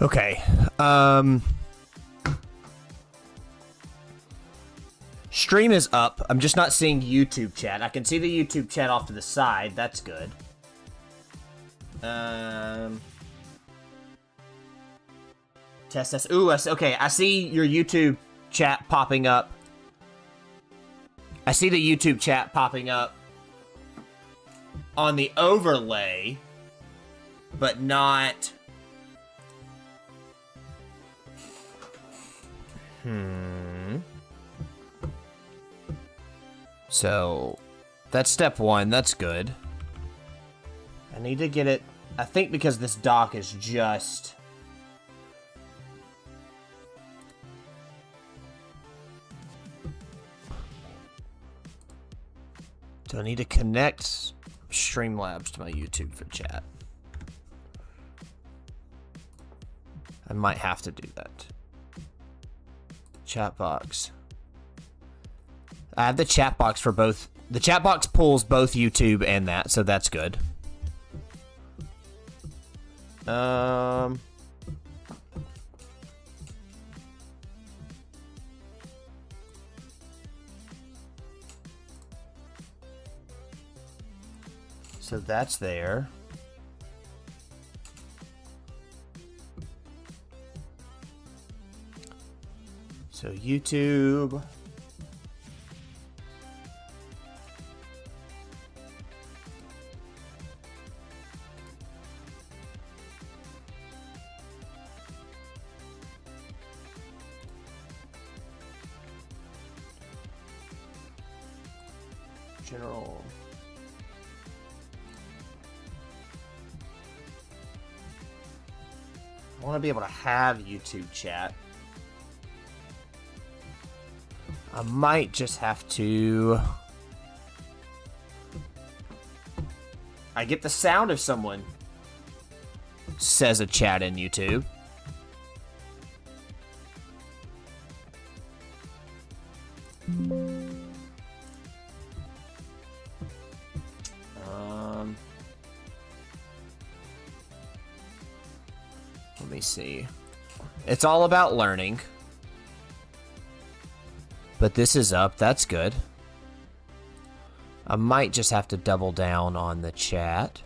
Okay. Stream is up. I'm just not seeing YouTube chat. I can see the YouTube chat off to the side. That's good. Test. Ooh, okay. I see your YouTube chat popping up. I see the YouTube chat popping up on the overlay, but not... So, that's step one. That's good. I need to get it... I think because this dock is just... So I need to connect Streamlabs to my YouTube for chat. I might have to do that. Chat box. I have the chat box for both. The chat box pulls both YouTube and that, so that's good. So that's there. So YouTube. General. I want to be able to have YouTube chat. I might just have to... I get the sound if someone says a chat in YouTube. Let me see. It's all about learning. But this is up. That's good. I might just have to double down on the chat.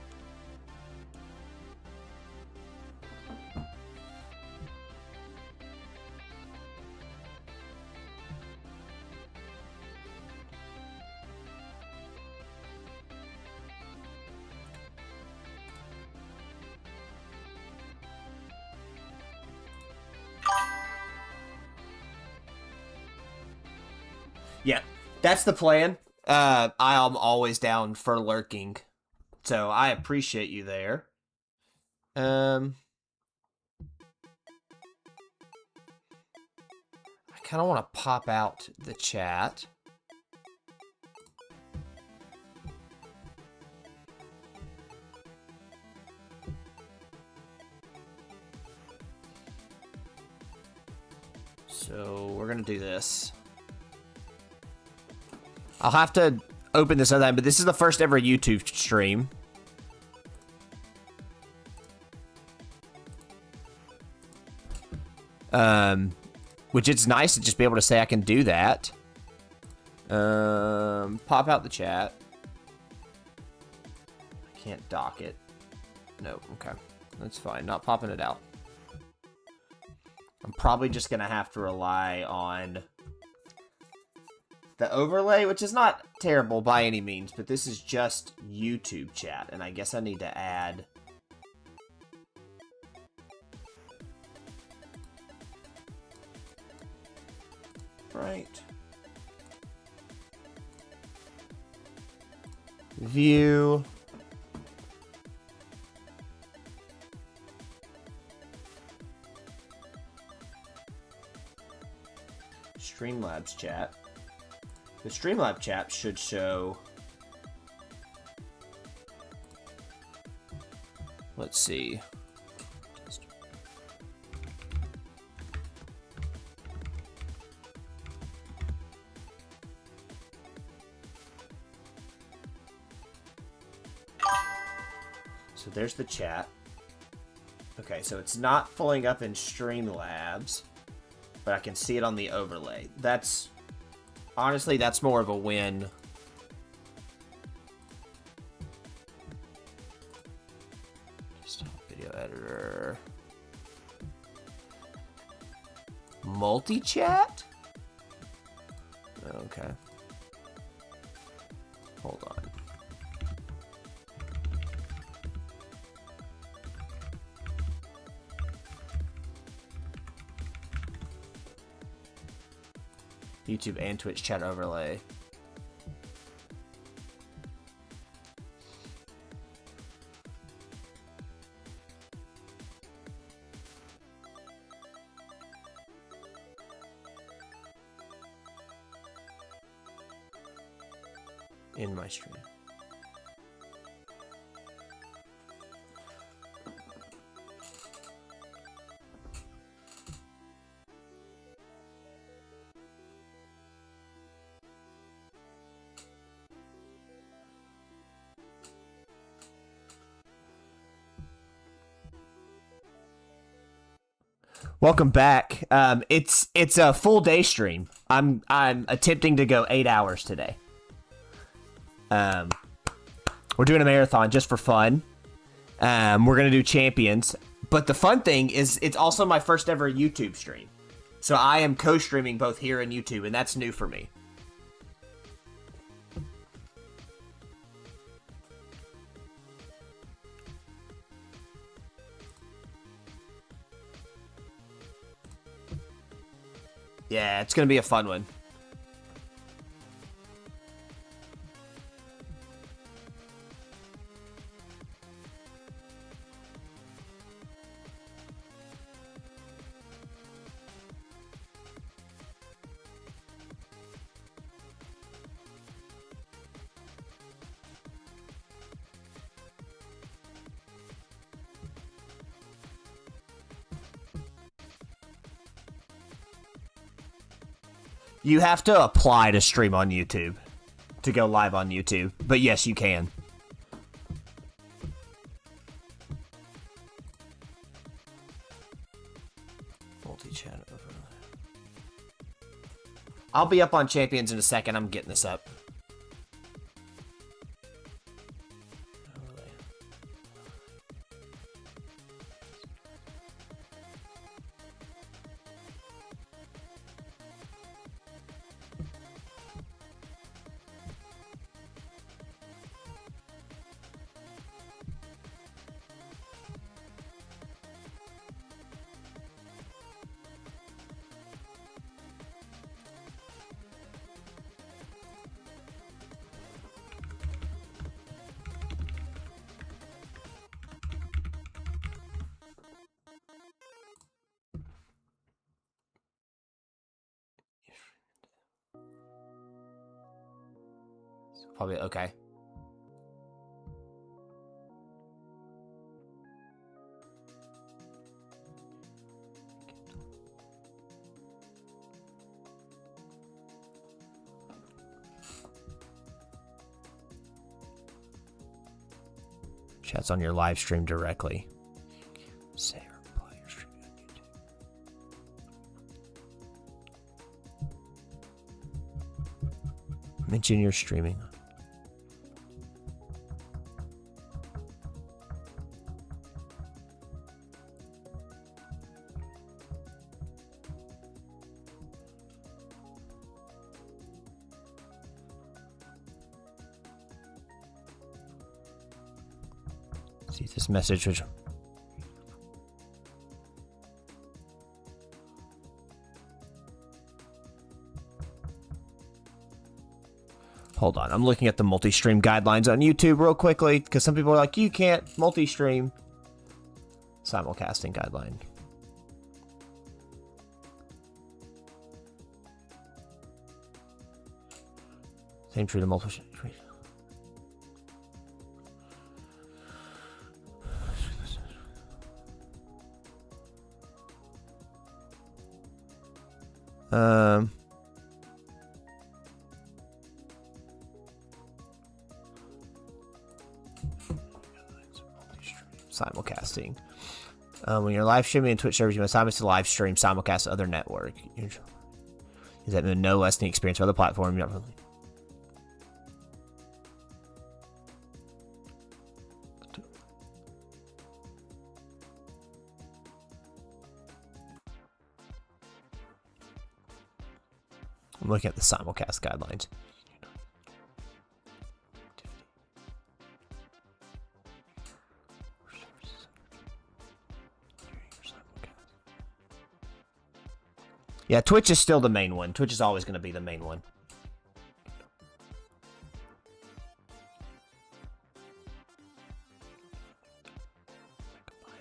Yeah, that's the plan. I am always down for lurking, so I appreciate you there. I kind of want to pop out the chat. So we're gonna do this. I'll have to open this other time, but this is the first ever YouTube stream. Which it's nice to just be able to say I can do that. Pop out the chat. I can't dock it. No, okay. That's fine. Not popping it out. I'm probably just gonna have to rely on the overlay, which is not terrible by any means, but this is just YouTube chat, and I guess I need to add... Right. View. Streamlabs chat. The Streamlabs chat should show... Let's see. So there's the chat. Okay, so it's not pulling up in Streamlabs, but I can see it on the overlay. That's... Honestly, that's more of a win. Video editor. Multi-chat? Okay. Hold on. YouTube and Twitch chat overlay. In my stream. Welcome back. It's a full day stream. I'm attempting to go 8 hours today. We're doing a marathon just for fun. We're gonna do champions, but the fun thing is it's also my first ever YouTube stream. So I am co-streaming both here and YouTube, and that's new for me. Yeah, it's gonna be a fun one. You have to apply to stream on YouTube, to go live on YouTube. But yes, you can. Multi-chat overlay. I'll be up on Champions in a second. I'm getting this up. Probably okay. Chat's on your live stream directly. Say or reply your stream on YouTube. Mention you're streaming. See this message which hold on, I'm looking at the multi-stream guidelines on YouTube real quickly because some people are like, you can't multi-stream. Simulcasting guideline. Same true to multiple. Simulcasting. When you're live streaming in Twitch servers, you must obviously live stream simulcast to other network. Is that no less than the experience of other platforms? I'm looking at the simulcast guidelines. Yeah, Twitch is still the main one. Twitch is always going to be the main one.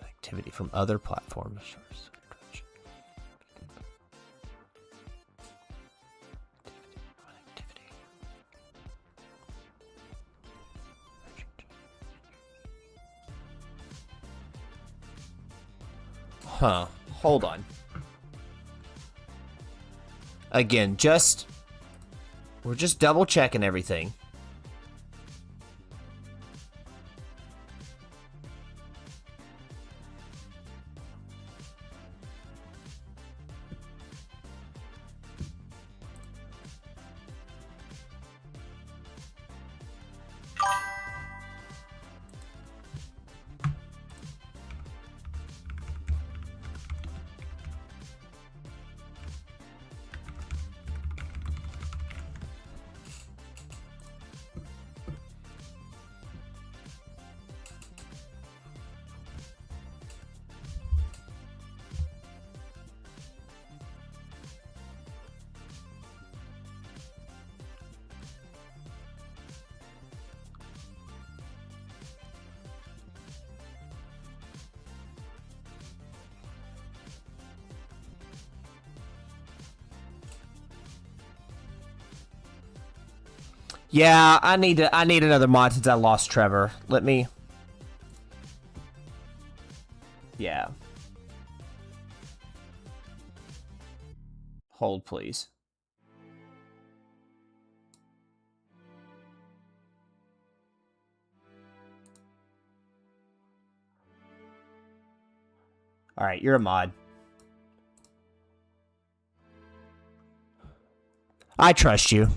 Activity from other platforms. Huh. Hold on. Again, we're just double checking everything. Yeah, I need another mod since I lost Trevor. Let me. Yeah. Hold, please. All right, you're a mod. I trust you.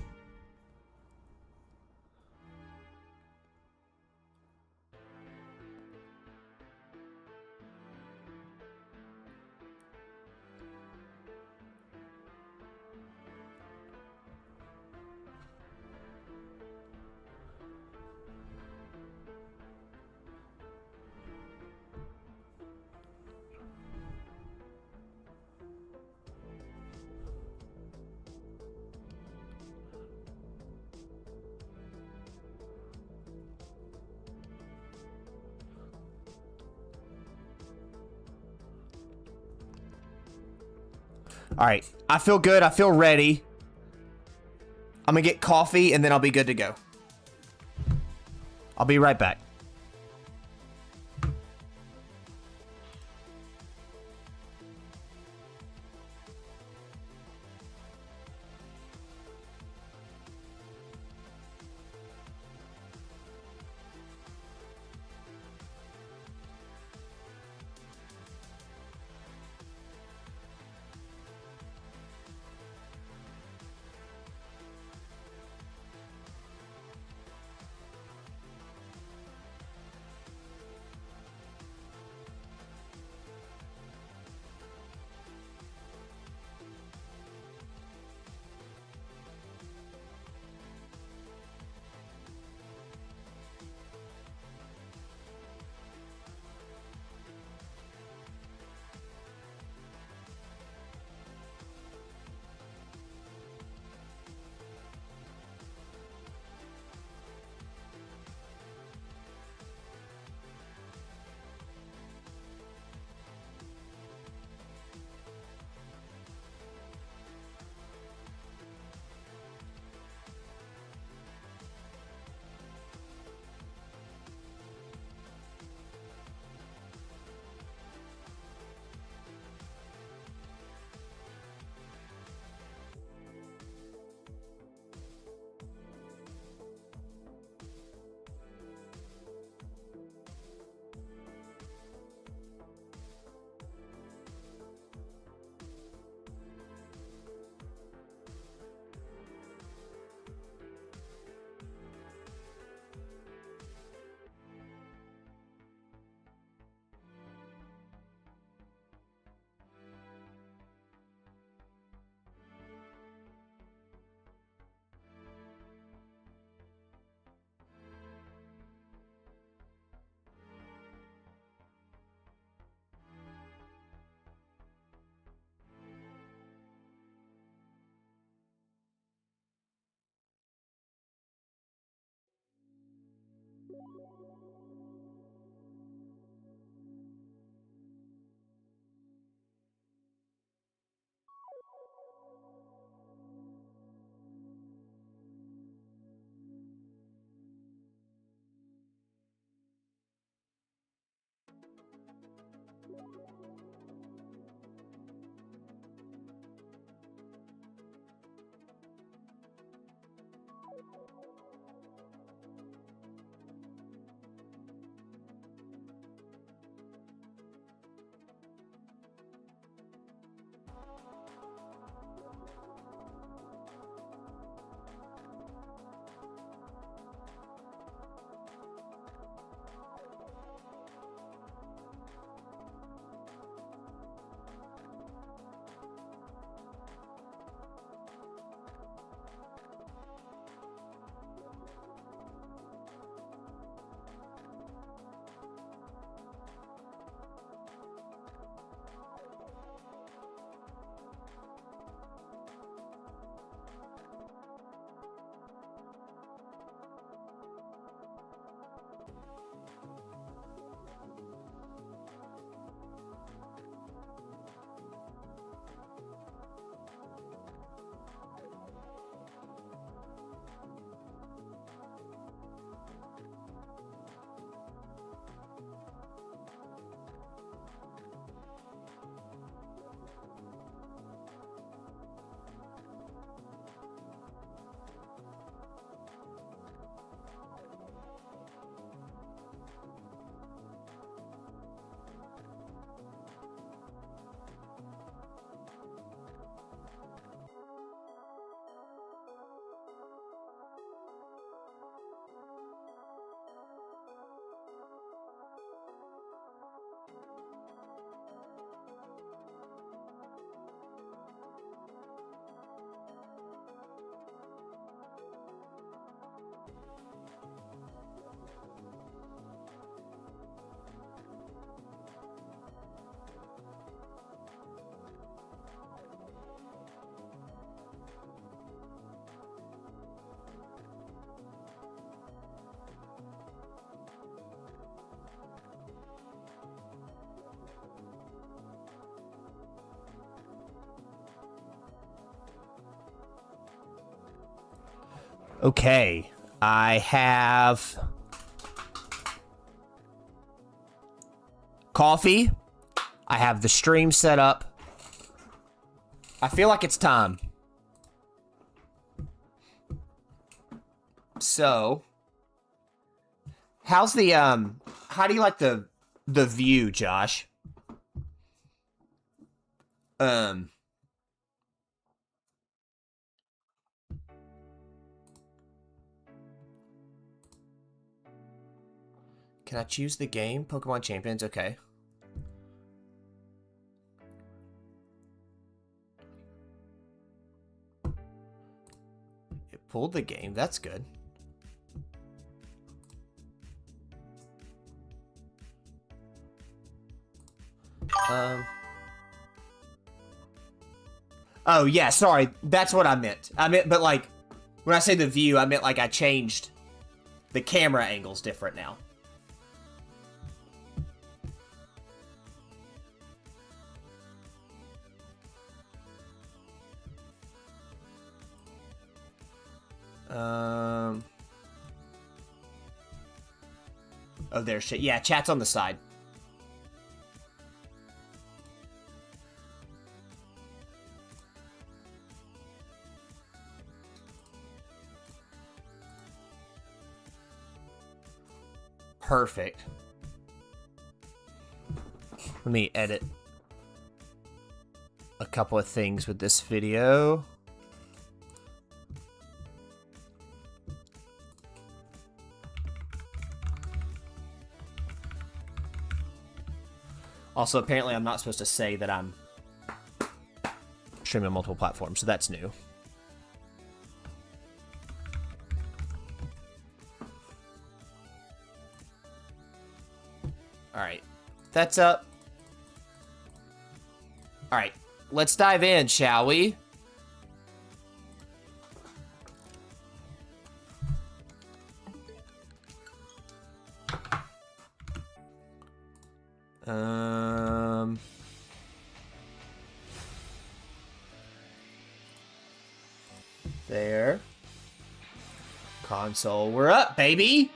All right, I feel good. I feel ready. I'm gonna get coffee and then I'll be good to go. I'll be right back. Okay, I have coffee. I have the stream set up. I feel like it's time. So, how's the how do you like the view, Josh? Can I choose the game? Pokemon Champions, okay. It pulled the game, that's good. Oh, yeah, sorry. That's what I meant. But like, when I say the view, I meant like I changed the camera angles different now. Oh, there's shit. Yeah, chat's on the side. Perfect. Let me edit a couple of things with this video. Also, apparently I'm not supposed to say that I'm streaming on multiple platforms, so that's new. Alright, that's up. Alright, let's dive in, shall we? There. Console, we're up, baby!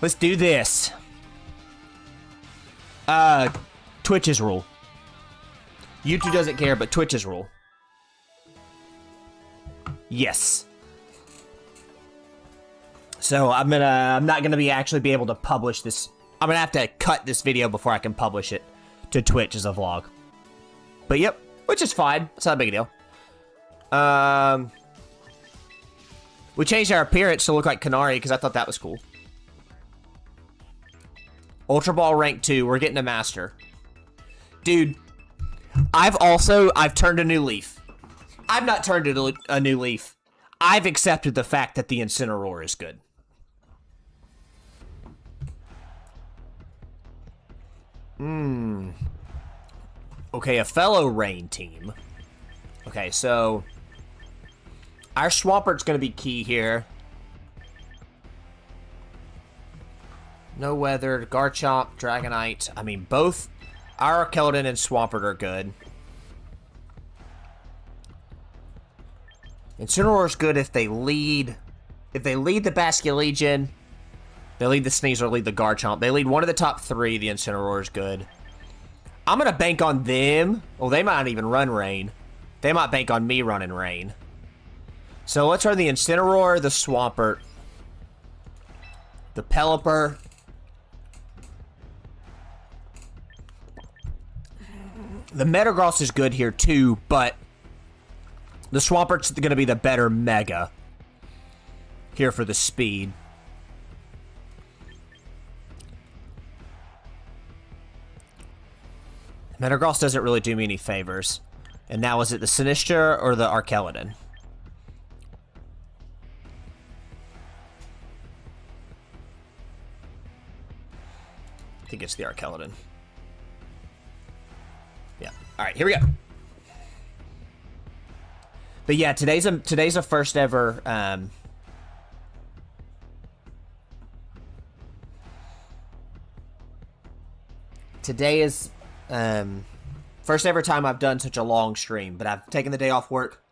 Let's do this. Twitch's rule. YouTube doesn't care, but Twitch's rule. Yes. So I'm not gonna actually be able to publish this. I'm gonna have to cut this video before I can publish it to Twitch as a vlog. But yep, which is fine. It's not a big deal. We changed our appearance to look like Kanari because I thought that was cool. Ultra Ball rank 2. We're getting a master. Dude, I've turned a new leaf. I've not turned a new leaf. I've accepted the fact that the Incineroar is good. Okay, a fellow Rain team. Okay, so our Swampert's gonna be key here. No Weather, Garchomp, Dragonite. I mean, both our Keldon and Swampert are good. Incineroar's good if they lead. If they lead the Basculegion, they lead the Sneasel, lead the Garchomp. They lead one of the top 3, the Incineroar's good. I'm gonna bank on them. Well, they might not even run Rain. They might bank on me running Rain. So let's run the Incineroar, the Swampert, the Pelipper. The Metagross is good here too, but the Swampert's going to be the better Mega here for the speed. Metagross doesn't really do me any favors. And now is it the Sinistcha or the Arkeldon? I think it's the Arkeldon. Yeah. All right, here we go. But yeah, today's a first ever today is first ever time I've done such a long stream, but I've taken the day off work.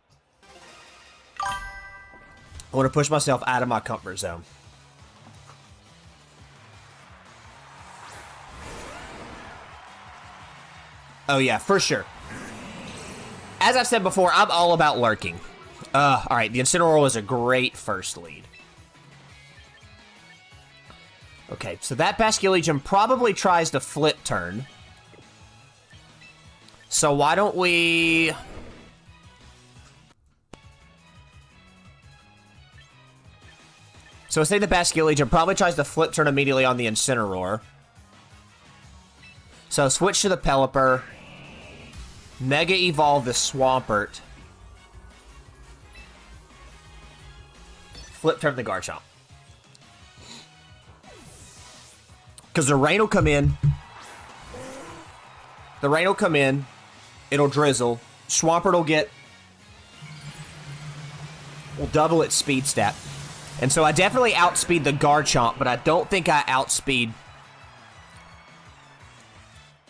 I want to push myself out of my comfort zone. Oh yeah, for sure. As I've said before, I'm all about lurking. Alright, the Incineroar was a great first lead. Okay, so that Basculegion probably tries to flip turn. So why don't we... So say the Basculegion probably tries to flip turn immediately on the Incineroar. So switch to the Pelipper. Mega Evolve the Swampert. Flip turn the Garchomp. Because the rain will come in. The rain will come in. It'll drizzle. Swampert will get... will double its speed stat. And so I definitely outspeed the Garchomp, but I don't think I outspeed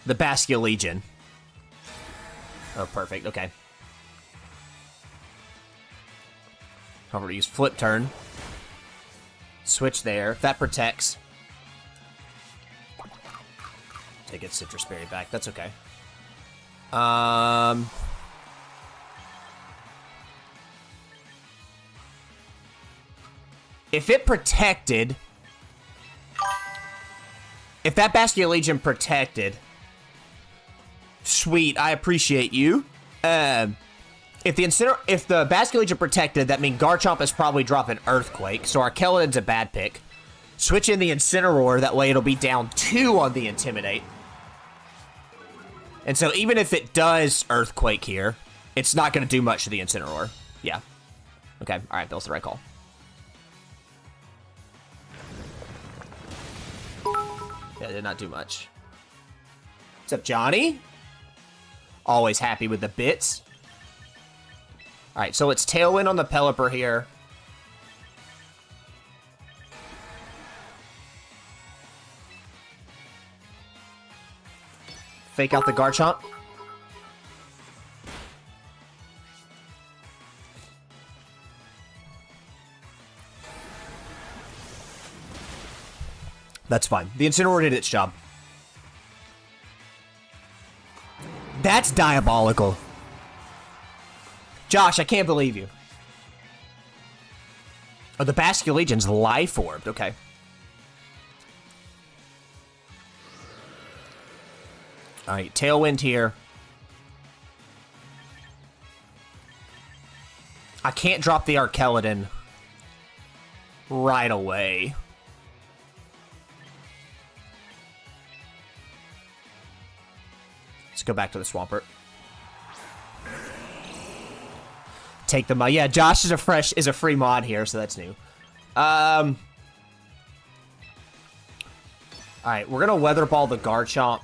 the Basculegion. Oh, perfect. Okay. However, use Flip Turn. Switch there. That protects. Take its Citrus Berry back. That's okay. If it protected... If that Basculegion protected... Sweet, I appreciate you. If the Basculegion protected, that means Garchomp is probably dropping Earthquake, so Arkeldon's a bad pick. Switch in the Incineroar, that way it'll be down 2 on the Intimidate. And so even if it does Earthquake here, it's not going to do much to the Incineroar. Yeah. Okay, alright, that was the right call. Yeah, it did not do much. What's up, Johnny? Always happy with the bits. Alright, so it's Tailwind on the Pelipper here. Fake out the Garchomp. That's fine. The Incineroar did its job. That's diabolical. Josh, I can't believe you. Oh, the Basculegion's life orbed. Okay. Alright, Tailwind here. I can't drop the Arkeldon right away. Let's go back to the Swampert. Take the mod. Yeah, Josh is a free mod here, so that's new. Alright, we're gonna Weather Ball the Garchomp.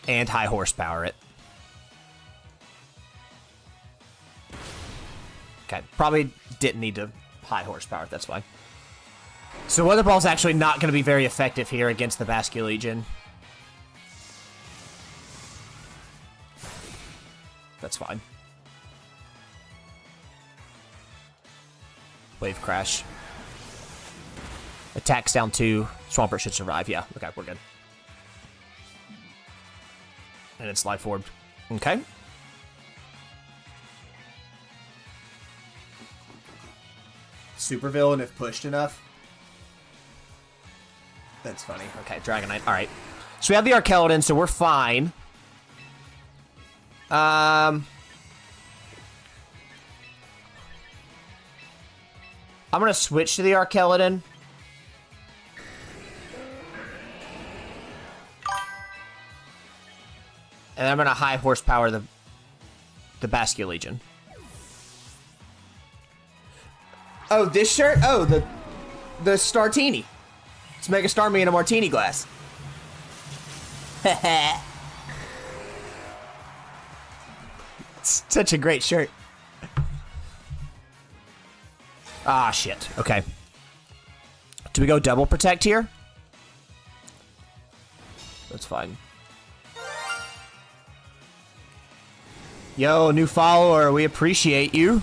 And high horsepower it. Okay, probably didn't need to high horsepower, that's fine. So Weather Ball's actually not going to be very effective here against the Basculegion. That's fine. Wave Crash. Attacks down 2. Swampert should survive. Yeah, okay, we're good. And it's Life Orbed. Okay. Supervillain if pushed enough. That's funny. Okay, Dragonite. Alright. So we have the Arkeldon, so we're fine. I'm gonna switch to the Arkeldon. And I'm gonna high horsepower the Basculegion. Oh, this shirt? Oh, the Startini. Let's make a star me in a martini glass. It's such a great shirt. Ah, shit. Okay. Do we go double protect here? That's fine. Yo, new follower. We appreciate you.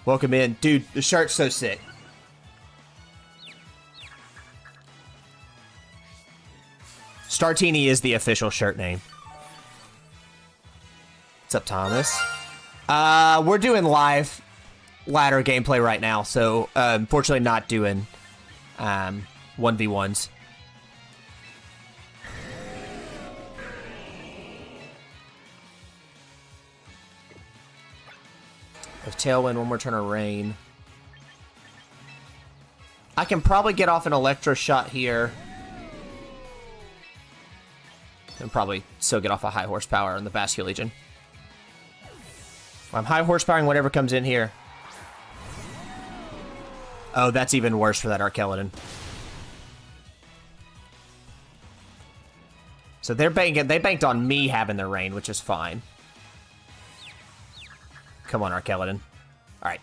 Welcome in. Dude, the shirt's so sick. Startini is the official shirt name. What's up, Thomas? We're doing live ladder gameplay right now, so unfortunately not doing 1v1s. If Tailwind, one more turn of rain. I can probably get off an Electro shot here. And probably still get off a high horsepower on the Bascio Legion. I'm high horsepowering whatever comes in here. Oh, that's even worse for that Arkeladon. So they banked on me having the rain, which is fine. Come on, Arkeladon. Alright.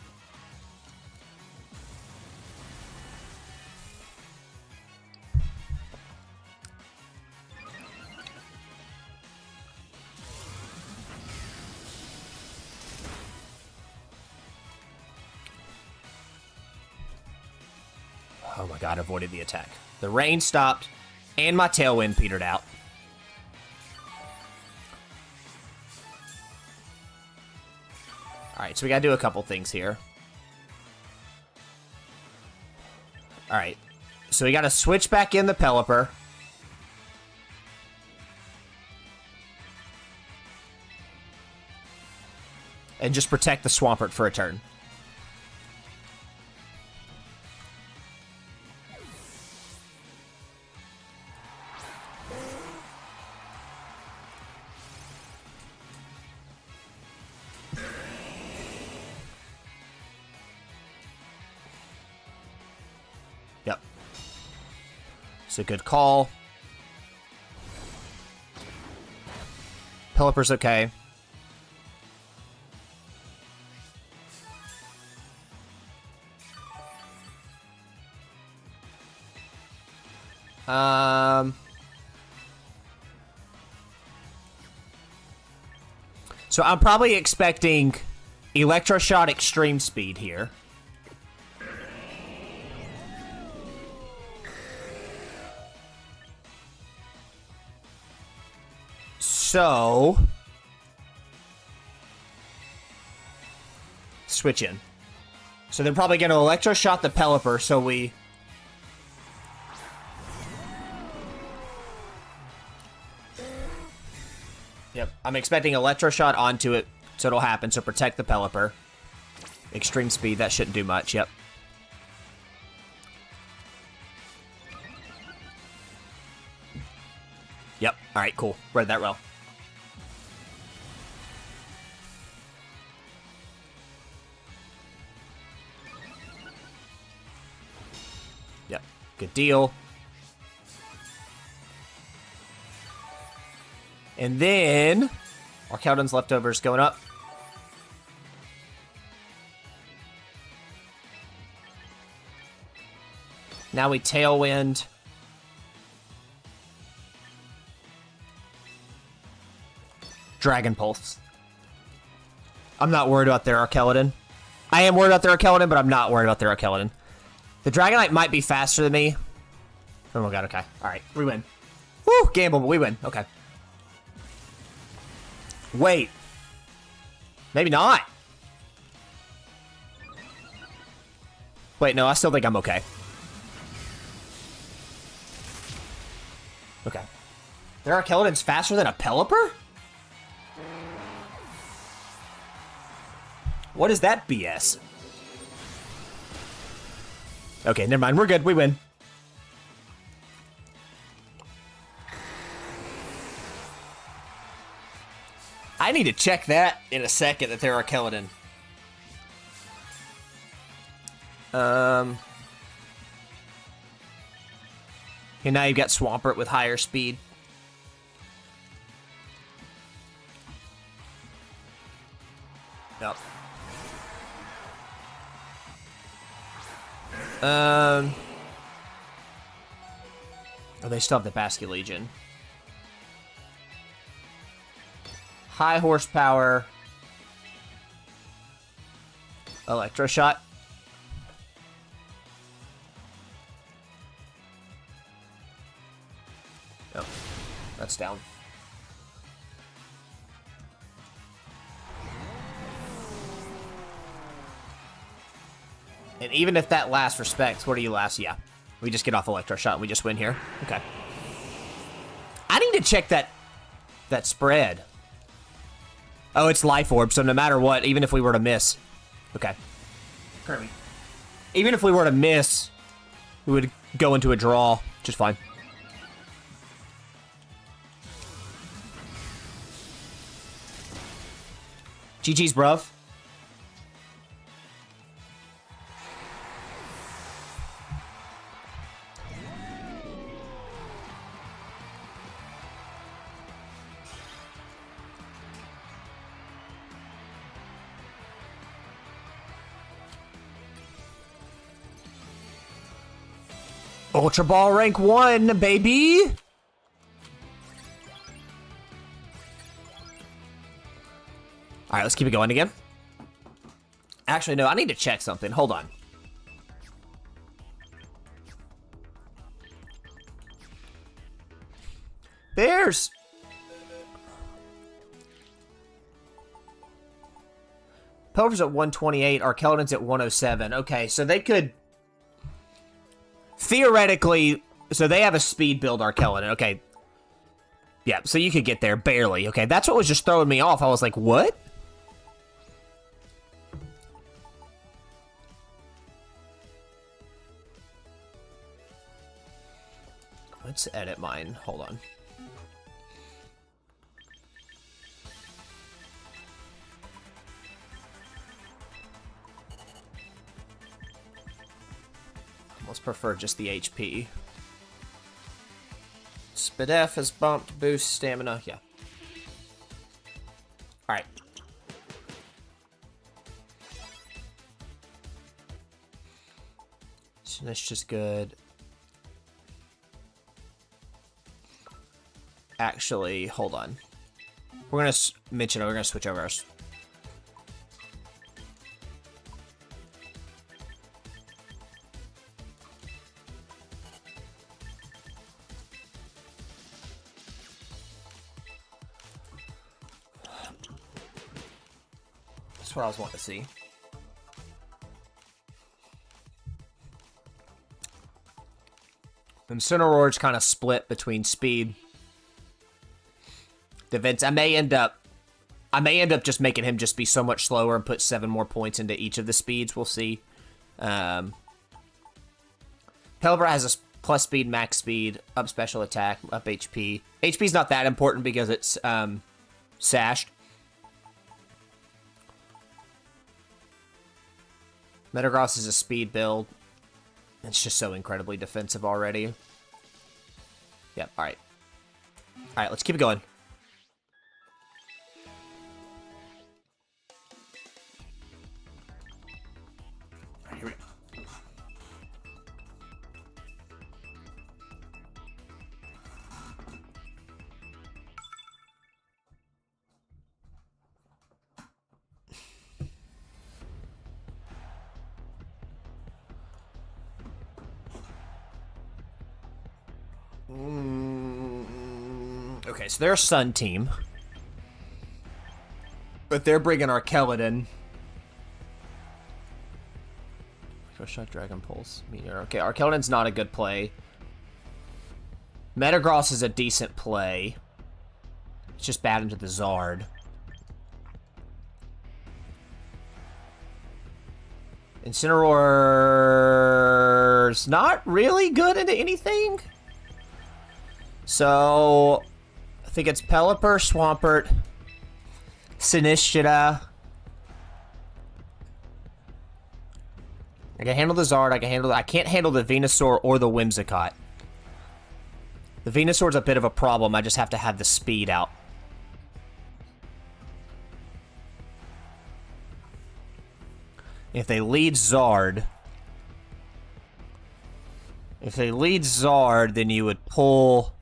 Oh my god, avoided the attack. The rain stopped, and my Tailwind petered out. Alright, so we gotta do a couple things here. Alright, so we gotta switch back in the Pelipper. And just protect the Swampert for a turn. Yep. It's a good call. Pelipper's okay. So I'm probably expecting Electroshock Extreme Speed here. So switch in. So they're probably going to Electroshock the Pelipper, so we... Yep, I'm expecting Electroshock onto it, so it'll happen, so protect the Pelipper. Extreme Speed, that shouldn't do much, yep. Yep, alright, cool. Read that well. Yep, good deal. And then, Arkeldon's leftovers going up. Now we Tailwind. Dragon Pulse. I'm not worried about their Arkeladon. I am worried about their Arkeladon, but I'm not worried about their Arkeladon. The Dragonite might be faster than me. Oh my god, okay. Alright, we win. Woo! Gamble, but we win. Okay. Wait. Maybe not. Wait, no, I still think I'm okay. Okay. Their Arkeladon's faster than a Pelipper? What is that BS? Okay, never mind. We're good. We win. I need to check that in a second that they're Arkeladon. And now you've got Swampert with higher speed. Yep. Oh, they still have the Basculegion. High horsepower. Electroshock. Oh, that's down. And even if that lasts respects, what do you last? Yeah. We just get off Electroshock and we just win here. Okay. I need to check that spread. Oh, it's Life Orb, so no matter what, even if we were to miss. Okay. Kirby. Even if we were to miss, we would go into a draw, which is fine. GG's, bruv. Ultra Ball rank 1, baby! Alright, let's keep it going again. Actually, no, I need to check something. Hold on. There's... Pelipper's at 128, Arkeldon's at 107. Okay, so they could... Theoretically, so they have a speed build Arkeldon. Okay. Yeah, so you could get there, barely. Okay, that's what was just throwing me off. I was like, what? Let's edit mine. Hold on. Almost prefer just the HP. Spadef has bumped, boost stamina, yeah. Alright. So that's just good. Actually, hold on. We're gonna mention it, we're gonna switch over ours. That's what I was wanting to see. Incineroar's kind of split between speed. Defense. I may end up just making him just be so much slower and put 7 more points into each of the speeds. We'll see. Pelipper has a plus speed, max speed, up special attack, up HP. HP's not that important because it's sashed. Metagross is a speed build. It's just so incredibly defensive already. Yep, alright. Alright, let's keep it going. Alright, here we go. Okay, so they're a Sun team. But they're bringing Arkeldon. Shock, Dragon Pulse, Meteor. Okay, Arkeldon's not a good play. Metagross is a decent play. It's just bad into the Zard. Incineroar's not really good into anything. So, I think it's Pelipper, Swampert, Sinistcha, I can handle the Zard, I can't handle the Venusaur or the Whimsicott. The Venusaur's a bit of a problem, I just have to have the speed out. If they lead Zard... then you would pull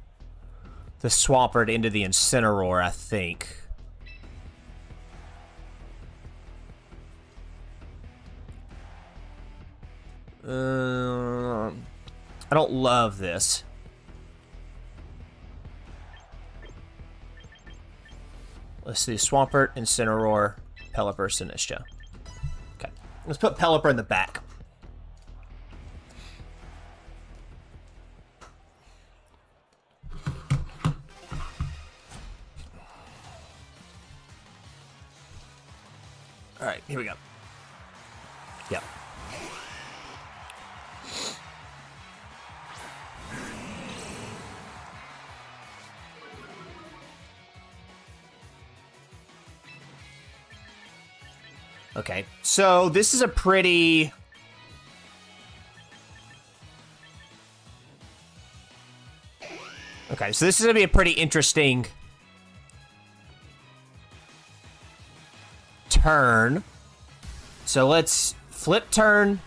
the Swampert into the Incineroar, I think. I don't love this. Let's see, Swampert, Incineroar, Pelipper, Sinistcha. Okay, let's put Pelipper in the back. All right, here we go. Yep. Okay, so this is a pretty... Okay, so this is going to be a pretty interesting turn. So let's flip turn.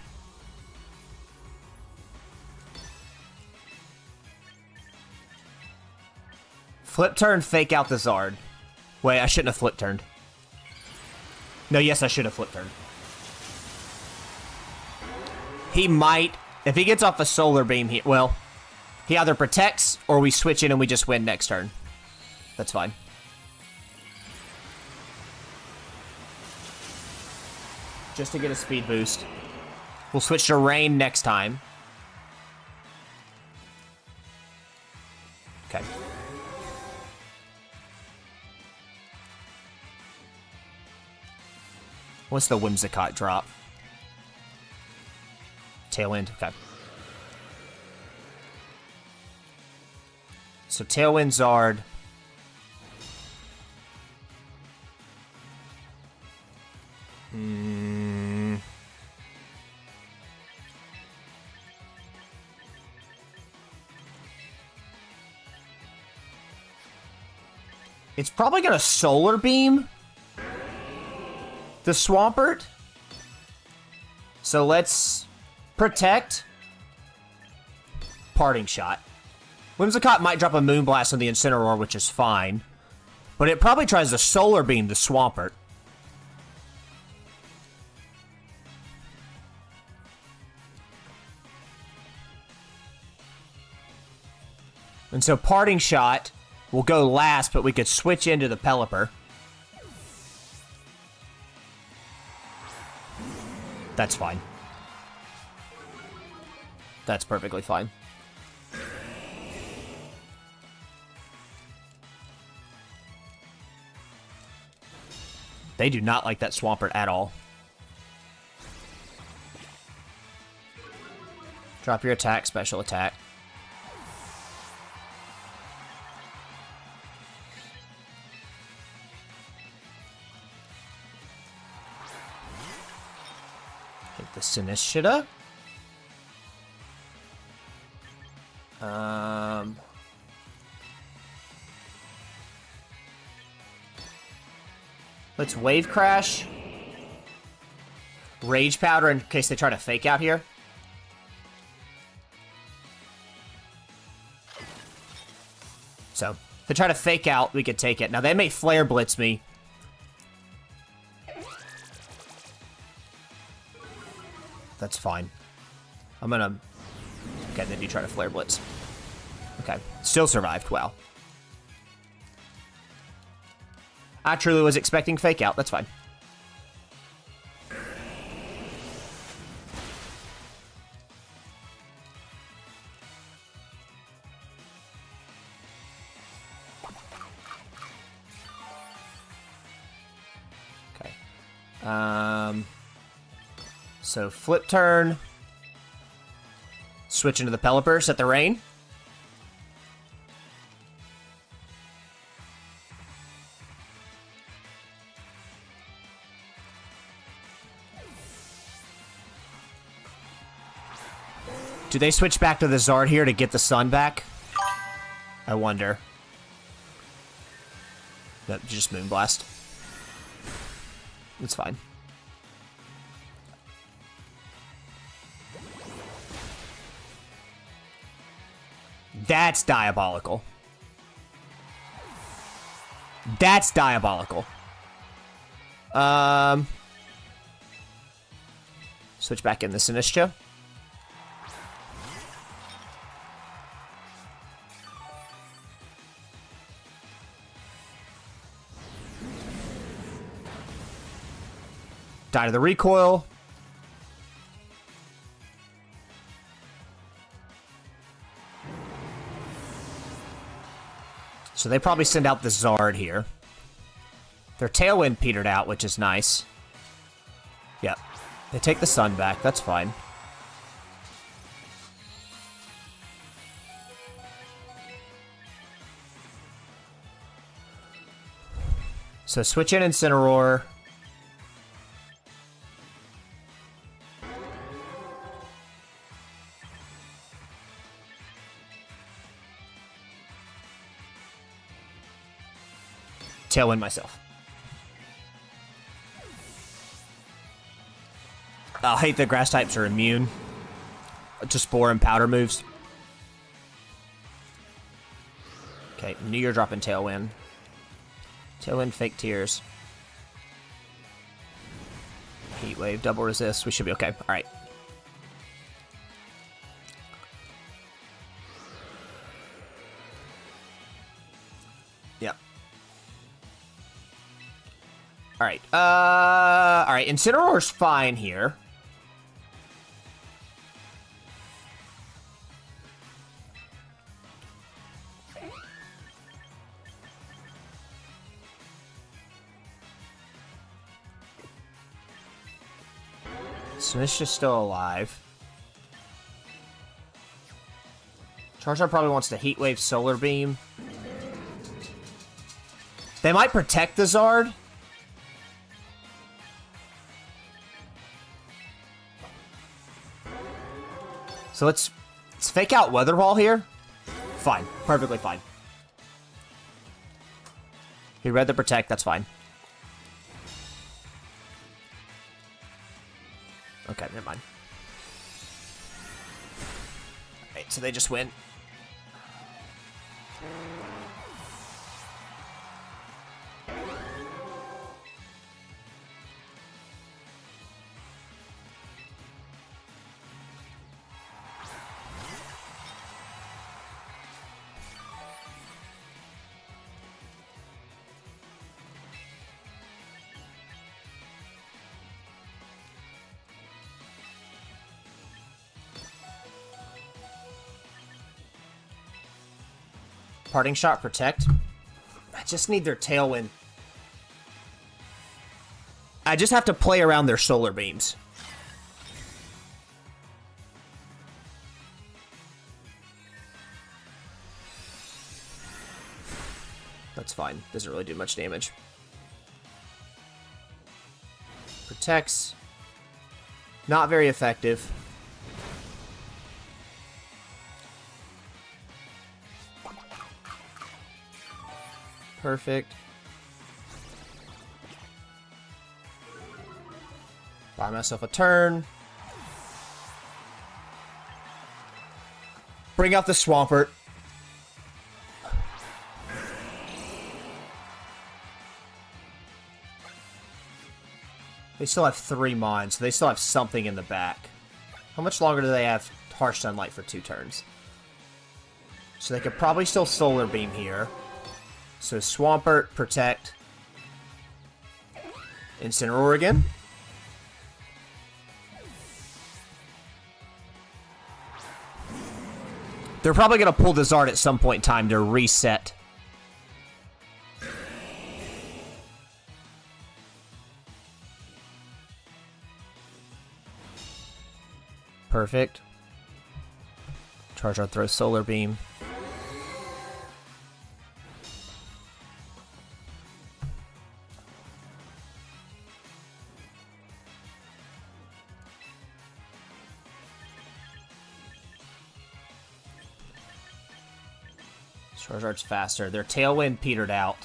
Flip turn, fake out the Zard. Wait, I shouldn't have flip turned. No, yes, I should have flip turned. He might, if he gets off a Solar Beam, he either protects or we switch in and we just win next turn. That's fine. Just to get a speed boost. We'll switch to Rain next time. Okay. What's the Whimsicott drop? Tailwind, okay. So Tailwind Zard. It's probably gonna Solar Beam the Swampert. So let's protect. Parting Shot. Whimsicott might drop a Moonblast on the Incineroar, which is fine. But it probably tries to Solar Beam the Swampert. And so Parting Shot will go last, but we could switch into the Pelipper. That's fine. That's perfectly fine. They do not like that Swampert at all. Drop your attack, special attack. Hit the Sinistcha. Let's Wave Crash. Rage Powder in case they try to fake out here. So, if they try to fake out, we could take it. Now, they may Flare Blitz me. That's fine. I'm gonna... Okay, they do try to Flare Blitz. Okay, still survived. Wow. I truly was expecting fake out. That's fine. Okay. So flip turn. Switch into the Pelipper. Set the Rain. Do they switch back to the Zard here to get the sun back? I wonder. Nope, just Moonblast. It's fine. That's diabolical. That's diabolical. Switch back in the Sinistcha. Die to the recoil. So they probably send out the Zard here. Their Tailwind petered out, which is nice. Yep. They take the sun back. That's fine. So switch in Incineroar. Tailwind myself. I hate that grass types are immune to Spore and Powder moves. Okay, New Year dropping Tailwind. Tailwind, Fake Tears. Heat Wave, double resist. We should be okay. Alright. Yep. Alright. Alright, Incineroar's fine here. Sinistcha's still alive. Charizard probably wants to Heat Wave Solar Beam. They might protect the Zard. So let's fake out Weather Ball here. Fine. Perfectly fine. He read the protect, that's fine. Okay, never mind. Alright, so they just win. Parting Shot, protect. I just need their Tailwind. I just have to play around their Solar Beams. That's fine. Doesn't really do much damage. Protects. Not very effective. Perfect. Buy myself a turn. Bring out the Swampert. They still have 3 mines, so they still have something in the back. How much longer do they have Harsh Sunlight for 2 turns? So they could probably still Solar Beam here. So Swampert, protect. Incineroar again. They're probably going to pull the Zard at some point in time to reset. Perfect. Charizard throws Solar Beam. Charizard's faster. Their Tailwind petered out.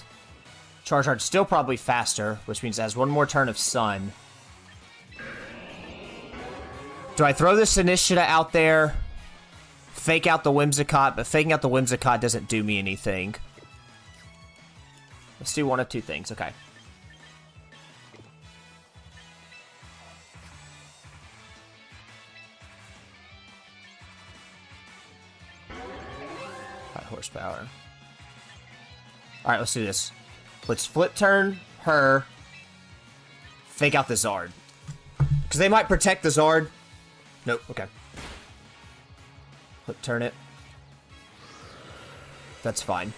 Charizard's still probably faster, which means it has one more turn of Sun. Do I throw this Sinistcha out there? Fake out the Whimsicott, but faking out the Whimsicott doesn't do me anything. Let's do one of two things. Okay. High horsepower. Alright, let's do this. Let's flip turn her. Fake out the Zard. Because they might protect the Zard. Nope, okay. Flip turn it. That's fine.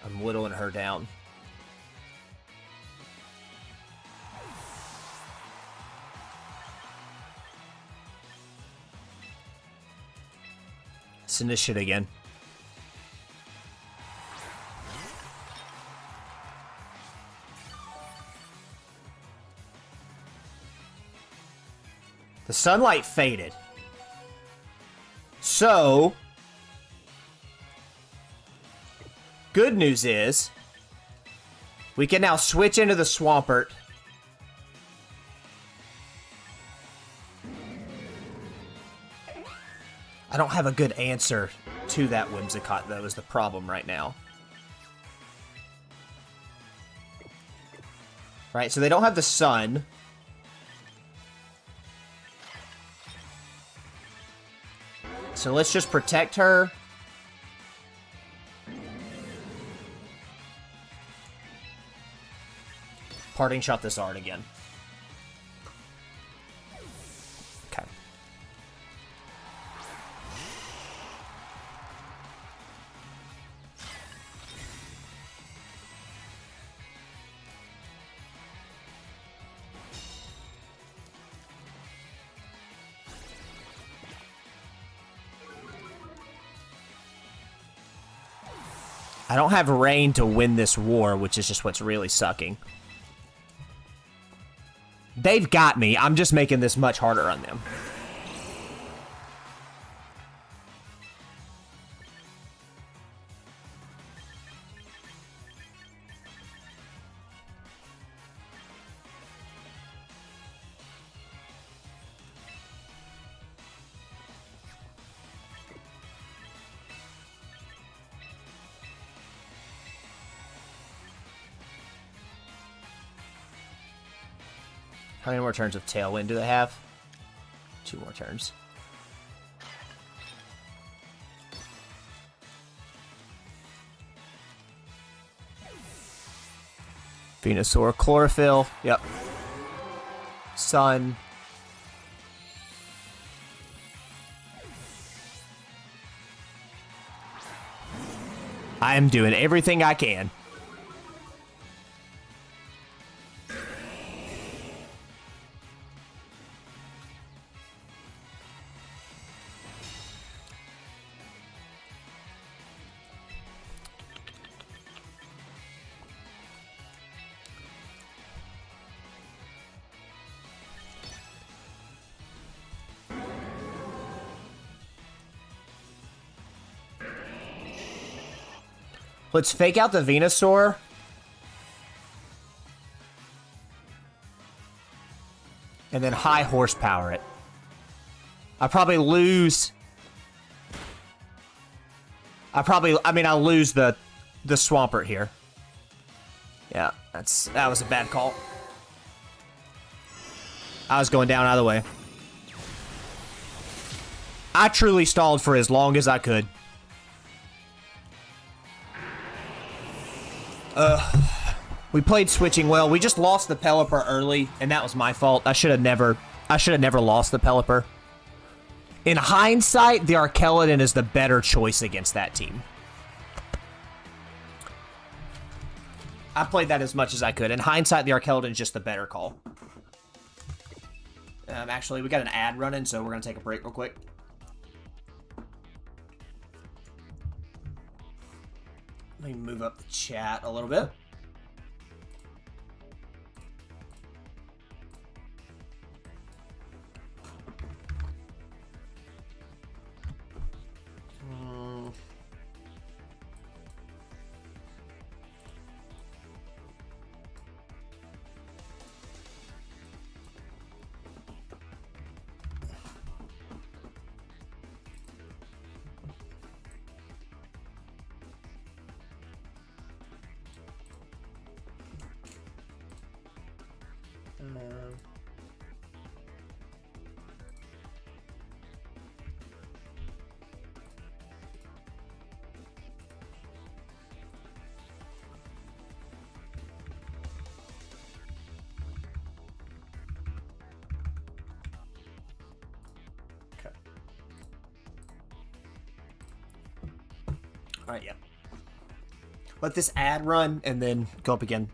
I'm whittling her down. Send this shit again. The sunlight faded. So, good news is, we can now switch into the Swampert. I don't have a good answer to that Whimsicott, though, is the problem right now. Right, so they don't have the sun. So let's just protect her. Parting shot this Zard again. Okay. I don't have rain to win this war, which is just what's really sucking. They've got me. I'm just making this much harder on them. How many more turns of Tailwind do they have? 2 more turns. Venusaur, Chlorophyll. Yep. Sun. I am doing everything I can. Let's fake out the Venusaur. And then high horsepower it. I probably lose. I'll lose the Swampert here. Yeah, that was a bad call. I was going down either way. I truly stalled for as long as I could. We played switching well. We just lost the Pelipper early, and that was my fault. I should have never lost the Pelipper. In hindsight, the Arkeladon is the better choice against that team. I played that as much as I could. In hindsight, the Arkeladon is just the better call. Actually, we got an ad running, so we're going to take a break real quick. Let me move up the chat a little bit. Okay. All right, yeah. Let this ad run and then go up again.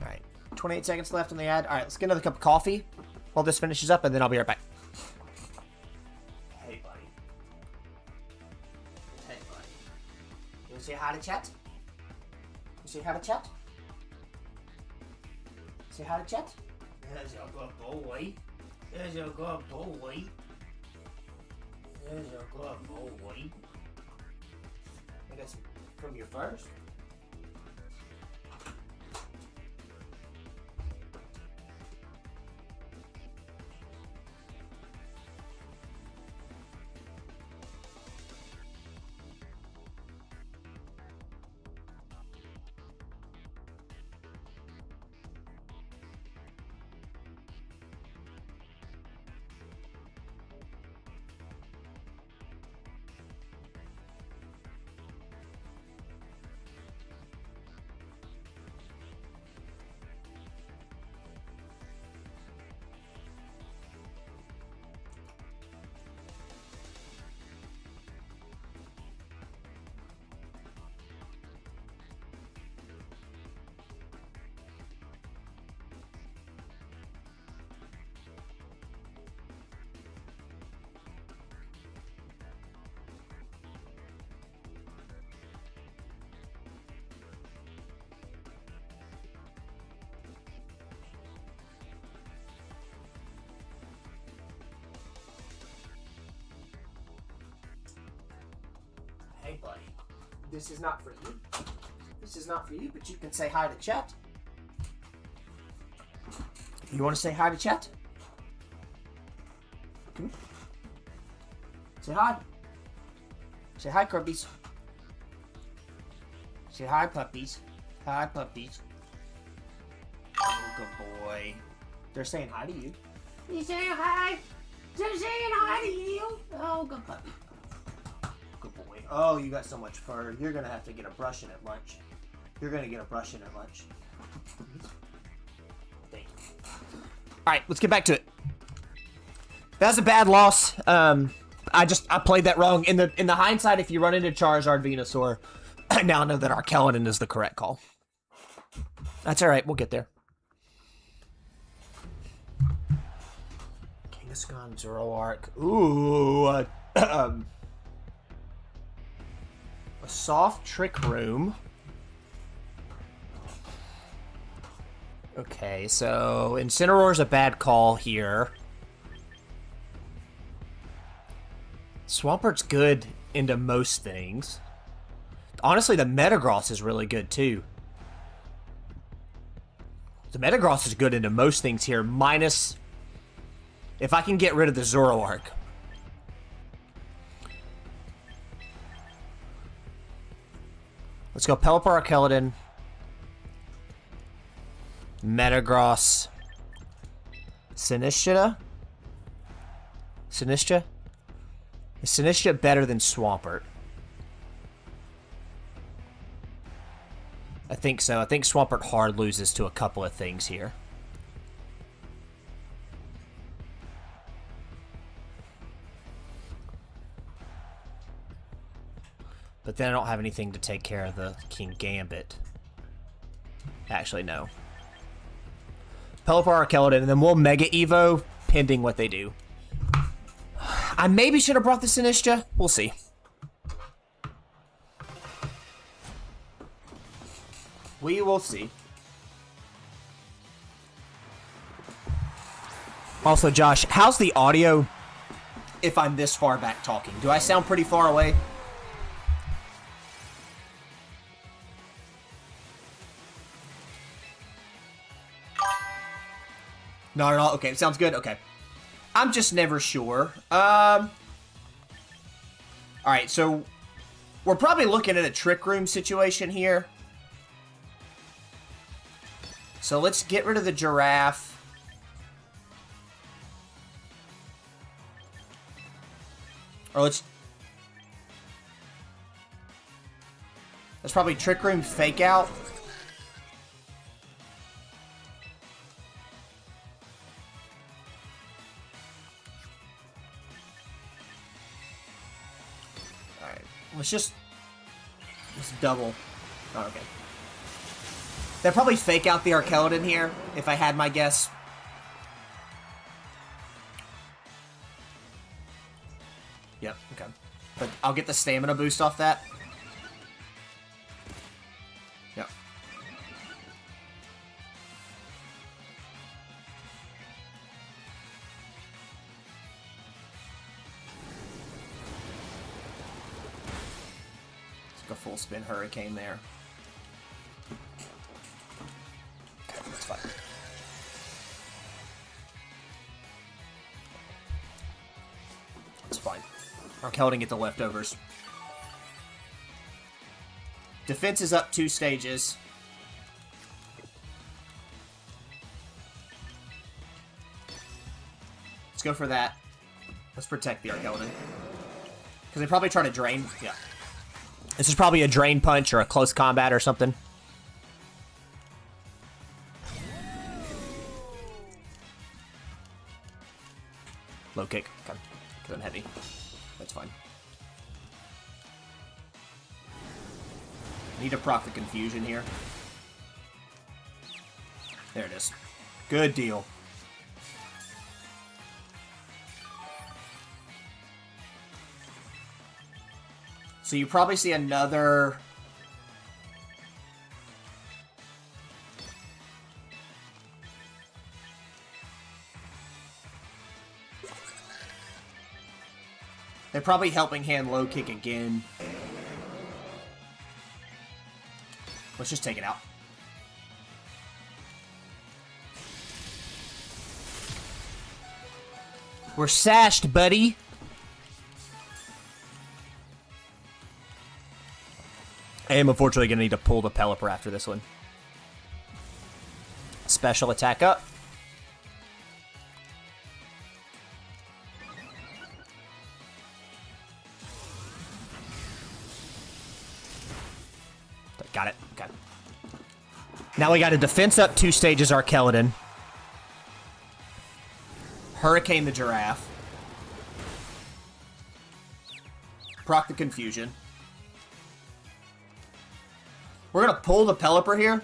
All right, 28 seconds left in the ad. All right, let's get another cup of coffee while this finishes up, and then I'll be right back. Hey, buddy. Hey, buddy. You want to say hi to chat? You say hi to chat? Say hi to chat? There's a good boy. There's a good boy. There's a good boy. I got some from you first. Hey, buddy. This is not for you. This is not for you, but you can say hi to chat. You want to say hi to chat? Come here. Say hi. Say hi, Kirby's. Say hi, puppies. Hi, puppies. Oh, good boy. They're saying hi to you. You saying hi? They're saying hi to you. Oh, good puppy. Good boy. Oh, you got so much fur. You're gonna have to get a brushing at lunch. You're gonna get a brushing at lunch. Thank you. All right, let's get back to it. That's a bad loss. I played that wrong. In the hindsight, if you run into Charizard Venusaur, I now know that Arkeldon is the correct call. That's all right. We'll get there. Kangaskhan, Zoroark. Ooh, a soft Trick Room. Okay, so Incineroar's a bad call here. Swampert's good into most things. Honestly, the Metagross is really good too. The Metagross is good into most things here, minus if I can get rid of the Zoroark. Let's go Pelipper, Arkeldon, Metagross, Sinistcha? Sinistcha? Is Sinistcha better than Swampert? I think so. I think Swampert hard loses to a couple of things here. But then I don't have anything to take care of the King Gambit. Actually, no. Pelipper Arkeldon, and then we'll Mega Evo, pending what they do. I maybe should have brought the Sinistcha. We'll see. We will see. Also, Josh, how's the audio if I'm this far back talking? Do I sound pretty far away? Not at all? Okay, sounds good. Okay. I'm just never sure. Alright, so we're probably looking at a Trick Room situation here. So let's get rid of the Giraffe. Or let's probably Trick Room Fake Out. Alright, let's double. Oh, okay. They'd probably fake out the Arkeldon here, if I had my guess. Yep, okay. But I'll get the stamina boost off that. Yep. Let's go full spin Hurricane there. That's fine. It's fine. Arkeldon get the leftovers. Defense is up 2 stages. Let's go for that. Let's protect the Arkeldon. Because they probably try to drain. Yeah. This is probably a drain punch or a close combat or something. Low kick. Okay. Because I'm heavy. That's fine. Need to proc the confusion here. There it is. Good deal. So you probably see another... They're probably helping hand low kick again. Let's just take it out. We're sashed, buddy. I am unfortunately going to need to pull the Pelipper after this one. Special attack up. Got it. Okay. Now we got a defense up 2 stages Arkeldon. Hurricane the Giraffe. Proc the confusion. We're going to pull the Pelipper here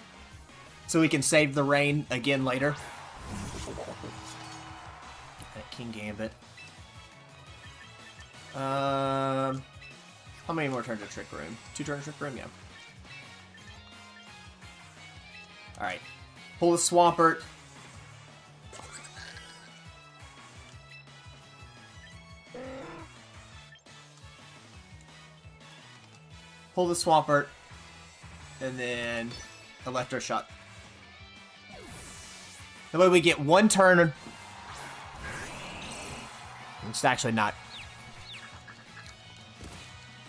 so we can save the rain again later. King Gambit. How many more turns of Trick Room? 2 turns of Trick Room? Yeah. Alright. Pull the Swampert. Pull the Swampert. And then Electroshock. That way we get 1 turn. It's actually not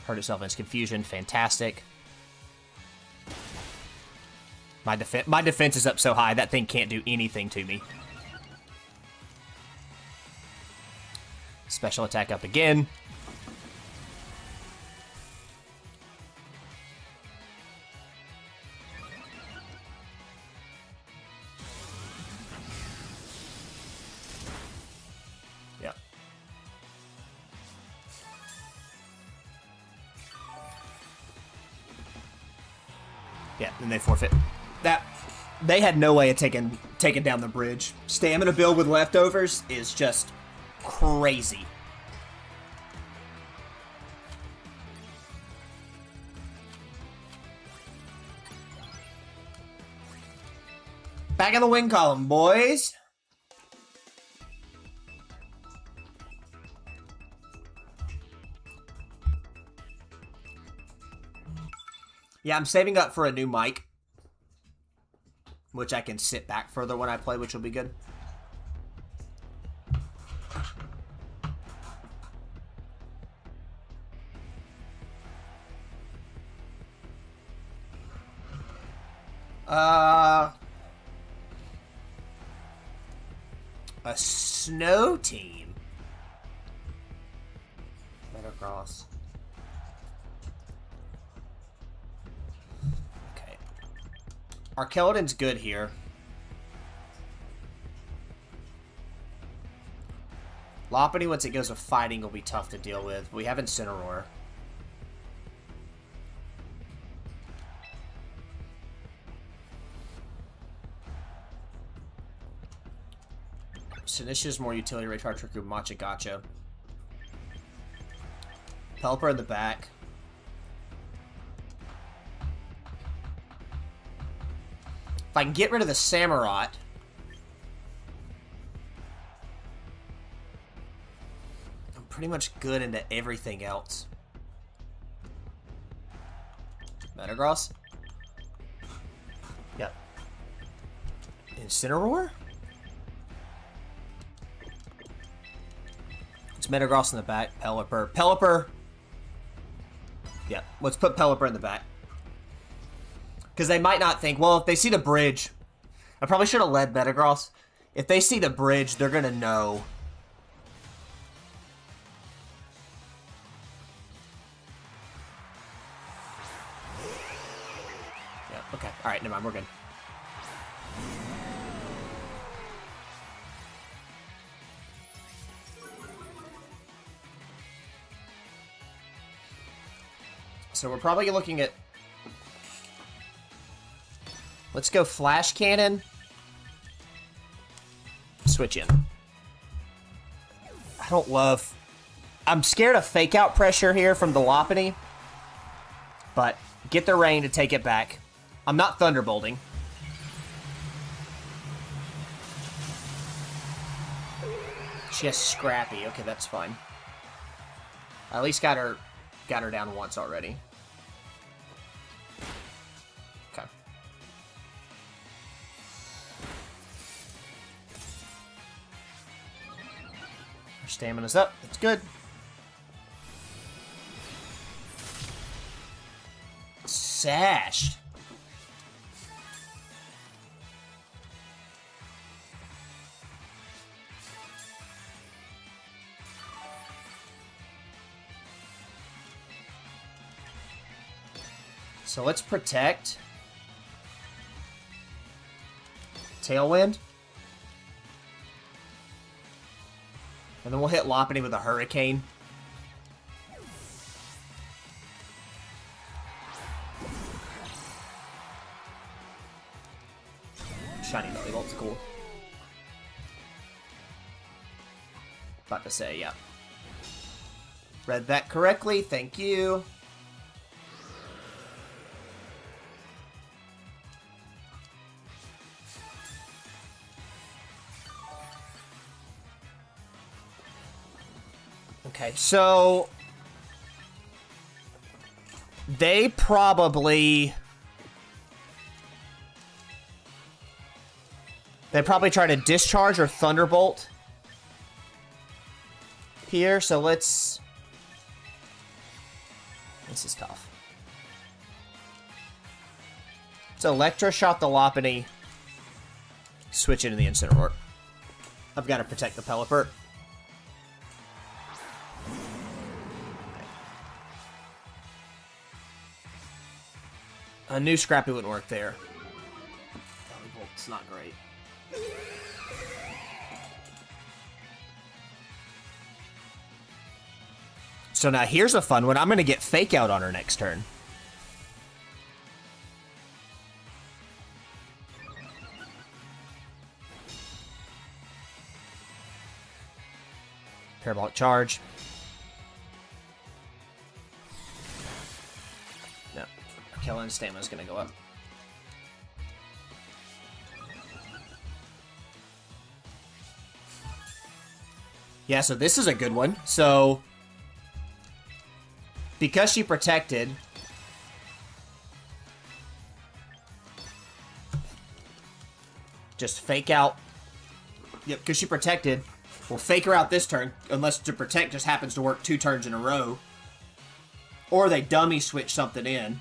hurt itself in its confusion. Fantastic. My defense is up so high, that thing can't do anything to me. Special attack up again. Yeah, and they forfeit. That they had no way of taking down the bridge. Stamina build with leftovers is just crazy. Back in the win column, boys. Yeah, I'm saving up for a new mic, which I can sit back further when I play, which will be good. A snow team. Metagross. Okay. Arkeldon's good here. Lopunny, once it goes to fighting, will be tough to deal with. We have Incineroar. Sinistcha's more utility rate for Trick Room, Matcha Gotcha. Pelipper in the back. If I can get rid of the Samurott, I'm pretty much good into everything else. Metagross? Yep. Incineroar? It's Metagross in the back. Pelipper. Pelipper! Yeah, let's put Pelipper in the back. Because they might not think, well, if they see the bridge... I probably should have led Metagross. If they see the bridge, they're going to know. Yeah, okay. Alright, never mind, we're good. So we're probably looking at... Let's go Flash Cannon. Switch in. I don't love... I'm scared of fake out pressure here from the Lopunny. But get the rain to take it back. I'm not Thunderbolting. She has Scrappy. Okay, that's fine. I at least got her down once already. Okay. Her stamina's up. That's good. Sashed. So let's protect. Tailwind. And then we'll hit Lopunny with a Hurricane. Shiny Bellybolt's cool. About to say, yeah. Read that correctly, thank you. Okay, so they probably try to discharge or thunderbolt here, so let's... This is tough. So Electroshock the Lopunny, switch into the Incineroar. I've got to protect the Pelipper. A new Scrappy wouldn't work there. It's not great. So now here's a fun one. I'm going to get Fake Out on her next turn. Parabolic charge. No. Kellen's stamina's gonna go up. Yeah, so this is a good one. So, because she protected, just fake out. Yep, because she protected, we'll fake her out this turn, unless to protect just happens to work 2 turns in a row. Or they dummy switch something in.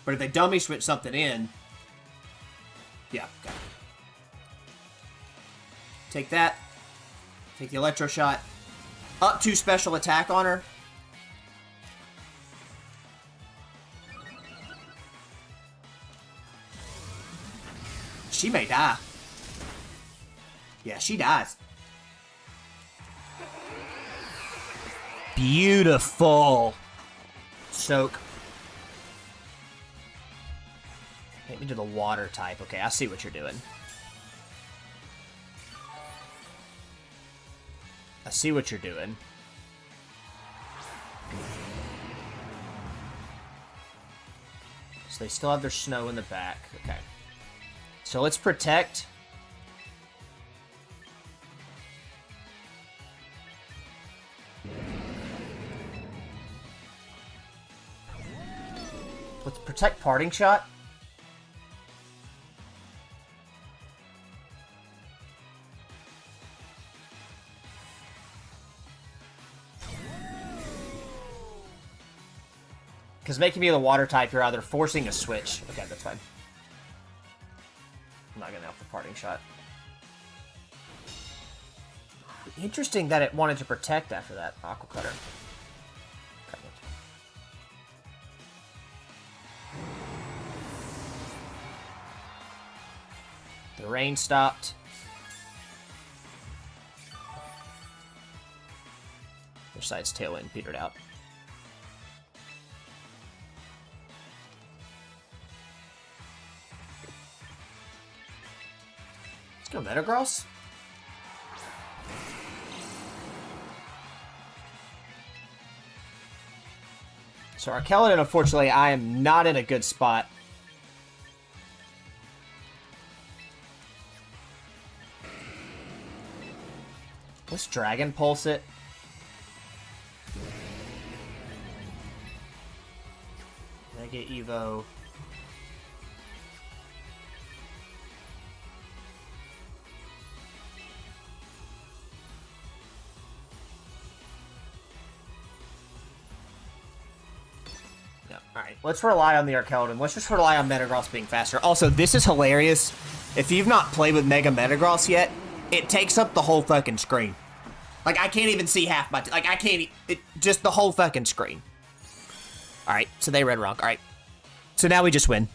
But if they dummy switch something in, yeah, okay. Take that. Take the electro shot. Up to special attack on her. She may die. Yeah, she dies. Beautiful. Soak. Take me to the water type. Okay, I see what you're doing. I see what you're doing. So they still have their snow in the back. Okay. So let's protect. Let's protect Parting Shot. Because making me the water type, you're either forcing a switch. Okay, that's fine. I'm not going to help the Parting Shot. Interesting that it wanted to protect after that Aqua Cutter. Okay, the rain stopped. Their side's Tailwind petered out. Go Metagross? So Arkeladon, unfortunately, I am not in a good spot. Let's Dragon Pulse it. Mega Evo. Alright, let's rely on the Arkeldon. Let's just rely on Metagross being faster. Also, this is hilarious. If you've not played with Mega Metagross yet, it takes up the whole fucking screen. Like, I can't even see half my... Like, I can't... just the whole fucking screen. Alright, so they Red Rock. Alright. So now we just win.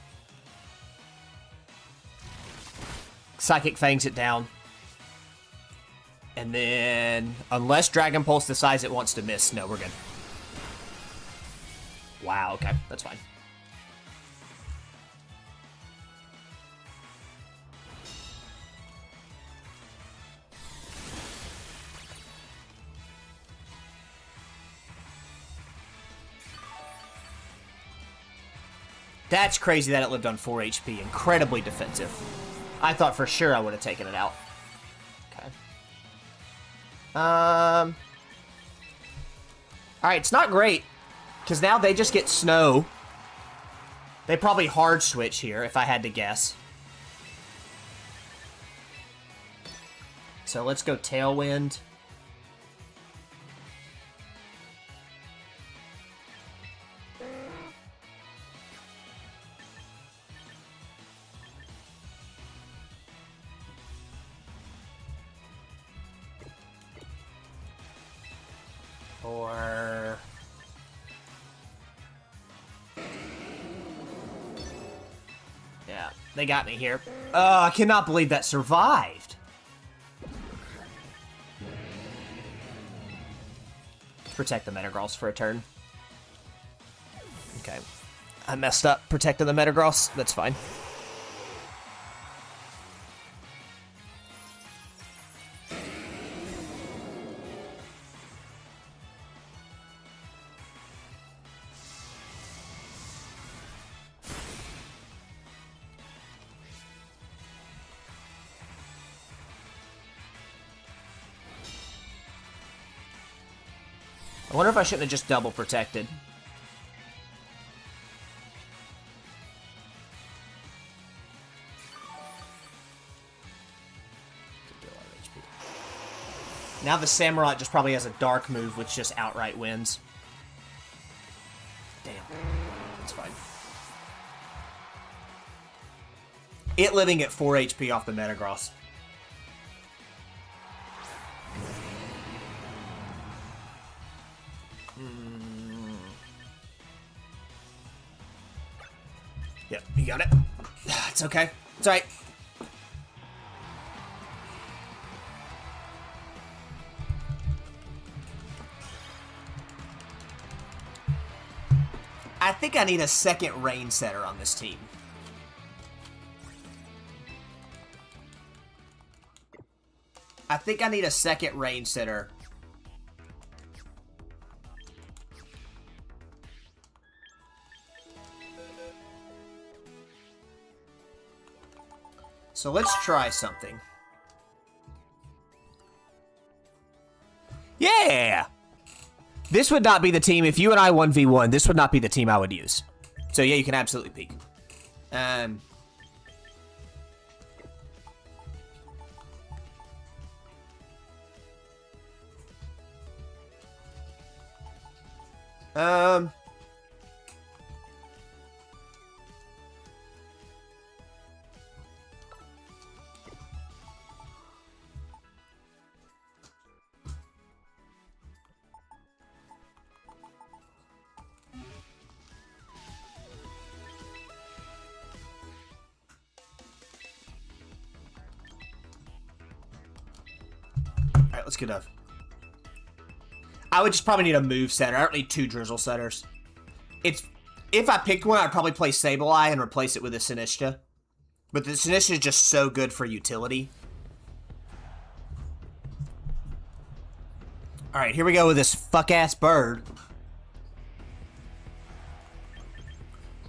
Psychic Fangs it down. And then... Unless Dragon Pulse decides it wants to miss. No, we're good. Wow, okay. That's fine. That's crazy that it lived on 4 HP. Incredibly defensive. I thought for sure I would have taken it out. Okay. Alright, it's not great. Because now they just get snow. They probably hard switch here, if I had to guess. So let's go Tailwind. Or... yeah, they got me here. I cannot believe that survived. Protect the Metagross for a turn. Okay. I messed up protecting the Metagross. That's fine. I wonder if I shouldn't have just double protected. Now the Samurai just probably has a dark move, which just outright wins. Damn. That's fine. It living at 4 HP off the Metagross. Yep, you got it. It's okay. It's alright. I think I need a second rain setter on this team. I think I need a second rain setter. So let's try something. Yeah! This would not be the team. If you and I 1v1, this would not be the team I would use. So yeah, you can absolutely peek. Alright, let's get up. I would just probably need a move setter. I don't need 2 Drizzle setters. If I picked one, I'd probably play Sableye and replace it with a Sinistcha. But the Sinistcha is just so good for utility. Alright, here we go with this fuck-ass bird.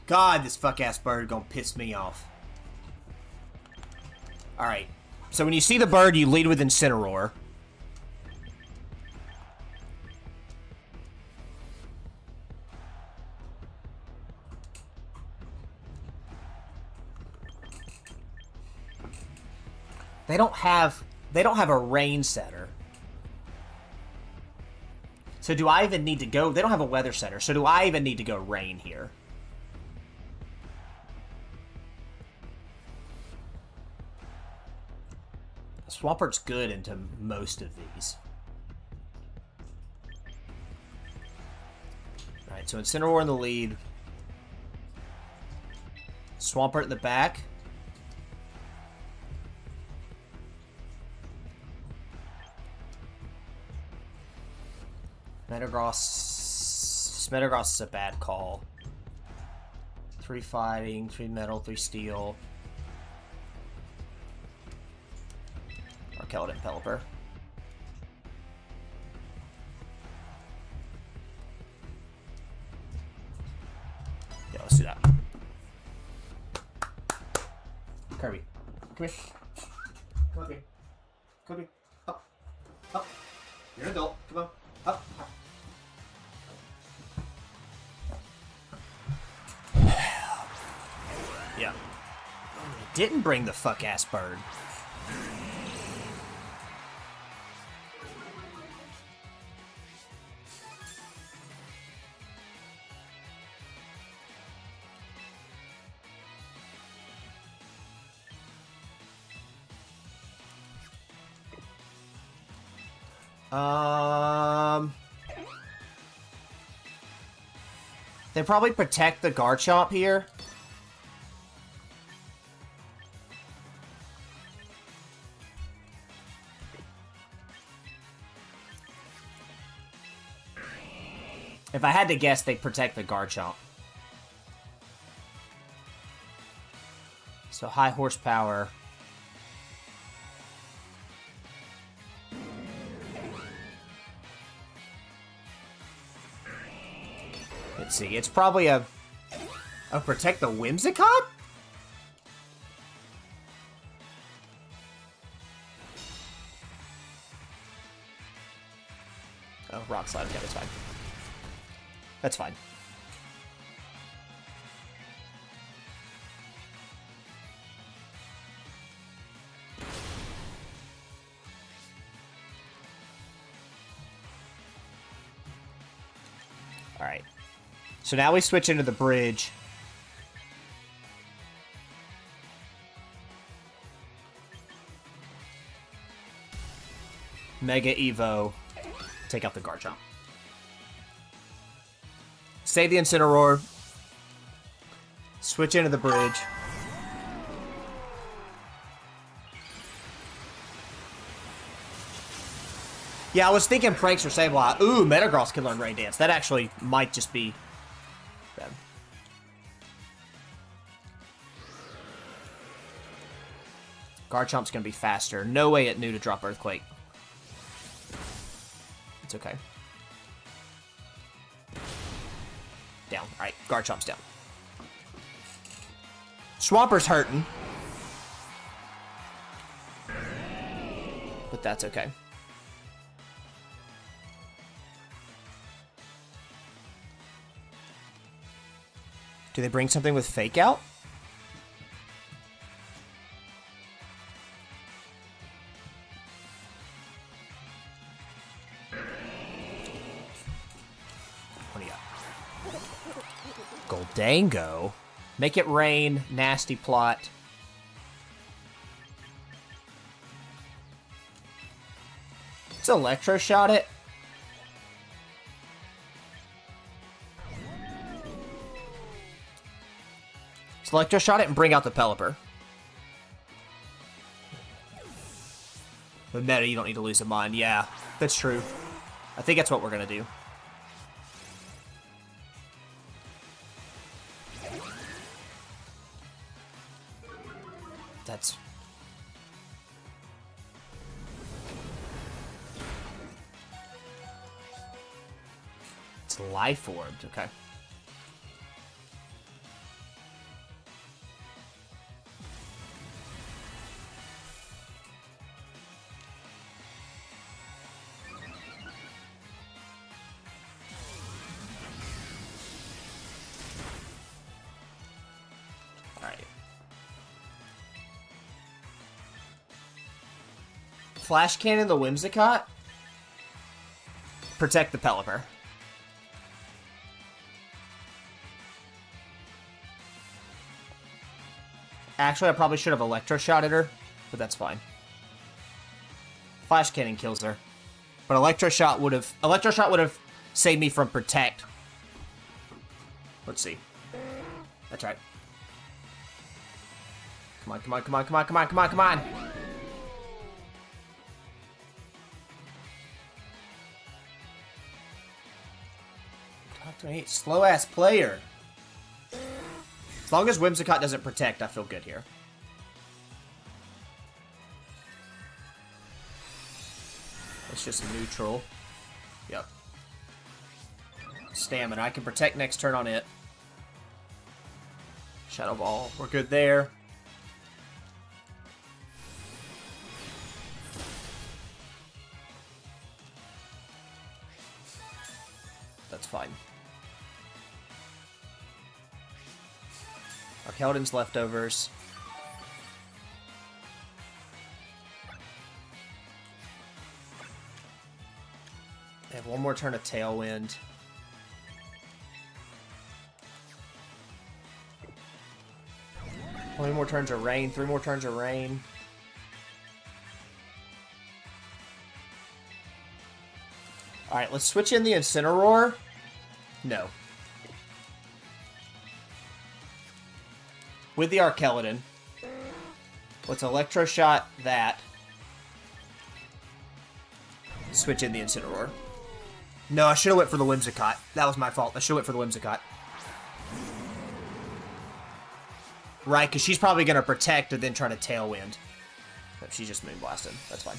God, this fuck-ass bird gonna piss me off. Alright. So when you see the bird, you lead with Incineroar. They don't have a rain setter. So do I even need to go? They don't have a weather setter. So do I even need to go rain here? Swampert's good into most of these. Alright, so Incineroar in the lead. Swampert in the back. Metagross is a bad call. 3 fighting, 3 metal, 3 steel. Or Keldon Pelipper. Yeah, let's do that. Kirby, come here. Come up here. Come up here. Up. Up. You're an adult. Come on. Up. Yeah. Didn't bring the fuck-ass bird. They probably protect the Garchomp here. If I had to guess, they protect the Garchomp. So high horsepower. Let's see, it's probably a protect the Whimsicott? Oh, rock slide. Okay, that's fine. That's fine. Alright. So now we switch into the bridge. Mega Evo. Take out the Garchomp. Save the Incineroar. Switch into the bridge. Yeah, I was thinking Pranks or Sableye. Ooh, Metagross can learn Rain Dance. That actually might just be them. Garchomp's gonna be faster. No way it knew to drop Earthquake. It's okay. Down. Alright, Garchomp's down. Swampert hurting. But that's okay. Do they bring something with Fake Out? What do you got? Goldango? Make it rain. Nasty plot. Let's Electro Shot it. Electro Shot it and bring out the Pelipper. But meta, you don't need to lose a mind. Yeah, that's true. I think that's what we're gonna do. That's... It's Life Orbed, okay. Flash Cannon the Whimsicott. Protect the Pelipper. Actually, I probably should have Electro Shotted her, but that's fine. Flash Cannon kills her. But Electro Shot would have saved me from Protect. Let's see. That's right. Come on, come on, come on, come on, come on, come on, come on. Slow ass player. As long as Whimsicott doesn't protect, I feel good here. It's just neutral. Yep. Stamina. I can protect next turn on it. Shadow Ball. We're good there. That's fine. Keldon's leftovers. They have one more turn of Tailwind. How many more turns of Rain? 3 more turns of Rain. Alright, let's switch in the Incineroar. No. With the Arkeldon. Let's Electro Shot that. Switch in the Incineroar. No, I should have went for the Whimsicott. That was my fault. I should have went for the Whimsicott. Right, because she's probably going to protect and then try to Tailwind. But she's just Moonblasting. That's fine.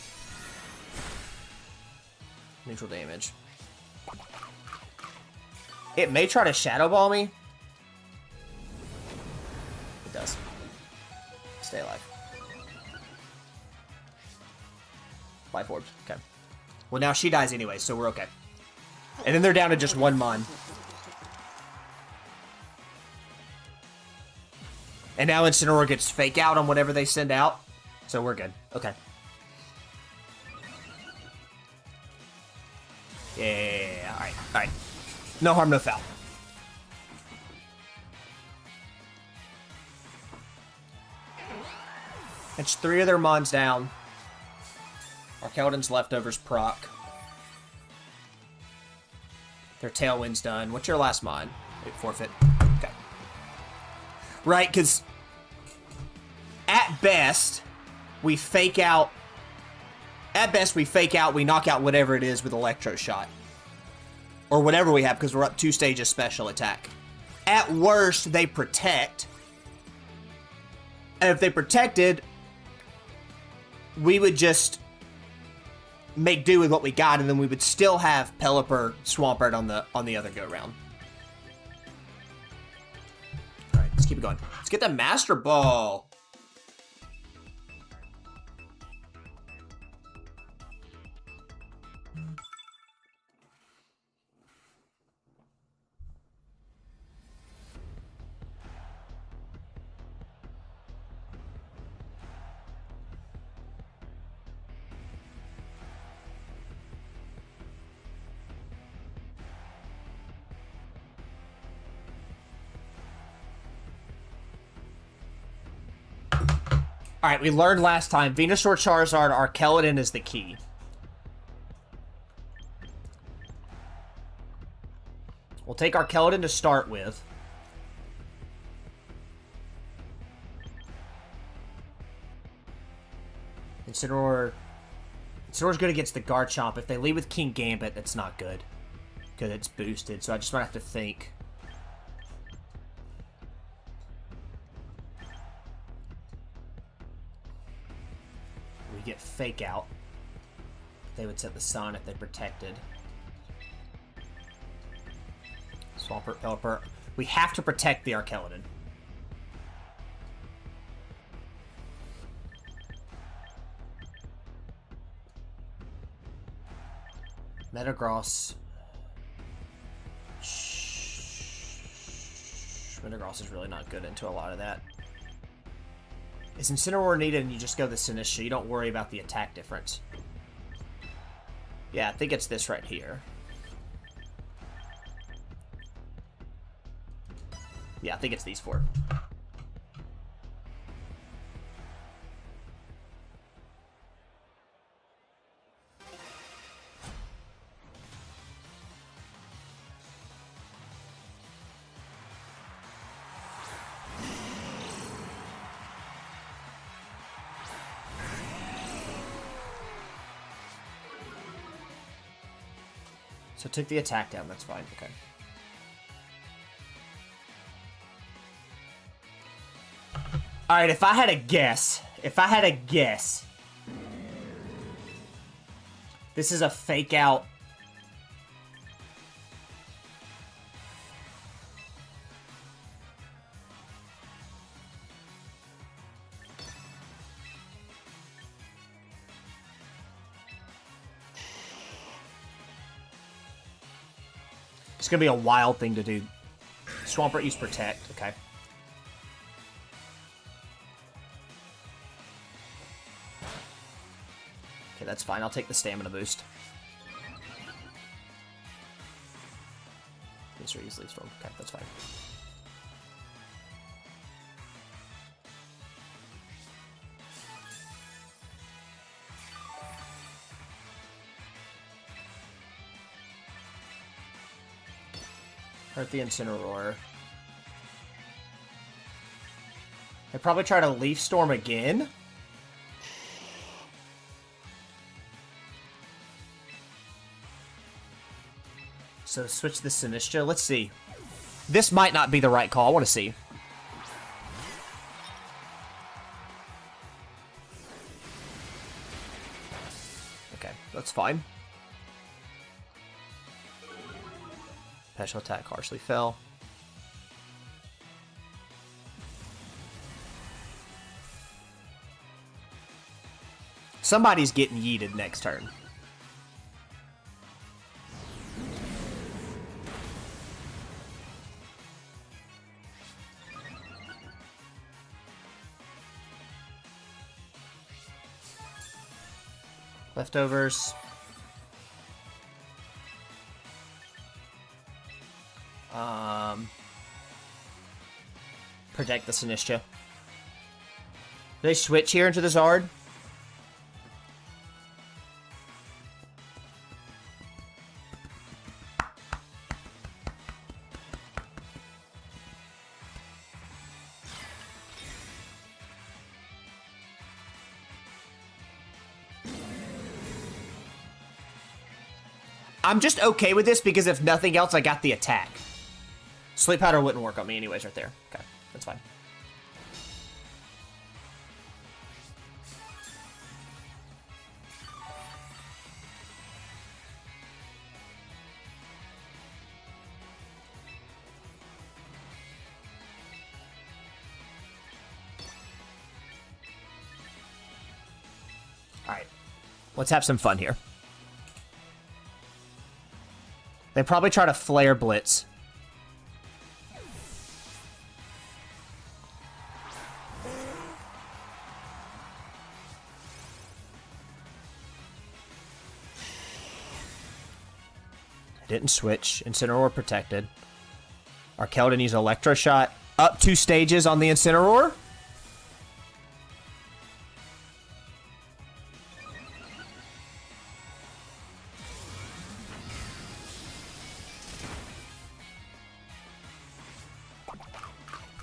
Neutral damage. It may try to Shadow Ball me. It does. Stay alive. Life Orbs. Okay. Well, now she dies anyway, so we're okay. And then they're down to just one mon. And now Incineroar gets fake out on whatever they send out. So we're good. Okay. Yeah. Alright. Alright. No harm, no foul. It's 3 of their mons down. Arkeldon's leftovers proc. Their Tailwind's done. What's your last mon? Wait, forfeit. Okay. Right, because at best, we fake out. At best, we fake out. We knock out whatever it is with Electro Shot. Or whatever we have, because we're up 2 stages special attack. At worst, they protect. And if they protected, we would just make do with what we got, and then we would still have Pelipper, Swampert on the other go-round. Alright, let's keep it going. Let's get the Master Ball. Alright, we learned last time, Venusaur, Charizard, Arkeldon is the key. We'll take Arkeldon to start with. Incineroar's good against the Garchomp. If they lead with King Gambit, that's not good. Because it's boosted, so I just might have to think. We get Fake Out. They would set the Sun if they protected. Swampert, Pelipper. We have to protect the Arkeldon. Metagross. Metagross is really not good into a lot of that. Is Incineroar needed and you just go the Sinistcha? You don't worry about the attack difference. Yeah, I think it's this right here. Yeah, I think it's these 4. So took the attack down, that's fine, okay. Alright, if I had a guess, this is a fake out. It's gonna be a wild thing to do. Swampert use Protect, okay. Okay, that's fine. I'll take the stamina boost. These are easily storm. Okay, that's fine. Hurt the Incineroar. They probably try to Leaf Storm again. So switch the Sinistcha. Let's see. This might not be the right call. I want to see. Okay, that's fine. Special attack harshly fell. Somebody's getting yeeted next turn. Leftovers. Protect the Sinistcha. Do they switch here into the Zard? I'm just okay with this because if nothing else, I got the attack. Sleep Powder wouldn't work on me anyways right there. Okay, that's fine. Alright. Let's have some fun here. They probably try to Flare Blitz. Didn't switch. Incineroar protected. Arkeldon used Electro Shot. Up 2 stages on the Incineroar.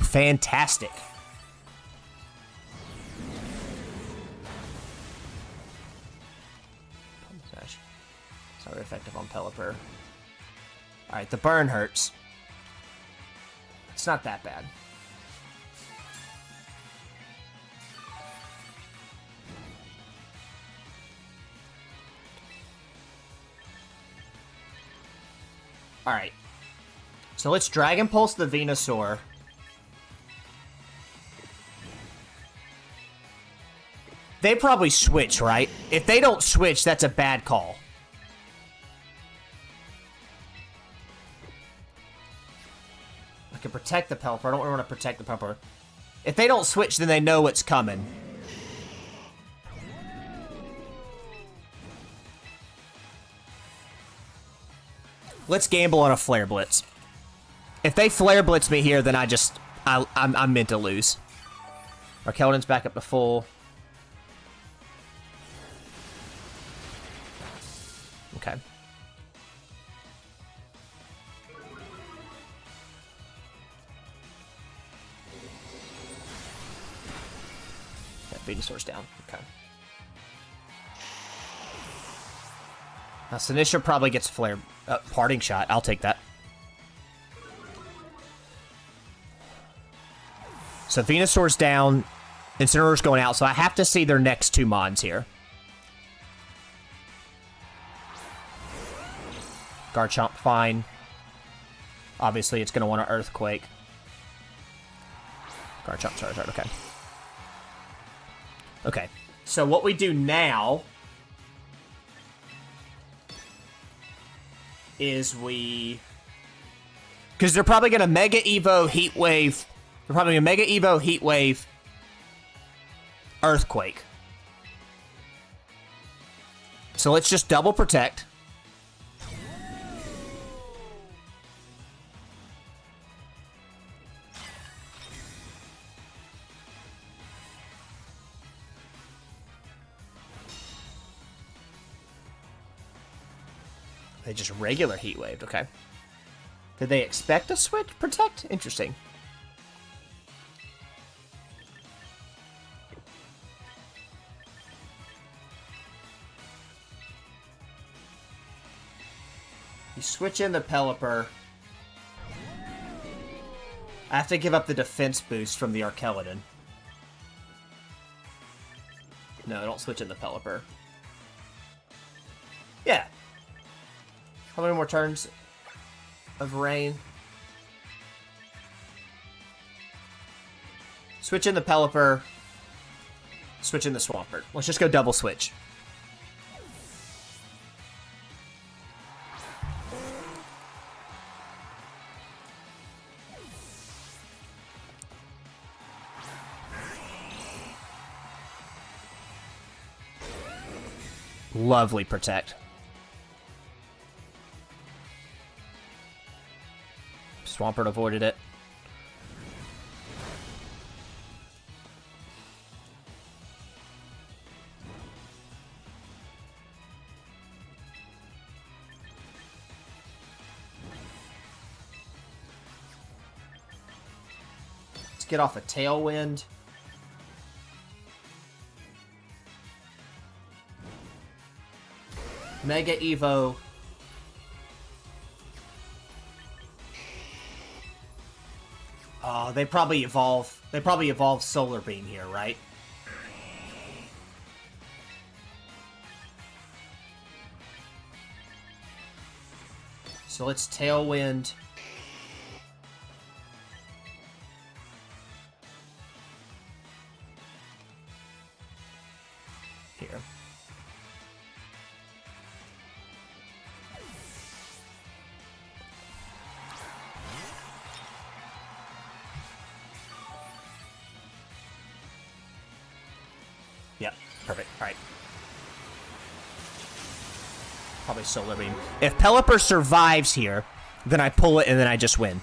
Fantastic. It's not very effective on Pelipper. Alright, the burn hurts. It's not that bad. Alright. So let's Dragon Pulse the Venusaur. They probably switch, right? If they don't switch, that's a bad call. I can protect the Pelipper. I don't want to protect the Pelipper. If they don't switch, then they know what's coming. Let's gamble on a Flare Blitz. If they Flare Blitz me here, then I'm meant to lose. Arkeldon's back up to full. Okay. That Venusaur's down. Okay. Now Sinistcha probably gets Flare Parting Shot. I'll take that. So Venusaur's down. Incineroar's going out, so I have to see their next 2 mons here. Garchomp, fine. Obviously, it's going to want an Earthquake. Garchomp, Charizard, okay. Okay, so what we do now is we... Because they're probably going to Mega Evo Heat Wave. They're probably going to Mega Evo Heat Wave Earthquake. So let's just double protect. They just regular Heat Waved, okay. Did they expect a switch protect? Interesting. You switch in the Pelipper. I have to give up the defense boost from the Arkeldon. No, don't switch in the Pelipper. Yeah. How many more turns of rain? Switch in the Pelipper. Switch in the Swampert. Let's just go double switch. Lovely protect. Swampert avoided it. Let's get off a Tailwind. Mega Evo. Oh, they probably evolve. They probably evolve Solar Beam here, right? So let's Tailwind. Here. Yep, perfect. All right. Probably Solar Beam. If Pelipper survives here, then I pull it and then I just win.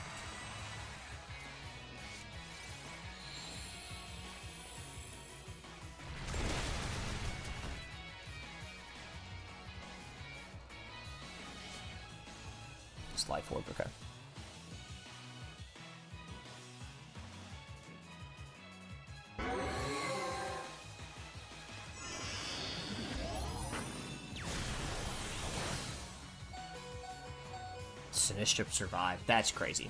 It's Life Orb, okay. Sinistcha survived. That's crazy.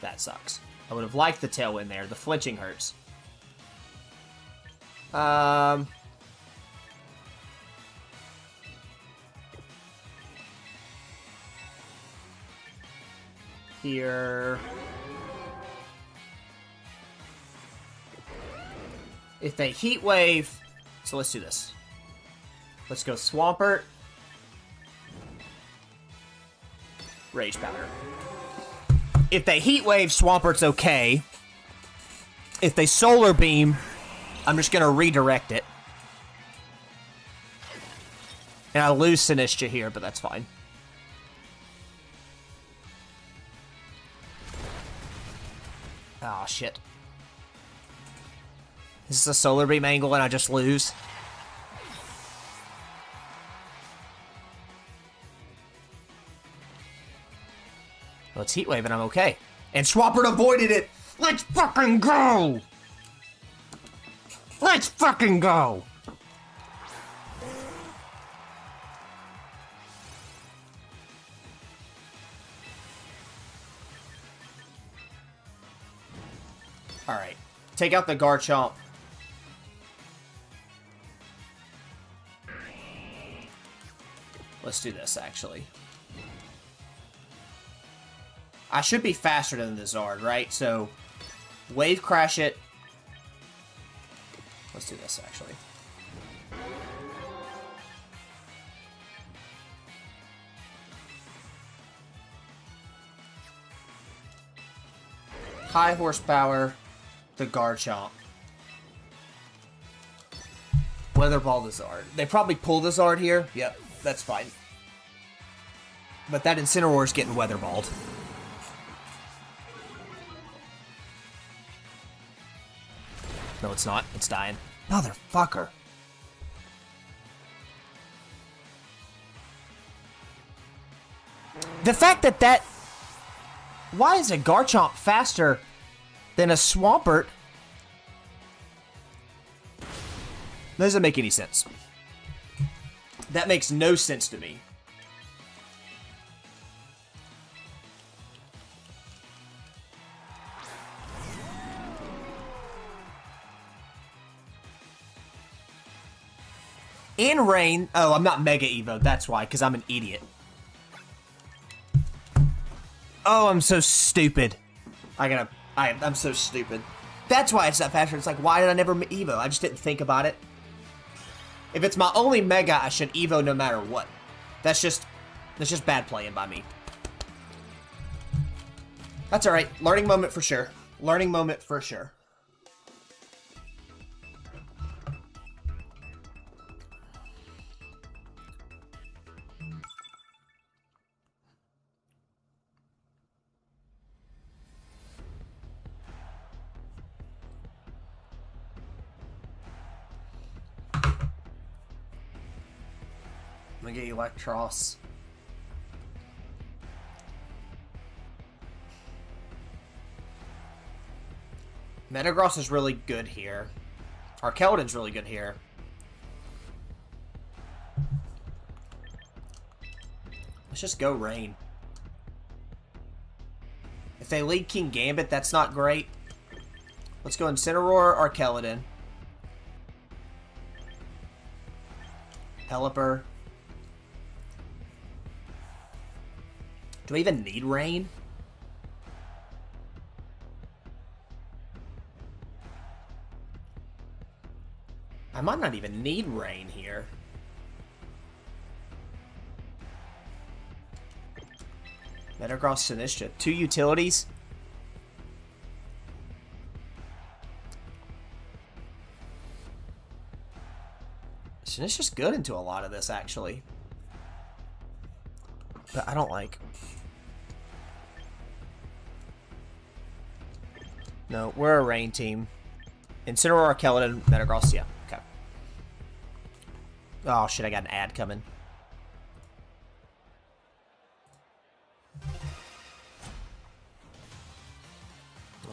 That sucks. I would have liked the Tailwind there. The flinching hurts. Here. If they Heat Wave... So let's do this. Let's go Swampert. Rage Powder. If they Heat Wave, Swampert's okay. If they Solar Beam, I'm just gonna redirect it. And I lose Sinistcha here, but that's fine. Oh, shit. This is a Solar Beam angle and I just lose. Well, it's Heat Wave and I'm okay. And Swampert avoided it! Let's fucking go! Let's fucking go! Alright. Take out the Garchomp. Let's do this, actually. I should be faster than the Zard, right? So, Wave Crash it. Let's do this, actually. High horsepower, the Garchomp. Weather Ball the Zard. They probably pull the Zard here. Yep, that's fine. But that Incineroar's getting Weather Balled. No, it's not. It's dying. Motherfucker. The fact that Why is a Garchomp faster than a Swampert? Doesn't make any sense. That makes no sense to me. In Rain... Oh, I'm not Mega Evo. That's why, because I'm an idiot. Oh, I'm so stupid. I'm so stupid. That's why it's not faster. It's like, why did I never Evo? I just didn't think about it. If it's my only Mega, I should Evo no matter what. That's just bad playing by me. That's alright. Learning moment for sure. Learning moment for sure. I'm gonna get Electros. Metagross is really good here. Arkeldon's really good here. Let's just go Rain. If they lead King Gambit, that's not great. Let's go Incineroar, Arkeldon. Pelipper. Do I even need Rain? I might not even need Rain here. Metagross, Sinistcha. 2 utilities. Sinistcha's good into a lot of this, actually. But I don't like... No, we're a Rain team. Incineroar, Arkeldon, Metagross, yeah. Okay. Oh, shit, I got an ad coming.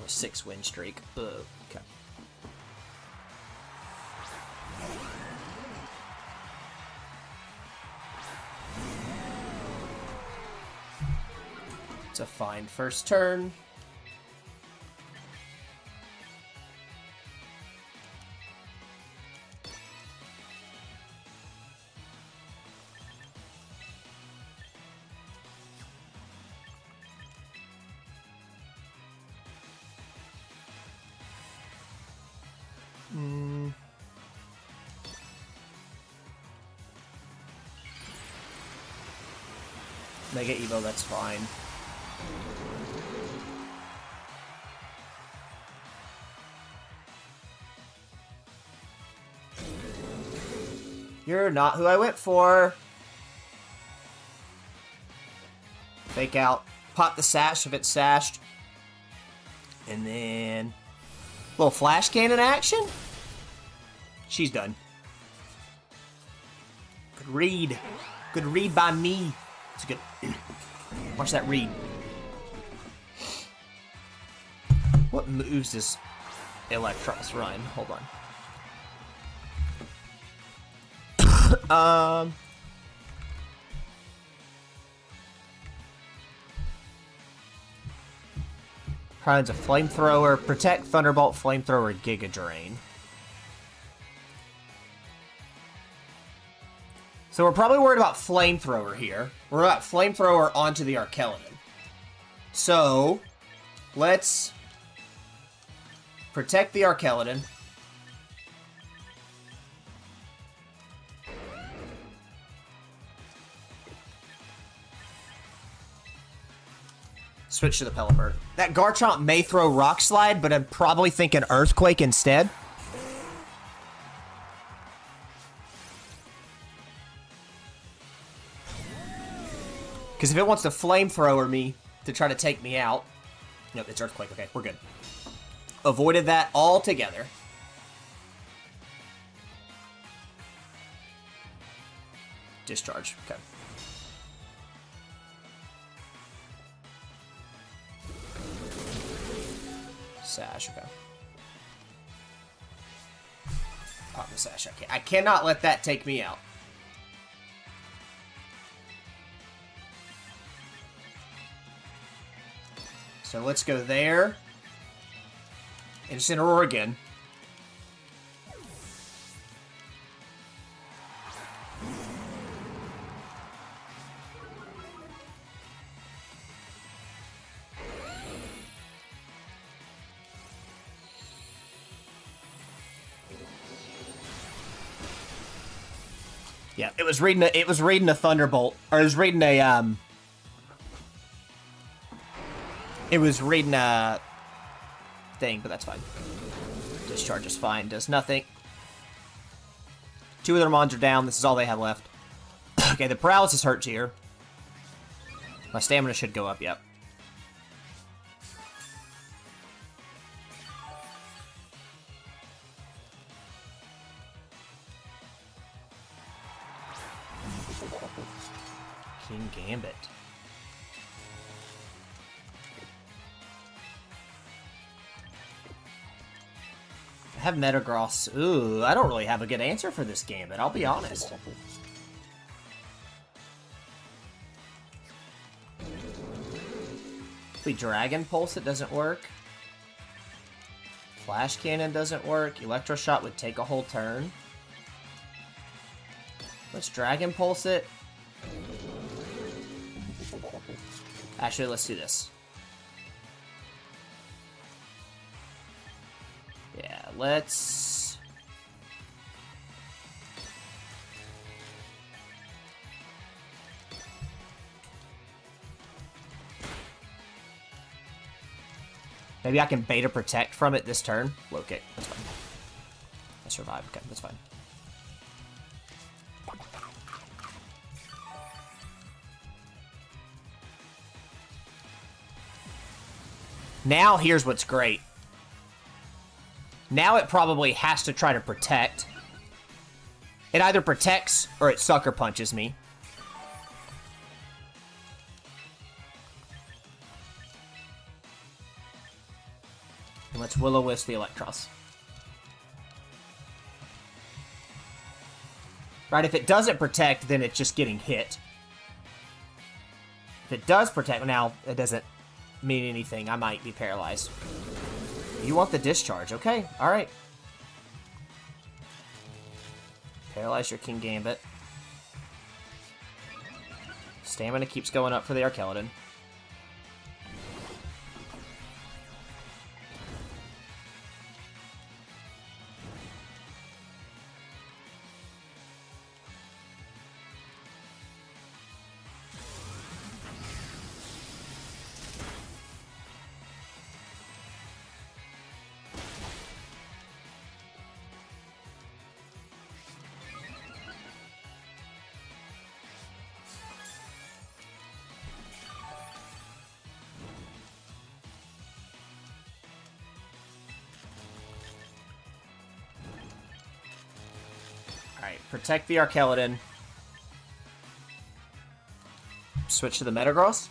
6 win streak. Okay. It's a fine first turn. Mega Evo, that's fine. You're not who I went for. Fake out. Pop the sash if it's sashed. And then... little flash cannon action? She's done. Good read. Good read by me. It's a good... Watch that read. What moves does Electros run? Hold on. Probably a Flamethrower, Protect, Thunderbolt, Flamethrower, Giga Drain. So we're probably worried about Flamethrower here. We're about Flamethrower onto the Arkeldon. So, let's protect the Arkeldon. Switch to the Pelipper. That Garchomp may throw Rock Slide, but I'm probably thinking Earthquake instead. Because if it wants to Flamethrower me to try to take me out... Nope, it's Earthquake. Okay, we're good. Avoided that altogether. Discharge. Okay. Sash. Okay. Pop the Sash. Okay. I cannot let that take me out. So let's go there. Incineroar again. Yeah, it was reading a Thunderbolt, or it was reading a It was reading a thing, but that's fine. Discharge is fine. Does nothing. 2 of their mons are down. This is all they have left. Okay, the paralysis hurts here. My stamina should go up, yep. Kingambit. I have Metagross. Ooh, I don't really have a good answer for this Gambit, I'll be honest. If we Dragon Pulse, it doesn't work. Flash Cannon doesn't work. Electroshock would take a whole turn. Let's Dragon Pulse it. Actually, let's do this. Yeah, let's... Maybe I can Beta Protect from it this turn. Low kick, that's fine. I survived, okay, that's fine. Now, here's what's great. Now it probably has to try to protect. It either protects or it Sucker Punches me. And let's Will-O-Wisp the Electros. Right, if it doesn't protect, then it's just getting hit. If it does protect, now it doesn't mean anything. I might be paralyzed. You want the discharge, okay, alright. Paralyze your Kingambit. Stamina keeps going up for the Arkeladon. Alright, protect the Arkeladon. Switch to the Metagross.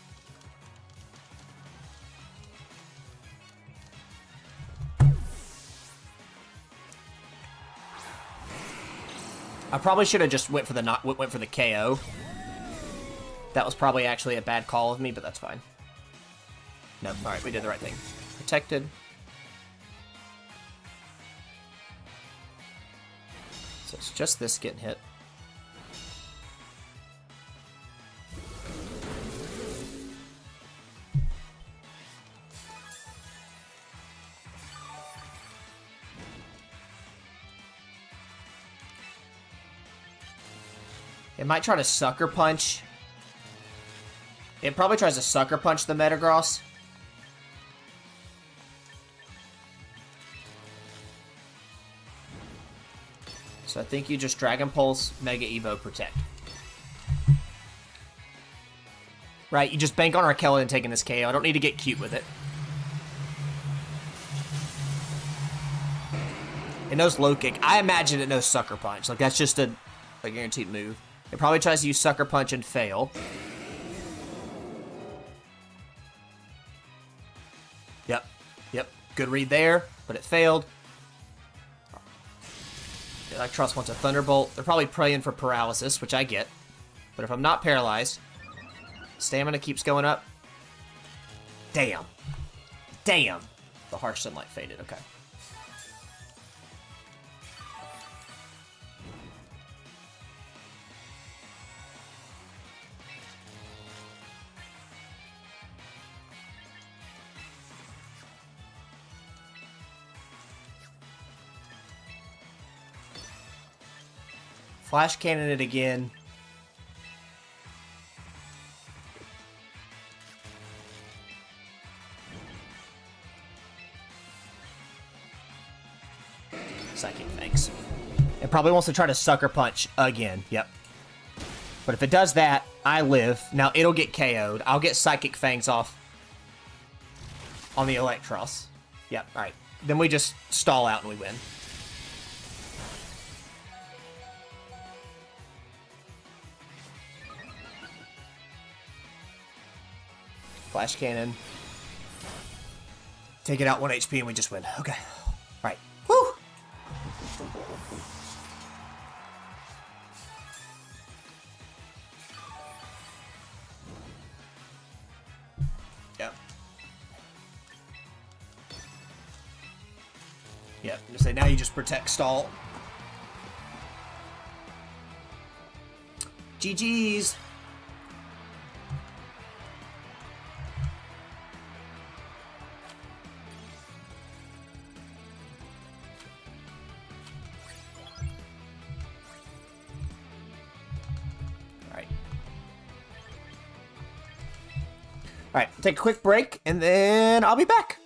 I probably should have just went for the KO. That was probably actually a bad call of me, but that's fine. No, alright, we did the right thing. Protected. So it's just this getting hit. It might try to Sucker Punch. It probably tries to Sucker Punch the Metagross. So I think you just Dragon Pulse, Mega Evo, Protect. Right, you just bank on Arkeladon taking this KO. I don't need to get cute with it. It knows Low Kick. I imagine it knows Sucker Punch. Like, that's just a guaranteed move. It probably tries to use Sucker Punch and fail. Yep. Yep. Good read there, but it failed. Electros wants a Thunderbolt. They're probably praying for paralysis, which I get. But if I'm not paralyzed, stamina keeps going up. Damn. Damn. The Harsh Sunlight faded. Okay. Flash Cannon it again. Psychic Fangs. It probably wants to try to Sucker Punch again. Yep. But if it does that, I live. Now it'll get KO'd. I'll get Psychic Fangs off on the Electros. Yep, alright. Then we just stall out and we win. Flash cannon. Take it out 1 HP and we just win. Okay. Right. Woo! Yep. Yep. So now you just protect stall. GG's. Alright, take a quick break, and then I'll be back.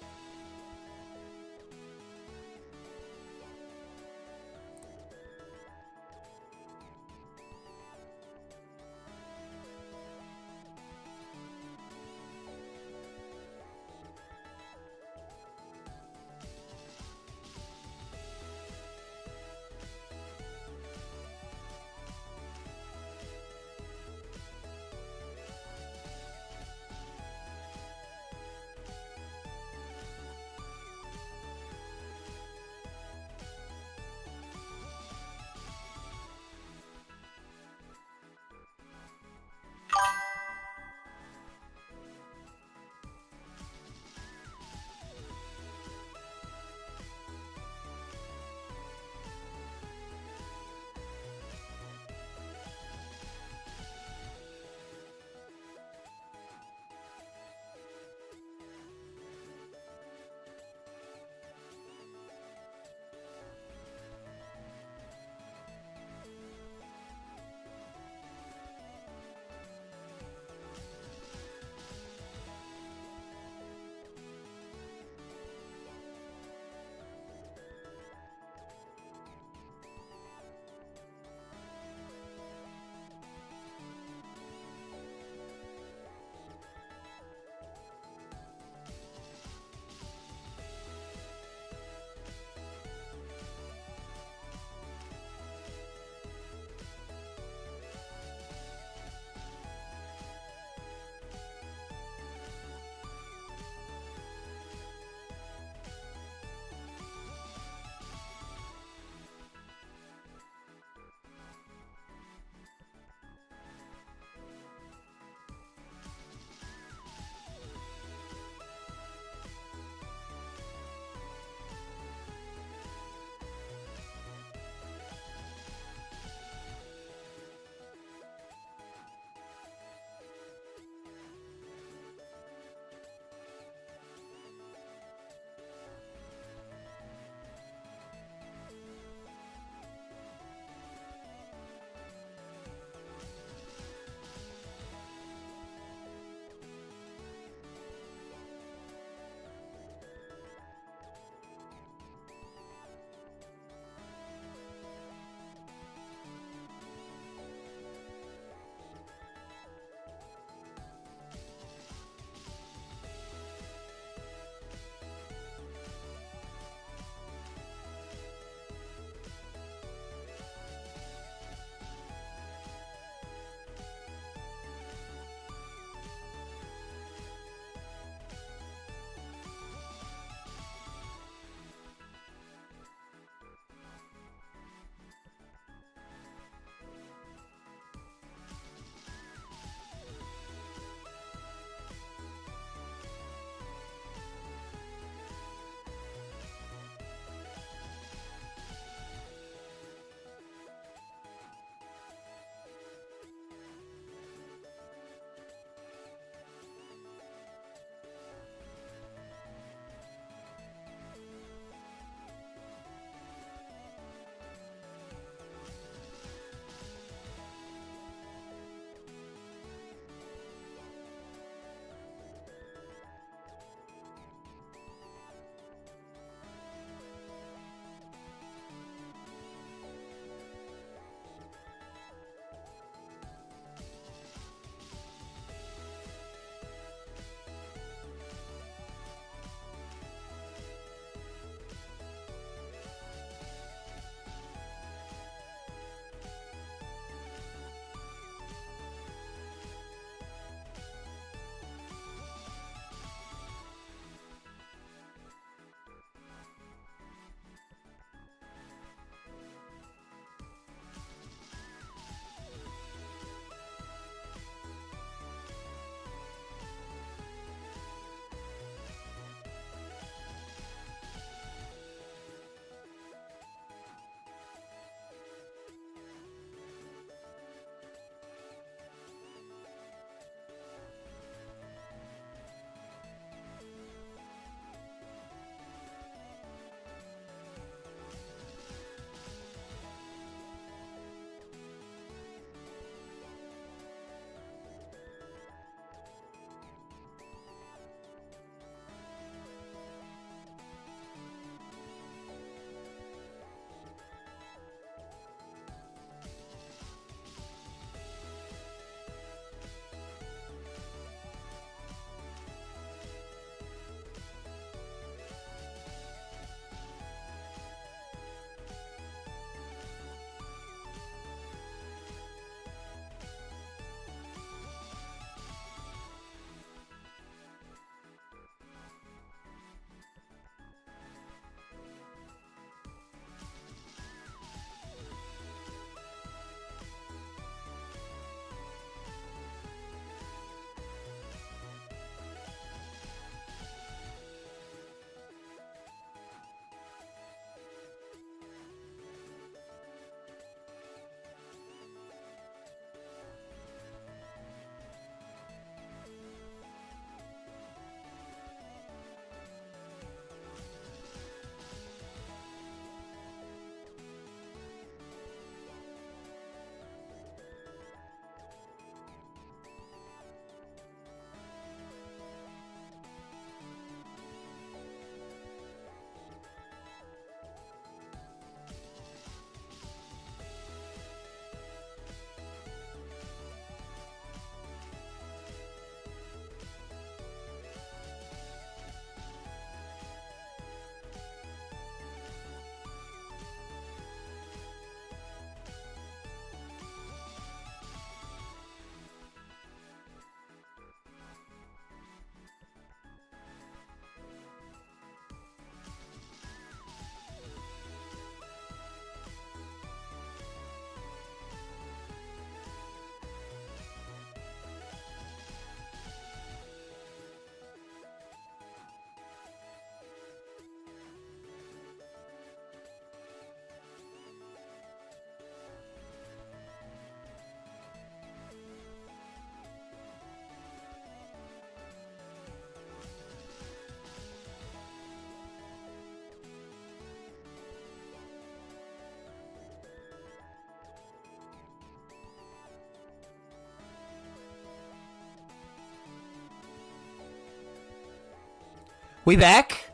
We back?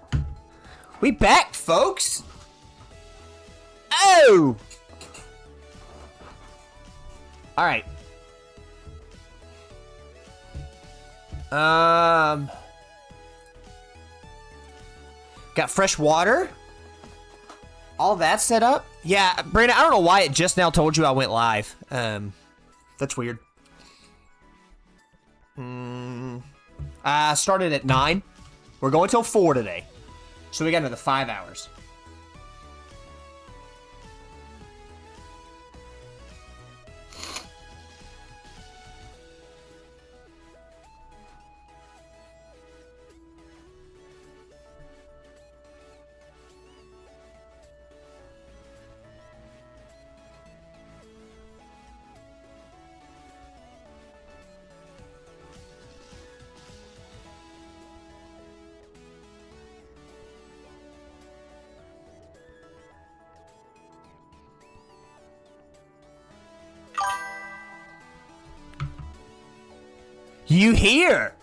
We back, folks! Oh! Alright. Got fresh water? All that set up? Yeah, Brandon, I don't know why it just now told you I went live. That's weird. I started at 9. We're going till 4 today. So we got another 5 hours. You here?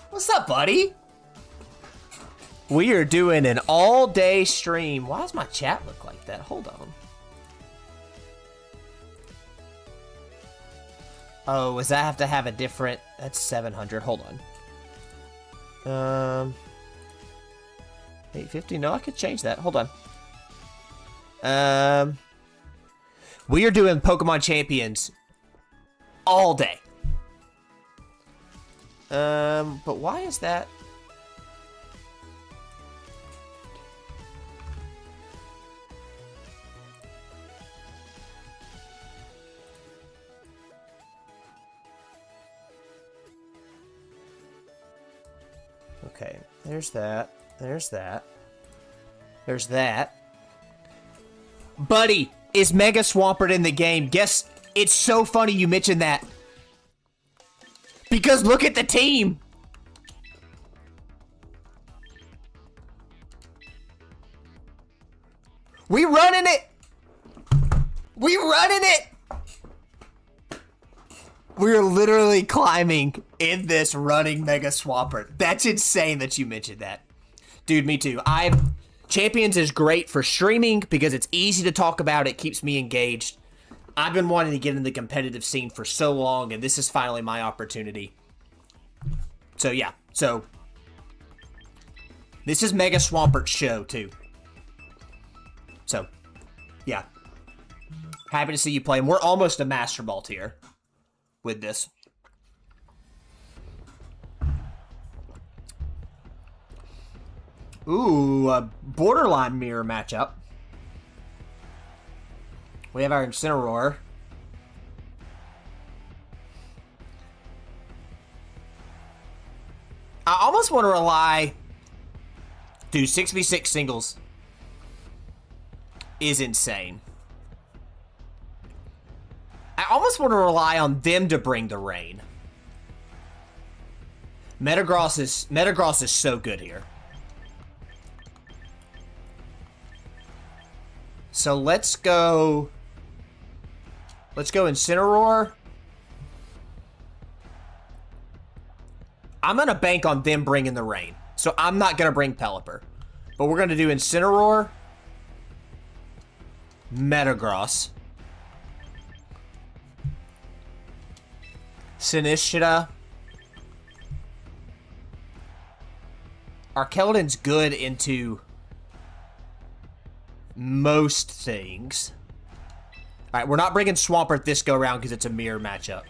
What's up, buddy? We are doing an all-day stream. Why does my chat look like that? Hold on. Oh, does that have to have a different... That's 700. Hold on. 850? No, I could change that. Hold on. We are doing Pokemon Champions all day. But why is that? Okay, there's that. There's that. There's that. Buddy, is Mega Swampert in the game? Guess it's so funny you mentioned that. Because look at the team. We running it. We running it. We're literally climbing in this running Mega Swampert. That's insane that you mentioned that. Dude, me too. Champions is great for streaming because it's easy to talk about. It keeps me engaged. I've been wanting to get in the competitive scene for so long, and this is finally my opportunity. So, yeah. So, this is Mega Swampert's show, too. So, yeah. Happy to see you play. And we're almost a Master Ball tier with this. Ooh, a borderline mirror matchup. We have our Incineroar. I almost want to rely... Dude, 6v6 singles is insane. I almost want to rely on them to bring the rain. Metagross is so good here. So let's go Incineroar. I'm going to bank on them bringing the rain. So I'm not going to bring Pelipper. But we're going to do Incineroar, Metagross, Sinistcha. Arkeldon's good into most things. Alright, we're not bringing Swampert this go-around because it's a mirror matchup.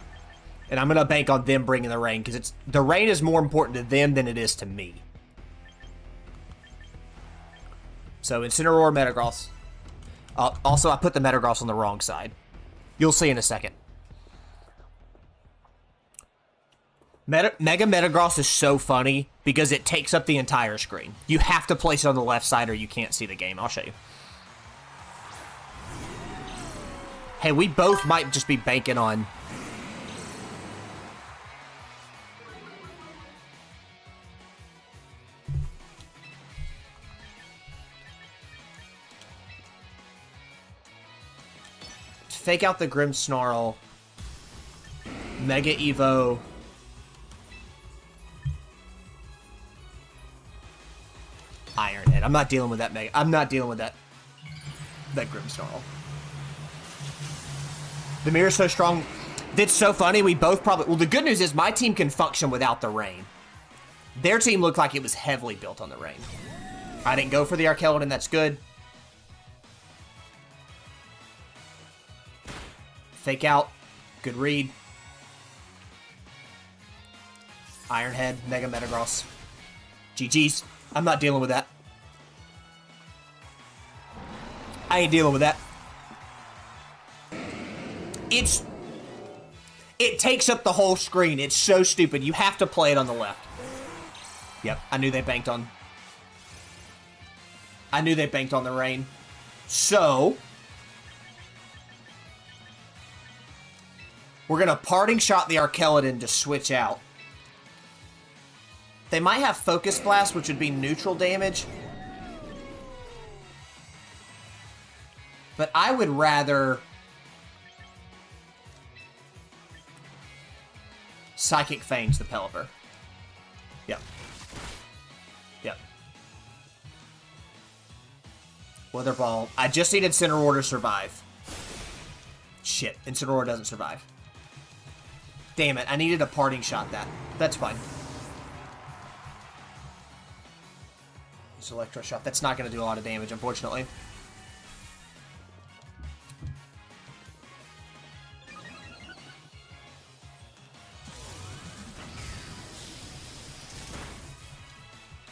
And I'm going to bank on them bringing the rain because the rain is more important to them than it is to me. So, Incineroar, Metagross. Also, I put the Metagross on the wrong side. You'll see in a second. Mega Metagross is so funny because it takes up the entire screen. You have to place it on the left side or you can't see the game. I'll show you. Hey, we both might just be banking on... Fake out the Grimmsnarl. Mega Evo. I'm not dealing with that Mega. I'm not dealing with that Grimmsnarl. The mirror's so strong. It's so funny. We both probably... Well, the good news is my team can function without the rain. Their team looked like it was heavily built on the rain. I didn't go for the Arkeldon. That's good. Fake out. Good read. Ironhead. Mega Metagross. GG's. I'm not dealing with that. I ain't dealing with that. It takes up the whole screen. It's so stupid. You have to play it on the left. Yep, I knew they banked on... I knew they banked on the rain. So... we're going to Parting Shot the Arkeldon to switch out. They might have Focus Blast, which would be neutral damage. But I would rather... Psychic Fangs the Pelipper. Yep. Yep. Weather Ball. I just needed Incineroar to survive. Shit. Incineroar doesn't survive. Damn it. I needed a Parting Shot that. That's fine. Use Electro Shot. That's not going to do a lot of damage, unfortunately.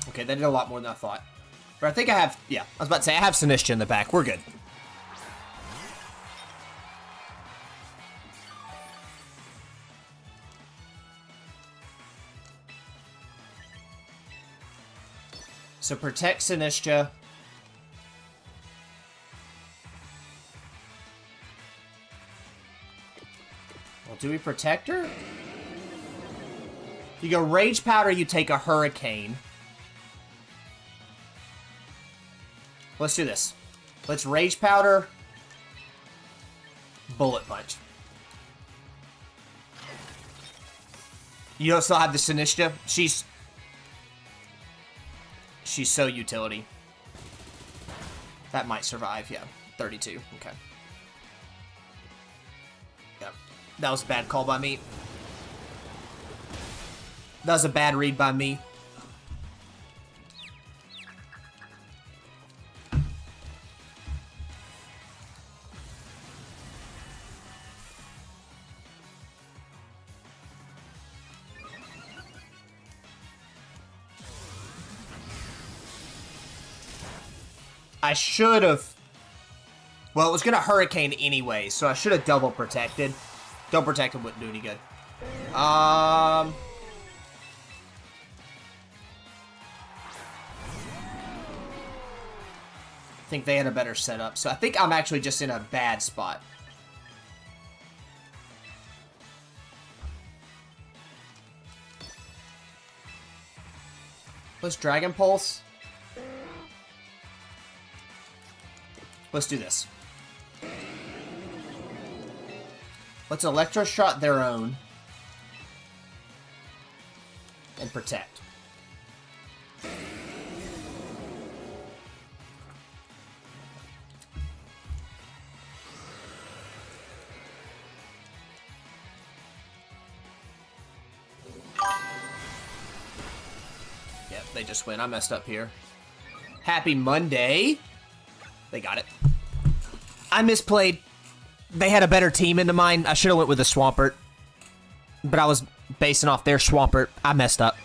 Okay, that did a lot more than I thought. But I think I have... Yeah, I was about to say, I have Sinistcha in the back. We're good. So protect Sinistcha. Well, do we protect her? You go Rage Powder, you take a Hurricane. Let's do this. Let's Rage Powder. Bullet Punch. You don't still have the Sinistcha? She's so utility. That might survive, yeah. 32, okay. Yep. That was a bad call by me. That was a bad read by me. I should have... Well, it was going to Hurricane anyway, so I should have double protected. Double protected wouldn't do any good. I think they had a better setup, so I think I'm actually just in a bad spot. Let's Dragon Pulse. Let's do this. Let's Electro Shot their own. And protect. Yep, they just win. I messed up here. Happy Monday. They got it. I misplayed. They had a better team into mine. I should have went with the Swampert. But I was basing off their Swampert. I messed up.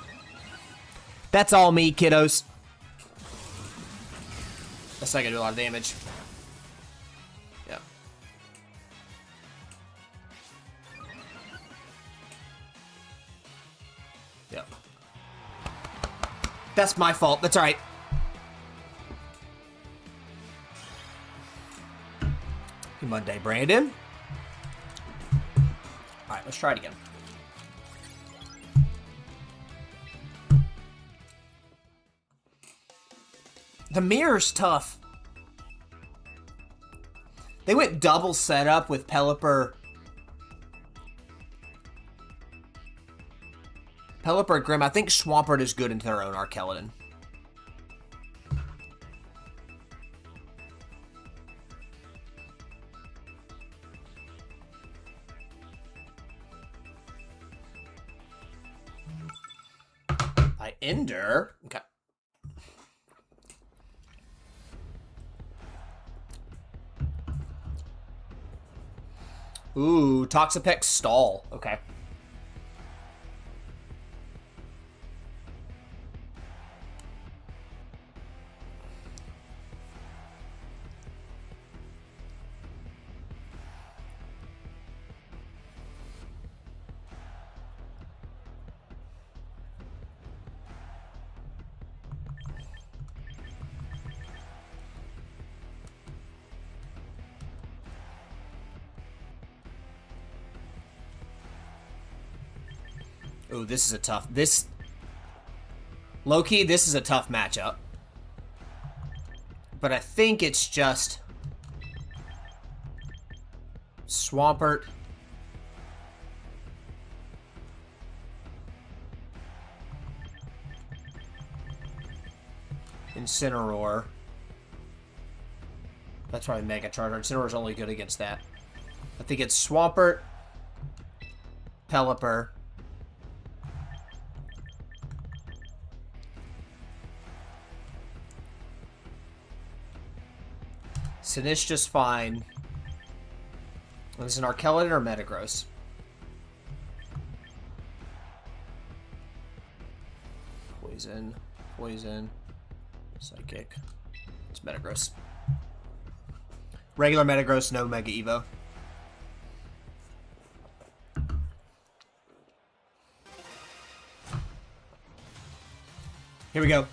That's all me, kiddos. That's not gonna do a lot of damage. Yeah. Yep. That's my fault. That's alright. Happy Monday, Brandon. Alright, let's try it again. The mirror's tough. They went double setup with Pelipper. Pelipper Grimm. I think Swampert is good into their own Arkeldon. I Ender. Okay. Ooh, Toxapex stall. Okay. Ooh, this is a tough... Low-key, this is a tough matchup. But I think it's just... Swampert. Incineroar. That's probably Mega Charger. Incineroar's only good against that. I think it's Swampert, Pelipper, Sinistcha's just fine. This is an Arkeladon or Metagross? Poison, Poison, Psychic. It's Metagross. Regular Metagross, no Mega Evo. Here we go.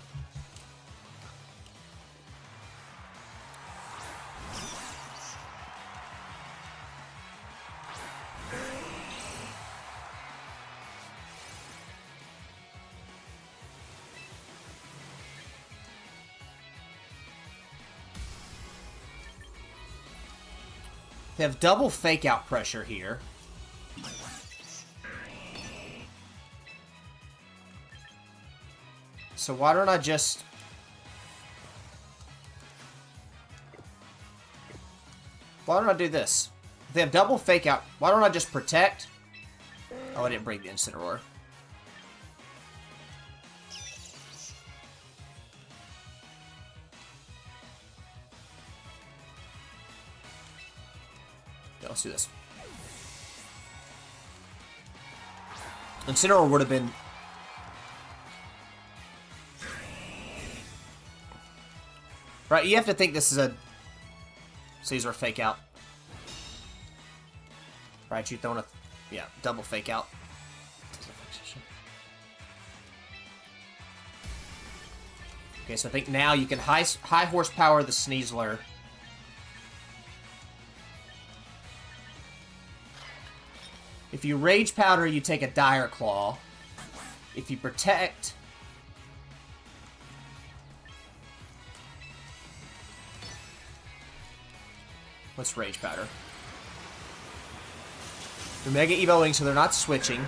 They have double fake out pressure here. So why don't I just... Why don't I do this? If they have double fake out, why don't I just protect? Oh, I didn't break the Incineroar. Okay, let's do this. Incineroar would have been... Right, you have to think this is a Caesar fake out. Right, you throwing a... Yeah, double fake out. Okay, so I think now you can high horsepower the Sneasler. If you Rage Powder, you take a Dire Claw. If you protect... What's Rage Powder? They're Mega Evoing, so they're not switching.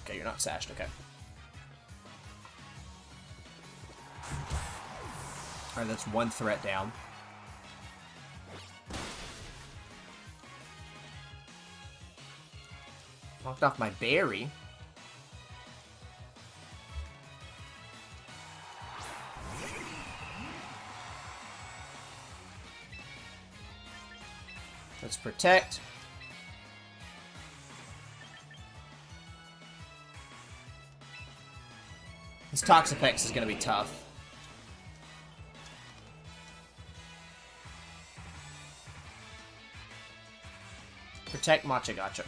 Okay, you're not sashed, okay. Alright, that's one threat down. Knocked off my berry. Let's protect. This Toxapex is going to be tough. Protect Machagacha.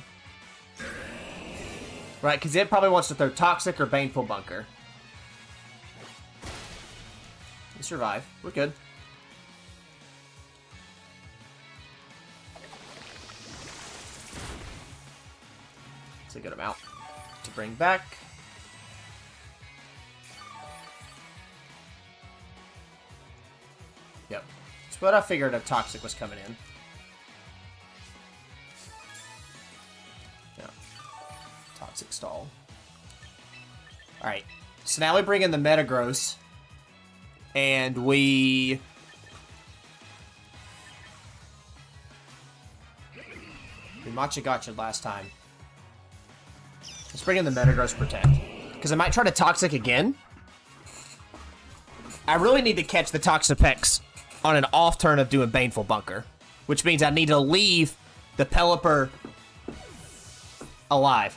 Right, because it probably wants to throw Toxic or Baneful Bunker. We survive. We're good. It's a good amount to bring back. Yep. That's what I figured a Toxic was coming in. Toxic stall. Alright. So now we bring in the Metagross. And we Machagotcha last time. Let's bring in the Metagross Protect. Because I might try to Toxic again. I really need to catch the Toxapex on an off turn of doing Baneful Bunker. Which means I need to leave the Pelipper alive.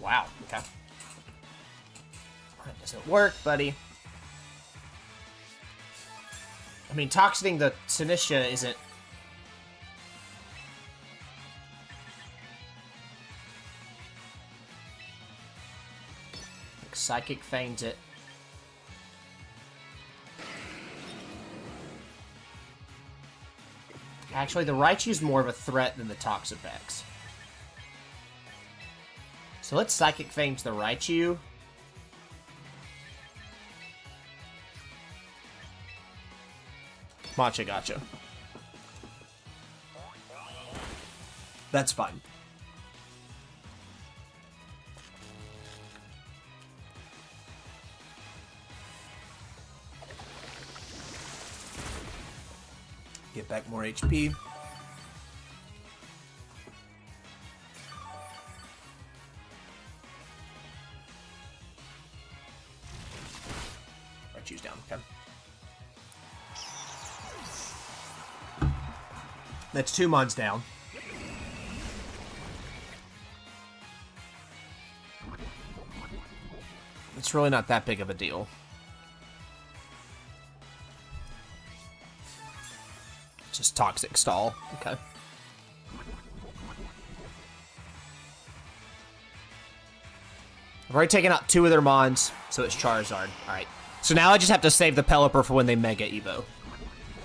Wow, okay. That doesn't work, buddy. I mean, Toxicing the Sinistcha isn't... Like, Psychic feigns it. Actually, the Raichu's more of a threat than the Toxapex. So let's Psychic Fangs the Raichu. Machagotcha. That's fine. Get back more HP. Raichu's down, okay. That's 2 mons down. It's really not that big of a deal. Just Toxic Stall. Okay. I've already taken out 2 of their mons, so it's Charizard. Alright. So now I just have to save the Pelipper for when they Mega Evo.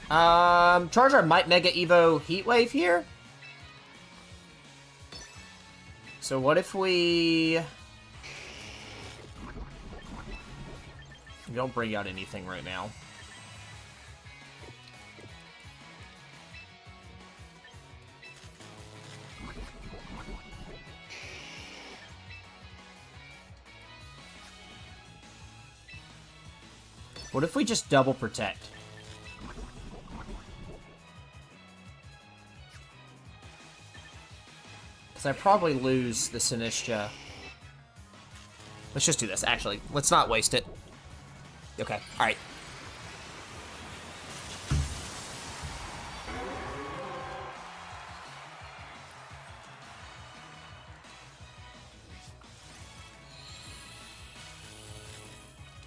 Charizard might Mega Evo Heat Wave here. So what if we don't bring out anything right now? What if we just double protect? Because I probably lose the Sinistcha. Let's just do this, actually. Let's not waste it. Okay, alright.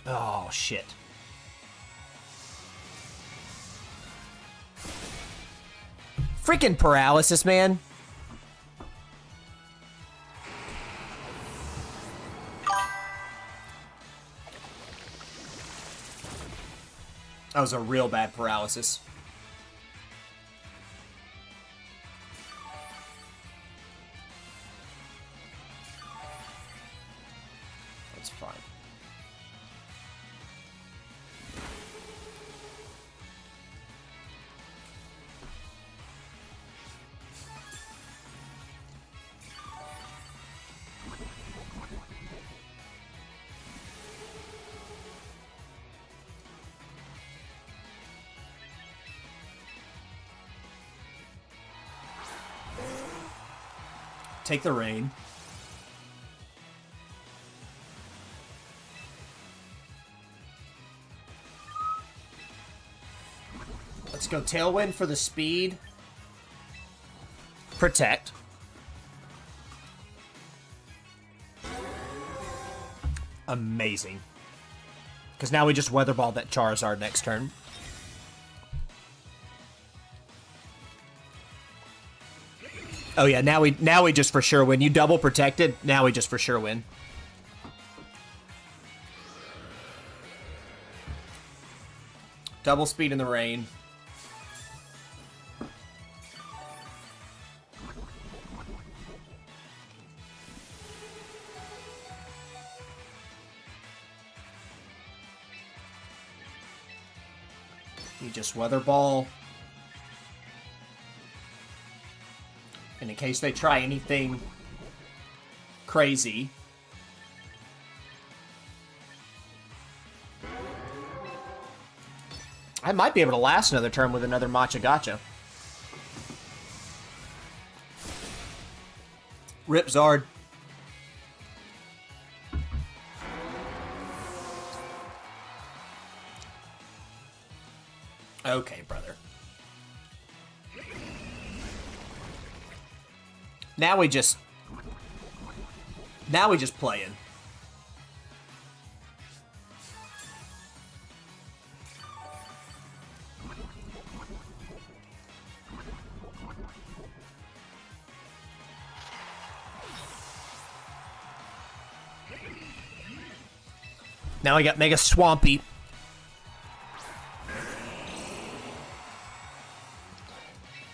Oh, shit. Freaking paralysis, man. That was a real bad paralysis. That's fine. Take the rain. Let's go Tailwind for the speed. Protect. Amazing. Because now we just Weather Ball that Charizard next turn. Oh yeah, now we just for sure win. You double protected, now we just for sure win. Double speed in the rain. You just Weather Ball. And in case they try anything crazy. I might be able to last another turn with another Matcha Gotcha. Rip Zard. Okay, brother. Now we just playing. Now we got Mega Swampy.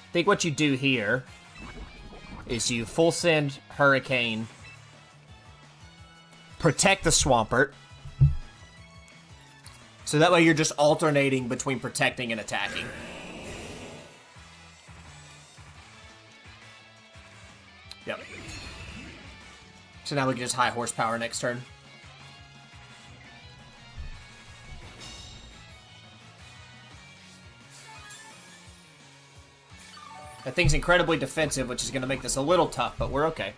I think what you do here is you full send Hurricane, protect the Swampert. So that way you're just alternating between protecting and attacking. Yep. So now we can just high horsepower next turn. That thing's incredibly defensive, which is going to make this a little tough, but we're okay.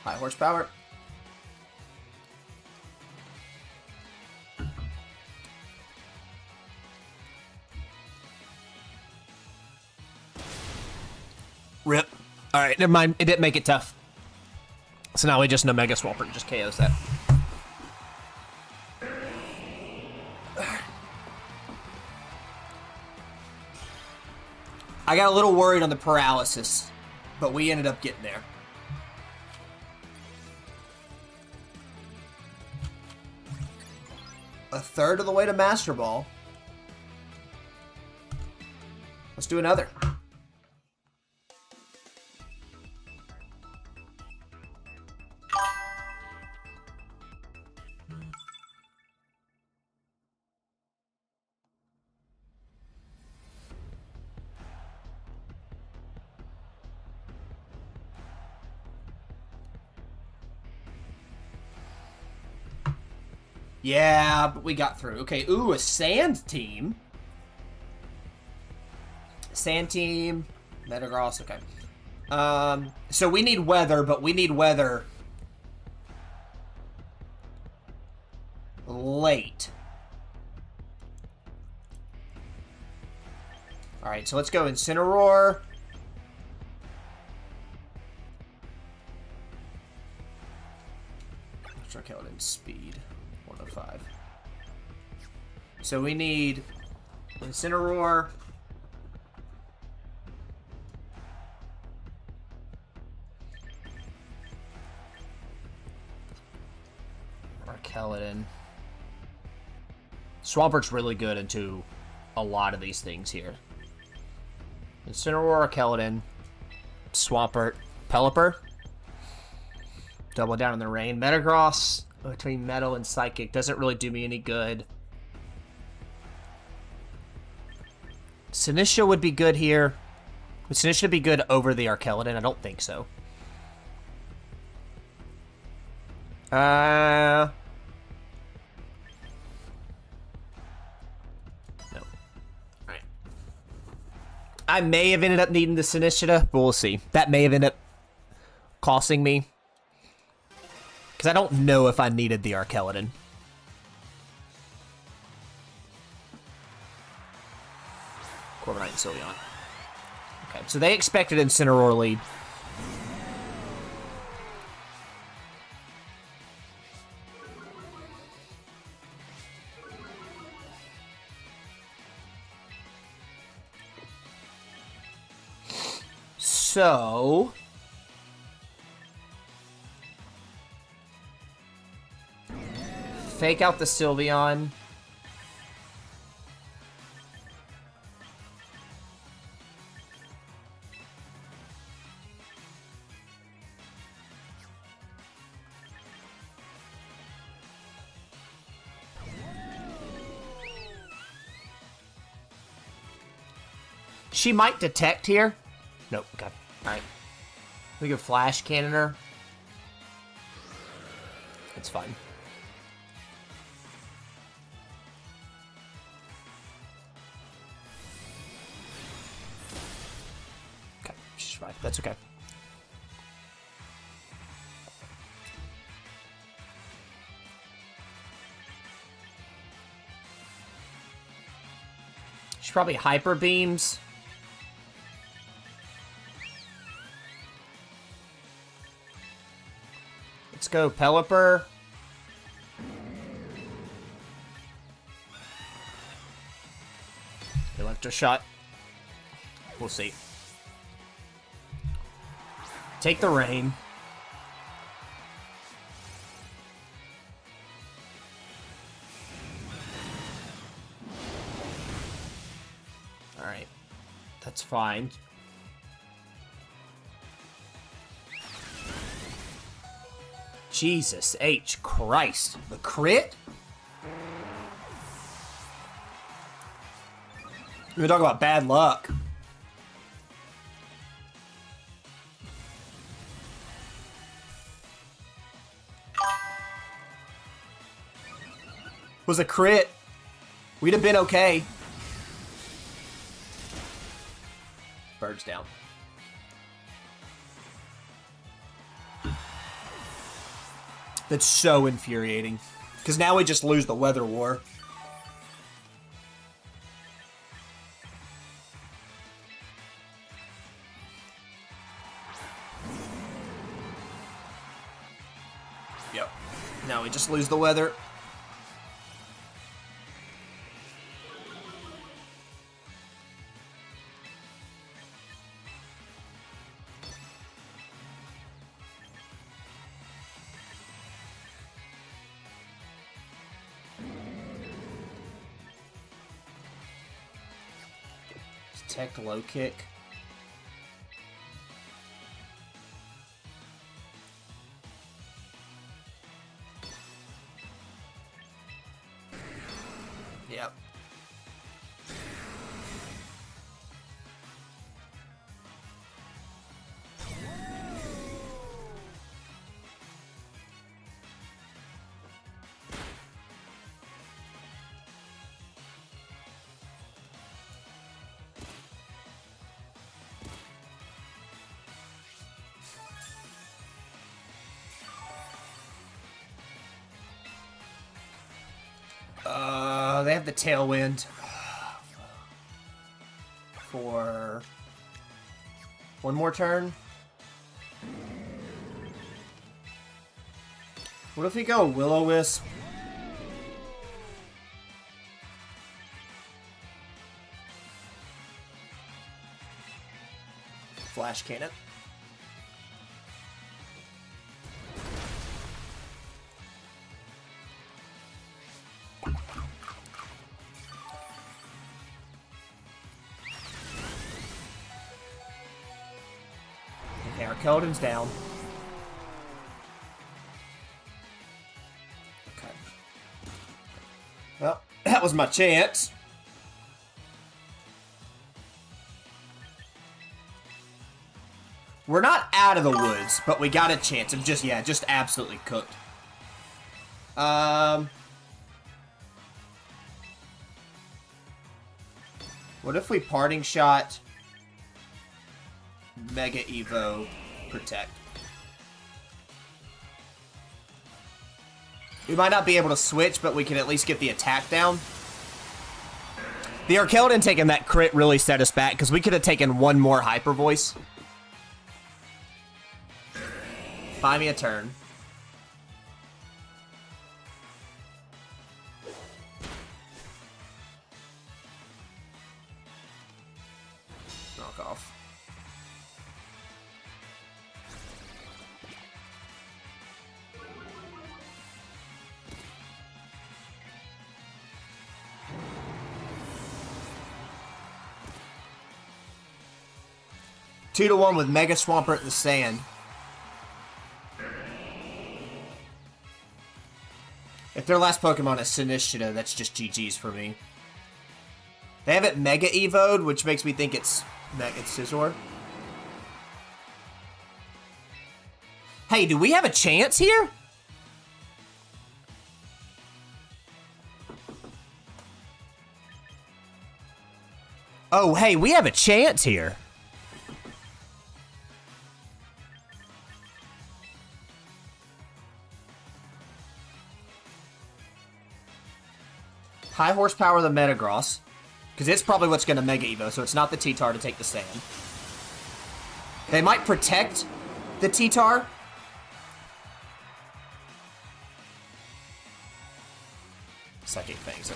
High horsepower. Rip. Alright, never mind. It didn't make it tough. So now we just know Mega Swampert just KOs that. I got a little worried on the paralysis, but we ended up getting there. A third of the way to Master Ball. Let's do another. Yeah, but we got through. Okay, ooh, a Sand Team. Sand Team. Metagross, okay. So we need weather, but we need weather late. Alright, so let's go Incineroar. Let's try Keldon speed. 105. So we need Incineroar. Arkeladon. Swampert's really good into a lot of these things here. Incineroar, Arkeladon, Swampert, Pelipper. Double down on the rain. Metagross between Metal and Psychic doesn't really do me any good. Sinistra would be good here. Would Sinistra be good over the Arkeladon? I don't think so. No. Alright. I may have ended up needing the Sinistra, but we'll see. That may have ended up costing me. Because I don't know if I needed the Arkeladon. Corviknight and Sylveon. Okay, so they expected Incineroar lead. So... fake out the Sylveon. She might detect here. Nope, okay. Alright. We can flash cannon her. It's fine. Okay, she's fine. That's okay. She probably hyper beams. Let's go, Pelipper. Electro shot. We'll see. Take the rain. Alright. That's fine. Jesus H. Christ. The crit? We're talking about bad luck. Was a crit. We'd have been okay. Bird's down. That's so infuriating. Because now we just lose the weather war. Yep. Now we just lose the weather. Detect low kick. Yep. They have the tailwind for one more turn. What if we go Will-O-Wisp? Flash cannon. Keldon's down. Okay. Well, that was my chance. We're not out of the woods, but we got a chance of just absolutely cooked. What if we parting shot Mega Evo Protect? We might not be able to switch, but we can at least get the attack down. The Arkeldon taking that crit really set us back, because we could have taken one more Hyper Voice. Buy me a turn. Knock off. Two to one with Mega Swampert in the sand. If their last Pokemon is Sinistcha, that's just GG's for me. They have it Mega Evo'd, which makes me think it's Scizor. Hey, do we have a chance here? Oh, hey, we have a chance here. High horsepower the Metagross. Because it's probably what's going to Mega Evo, so it's not the T-Tar to take the sand. They might protect the T-Tar. Psychic Fangs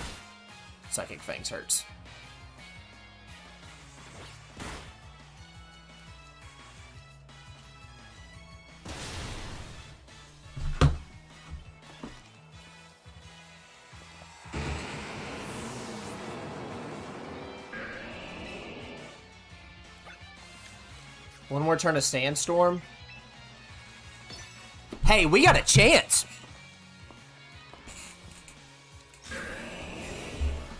hurts. One more turn of Sandstorm. Hey, we got a chance.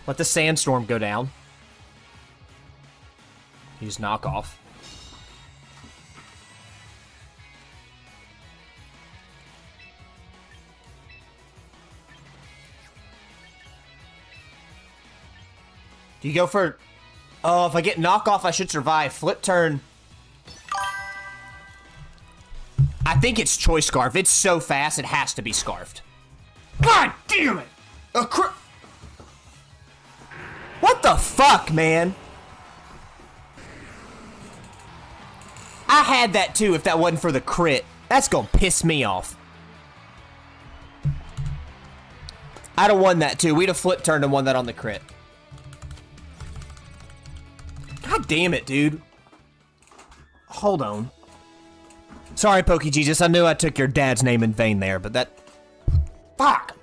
Let the Sandstorm go down. Use knockoff. Do you go for... Oh, if I get knockoff, I should survive. Flip turn. I think it's Choice Scarf. It's so fast, it has to be Scarfed. God damn it! What the fuck, man? I had that too if that wasn't for the crit. That's gonna piss me off. I'd have won that too. We'd have flip turned and won that on the crit. God damn it, dude. Hold on. Sorry, PokeJesus. I knew I took your dad's name in vain there, but that... Fuck!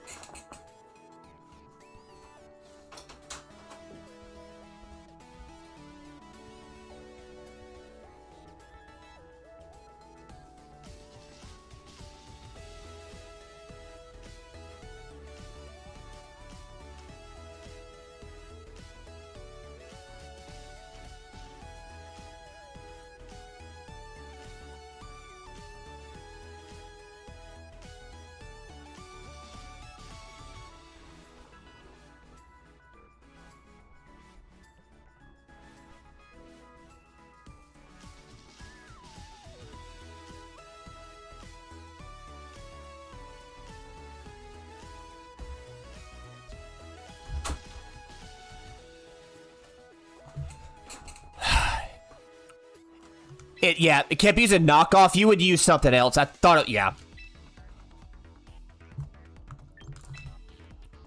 Yeah, it kept using knockoff. You would use something else. I thought it, yeah.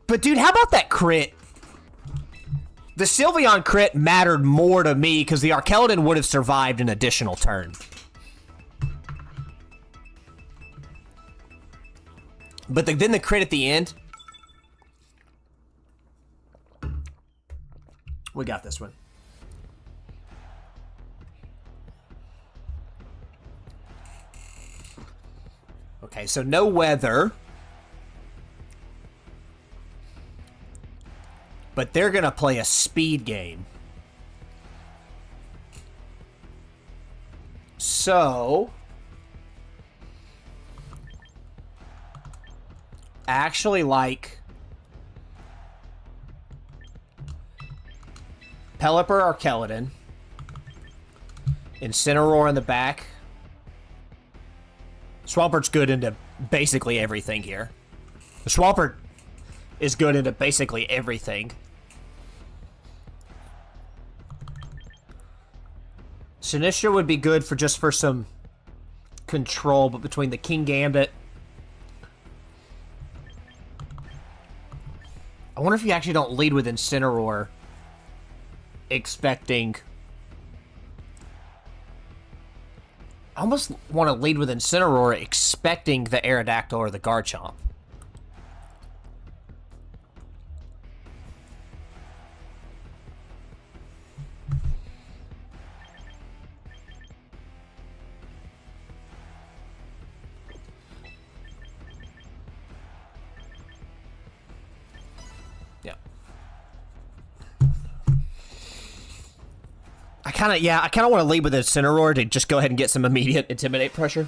But dude, how about that crit? The Sylveon crit mattered more to me because the Arkeldon would have survived an additional turn. But then the crit at the end. We got this one. Okay, so no weather. But they're going to play a speed game. So... I actually like... Pelipper or Keldon. Incineroar in the back. Swampert's good into basically everything here. The Swampert is good into basically everything. Sinistcha would be good for just for some control, but between the King Gambit... I wonder if you actually don't lead with Incineroar expecting... I almost want to lead with Incineroar expecting the Aerodactyl or the Garchomp. Yeah. kind of want to lead with Incineroar to just go ahead and get some immediate Intimidate pressure.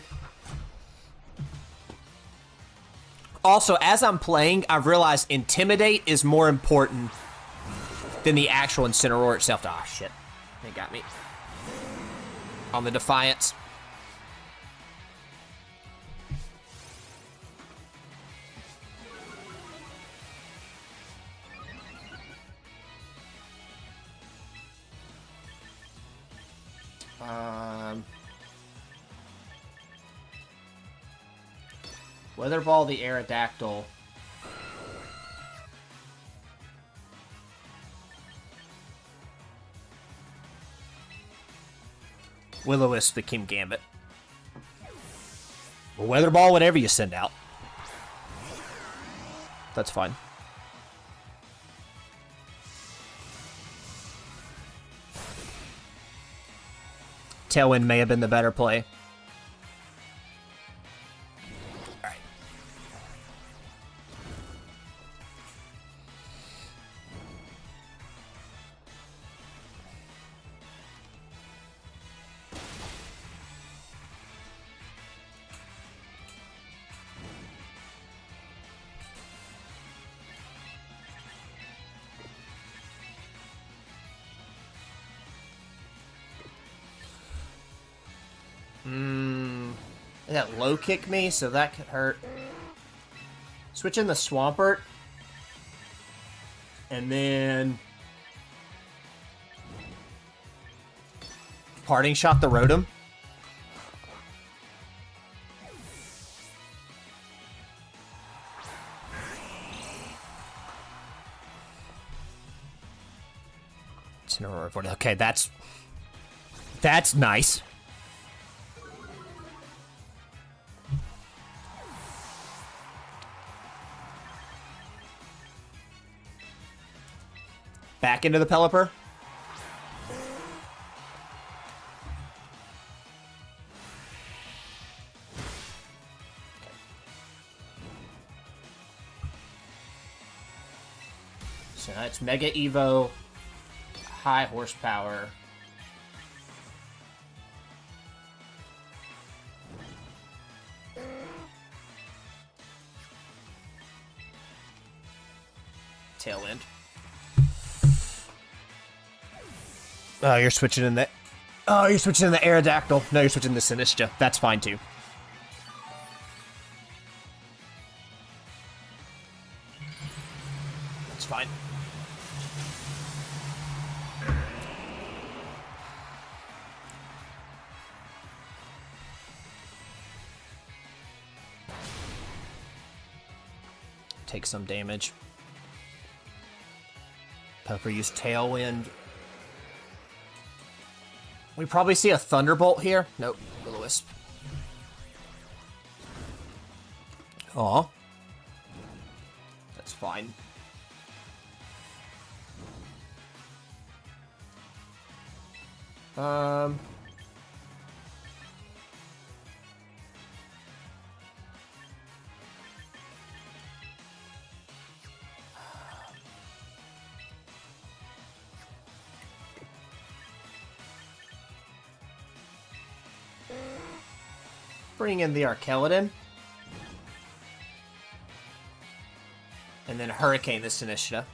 Also, as I'm playing, I've realized Intimidate is more important than the actual Incineroar itself. Ah, shit. They got me. On the Defiance. Weather Ball the Aerodactyl. Will-O-Wisp the Kingambit. Well, Weather Ball, whatever you send out. That's fine. Tailwind may have been the better play. Alright. That low kick me, so that could hurt. Switch in the Swampert. And then Parting Shot the Rotom. Okay, that's nice. Back into the Pelipper. So that's Mega Evo, high horsepower. Tailwind. Oh, you're switching in the... Oh, you're switching in the Aerodactyl. No, you're switching the Sinistcha. That's fine, too. That's fine. Take some damage. Pepper used Tailwind. We probably see a Thunderbolt here. Nope, Will-O-Wisp. Aw. That's fine. Bring in the Arkeladin. And then Hurricane this Sinistcha.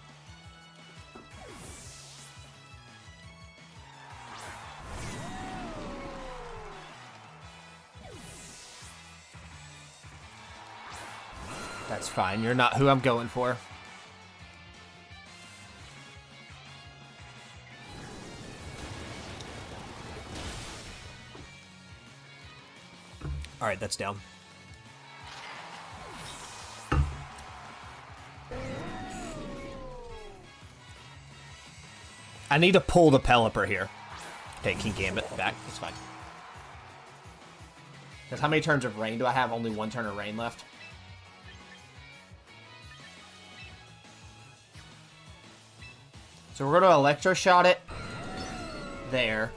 That's fine. You're not who I'm going for. Alright, that's down. I need to pull the Pelipper here. Okay, Kingambit back. That's fine. Because how many turns of rain do I have? Only one turn of rain left. So we're going to Electro Shot it. There.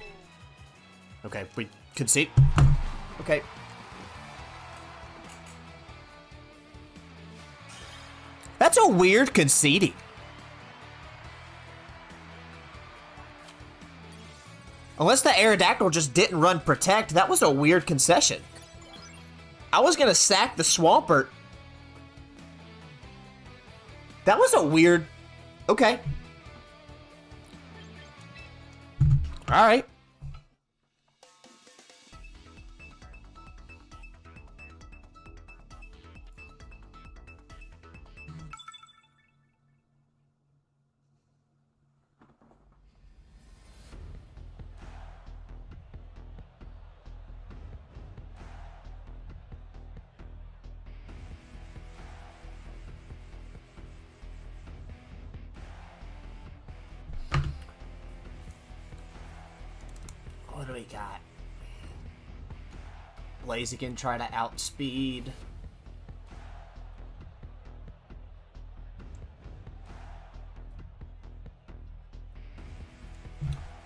Okay, we concede. Okay. That's a weird conceding. Unless the Aerodactyl just didn't run Protect, that was a weird concession. I was gonna sack the Swampert. That was a weird... Okay. Alright. What do we got? Blaziken try to outspeed.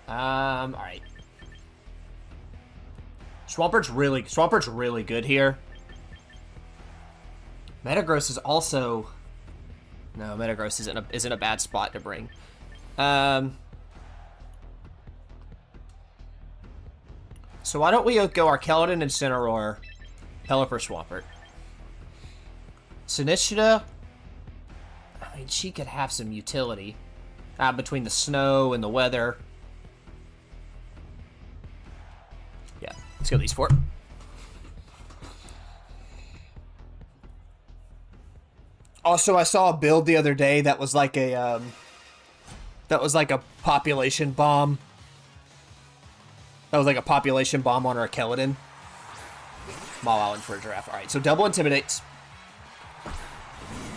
Alright. Swampert's really good here. Metagross is also... No, Metagross isn't a bad spot to bring. So why don't we go Arkeldon, Incineroar, Pelipper, Swampert. Sinistcha, I mean, she could have some utility. Between the snow and the weather. Yeah, let's go these four. Also, I saw a build the other day that was like a, population bomb. That was like a population bomb on our Arkeldon. Mawile in for a Giraffe. Alright, so double Intimidates.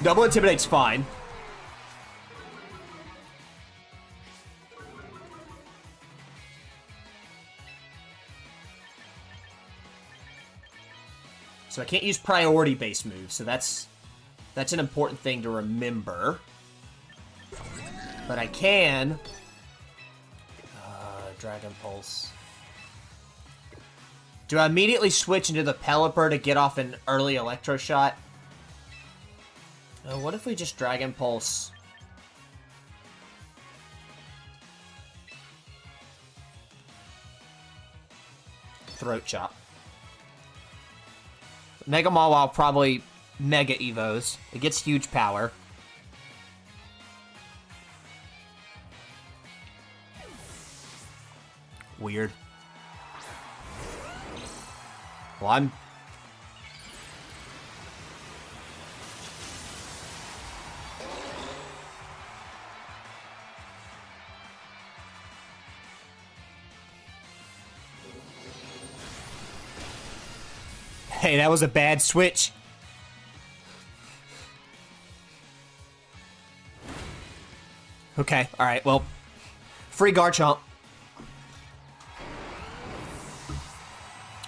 Double Intimidate's fine. So I can't use priority-based moves, so that's an important thing to remember. But I can... Dragon Pulse. Do I immediately switch into the Pelipper to get off an early Electro Shot? What if we just Dragon Pulse? Throat Chop. Mega Mawile probably Mega Evos. It gets huge power. Weird. Well, I'm... Hey, that was a bad switch. Okay, alright, well. Free Garchomp.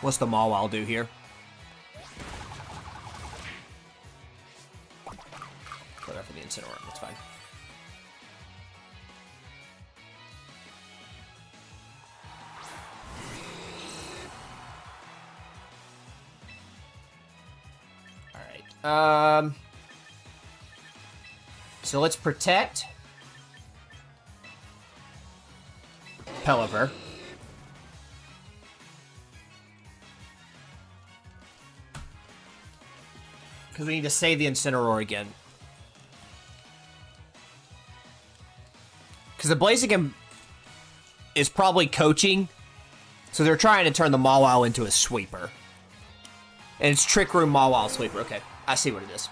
What's the Mawile do here? Put that for the Incineroar, that's fine. Alright, so let's protect Pelipper. Because we need to save the Incineroar again. Because the Blaziken is probably coaching, so they're trying to turn the Mawile into a sweeper. And it's Trick Room Mawile sweeper. Okay, I see what it is.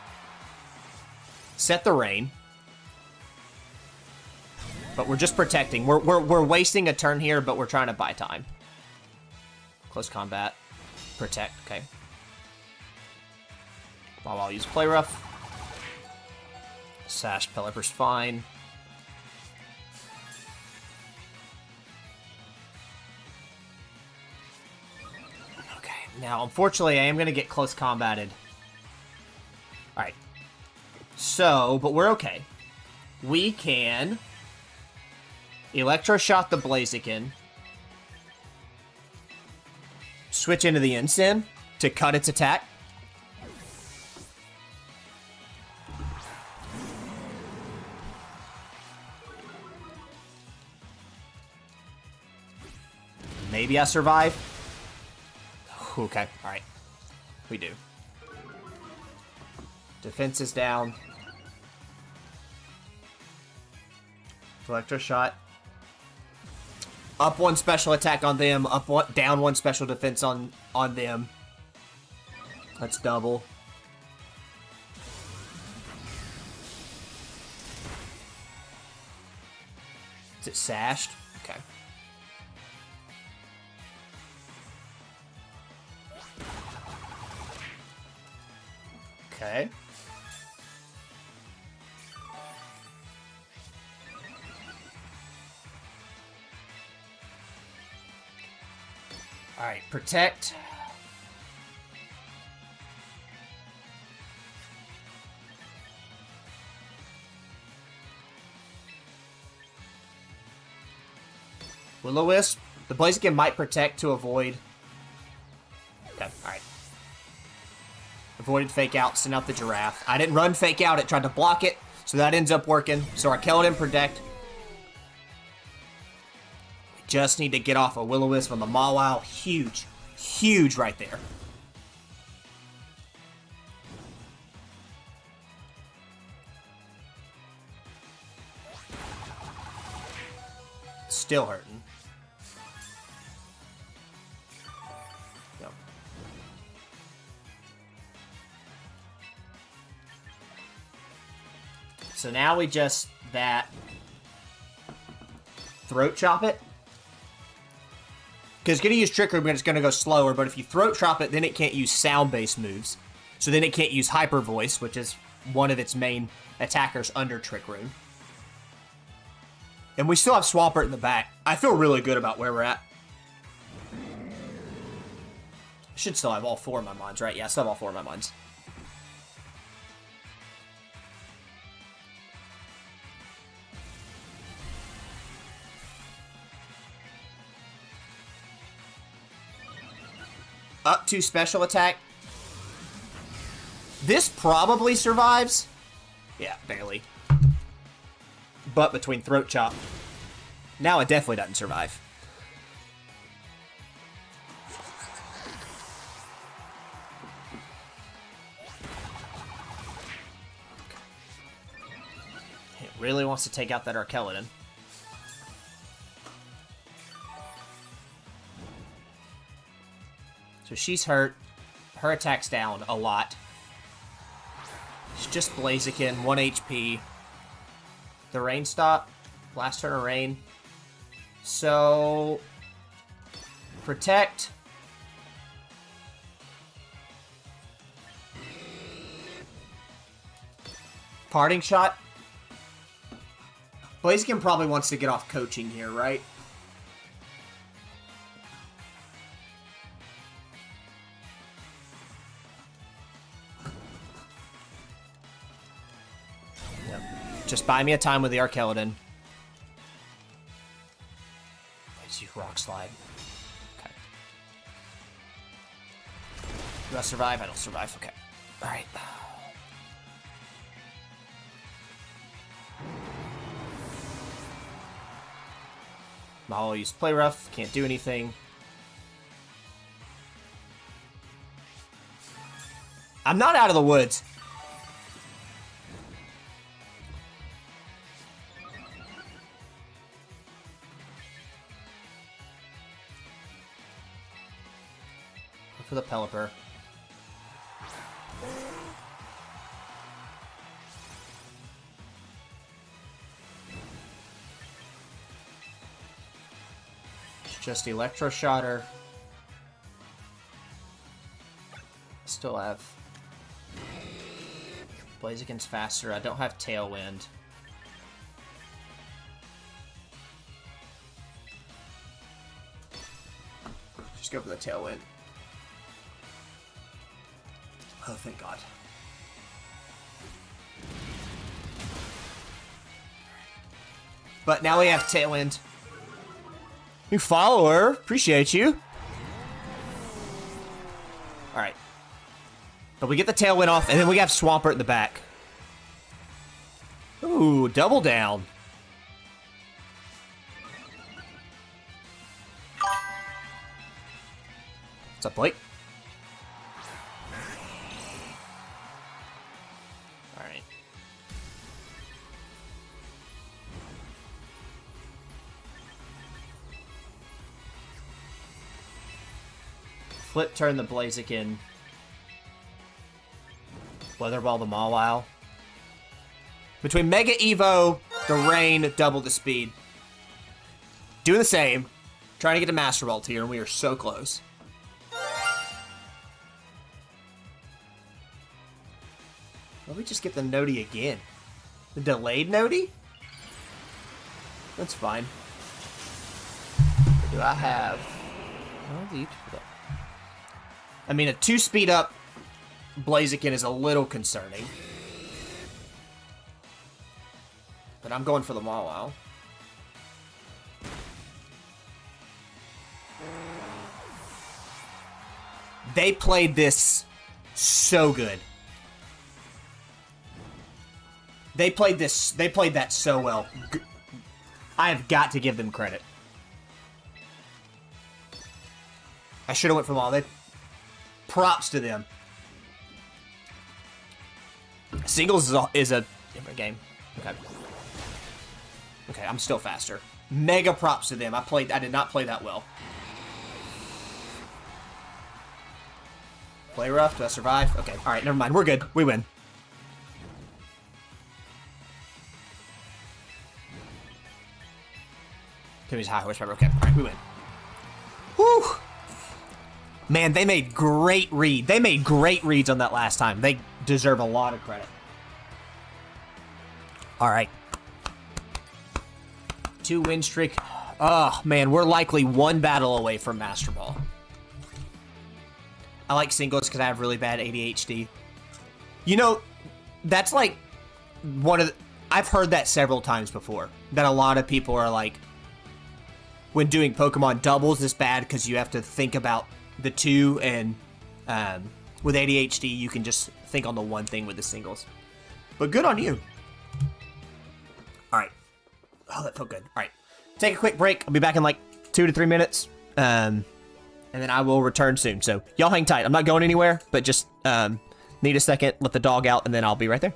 Set the rain. But we're just protecting. We're wasting a turn here, but we're trying to buy time. Close combat. Protect, okay. I'll use Play Rough. Sash Pelipper's fine. Okay, now unfortunately I am going to get close combated. Alright. So, but we're okay. We can Electro Shot the Blaziken. Switch into the Incin to cut its attack. maybe I survive. Okay, alright. We do. Defense is down. Electro shot. Up one special attack on them. Down one special defense on them. That's double. Is it sashed? Okay. Okay. Alright, protect. Will-O-Wisp. The Blaziken might protect to avoid. Okay, alright. Avoided fake out, sent out the giraffe. I didn't run fake out, it tried to block it, so that ends up working. So our Keldon protect. We just need to get off a Will-O-Wisp on the Mawile. Huge. Huge right there. Still hurting. Yep. So now we just throat chop it. Because it's going to use Trick Room and it's going to go slower, but if you throat chop it, then it can't use sound-based moves. So then it can't use Hyper Voice, which is one of its main attackers under Trick Room. And we still have Swampert in the back. I feel really good about where we're at. Should still have all four of my mines, right? Yeah, I still have all four of my mines. Up to special attack. This probably survives. Yeah, barely. But between throat chop. Now it definitely doesn't survive. It really wants to take out that Arkeladon. So she's hurt. Her attack's down a lot. It's just Blaziken, 1 HP. The rain stop. Last turn of rain. So protect. Parting shot. Blaziken probably wants to get off coaching here, right? Yep. Just buy me a time with the Arkeladon. Let's use Rock Slide. Okay. Do I survive? I don't survive. Okay. Alright. I'll use Play Rough, can't do anything. I'm not out of the woods. Look for the Pelipper. Just Electroshock her. Still have Blaziken's faster. I don't have Tailwind. Just go for the Tailwind. Oh, thank God. But now we have Tailwind. New follower. Appreciate you. Alright. But we get the Tailwind off, and then we have Swampert in the back. Ooh, double down. What's up, Blake? Alright. Flip turn the Blaziken. Weather Ball the Mawile. Between Mega Evo, the Rain, double the speed. Doing the same. Trying to get to Master Ball tier, and we are so close. Let me just get the Noti again. The delayed Noti? That's fine. What do I have? I mean, a 2 speed up Blaziken is a little concerning. But I'm going for the Mawile. They played this so good. They played that so well. I have got to give them credit. I should have went for Mawile. Props to them. Singles is a different game. Okay. Okay, I'm still faster. Mega props to them. I did not play that well. Play rough. Do I survive? Okay. All right. Never mind. We're good. We win. Timmy's high horsepower. Okay. All right. We win. Whew. Man, they made great read. They made great reads on that last time. They deserve a lot of credit. All right. 2 win streak. Oh, man. We're likely 1 battle away from Master Ball. I like singles because I have really bad ADHD. You know, that's like one of the... I've heard that several times before. That a lot of people are like, when doing Pokemon doubles is bad because you have to think about the 2, and with ADHD, you can just think on the one thing with the singles. But good on you. All right. Oh, that felt good. All right. Take a quick break. I'll be back in like 2 to 3 minutes. And then I will return soon. So y'all hang tight. I'm not going anywhere, but just need a second, let the dog out, and then I'll be right there.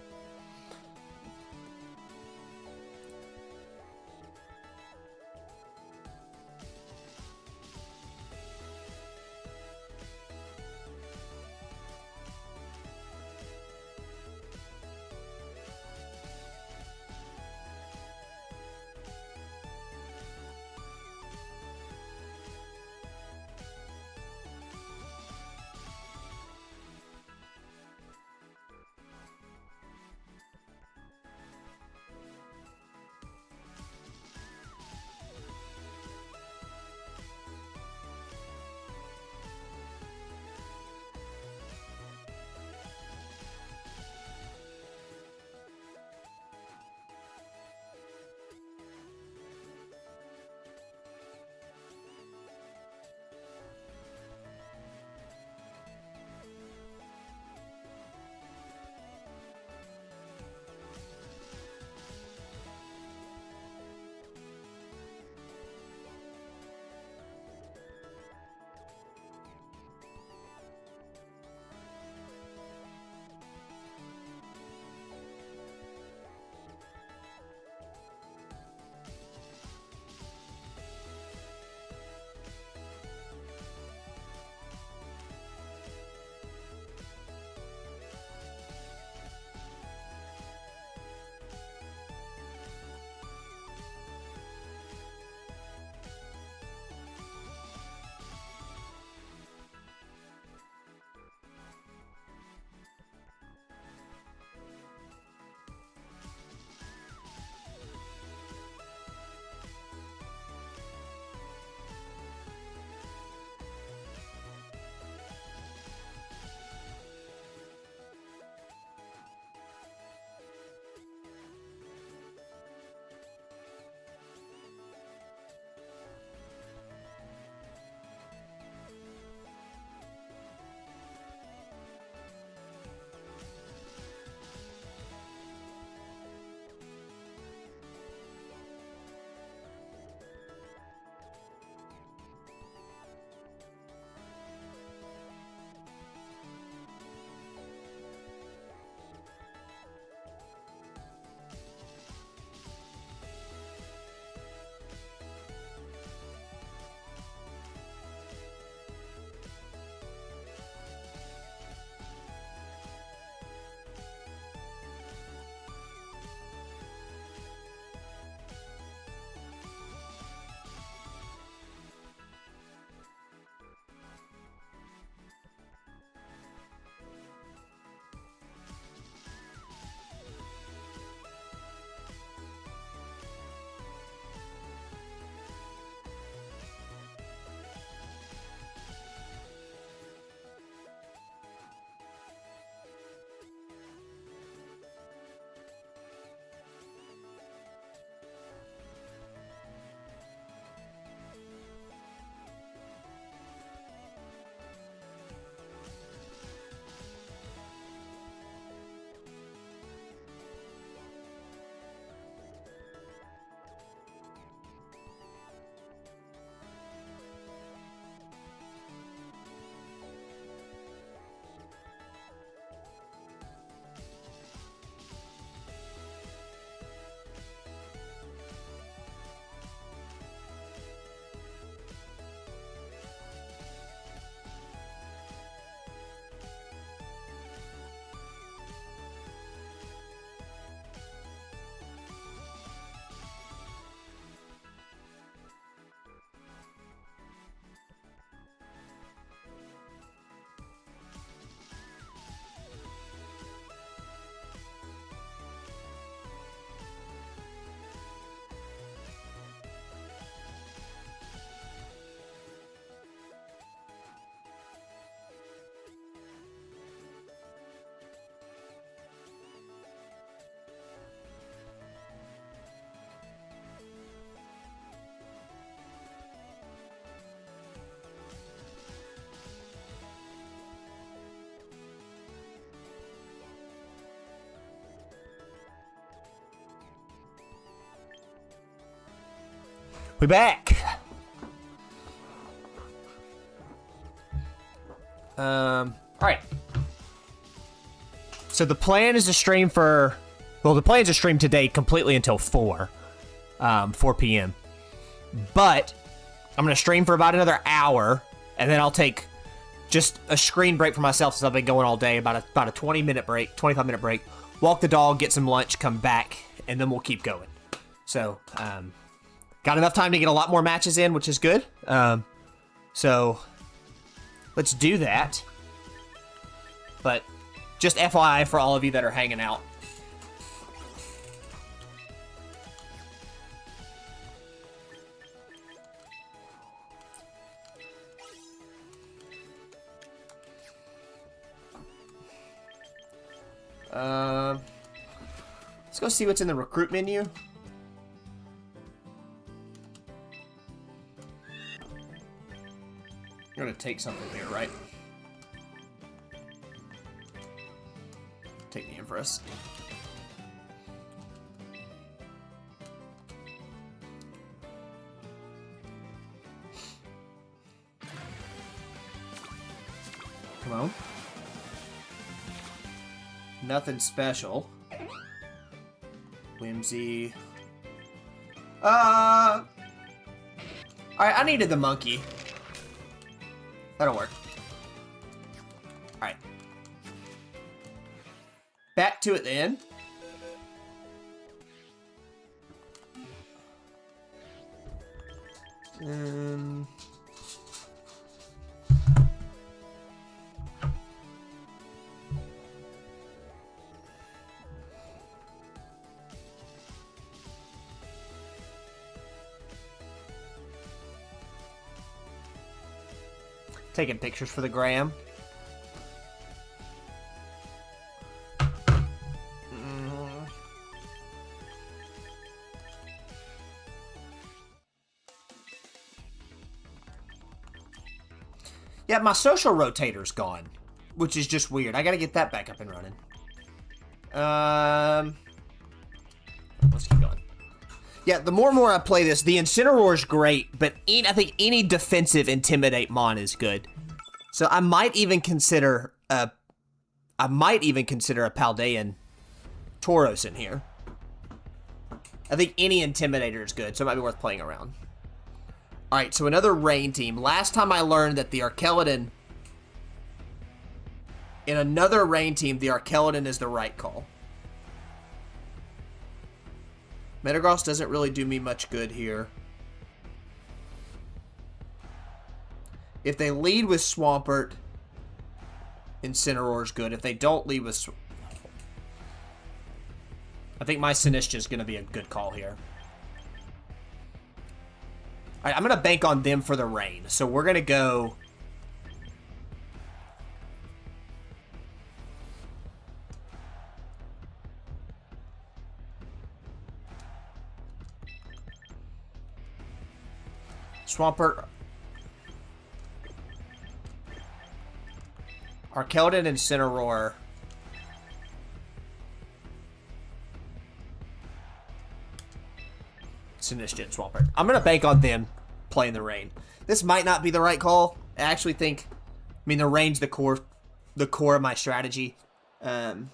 We back. All right. So the plan is to stream for, well, the plan is to stream today completely until 4 p.m. But I'm going to stream for about another hour, and then I'll take just a screen break for myself since I've been going all day, about a 20-minute break, 25-minute break, walk the dog, get some lunch, come back, and then we'll keep going. So, got enough time to get a lot more matches in, which is good. So, let's do that. But just FYI for all of you that are hanging out. Let's go see what's in the recruit menu. You're gonna take something here, right? Take the Empress. Come on. Nothing special. Whimsy. Alright, I needed the monkey. That'll work. Alright. Back to it then. Taking pictures for the gram. Yeah, my social rotator's gone, which is just weird. I gotta get that back up and running. Let's keep going. Yeah, the more and more I play this, the Incineroar's great, but I think any defensive Intimidate Mon is good. So I might even consider a Paldean Tauros in here. I think any Intimidator is good, so it might be worth playing around. Alright, so another Rain team. Last time I learned that the Arkeladon... In another Rain team, the Arkeladon is the right call. Metagross doesn't really do me much good here. If they lead with Swampert, Incineroar's good. If they don't lead with... I think my Sinistcha is going to be a good call here. Alright, I'm going to bank on them for the rain. So we're going to go... Swampert, Arkeldon, and Incineroar. Sinistcha and Swampert. I'm going to bank on them playing the rain. This might not be the right call. I actually think, I mean, the rain's the core of my strategy. But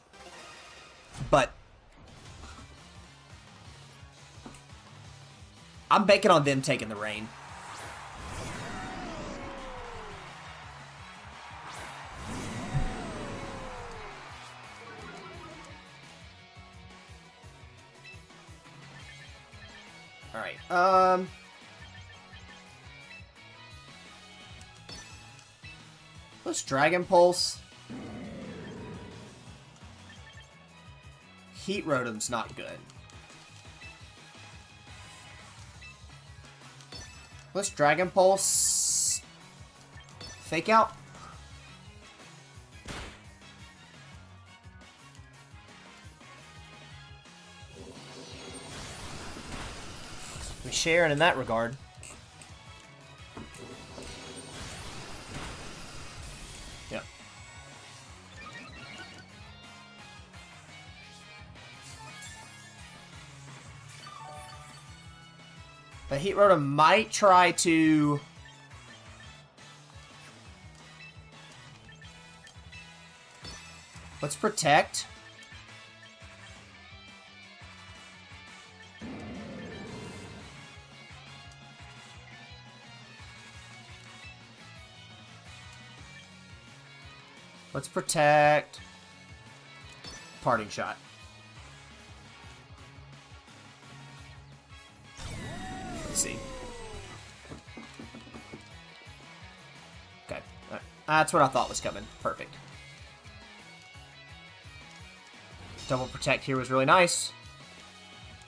I'm banking on them taking the rain. Alright, let's Dragon Pulse. Heat Rotom's not good. Let's Dragon Pulse. Fake Out. We sharing in that regard. Yep. The Heat Rotom might try to... Let's protect. Let's protect. Parting shot. Let's see. Okay. Right. That's what I thought was coming. Perfect. Double protect here was really nice.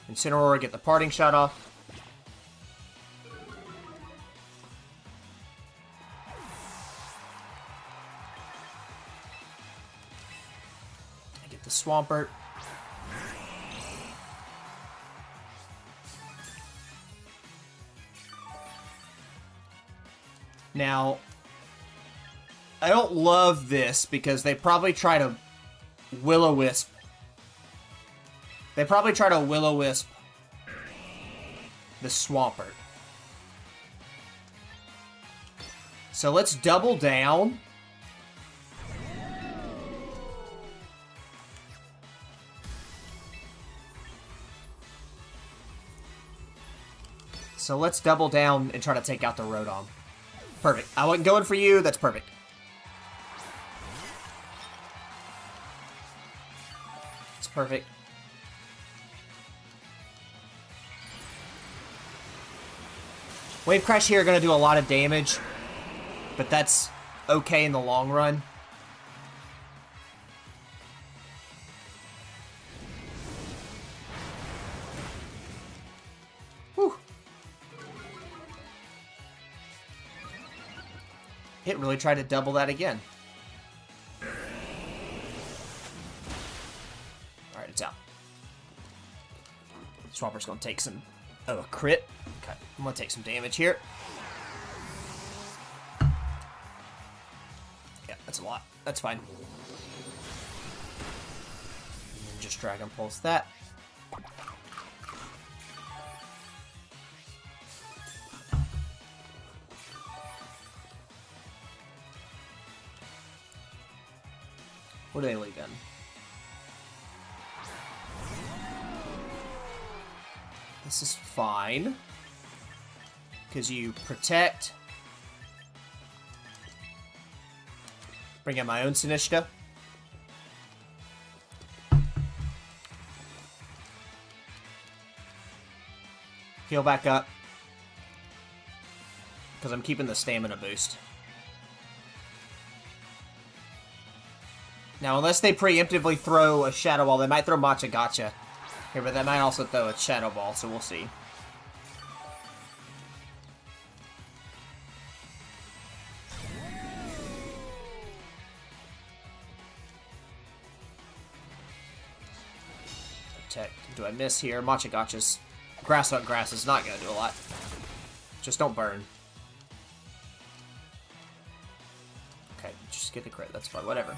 Incineroar, get the parting shot off. Get the Swampert. Now, I don't love this because they probably try to Will-O-Wisp. They probably try to Will-O-Wisp the Swampert. So let's double down. So let's double down and try to take out the Rotom. Perfect. I wasn't going for you. That's perfect. It's perfect. Wave Crash here are going to do a lot of damage, but that's okay in the long run. Whew. It really tried to double that again. Alright, it's out. Swampert's going to take some... Oh, a crit? Okay, I'm going to take some damage here. Yeah, that's a lot. That's fine. And then just Dragon Pulse that. What do they leave in? This is fine. Because you protect. Bring in my own Sinistcha. Heal back up. Because I'm keeping the stamina boost. Now, unless they preemptively throw a Shadow Ball, they might throw Matcha Gotcha. Here, but they might also throw a Shadow Ball, so we'll see. Protect. Do I miss here? Matcha Gotcha's Grass on Grass is not going to do a lot. Just don't burn. Okay, just get the crit. That's fine. Whatever.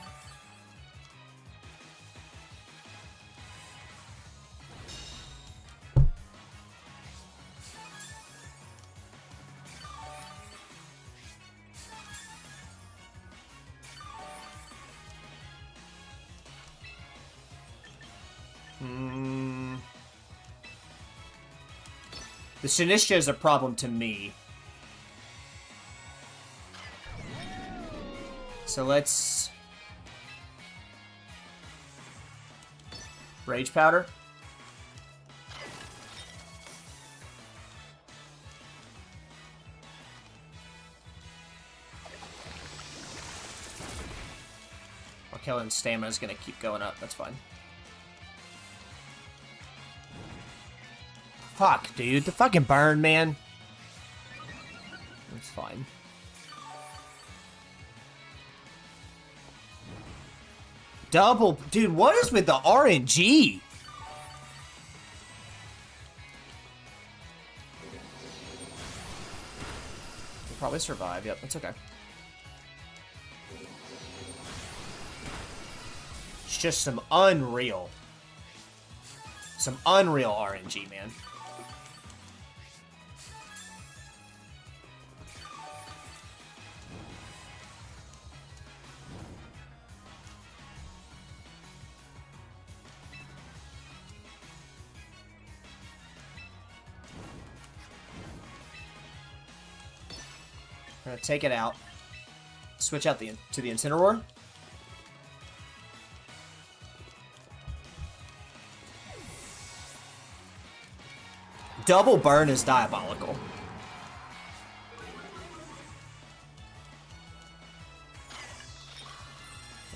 The Sinistcha is a problem to me. So let's... Rage Powder. Kellen's stamina is going to keep going up. That's fine. Fuck, dude. The fucking burn, man. That's fine. Double... Dude, what is with the RNG? You'll probably survive. Yep, that's okay. It's just some unreal RNG, man. We're gonna take it out. Switch out to the Incineroar. Double burn is diabolical.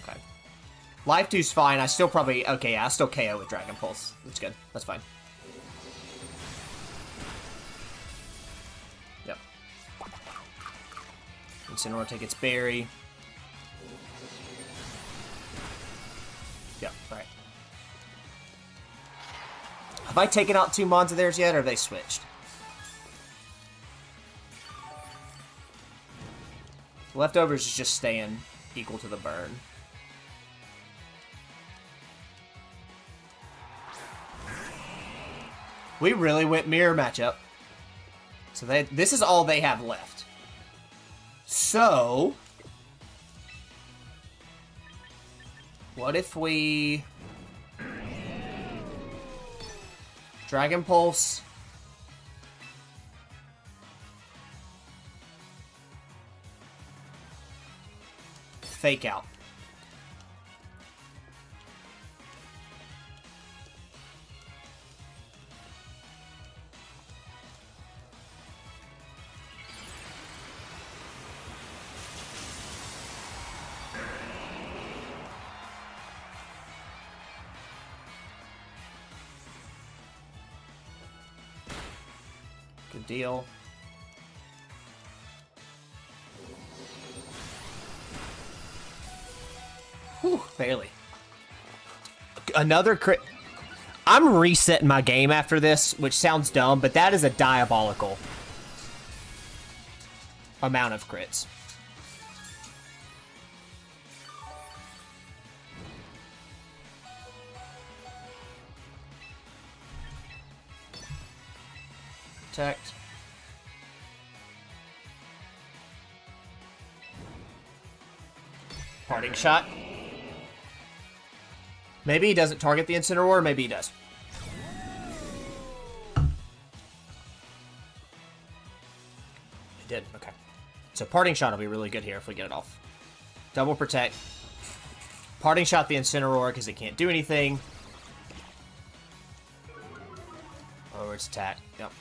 Okay. Life 2's fine. I still probably... Okay, yeah, I still KO with Dragon Pulse. That's good. That's fine. Yep. Incineroar take its berry. Yep, alright. Have I taken out 2 mons of theirs yet, or have they switched? Leftovers is just staying equal to the burn. We really went mirror matchup. So this is all they have left. So... what if we... Dragon Pulse. Fake out. Good deal. Whew, barely. Another crit. I'm resetting my game after this, which sounds dumb, but that is a diabolical amount of crits. Protect. Parting shot. Maybe he doesn't target the Incineroar, maybe he does. He did, okay. So parting shot will be really good here if we get it off. Double protect. Parting shot the Incineroar because it can't do anything. Oh, it's attack, yep.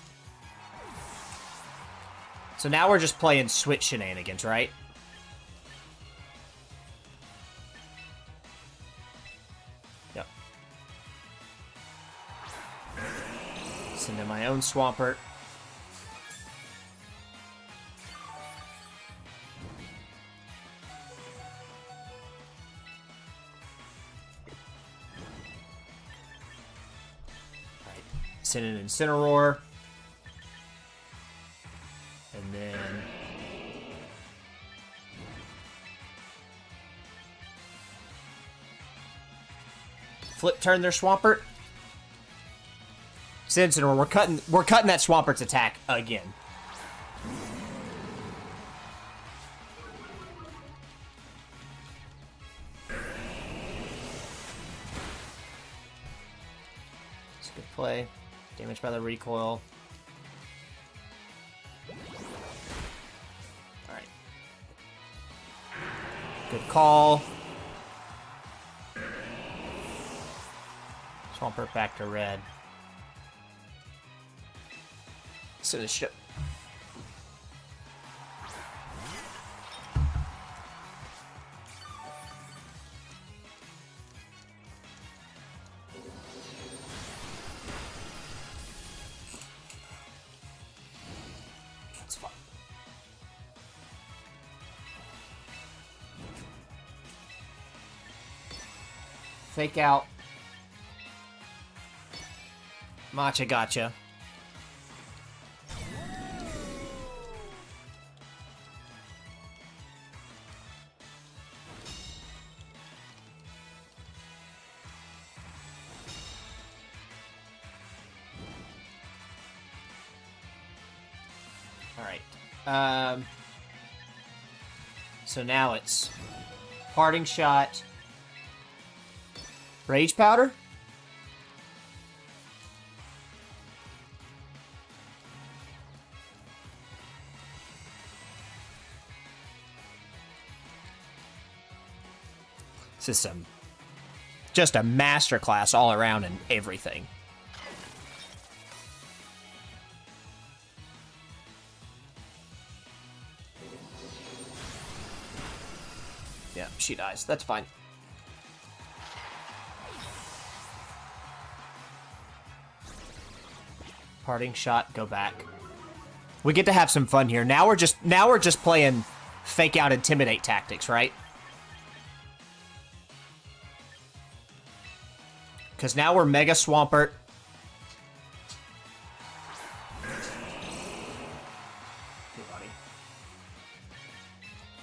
So now we're just playing switch shenanigans, right? Yep. Send in my own Swampert. Alright. Send in Incineroar. And then... flip turn their Swampert. Incineroar, we're cutting that Swampert's attack again. It's a good play. Damage by the recoil. Alright. Good call. Swampert back to red. So the ship. That's fine. Fake out. Matcha gotcha. Alright. So now it's parting shot. Rage powder? This is just a masterclass all around and everything. Yeah, she dies. That's fine. Parting shot, go back. We get to have some fun here. Now we're just playing fake out intimidate tactics, right? Because now we're Mega Swampert.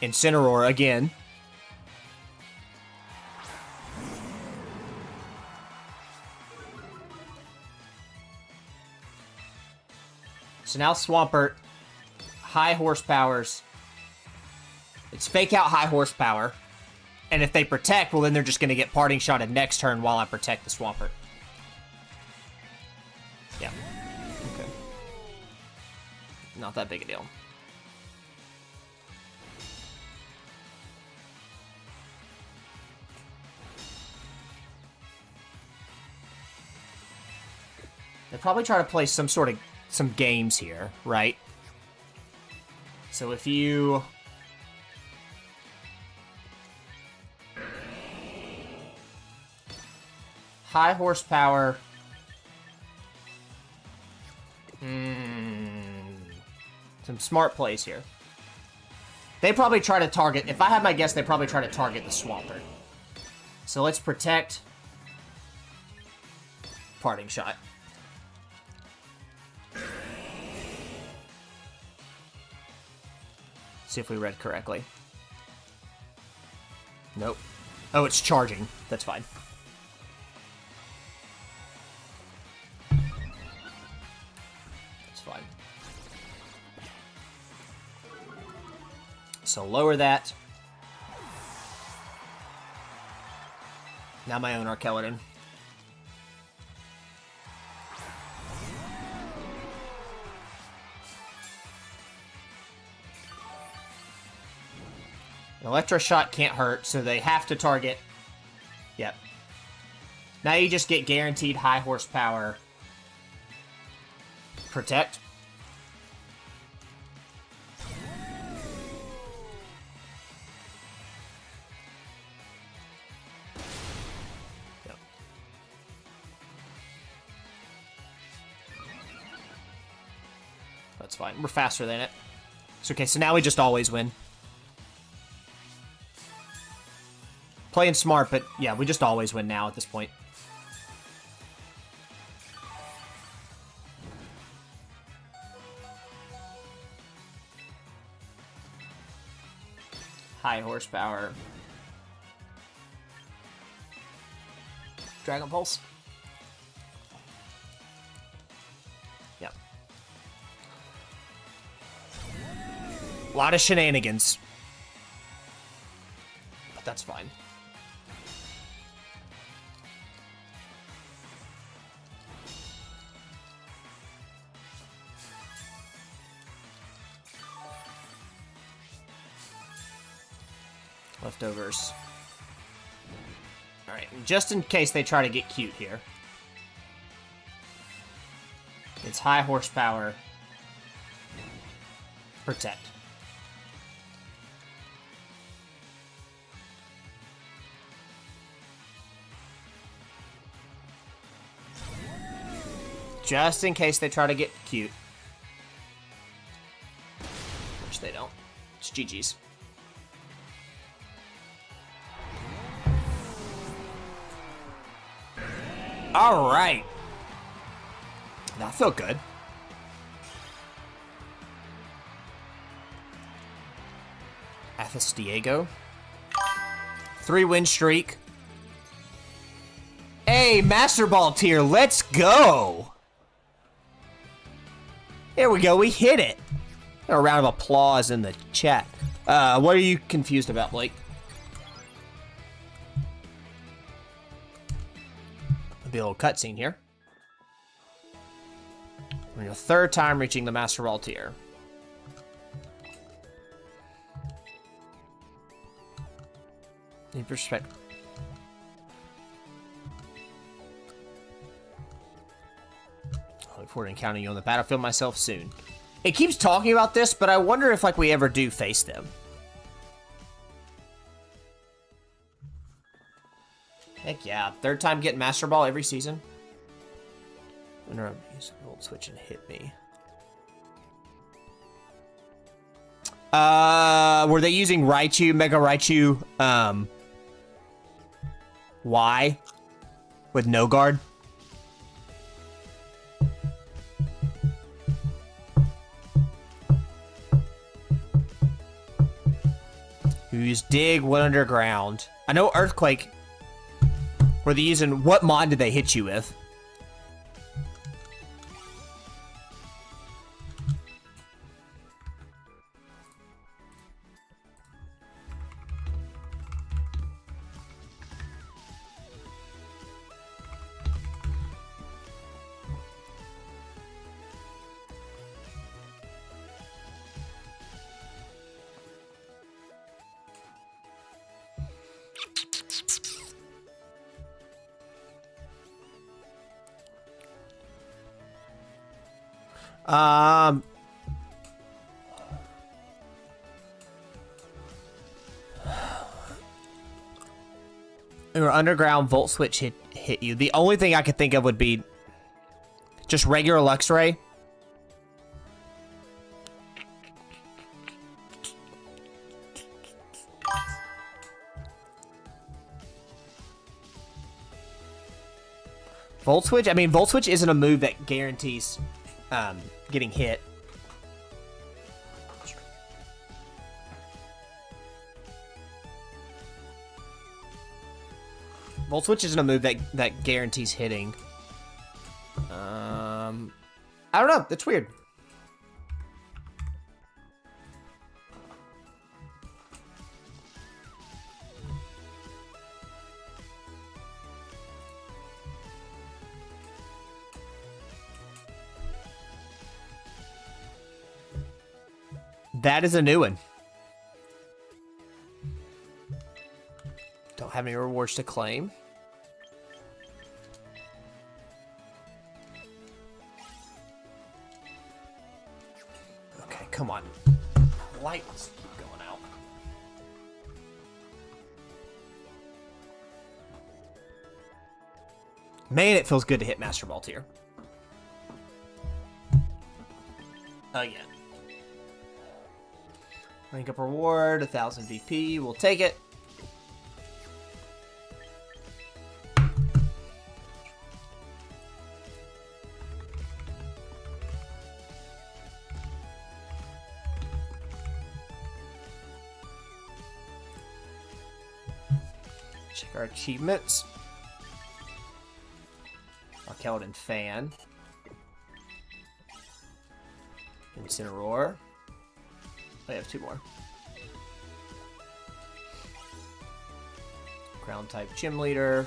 Incineroar again. So now Swampert, high horsepowers. It's fake out high horsepower. And if they protect, well then they're just going to get parting shotted next turn while I protect the Swampert. Yeah. Okay. Not that big a deal. They probably try to play some games here, right? So if you high horsepower, some smart plays here. They probably try to target, if I had my guess, they probably try to target the Swampert. So let's protect. Parting shot. See if we read correctly. Nope. Oh, it's charging. That's fine. That's fine. So lower that. Now my own Arkeladon. Electroshock can't hurt, so they have to target. Yep. Now you just get guaranteed high horsepower. Protect. Yep. That's fine. We're faster than it. It's okay, so now we just always win. Playing smart, but yeah, we just always win now at this point. High horsepower. Dragon Pulse. Yep. A lot of shenanigans. But that's fine. Leftovers. Alright, just in case they try to get cute here. It's high horsepower. Protect. Just in case they try to get cute. Which they don't. It's GG's. All right. That felt good. Athos Diego. 3-win streak. Hey, Master Ball tier, let's go. There we go, we hit it. A round of applause in the chat. What are you confused about, Blake? Be a little cutscene here. We're your third time reaching the Master Ball tier. Need perspective. forward to encountering you on the battlefield myself soon. It keeps talking about this, but I wonder if like we ever do face them. Heck yeah. Third time getting Master Ball every season. Volt Switch and hit me. Were they using Raichu, Mega Raichu, Y? With no guard? Use Dig, what underground? I know Earthquake. Were they using, what mod did they hit you with? Your underground Volt Switch hit you. The only thing I could think of would be just regular Luxray. Volt Switch? I mean, Volt Switch isn't a move that guarantees getting hit. Volt Switch isn't a move that guarantees hitting. I don't know. That's weird. That is a new one. Don't have any rewards to claim. Okay, come on. Lights keep going out. Man, it feels good to hit Master Ball tier. Again. Rank up reward, 1,000 VP. We'll take it. Check our achievements. Arkeldon Fan. Incineroar. I have two more. Ground type Gym Leader.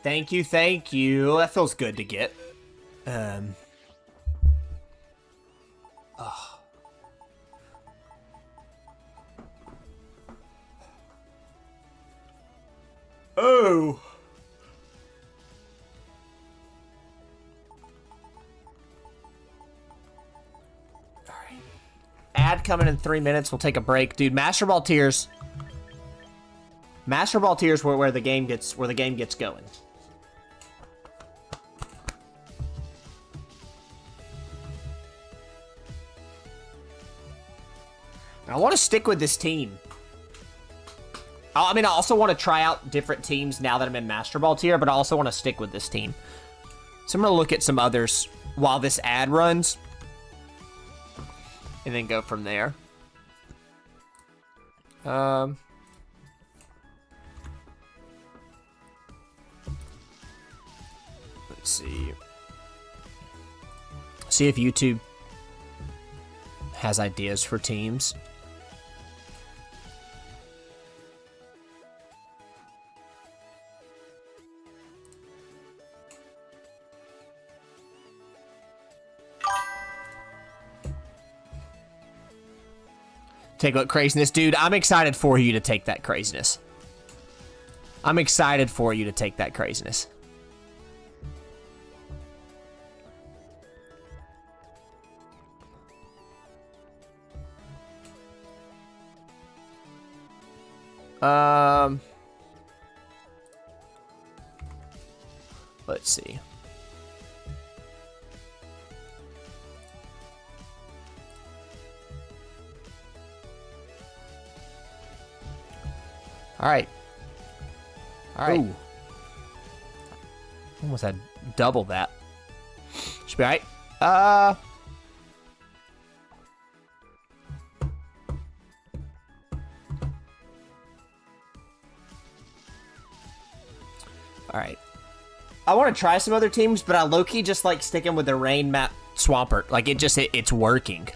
Thank you, thank you. That feels good to get. Oh. Ad coming in 3 minutes. We'll take a break, dude. Master Ball tiers. Master Ball tiers where the game gets going. I want to stick with this team. I mean, I also want to try out different teams now that I'm in Master Ball tier, but I also want to stick with this team. So I'm going to look at some others while this ad runs. And then go from there. Let's see. See if YouTube has ideas for teams. Take what craziness, dude. I'm excited for you to take that craziness. I'm excited for you to take that craziness. Let's see. All right. All right. Ooh. Almost had double that. Should be all right. All right. I want to try some other teams, but I low-key just like sticking with the rain map Swampert. Like it's working.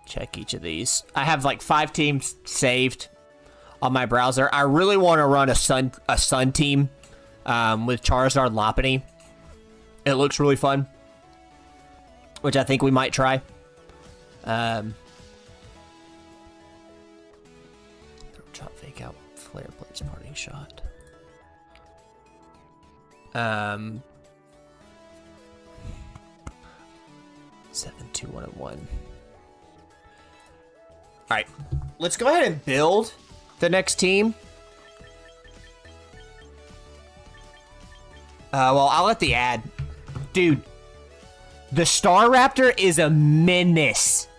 Check each of these. I have like 5 teams saved on my browser. I really want to run a sun team with Charizard and Lopunny. It looks really fun, which I think we might try. Chop, fake out, flare blades, parting shot. 7, 2, 1, and 1. All right, let's go ahead and build the next team. Well, I'll let the ad. Dude, the Staraptor is a menace.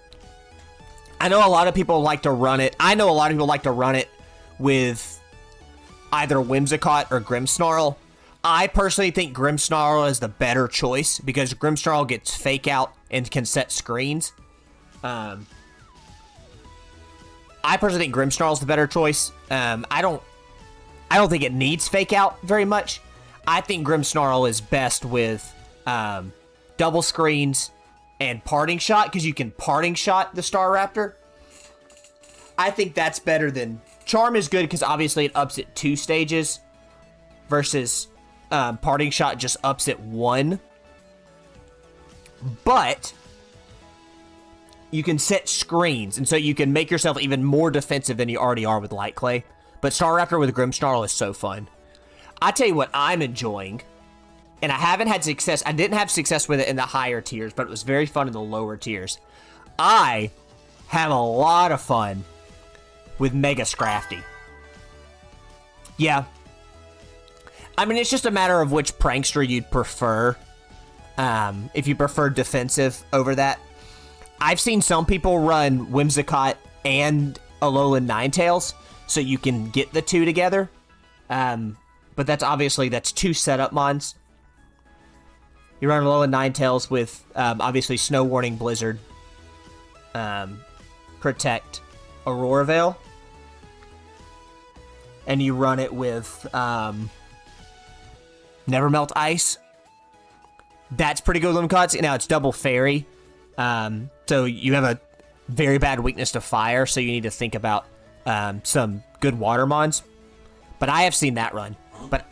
I know a lot of people like to run it. I know a lot of people like to run it with either Whimsicott or Grimmsnarl. I personally think Grimmsnarl is the better choice because Grimmsnarl gets fake out and can set screens. I personally think Grimmsnarl is the better choice. I don't think it needs fake out very much. I think Grimmsnarl is best with double screens and parting shot because you can parting shot the Staraptor. I think that's better than Charm is good because obviously it ups it 2 stages versus parting shot just ups it 1. But you can set screens, and so you can make yourself even more defensive than you already are with Light Clay. But Staraptor with Grimmsnarl is so fun. I tell you what I'm enjoying, and I haven't had success. I didn't have success with it in the higher tiers, but it was very fun in the lower tiers. I have a lot of fun with Mega Scrafty. Yeah. I mean, it's just a matter of which prankster you'd prefer. If you prefer defensive over that. I've seen some people run Whimsicott and Alolan Ninetales, so you can get the 2 together. But that's 2 setup mons. You run Alolan Ninetales with, obviously, Snow Warning, Blizzard, Protect, Aurora Veil. And you run it with Nevermelt Ice. That's pretty good with Whimsicots. Now, it's double Fairy. So you have a very bad weakness to fire, so you need to think about some good water mons. But I have seen that run. But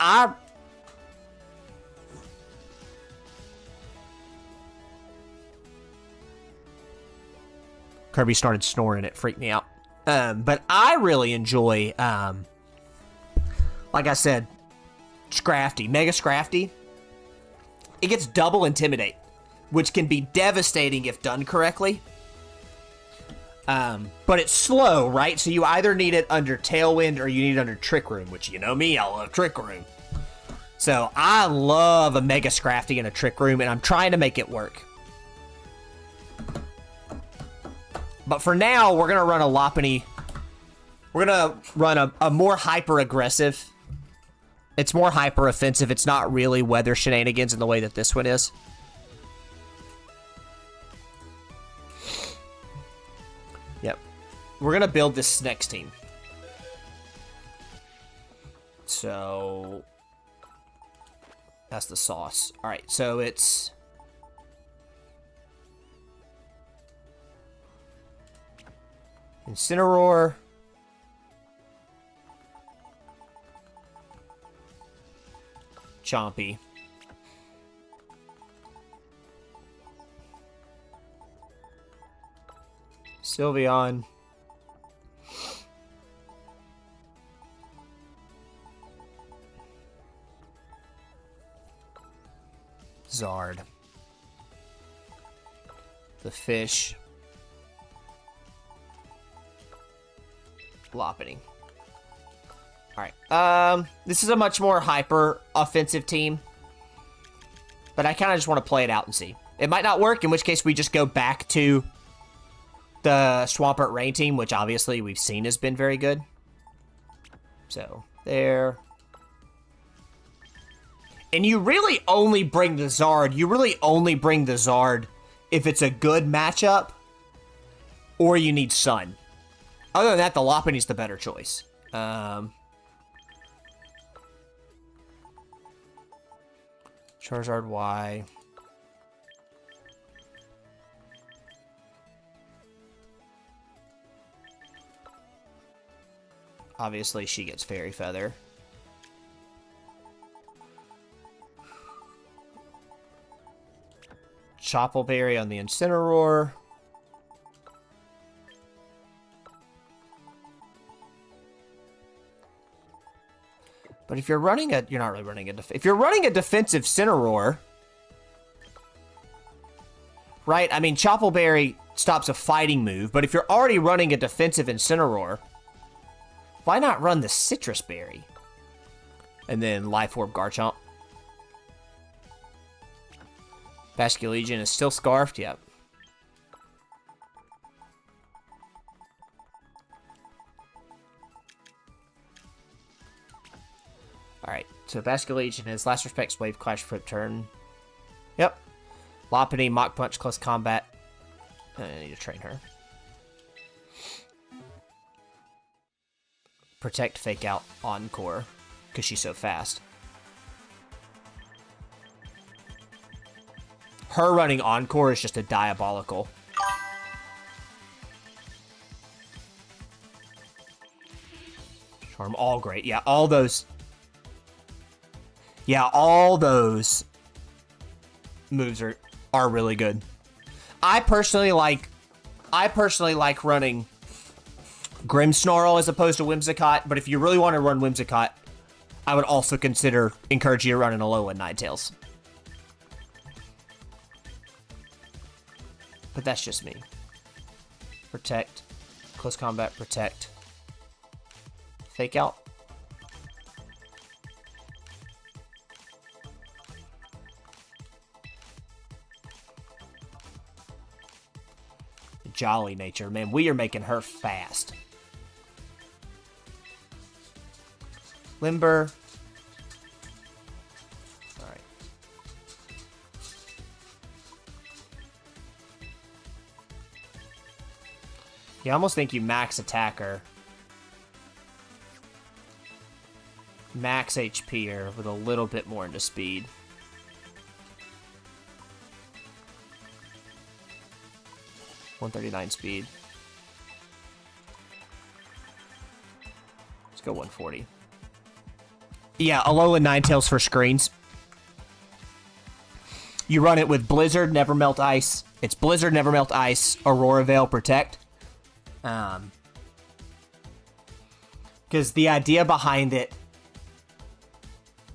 Kirby started snoring, it freaked me out. But I really enjoy, like I said, Scrafty, Mega Scrafty. It gets double Intimidate, which can be devastating if done correctly. But it's slow, right? So you either need it under Tailwind or you need it under Trick Room, which you know me, I love Trick Room. So I love a Mega Scrafty in a Trick Room, and I'm trying to make it work. But for now, we're going to run a Lopunny. We're going to run a more hyper-aggressive. It's more hyper-offensive. It's not really weather shenanigans in the way that this one is. Yep. We're going to build this next team. So that's the sauce. All right, so it's Incineroar, Chompy, Sylveon, Zard. The fish. Lopunny. Alright. This is a much more hyper offensive team. But I kind of just want to play it out and see. It might not work, in which case we just go back to the Swampert Rain team, which obviously we've seen has been very good. So, there. And you really only bring the Zard. You really only bring the Zard if it's a good matchup or you need Sun. Other than that, the Lopunny's the better choice. Charizard Y. Obviously, she gets Fairy Feather. Choppleberry on the Incineroar. But if you're running a... You're not really running a... If you're running a defensive Incineroar... Right? I mean, Choppleberry stops a fighting move, but if you're already running a defensive Incineroar... Why not run the Citrus Berry? And then Life Orb Garchomp. Basculegion is still Scarfed? Yep. Alright, so Basculegion is Last Respect's Wave Clash for turn. Yep. Lopunny, Mach Punch, Close Combat. I need to train her. Protect, Fake Out, Encore, because she's so fast. Her running Encore is just a diabolical. Charm, all great. Yeah, all those. Yeah, all those moves are really good. I personally like running Grimmsnarl as opposed to Whimsicott, but if you really want to run Whimsicott, I would also encourage you to run an Alolan Ninetales. But that's just me. Protect. Close Combat, Protect. Fake Out. Jolly Nature. Man, we are making her fast. Limber. Alright. You almost think you max attacker. Max HP her with a little bit more into speed. .139 speed. Let's go 140. Yeah, Alolan Ninetales for screens. You run it with Blizzard, Never Melt Ice. It's Blizzard, Never Melt Ice, Aurora Veil, Protect. Because the idea behind it,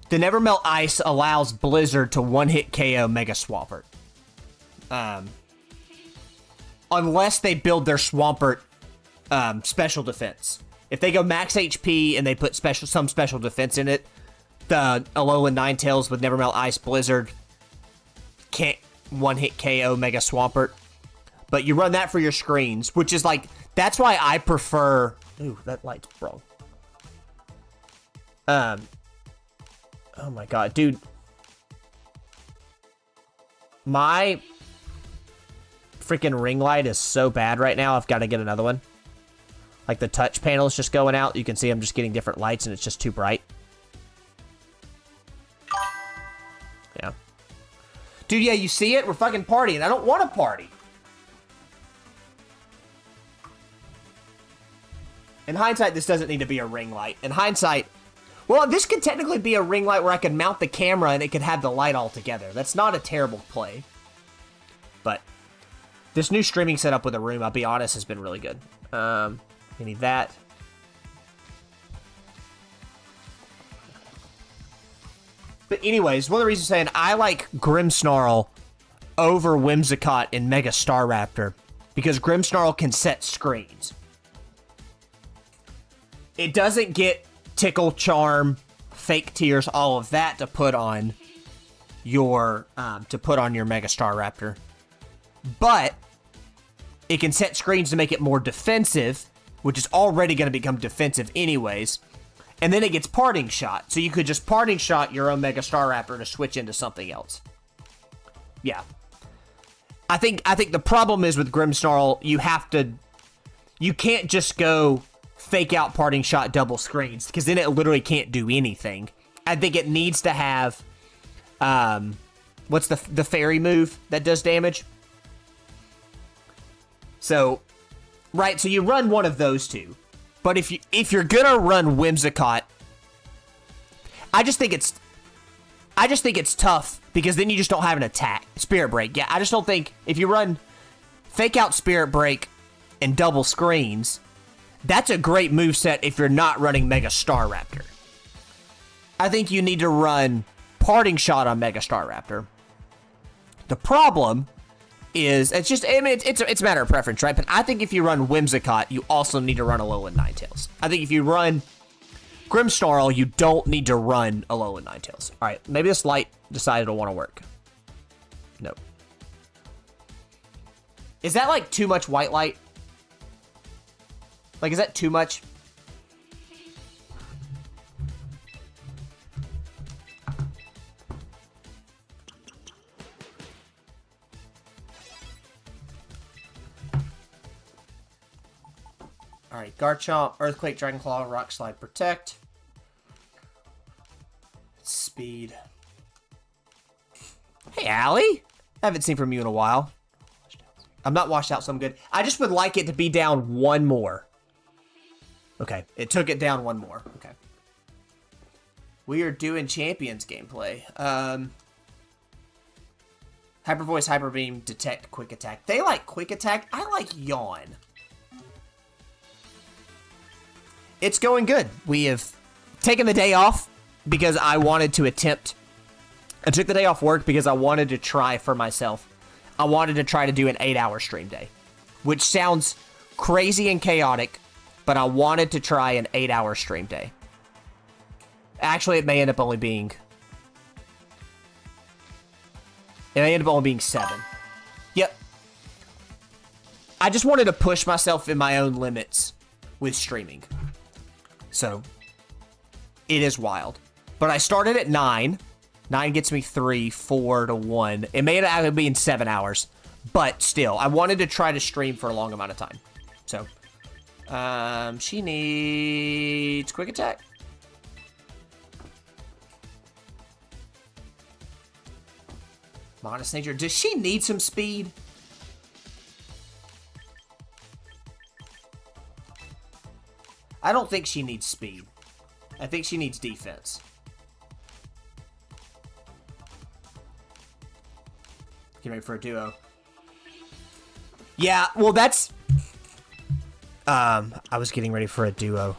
the Never Melt Ice allows Blizzard to one-hit KO Mega Swampert. Unless they build their Swampert special defense. If they go max HP and they put some special defense in it, the Alolan Ninetales with Never Melt Ice Blizzard can't one-hit KO Mega Swampert. But you run that for your screens, which is like, that's why I prefer... Ooh, that light's wrong. Oh my god, dude. My freaking ring light is so bad right now, I've got to get another one. Like, the touch panel is just going out. You can see I'm just getting different lights, and it's just too bright. Yeah. Dude, yeah, you see it? We're fucking partying. I don't want to party. In hindsight, this doesn't need to be a ring light. In hindsight... Well, this could technically be a ring light where I could mount the camera and it could have the light all together. That's not a terrible play. But this new streaming setup with a room, I'll be honest, has been really good. You need that. But anyways, one of the reasons I'm saying I like Grimmsnarl over Whimsicott in Mega Staraptor because Grimmsnarl can set screens. It doesn't get Tickle, Charm, Fake Tears, all of that to put on your Mega Staraptor. But it can set screens to make it more defensive, which is already going to become defensive anyways. And then it gets Parting Shot. So you could just Parting Shot your own Mega Staraptor to switch into something else. Yeah. I think the problem is with Grimmsnarl, you can't just go fake out Parting Shot double screens, because then it literally can't do anything. I think it needs to have, what's the fairy move that does damage? So, right, so you run one of those two. But if you're gonna run Whimsicott, I just think it's tough because then you just don't have an attack. Spirit Break, yeah. I just don't think if you run Fake Out Spirit Break and double screens, that's a great moveset if you're not running Mega Staraptor. I think you need to run Parting Shot on Mega Staraptor. The problem is, it's a matter of preference, right? But I think if you run Whimsicott, you also need to run Alolan Ninetales. I think if you run Grimmsnarl, you don't need to run Alolan Ninetales. All right, maybe this light decided to want to work. Nope. Is that like too much white light? Like, is that too much? Alright, Garchomp, Earthquake, Dragonclaw, Rock Slide, Protect. Speed. Hey, Allie! I haven't seen from you in a while. I'm not washed out, so I'm good. I just would like it to be down one more. Okay, it took it down one more. Okay. We are doing Champions gameplay. Hyper Voice, Hyper Beam, Detect, Quick Attack. They like Quick Attack. I like Yawn. It's going good. We have taken the day off because I wanted to attempt. I took the day off work because I wanted to try for myself. I wanted to try to do an 8-hour stream day, which sounds crazy and chaotic, but I wanted to try an 8-hour stream day. Actually, it may end up only being 7. Yep. I just wanted to push myself in my own limits with streaming. So, it is wild. But I started at 9. 9 gets me 3, 4 to 1. It may have been 7 hours. But still, I wanted to try to stream for a long amount of time. So, she needs Quick Attack. Modest Nature. Does she need some speed? I don't think she needs speed. I think she needs defense. Get ready for a duo. Yeah, well, that's... I was getting ready for a duo.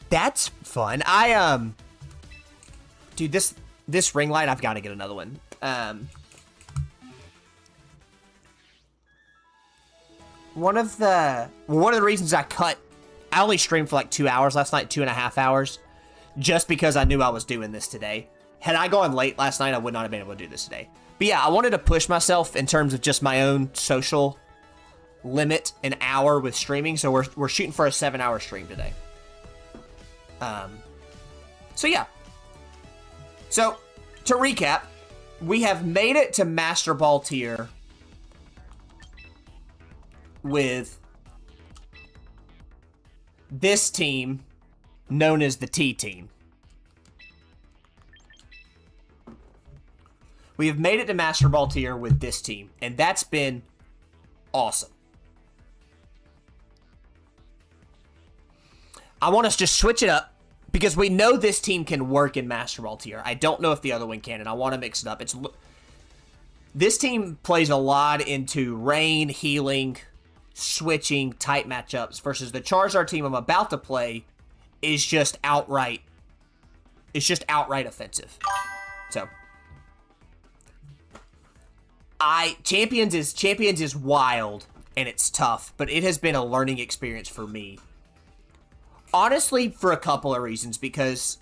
That's fun. Dude, this ring light, I've got to get another one. One of the reasons I only streamed for like 2 hours last night, 2.5 hours, just because I knew I was doing this today. Had I gone late last night, I would not have been able to do this today. But yeah, I wanted to push myself in terms of just my own social limit, an hour with streaming. So we're shooting for a 7-hour stream today. So yeah. So to recap, we have made it to Master Ball tier with this team known as the T-Team. We have made it to Master Ball tier with this team, and that's been awesome. I want us to switch it up because we know this team can work in Master Ball tier. I don't know if the other one can, and I want to mix it up. This team plays a lot into rain, healing, switching, type matchups versus the Charizard team I'm about to play is just outright It's just outright offensive. So Champions is wild and it's tough, but it has been a learning experience for me. Honestly, for a couple of reasons, because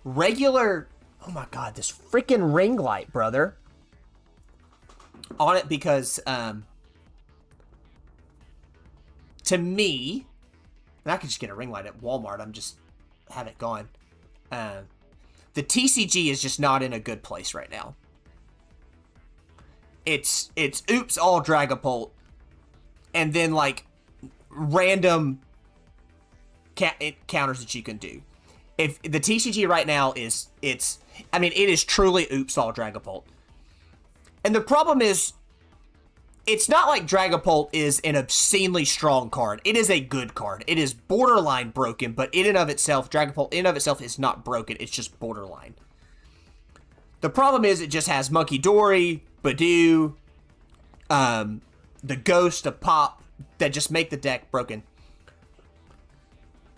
regular, oh my god, this freaking ring light, brother. On it because to me, and I could just get a ring light at Walmart, I'm just have it gone. The TCG is just not in a good place right now. It's oops all Dragapult, and then like random counters that you can do. If the TCG right now is it is truly oops all Dragapult. And the problem is, it's not like Dragapult is an obscenely strong card. It is a good card. It is borderline broken, but in and of itself, Dragapult in and of itself is not broken. It's just borderline. The problem is it just has Monkey Dory, Badoo, the Ghost of Pop that just make the deck broken.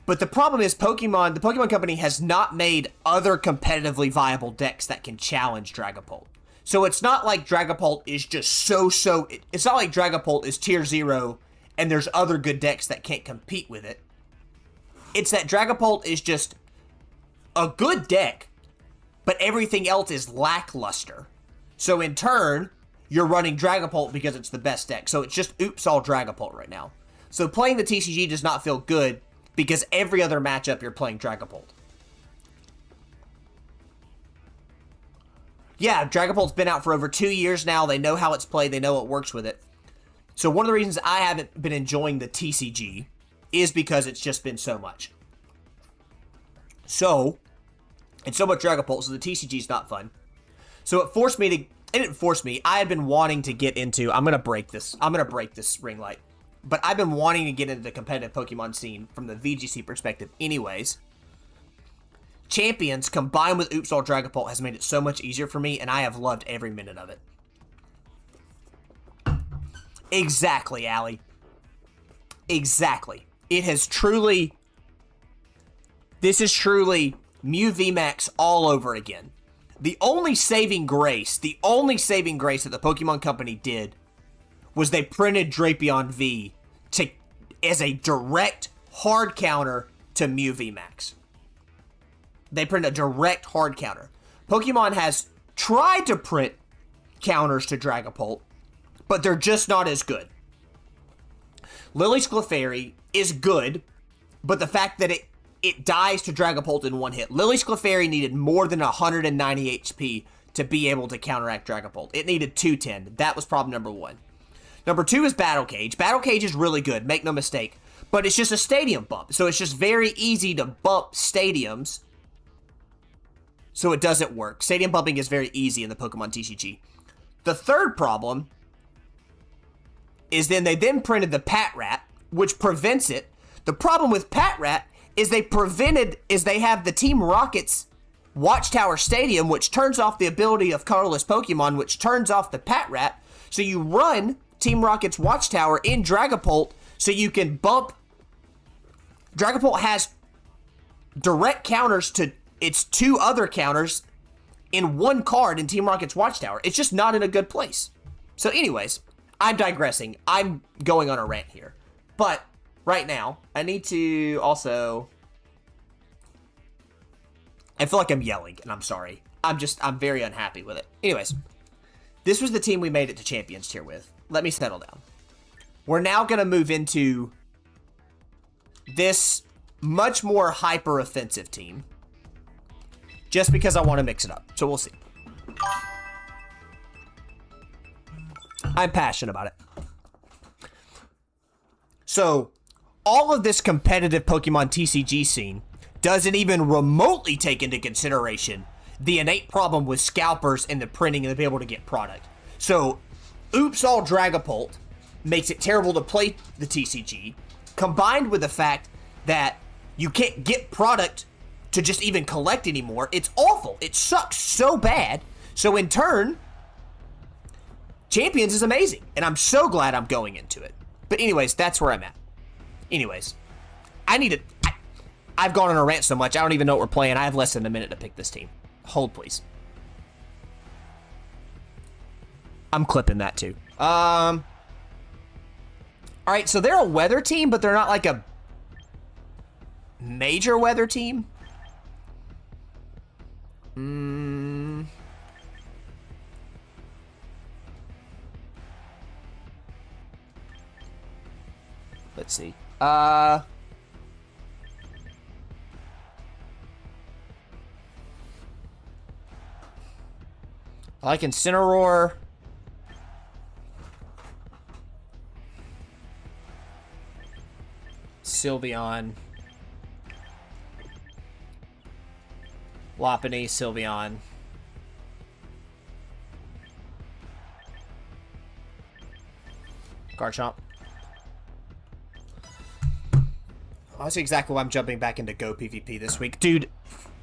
But the problem is the Pokemon Company has not made other competitively viable decks that can challenge Dragapult. So it's not like Dragapult is just it's not like Dragapult is tier 0 and there's other good decks that can't compete with it. It's that Dragapult is just a good deck, but everything else is lackluster. So in turn, you're running Dragapult because it's the best deck. So it's just oops all Dragapult right now. So playing the TCG does not feel good because every other matchup you're playing Dragapult. Yeah, Dragapult's been out for over 2 years now. They know how it's played. They know what works with it. So one of the reasons I haven't been enjoying the TCG is because it's just been so much. So, it's so much Dragapult, so the TCG is not fun. So it forced me to, it didn't force me. I had been wanting to get into, I'm going to break this ring light. But I've been wanting to get into the competitive Pokemon scene from the VGC perspective anyways. Champions combined with Oops All Dragapult has made it so much easier for me, and I have loved every minute of it. Exactly, Allie. Exactly. This is truly Mew VMAX all over again. The only saving grace that the Pokemon Company did was they printed Drapion V as a direct hard counter to Mew VMAX. They print a direct hard counter. Pokemon has tried to print counters to Dragapult, but they're just not as good. Lily's Clefairy is good, but the fact that it dies to Dragapult in one hit. Lily's Clefairy needed more than 190 HP to be able to counteract Dragapult. It needed 210. That was problem number 1. Number 2 is Battle Cage. Battle Cage is really good, make no mistake, but it's just a stadium bump, so it's just very easy to bump stadiums. So it doesn't work. Stadium bumping is very easy in the Pokemon TCG. The third problem is they printed the Patrat, which prevents it. The problem with Patrat is they have the Team Rocket's Watchtower Stadium, which turns off the ability of colorless Pokemon, which turns off the Patrat. So you run Team Rocket's Watchtower in Dragapult so you can bump. Dragapult has direct counters to its 2 other counters in one card in Team Rocket's Watchtower. It's just not in a good place. So anyways, I'm digressing. I'm going on a rant here. But right now, I need to also, I feel like I'm yelling, and I'm sorry. I'm very unhappy with it. Anyways, this was the team we made it to Champions tier with. Let me settle down. We're now going to move into this much more hyper-offensive team, just because I want to mix it up. So we'll see. I'm passionate about it. So, all of this competitive Pokemon TCG scene doesn't even remotely take into consideration the innate problem with scalpers and the printing and to be able to get product. So, Oops All Dragapult makes it terrible to play the TCG, combined with the fact that you can't get product to just even collect anymore. It's awful. It sucks so bad. So in turn, Champions is amazing, and I'm so glad I'm going into it. But anyways, that's where I'm at. Anyways, I've gone on a rant so much, I don't even know what we're playing. I have less than a minute to pick this team. Hold, please. I'm clipping that, too. Alright, so they're a weather team, but they're not like a major weather team. Let's see. I like Incineroar. Sylveon. Lopunny, Sylveon. Garchomp. That's exactly why I'm jumping back into Go PvP this week. Dude,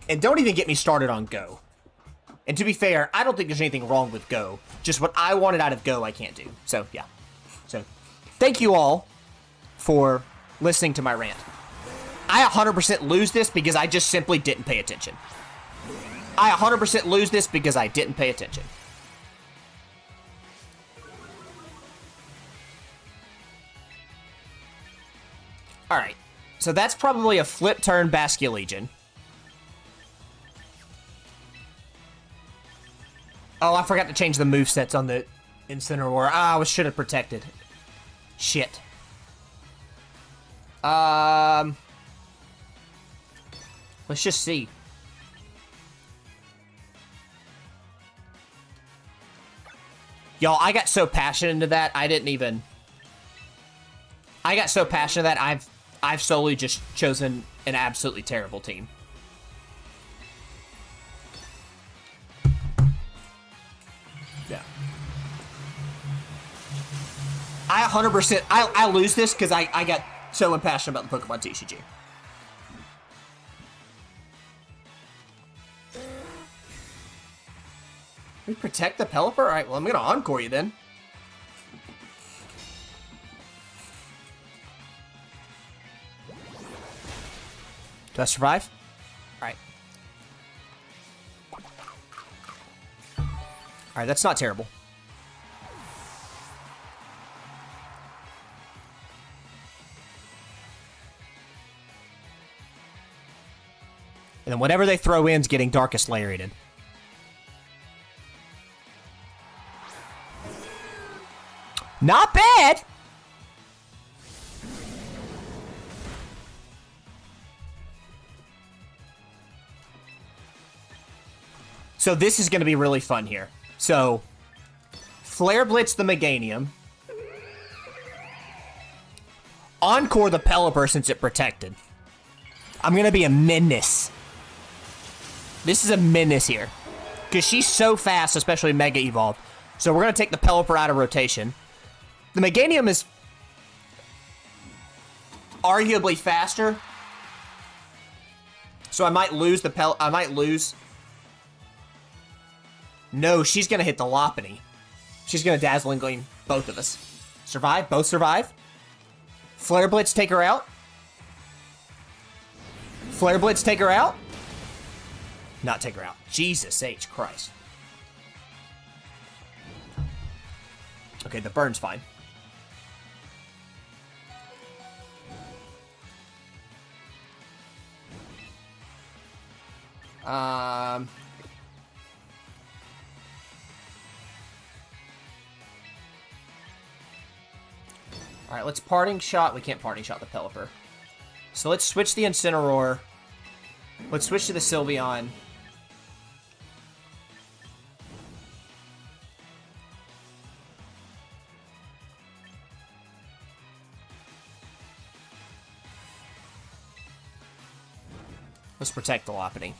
and don't even get me started on Go. And to be fair, I don't think there's anything wrong with Go. Just what I wanted out of Go, I can't do. So, yeah. So, thank you all for listening to my rant. I 100% lose this because I just simply didn't pay attention. I 100% lose this because I didn't pay attention. Alright. So that's probably a flip turn Basculegion. Oh, I forgot to change the movesets on the Incineroar. Ah, I should have protected. Shit. Let's just see. Y'all, I got so passionate into that, I didn't even... I got so passionate that I've solely just chosen an absolutely terrible team. Yeah. I 100%... I lose this because I got so impassioned about the Pokemon TCG. We protect the Pelipper? Alright, well, I'm gonna Encore you then. Do I survive? Alright. Alright, that's not terrible. And then whatever they throw in is getting Darkest Lariated. Not bad! So this is going to be really fun here. So, Flare Blitz the Meganium. Encore the Pelipper since it protected. I'm going to be a menace. This is a menace here. Because she's so fast, especially Mega Evolve. So we're going to take the Pelipper out of rotation. The Meganium is arguably faster. So I might lose the I might lose... No, she's going to hit the Lopunny. She's going to Dazzling Gleam both of us. Survive? Both survive? Flare Blitz take her out? Flare Blitz take her out? Not take her out. Jesus H. Christ. Okay, the burn's fine. Alright, let's Parting Shot. We can't Parting Shot the Pelipper. So let's switch the Incineroar. Let's switch to the Sylveon. Let's protect the Lopunny.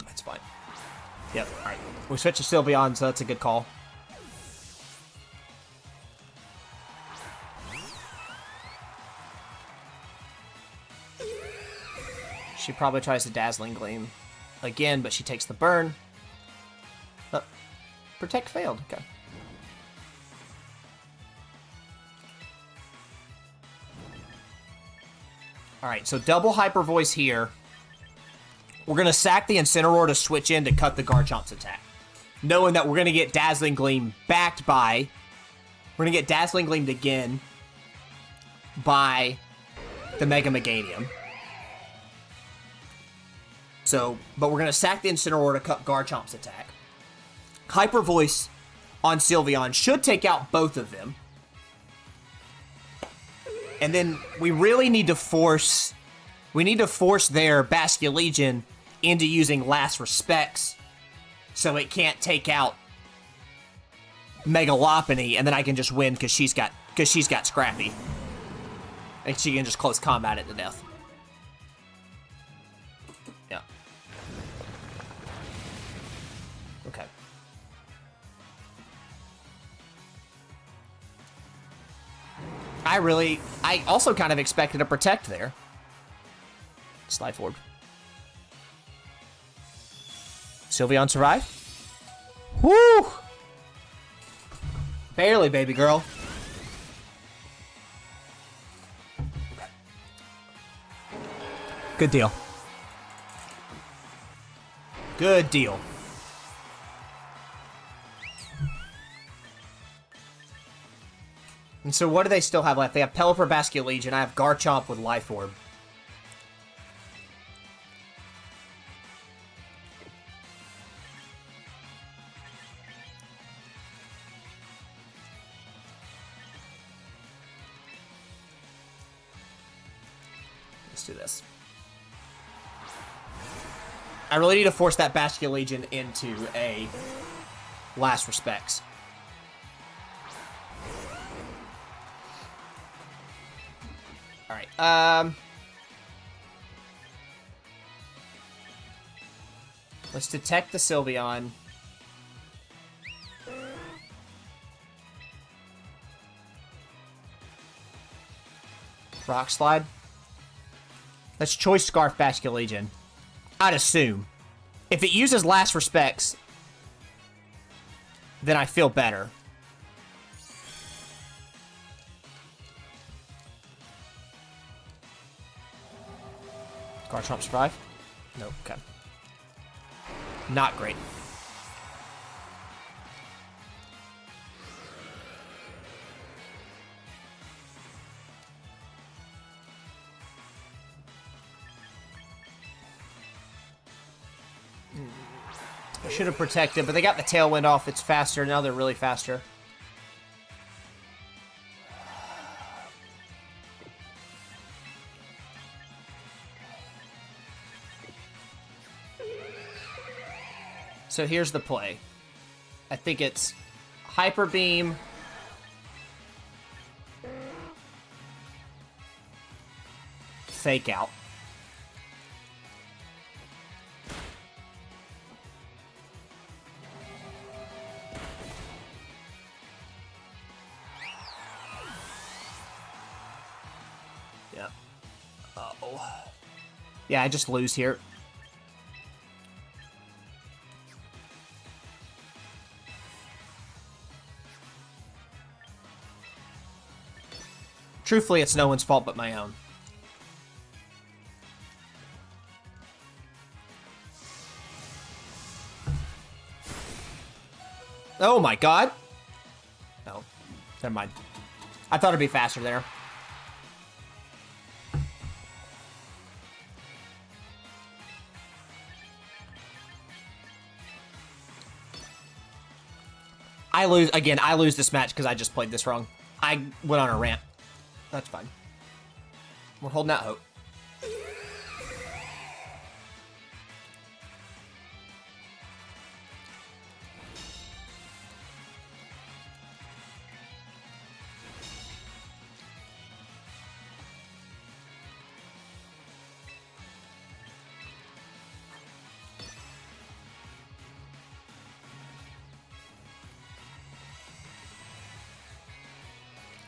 That's fine. Yep, alright. We switch to Sylveon, so that's a good call. She probably tries to Dazzling Gleam again, but she takes the burn. Oh, protect failed. Okay. Alright, so double Hyper Voice here. We're going to sack the Incineroar to switch in to cut the Garchomp's attack. Knowing that we're going to get Dazzling Gleam backed by... We're going to get Dazzling Gleamed again by the Mega Meganium. So, but we're going to sack the Incineroar to cut Garchomp's attack. Hyper Voice on Sylveon should take out both of them. And then we really need to force... We need to force their Basculegion into using Last Respects so it can't take out Mega Lopunny, and then I can just win because she's got Scrappy. And she can just close combat it to death. Yeah. Okay. I also kind of expected a Protect there. Slide forward. Sylveon survive. Woo! Barely, baby girl. Good deal. Good deal. And so what do they still have left? They have Pelipper, Basculegion. I have Garchomp with Life Orb. Let's do this. I really need to force that Basculegion into a Last Respects. Alright, let's detect the Sylveon. Rock Slide. Let's Choice Scarf Basculegion. I'd assume. If it uses Last Respects, then I feel better. Garchomp survive? Nope, okay. Not great. I should have protected, but they got the Tailwind off. It's faster. Now they're really faster. So here's the play. I think it's Hyper Beam. Fake Out. Yeah. Uh-oh. Yeah, I just lose here. Truthfully, it's no one's fault but my own. Oh my god! Oh, never mind. I thought it'd be faster there. I lose, again, I lose this match because I just played this wrong. I went on a rant. That's fine. We're holding out hope.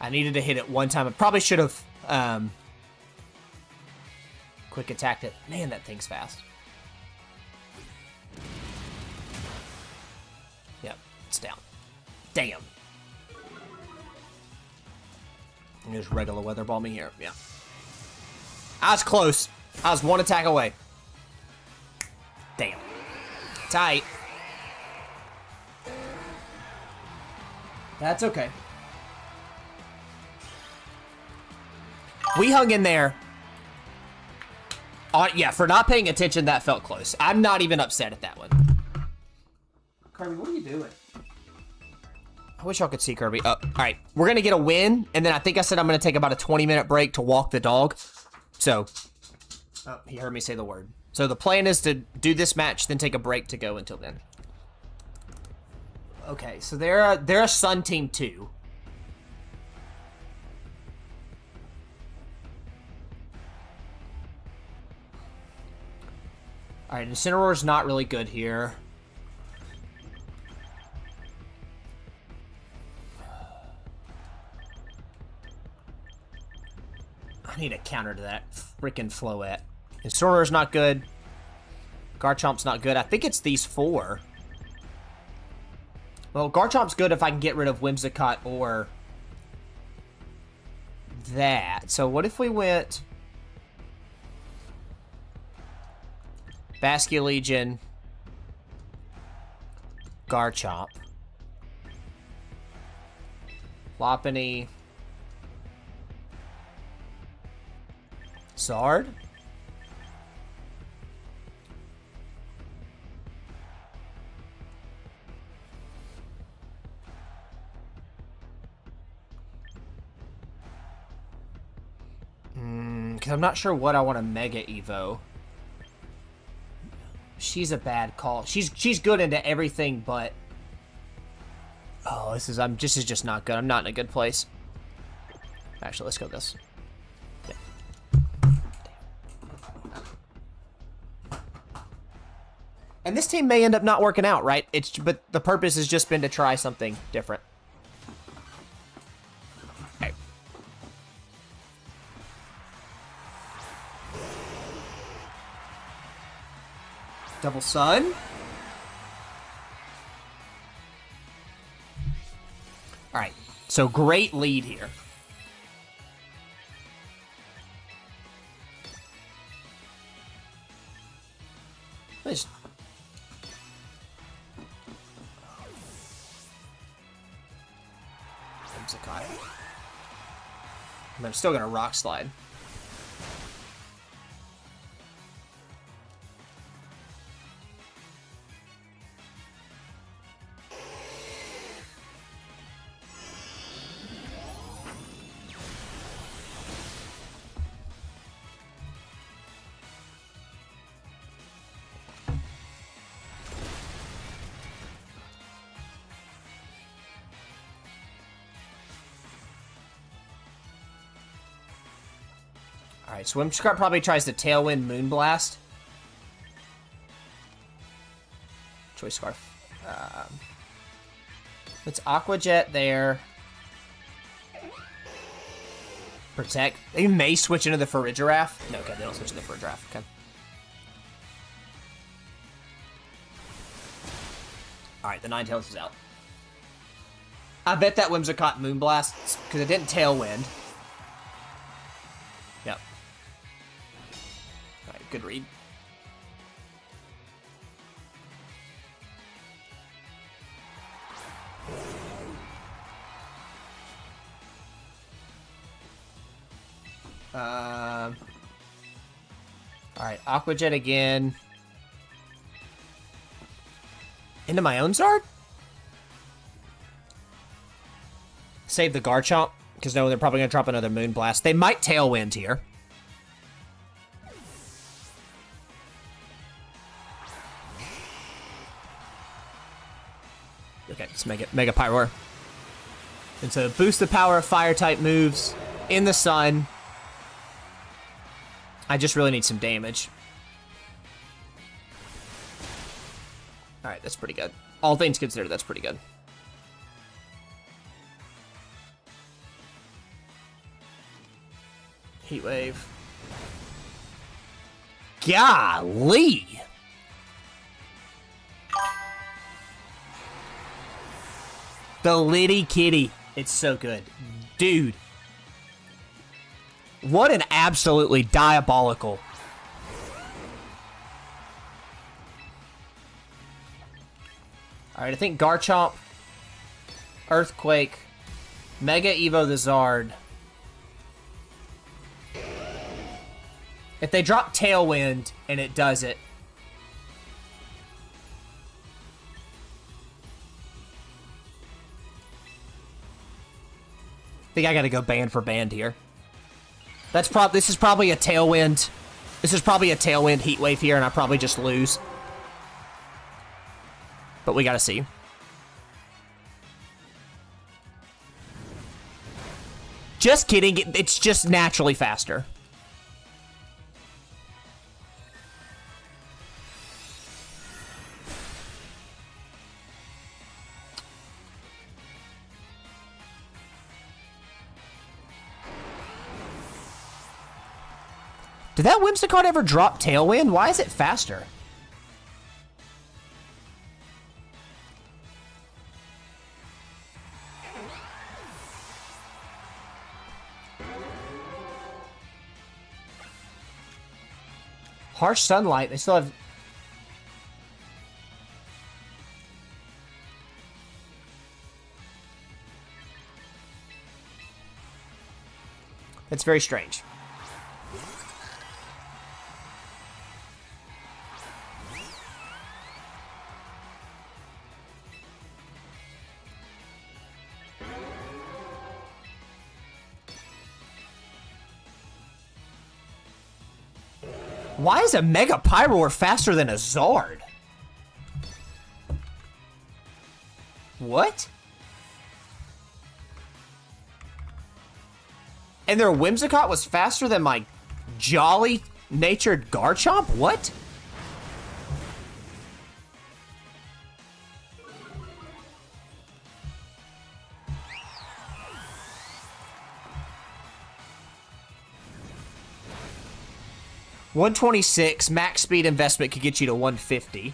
I needed to hit it one time. I probably should have quick attacked it. Man, that thing's fast. Yep, it's down. Damn. And just regular Weather Ball me here. Yeah. I was close. I was one attack away. Damn. Tight. That's okay. We hung in there. Yeah, for not paying attention, that felt close. I'm not even upset at that one. Kirby, what are you doing? I wish y'all could see Kirby. All right, we're going to get a win, and then I think I said I'm going to take about a 20-minute break to walk the dog. So, he heard me say the word. So the plan is to do this match, then take a break to go until then. Okay, so they're a Sun team too. All right, Incineroar's not really good here. I need a counter to that freaking Floette. Incineroar's not good. Garchomp's not good. I think it's these four. Well, Garchomp's good if I can get rid of Whimsicott or that. So what if we went Basculegion, Garchomp, Lopunny, Zard? Because I'm not sure what I want to Mega Evo. She's a bad call. She's good into everything, but oh, this is just not good. I'm not in a good place. Actually, let's go this. Yeah. And this team may end up not working out, right? But the purpose has just been to try something different. Okay. Double Sun. All right, so great lead here. Nice. Whimsicott. I'm still gonna Rock Slide. Alright, so Whimsicott probably tries to Tailwind Moonblast. Choice Scarf. It's Aqua Jet there. Protect. They may switch into the Farigiraf. No, okay, they don't switch into the Farigiraf. Okay. Alright, the Ninetales is out. I bet that Whimsicott Moonblast, because it didn't Tailwind. Yep. Alright, good read. Alright, Aqua Jet again. Into my own Zard? Save the Garchomp, because no, they're probably going to drop another Moonblast. They might Tailwind here. Okay, let's make it Mega Pyroar. And so boost the power of Fire-type moves in the sun. I just really need some damage. Alright, that's pretty good. All things considered, that's pretty good. Heat Wave. Golly! The Liddy Kitty. It's so good. Dude. What an absolutely diabolical. Alright, I think Garchomp, Earthquake, Mega Evo the Zard. If they drop Tailwind and it does it. I think I gotta go band for band here. This is probably a Tailwind. This is probably a Tailwind Heat Wave here, and I probably just lose. But we gotta see. Just kidding, it's just naturally faster. Did that Whimsicott ever drop Tailwind? Why is it faster? Harsh Sunlight, they still have... That's very strange. Why is a Mega Pyroar faster than a Zard? What? And their Whimsicott was faster than my jolly-natured Garchomp? What? $126 max speed investment could get you to 150.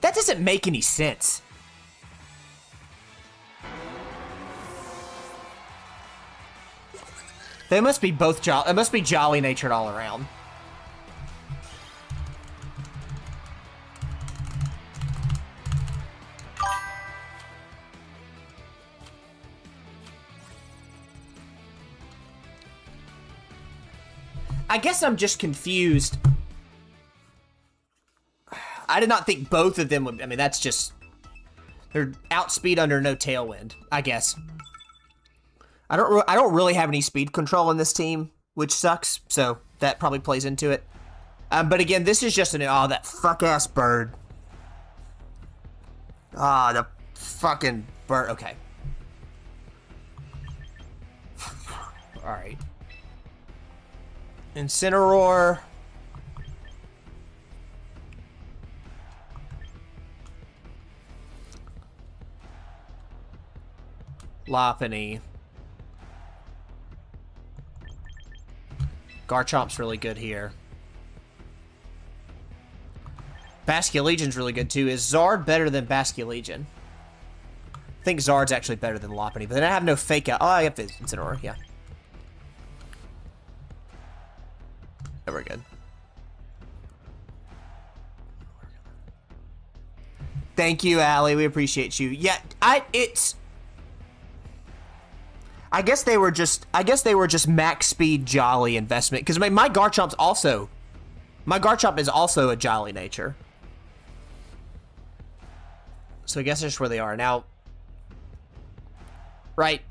That doesn't make any sense. They must be both jolly. It must be jolly natured all around. I guess I'm just confused. I did not think both of them would... I mean, that's just... They're outspeed under no tailwind, I guess. I don't really have any speed control in this team, which sucks, so that probably plays into it. But again, this is just an... Oh, that fuck-ass bird. Ah, the fucking bird. Okay. Alright. Incineroar. Lopunny. Garchomp's really good here. Basculegion's really good too. Is Zard better than Basculegion? I think Zard's actually better than Lopunny, but then I have no fake out. Oh, I have the Incineroar, yeah. Yeah, we're good. Thank you, Allie. We appreciate you. Yeah, I guess they were just max speed jolly investment. Because my Garchomp's also... My Garchomp is also a jolly nature. So I guess that's where they are. Now... Right.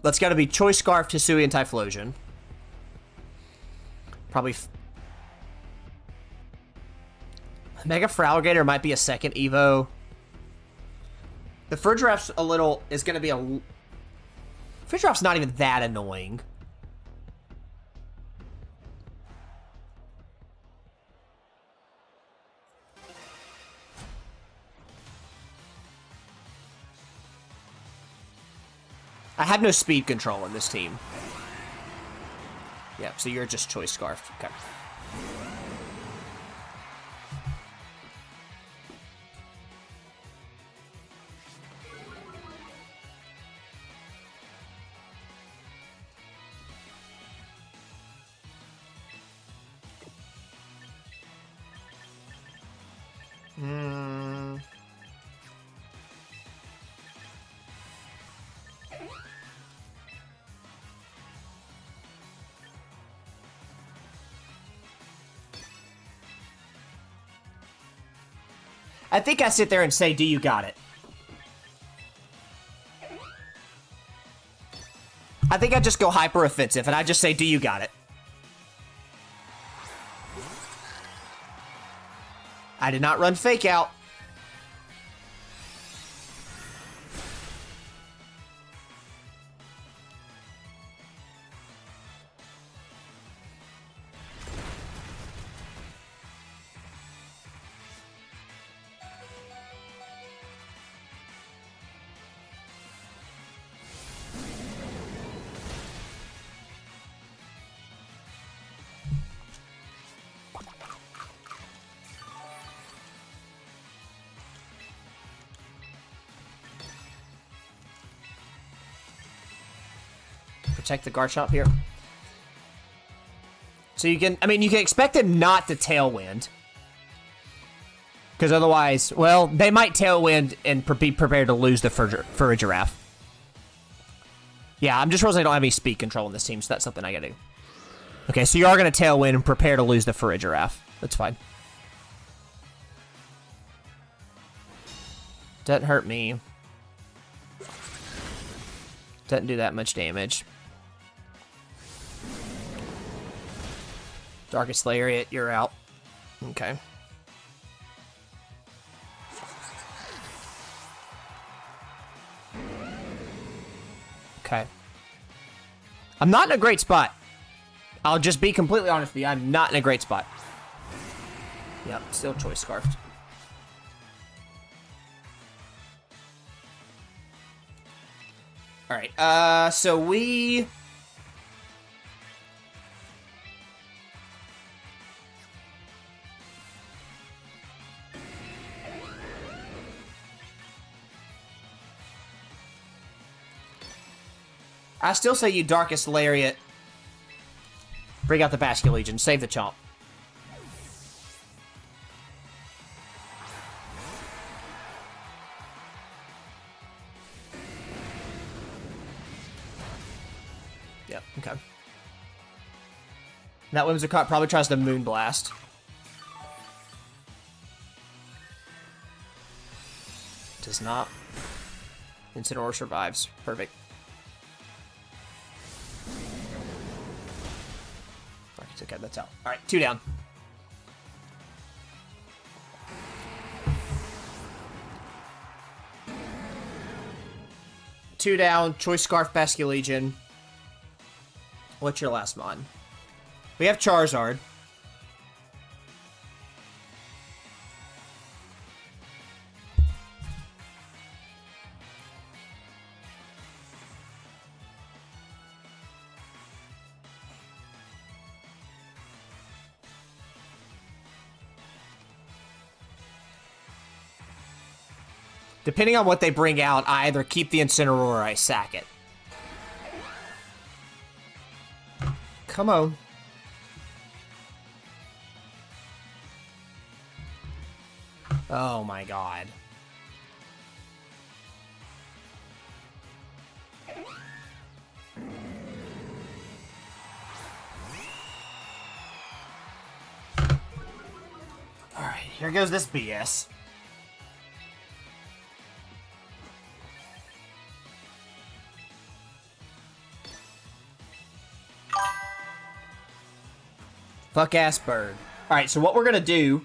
That's got to be Choice Scarf, Hisui, and Typhlosion. Probably... Mega Fralgator might be a second Evo. The Furgiraff's a little... Is going to be a... Furgiraff's not even that annoying. I have no speed control in this team. Yeah, so you're just Choice Scarf. Okay. I think I sit there and say, do you got it? I think I just go hyper offensive and I just say, do you got it? I did not run fake out. Protect the Garchomp here. So you can, I mean, you can expect him not to Tailwind. Because otherwise, well, they might Tailwind and be prepared to lose the Farigiraf. Yeah, I'm just realizing I don't have any speed control in this team, so that's something I gotta do. Okay, so you are going to Tailwind and prepare to lose the Farigiraf. That's fine. Doesn't hurt me. Doesn't do that much damage. Darkest Lariat, you're out. Okay. Okay. I'm not in a great spot. I'll just be completely honest with you. I'm not in a great spot. Yep, still Choice Scarfed. Alright, so we... I still say you Darkest Lariat. Bring out the Basculegion. Save the Chomp. Yep, okay. That Whimsicott probably tries to Moonblast. Does not. Incineroar survives. Perfect. Okay, that's out. Alright, 2 down. Two down, Choice Scarf, Basculegion. What's your last mon? We have Charizard. Depending on what they bring out, I either keep the Incineroar or I sack it. Come on. Oh my god. Alright, here goes this BS. Fuck ass bird. Alright, so what we're gonna do...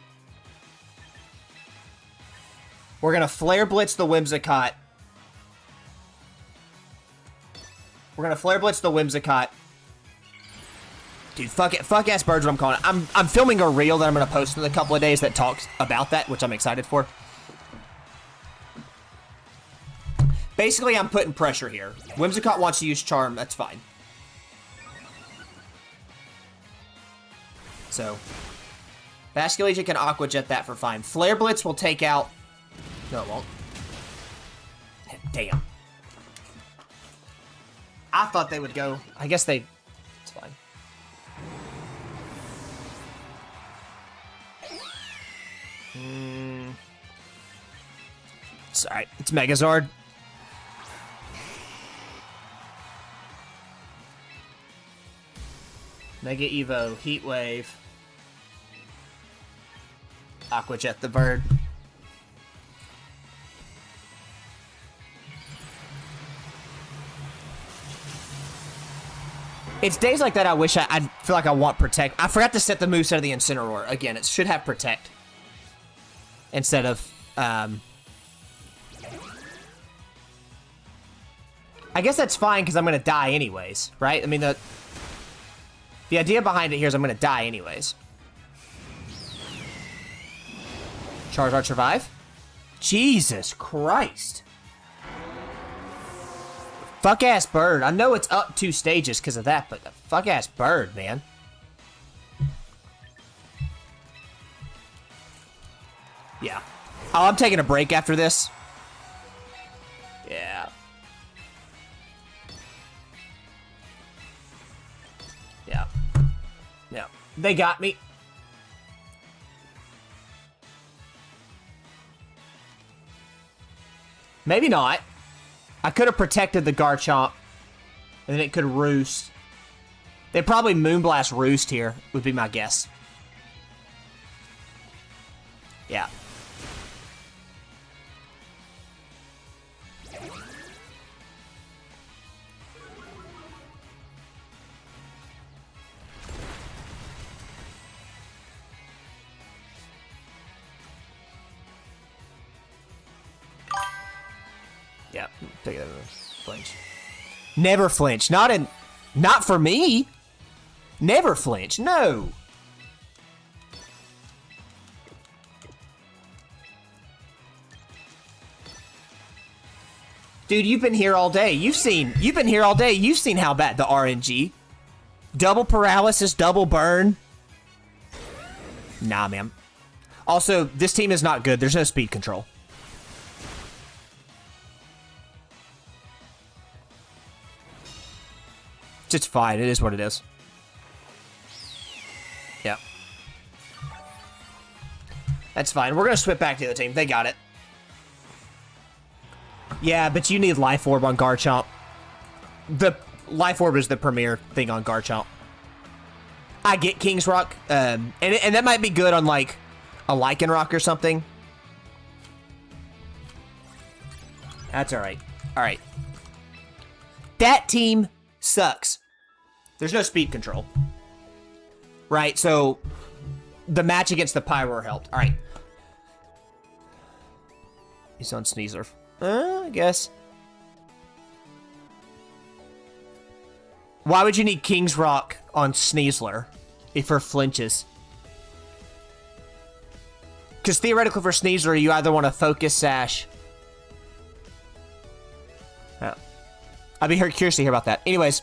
We're gonna Flare Blitz the Whimsicott. We're gonna Flare Blitz the Whimsicott. Dude, fuck it. Fuck ass bird's what I'm calling it. I'm filming a reel that I'm gonna post in a couple of days that talks about that, which I'm excited for. Basically, I'm putting pressure here. Whimsicott wants to use Charm, that's fine. So, Basculegion can Aqua Jet that for fine. Flare Blitz will take out... No, it won't. Damn. I thought they would go... I guess they... It's fine. It's alright. It's Megazord. Mega Evo, Heat Wave. Aqua Jet the bird. It's days like that I wish I feel like I want Protect. I forgot to set the moveset of the Incineroar. Again, it should have Protect. Instead of, I guess that's fine because I'm going to die anyways, right? I mean, the idea behind it here is I'm going to die anyways. Charizard survive? Jesus Christ. Fuck-ass bird. I know it's up 2 stages because of that, but the fuck-ass bird, man. Yeah. Oh, I'm taking a break after this. Yeah. Yeah. Yeah. They got me. Maybe not. I could have protected the Garchomp, and then it could roost. They'd probably Moonblast roost here, would be my guess. Yeah. Yeah, take it. Flinch. Never flinch. Not for me. Never flinch. No. Dude, you've been here all day. You've been here all day. You've seen how bad the RNG. Double paralysis, double burn. Nah, man. Also, this team is not good. There's no speed control. It's fine. It is what it is. Yeah. That's fine. We're going to switch back to the team. They got it. Yeah, but you need Life Orb on Garchomp. The Life Orb is the premier thing on Garchomp. I get King's Rock. And that might be good on, like, a Lycanroc or something. That's alright. Alright. That team sucks. There's no speed control. Right, so the match against the Pyroar helped. Alright. He's on Sneasler. I guess. Why would you need King's Rock on Sneasler if her flinches? Because theoretically for Sneasler, you either want to Focus Sash. Oh. I'd be curious to hear about that. Anyways,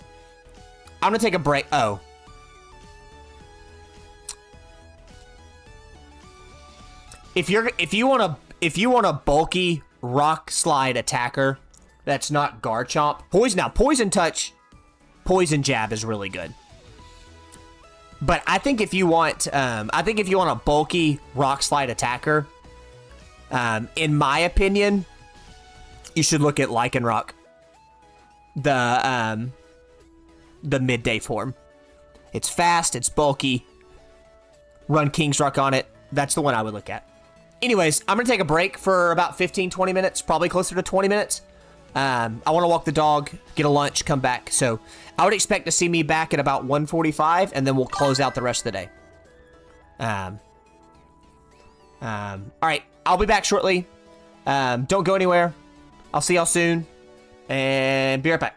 I'm gonna take a break. Oh. If you want a bulky Rock Slide attacker that's not Garchomp, Poison Touch, Poison Jab is really good. But I think if you want a bulky Rock Slide attacker, in my opinion, you should look at Lycanroc. The midday form. It's fast, it's bulky. Run King's Rock on it. That's the one I would look at. Anyways, I'm going to take a break for about 15-20 minutes, probably closer to 20 minutes. I want to walk the dog, get a lunch, come back. So I would expect to see me back at about 1:45, and then we'll close out the rest of the day. All right, I'll be back shortly. Don't go anywhere. I'll see y'all soon, and be right back.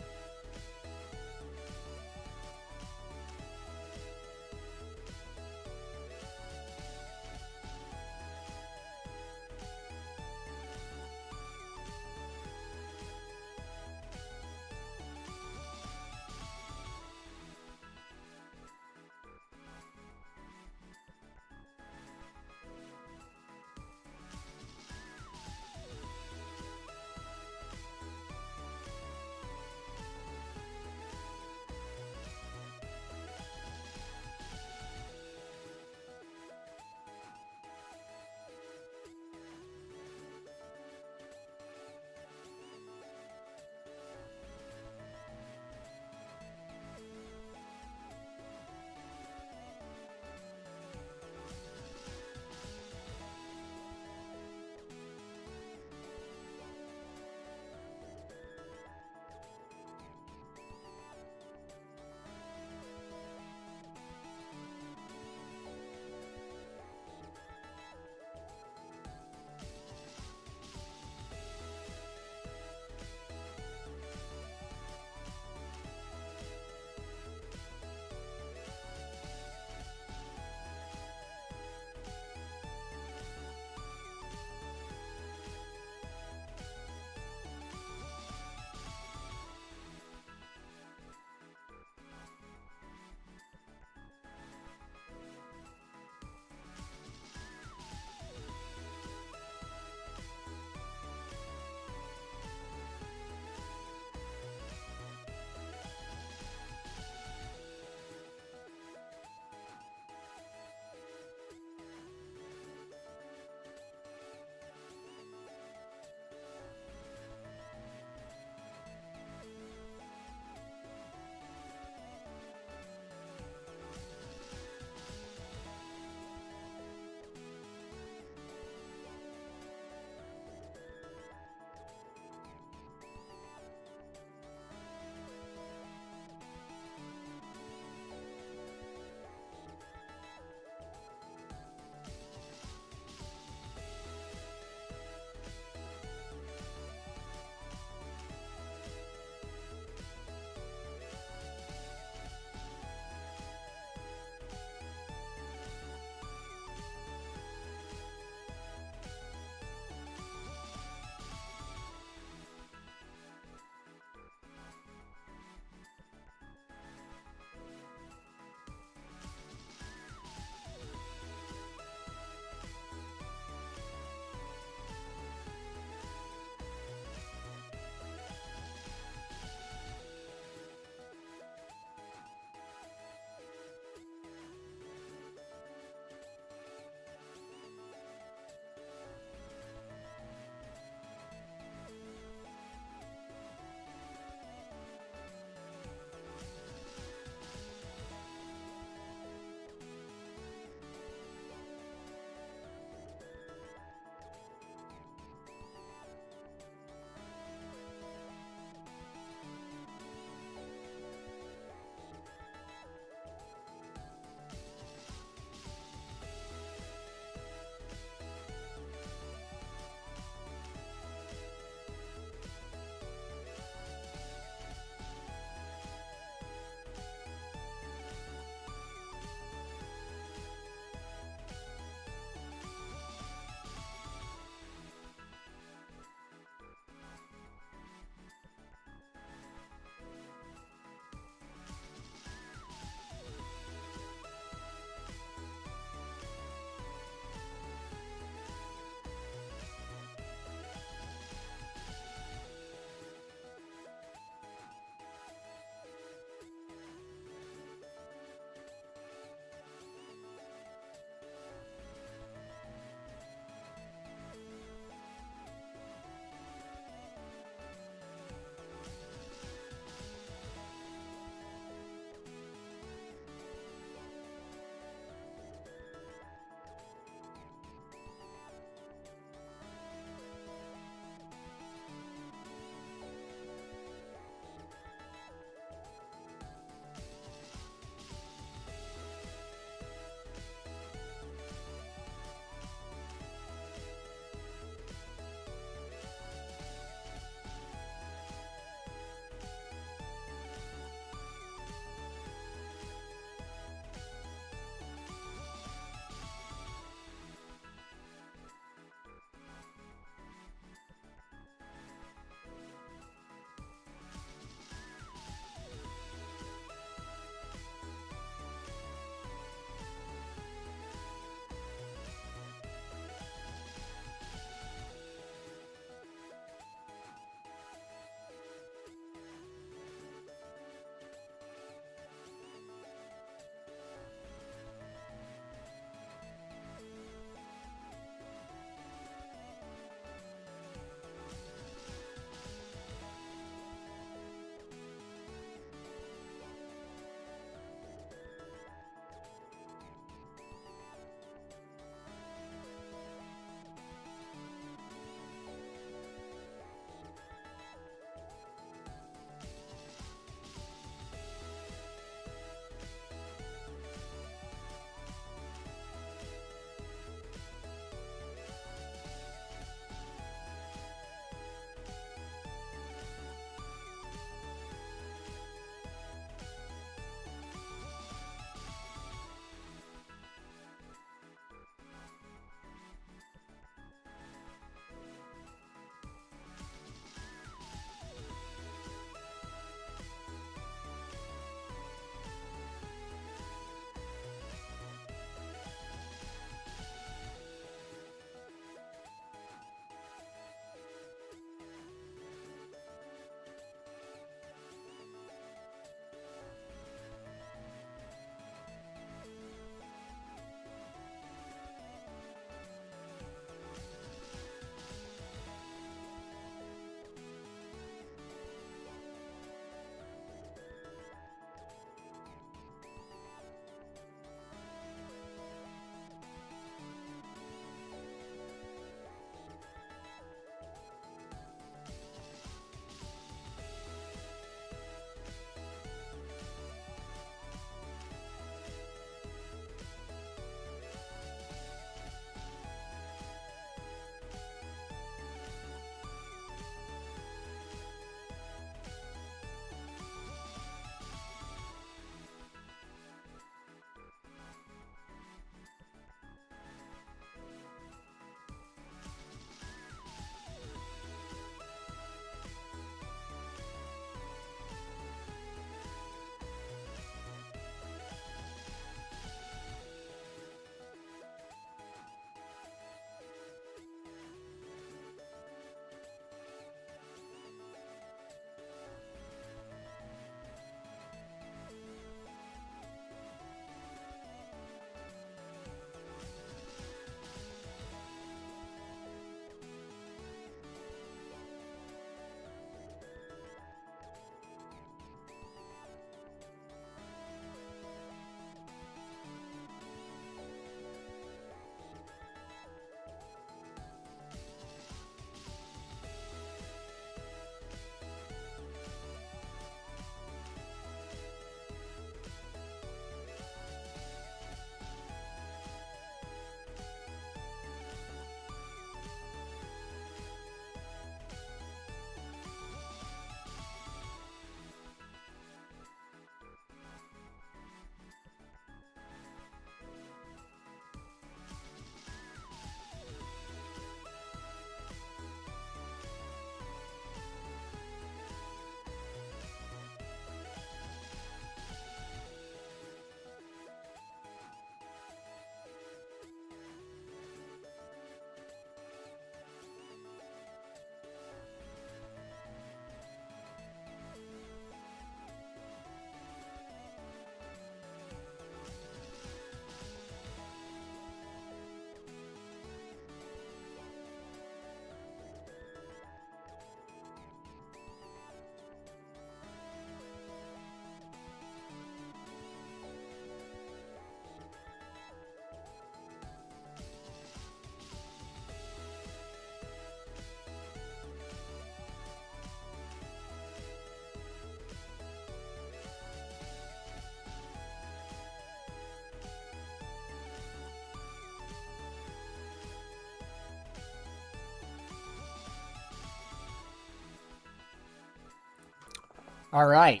All right.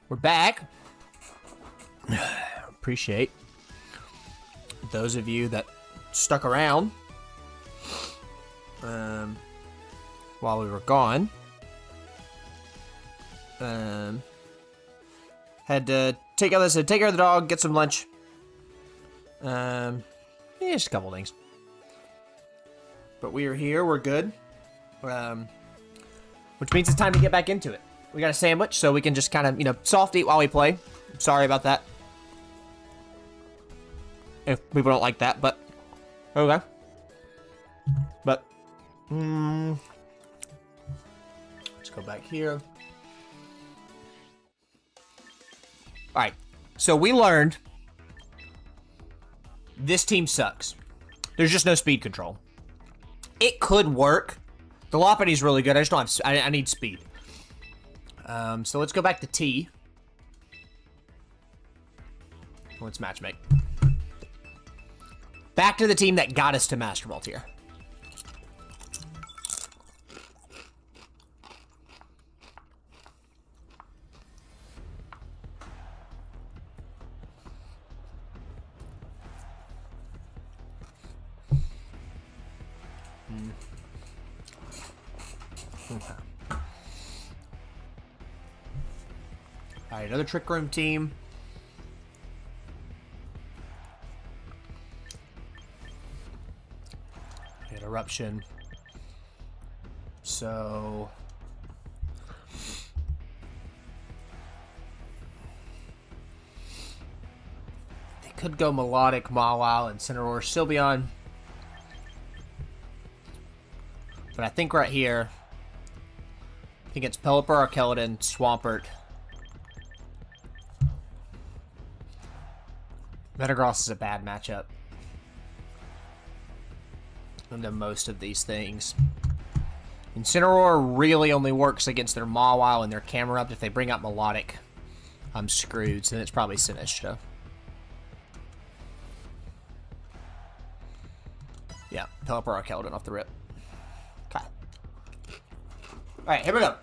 We're back. Appreciate those of you that stuck around while we were gone. Had to take care of the dog, get some lunch. Just a couple things. But we are here, we're good. Which means it's time to get back into it. We got a sandwich, so we can just kind of, soft eat while we play. Sorry about that. If people don't like that, but okay. But let's go back here. Alright, so we learned this team sucks. There's just no speed control. It could work. The Lopunny's really good. I just don't have. I need speed. So let's go back to T. Let's matchmake. Back to the team that got us to Master Ball tier. Alright, another Trick Room team. Hit Eruption. So they could go Melodic, Mawile, and Cineroar, Sylveon. But I think right here, I think it's Pelipper, Arkeldon, Swampert. Metagross is a bad matchup into most of these things. Incineroar really only works against their Mawile and their Camerupt. If they bring out Melodic, I'm screwed, so then it's probably Sinistcha. Yeah, Pelipper, Arkeldon off the rip. Okay. Alright, here we go.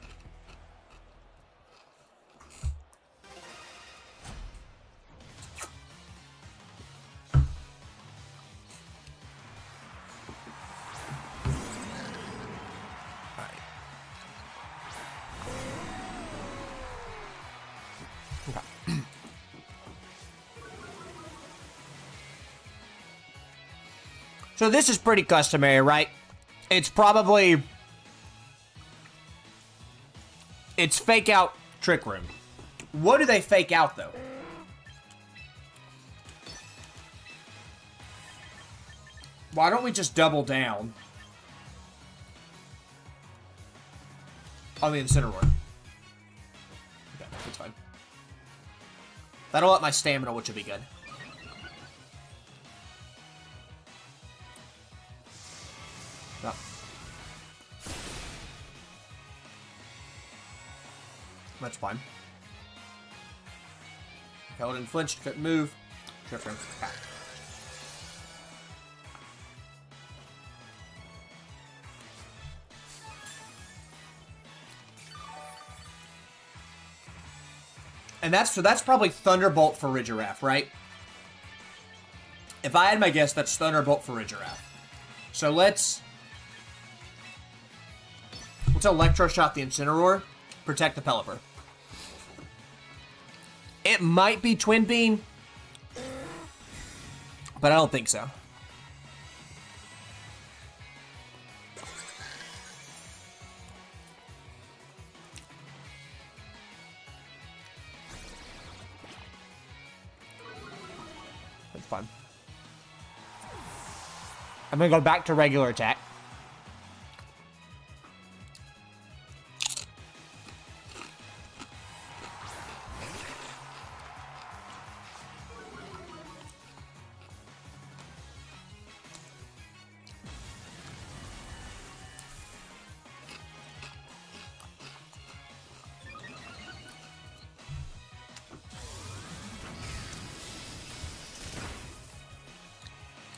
So this is pretty customary, right? It's probably... It's fake out Trick Room. What do they fake out, though? Why don't we just double down on the Incineroar? Okay, that's fine. That'll up my stamina, which will be good. No. That's fine. Paladin flinched, couldn't move. Trick Room. Okay. And that's probably Thunderbolt for Ridgeraff, right? If I had my guess, that's Thunderbolt for Ridgeraff. So let's Electroshot the Incineroar, protect the Pelipper. It might be Twin Beam, but I don't think so. That's fun. I'm gonna go back to regular attack.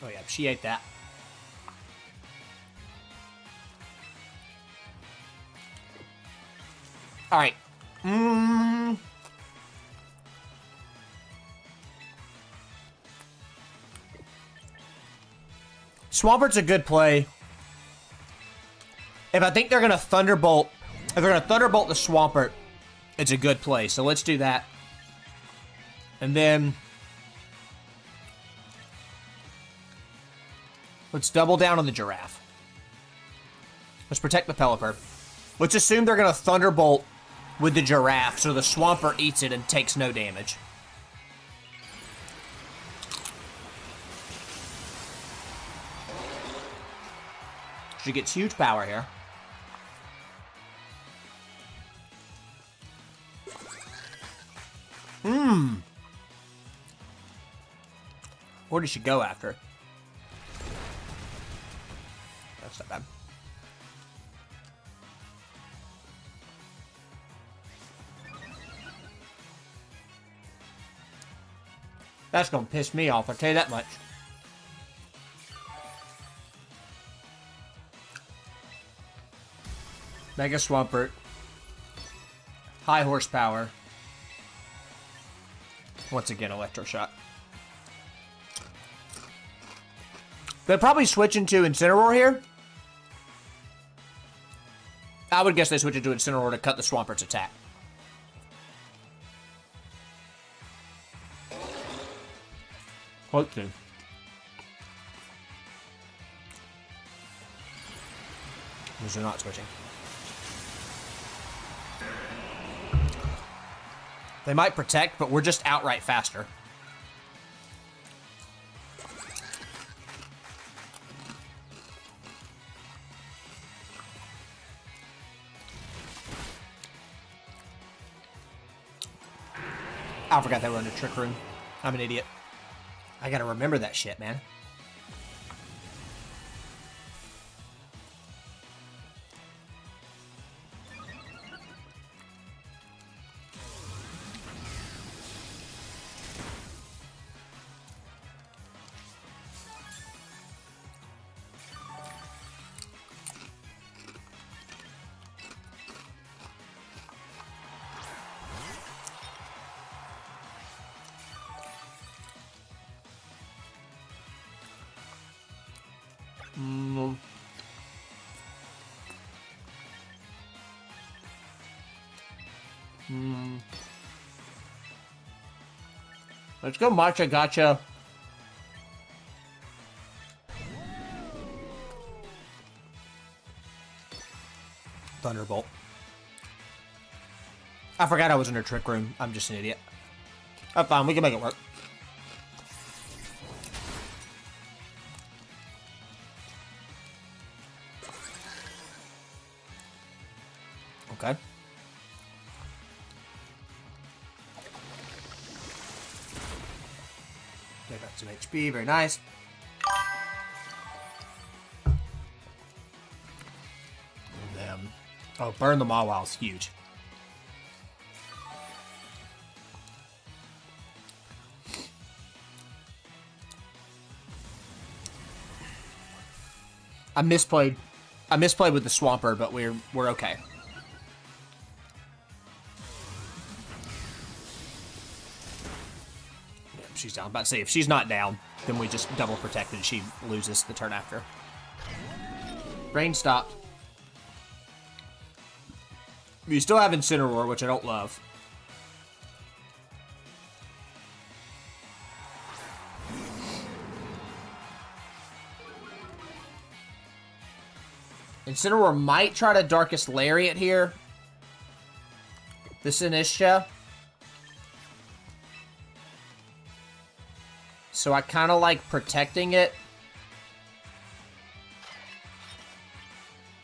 Oh yeah, she ate that. Alright. Swampert's a good play. If I think they're gonna Thunderbolt, if they're gonna Thunderbolt the Swampert, it's a good play. So let's do that. And then let's double down on the Giraffe. Let's protect the Pelipper. Let's assume they're gonna Thunderbolt with the Giraffe, so the Swampert eats it and takes no damage. She gets huge power here. Where did she go after? That's not bad. That's gonna piss me off, I'll tell you that much. Mega Swampert. High horsepower. Once again, Electroshock. They'll probably switch into Incineroar here. I would guess they switch into Incineroar to cut the Swampert's attack. Hope to. These are not switching. They might protect, but we're just outright faster. I forgot they were in a Trick Room. I'm an idiot. I gotta remember that shit, man. Let's go Matcha Gotcha. Thunderbolt. I forgot I was in her Trick Room. I'm just an idiot. Oh, fine. We can make it work. Okay. Take out some HP. Very nice. Them. Oh, burn the Mawile is huge. I misplayed with the Swampert, but we're okay. She's down. I'm about to say, if she's not down, then we just double protect and she loses the turn after. Rain stopped. You still have Incineroar, which I don't love. Incineroar might try to Darkest Lariat here. The Sinistcha. So I kind of like protecting it.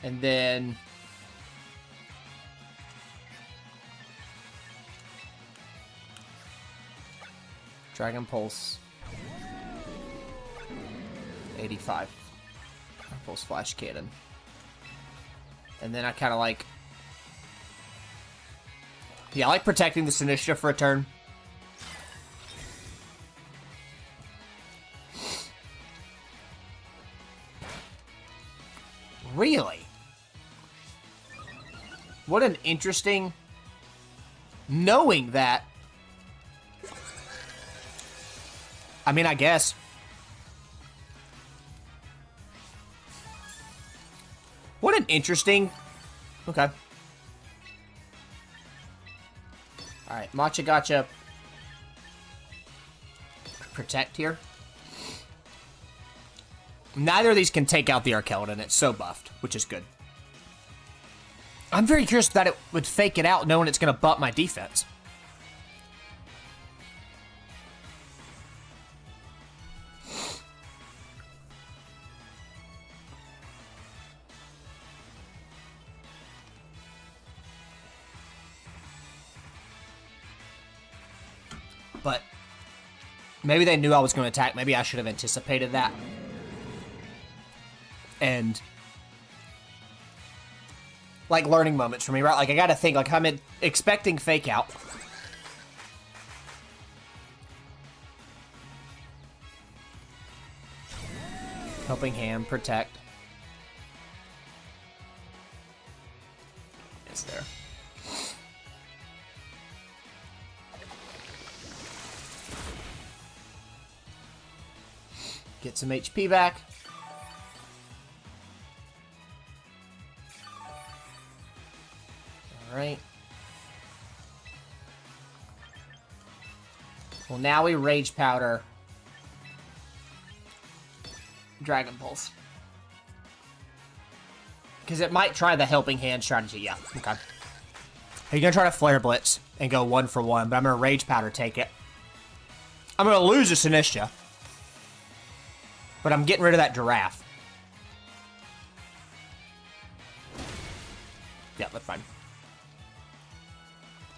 And then... Dragon Pulse. 85. Dragon Pulse Flash Cannon. And then I kind of like... Yeah, I like protecting the Sinistcha for a turn. Really? What an interesting knowing that, I mean, I guess. What an interesting... Okay. Alright, Matcha Gotcha. Protect here. Neither of these can take out the Arkeldon. It's so buffed, which is good. I'm very curious that it would fake it out knowing it's going to butt my defense. But maybe they knew I was going to attack. Maybe I should have anticipated that. And like learning moments for me, right? Like I got to think, like I'm expecting fake out. Helping Hand, protect. It's there. Get some HP back. Alright. Well, now we Rage Powder. Dragon Pulse. Because it might try the Helping Hand strategy. Yeah, okay. You're going to try to Flare Blitz and go 1 for 1, but I'm going to Rage Powder take it. I'm going to lose a Sinistcha. But I'm getting rid of that Giraffe. Yeah, that's fine.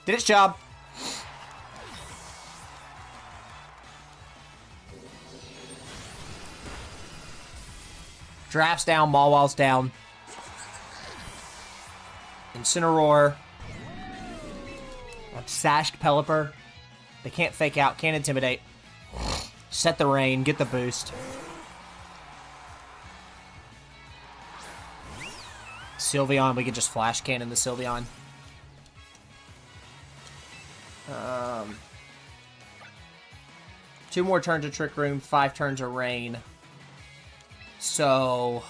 Did its job. Giraffe's down, Mawil's down. Incineroar. Sashed Pelipper. They can't fake out, can't intimidate. Set the rain, get the boost. Sylveon, we can just Flash Cannon the Sylveon. 2 more turns of Trick Room, 5 turns of Rain. So...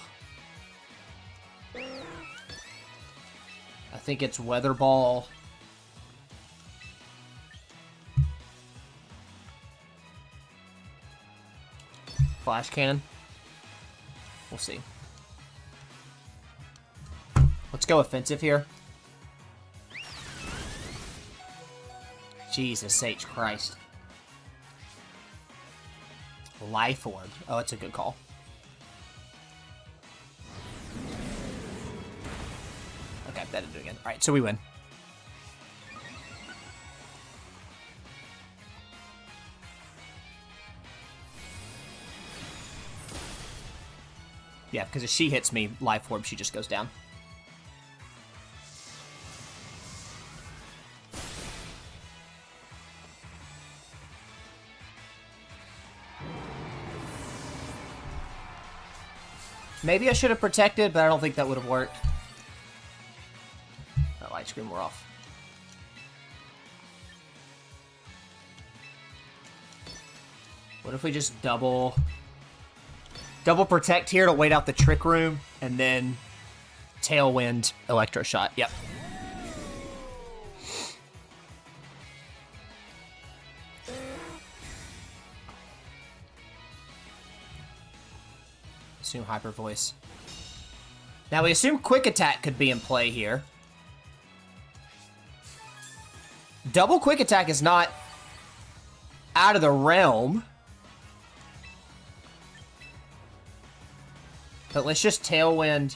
I think it's Weather Ball. Flash Cannon. We'll see. Let's go offensive here. Jesus H. Christ. Life Orb. Oh, it's a good call. Okay, that didn't do it again. Alright, so we win. Yeah, because if she hits me, Life Orb, she just goes down. Maybe I should have protected, but I don't think that would have worked. That light screen wore off. What if we just double protect here to wait out the Trick Room, and then Tailwind Electro Shot? Yep. Assume Hyper Voice. Now we assume Quick Attack could be in play here. Double Quick Attack is not out of the realm. But let's just Tailwind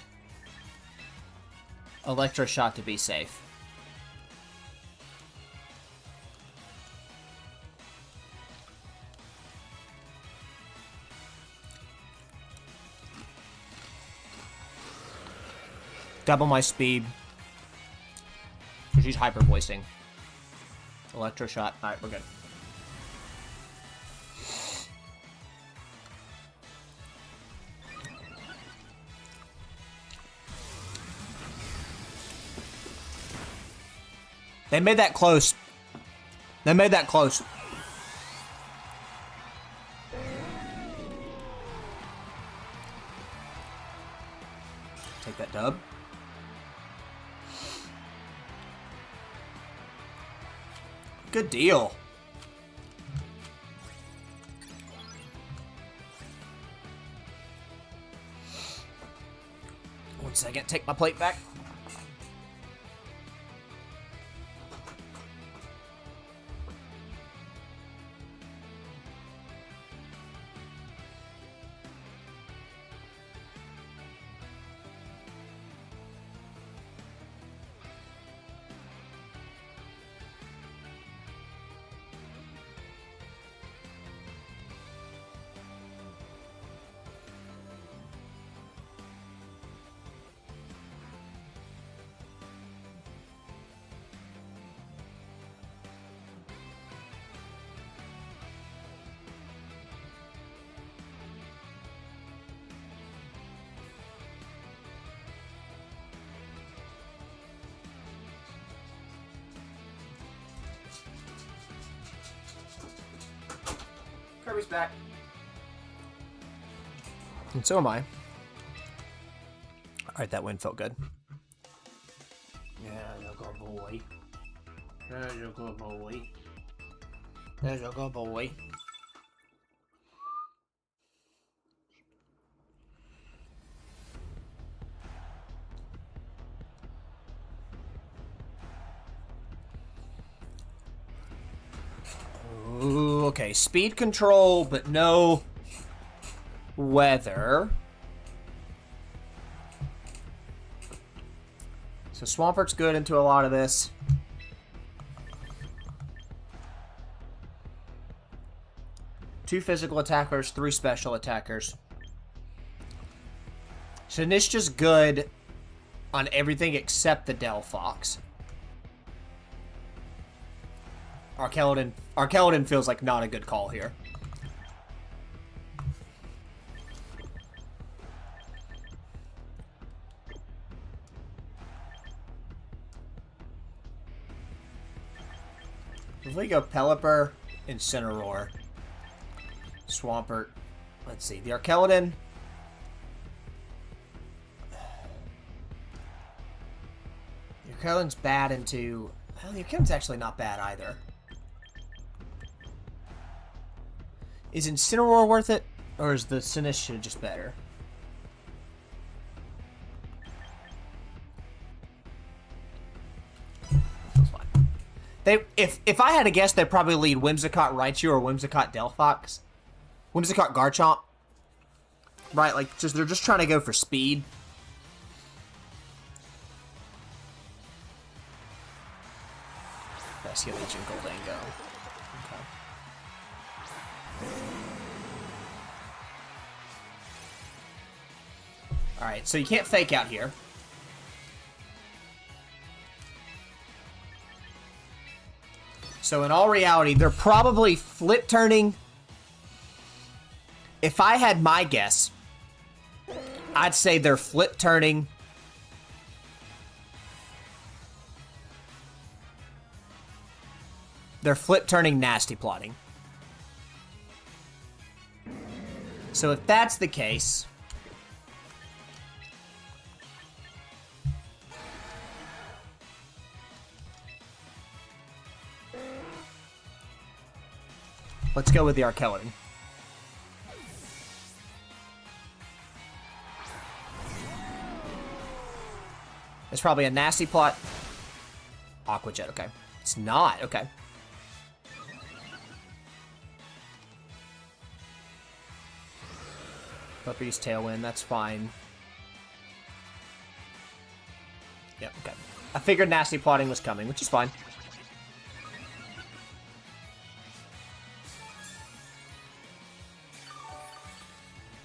Electro Shot to be safe. Double my speed. Because she's hyper voicing. Electro Shot. Alright, we're good. They made that close They made that close. Take that dub. Good deal. One second, take my plate back. Kirby's back. And so am I. Alright, that win felt good. Yeah, you're a good boy. There's a good boy. There's a good boy. Ooh, okay, speed control, but no weather. So Swampert's good into a lot of this. Two physical attackers, 3 special attackers. Sinistcha's good on everything except the Delphox. Arkeldon feels like not a good call here. If we go Pelipper, Incineroar, Swampert, let's see, the Arkeldon. The Arkeldon's bad into... Well, the Arkeldon's actually not bad either. Is Incineroar worth it? Or is the Sinistcha just better? Feels fine. If I had to guess, they'd probably lead Whimsicott Raichu or Whimsicott Delphox. Whimsicott Garchomp. Right, like, they're just trying to go for speed. Basculation, Goldango. Okay. Alright, so you can't fake out here. So in all reality, they're probably flip turning. If I had my guess, I'd say they're flip turning. They're flip turning nasty plotting. So if that's the case, let's go with the Arkeldon. It's probably a nasty plot. Aqua Jet, okay. It's not, okay. Puppy's Tailwind, that's fine. Yep, okay. I figured nasty plotting was coming, which is fine.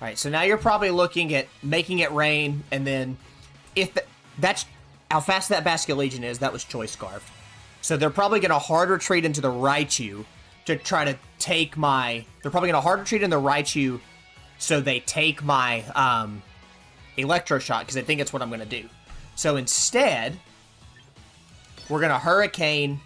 Alright, so now you're probably looking at making it rain, and then if that's how fast that Basculegion is, that was Choice Scarf. So they're probably going to hard retreat into the Raichu to try to take my... They're probably going to hard retreat in the Raichu so they take my Electro Shot, because I think it's what I'm going to do. So instead, we're going to Hurricane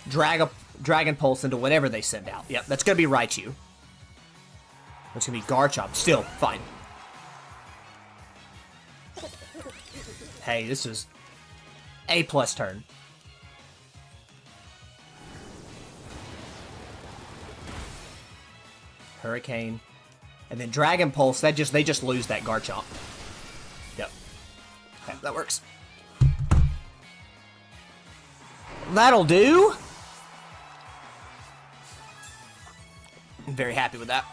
Dragon Pulse into whatever they send out. Yep, that's gonna be Raichu. It's gonna be Garchomp. Still, fine. Hey, this is A+ turn. Hurricane. And then Dragon Pulse, they just lose that Garchomp. Yep. Okay, that works. That'll do. I'm very happy with that.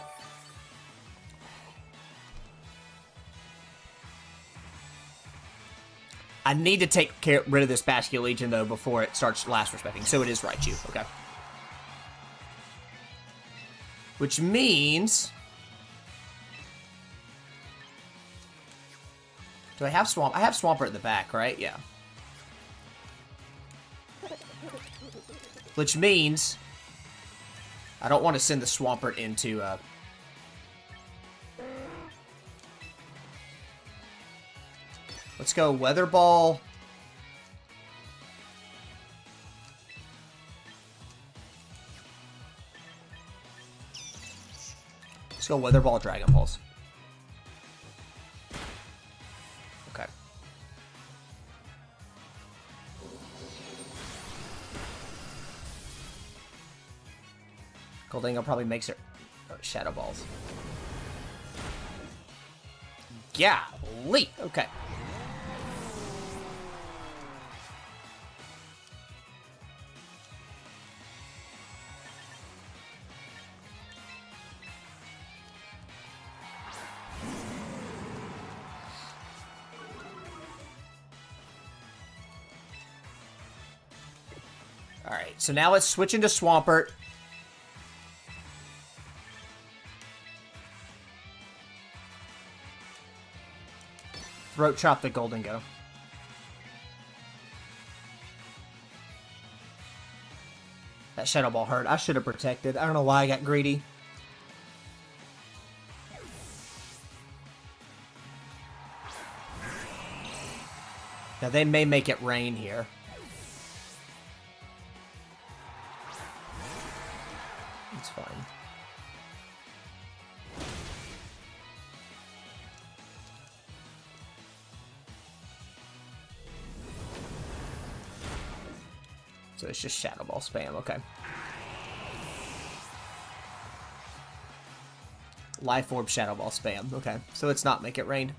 I need to take rid of this Basculegion, though, before it starts last respecting. So it is Raichu. Okay. Which means... Do I have Swamp? I have Swampert at the back, right? Yeah. Which means... I don't want to send the Swampert into... Let's go Weather Ball. Let's go Weather Ball, Dragon Pulse. Okay. Goldingo probably makes it Shadow Balls. Golly. Okay. Alright, so now let's switch into Swampert. Throat Chop the Goldingo. That Shadow Ball hurt. I should have protected. I don't know why I got greedy. Now they may make it rain here. It's fine. So it's just Shadow Ball spam, okay. Life Orb Shadow Ball spam, okay. So it's not make it rain.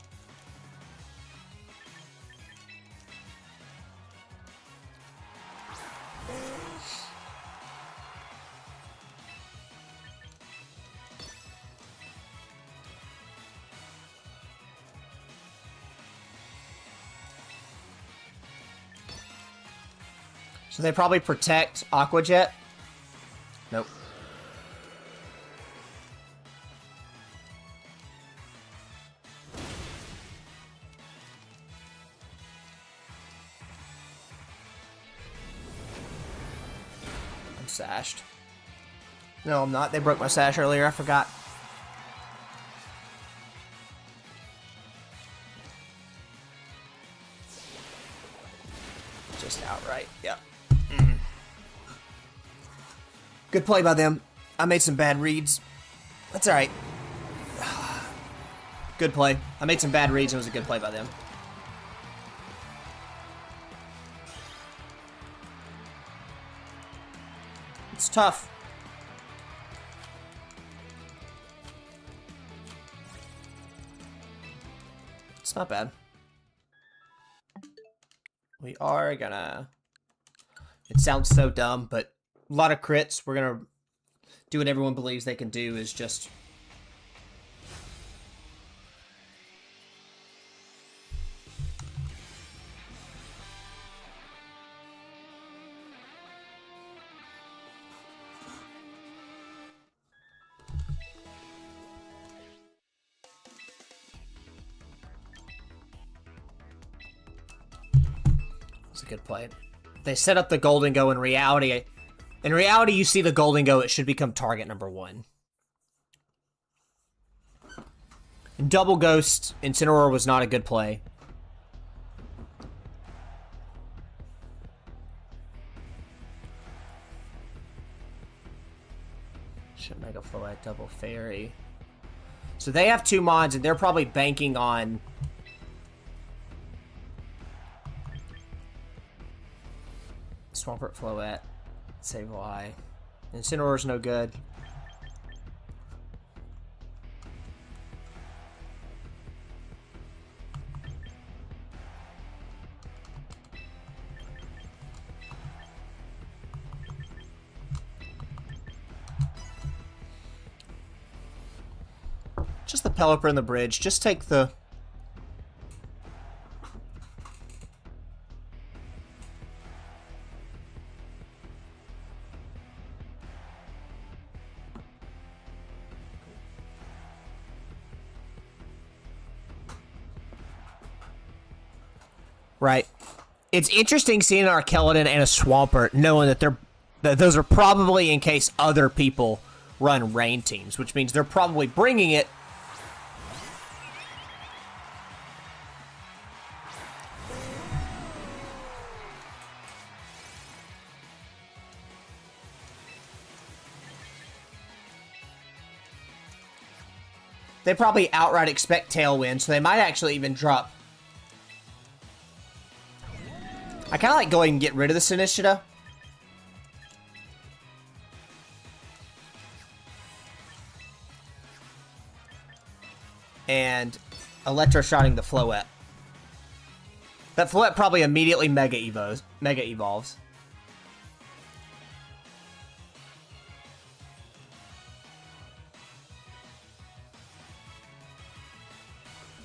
So they probably protect Aqua Jet. Nope. I'm sashed. No, I'm not. They broke my sash earlier. I forgot. Just outright. Yep. Good play by them. I made some bad reads. That's alright. Good play. I made some bad reads and it was a good play by them. It's tough. It's not bad. We are gonna... It sounds so dumb, but a lot of crits. We're gonna do what everyone believes they can do, is just... It's a good play. They set up the Goldingo in reality. In reality, you see the Goldingo, it should become target number 1. And Double Ghost Incineroar was not a good play. Mega Floette, double fairy. So they have 2 mons, and they're probably banking on... Swampert Floette. Save Y. Incineroar's no good. Just the Pelipper in the bridge. Just take the... Right. It's interesting seeing an Arkeladon and a Swampert, knowing that those are probably in case other people run rain teams, which means they're probably bringing it. They probably outright expect Tailwind, so they might actually even drop. I kind of like going and get rid of this Sinistcha. And electroshotting the Floette. That Floette probably immediately Mega Evolves.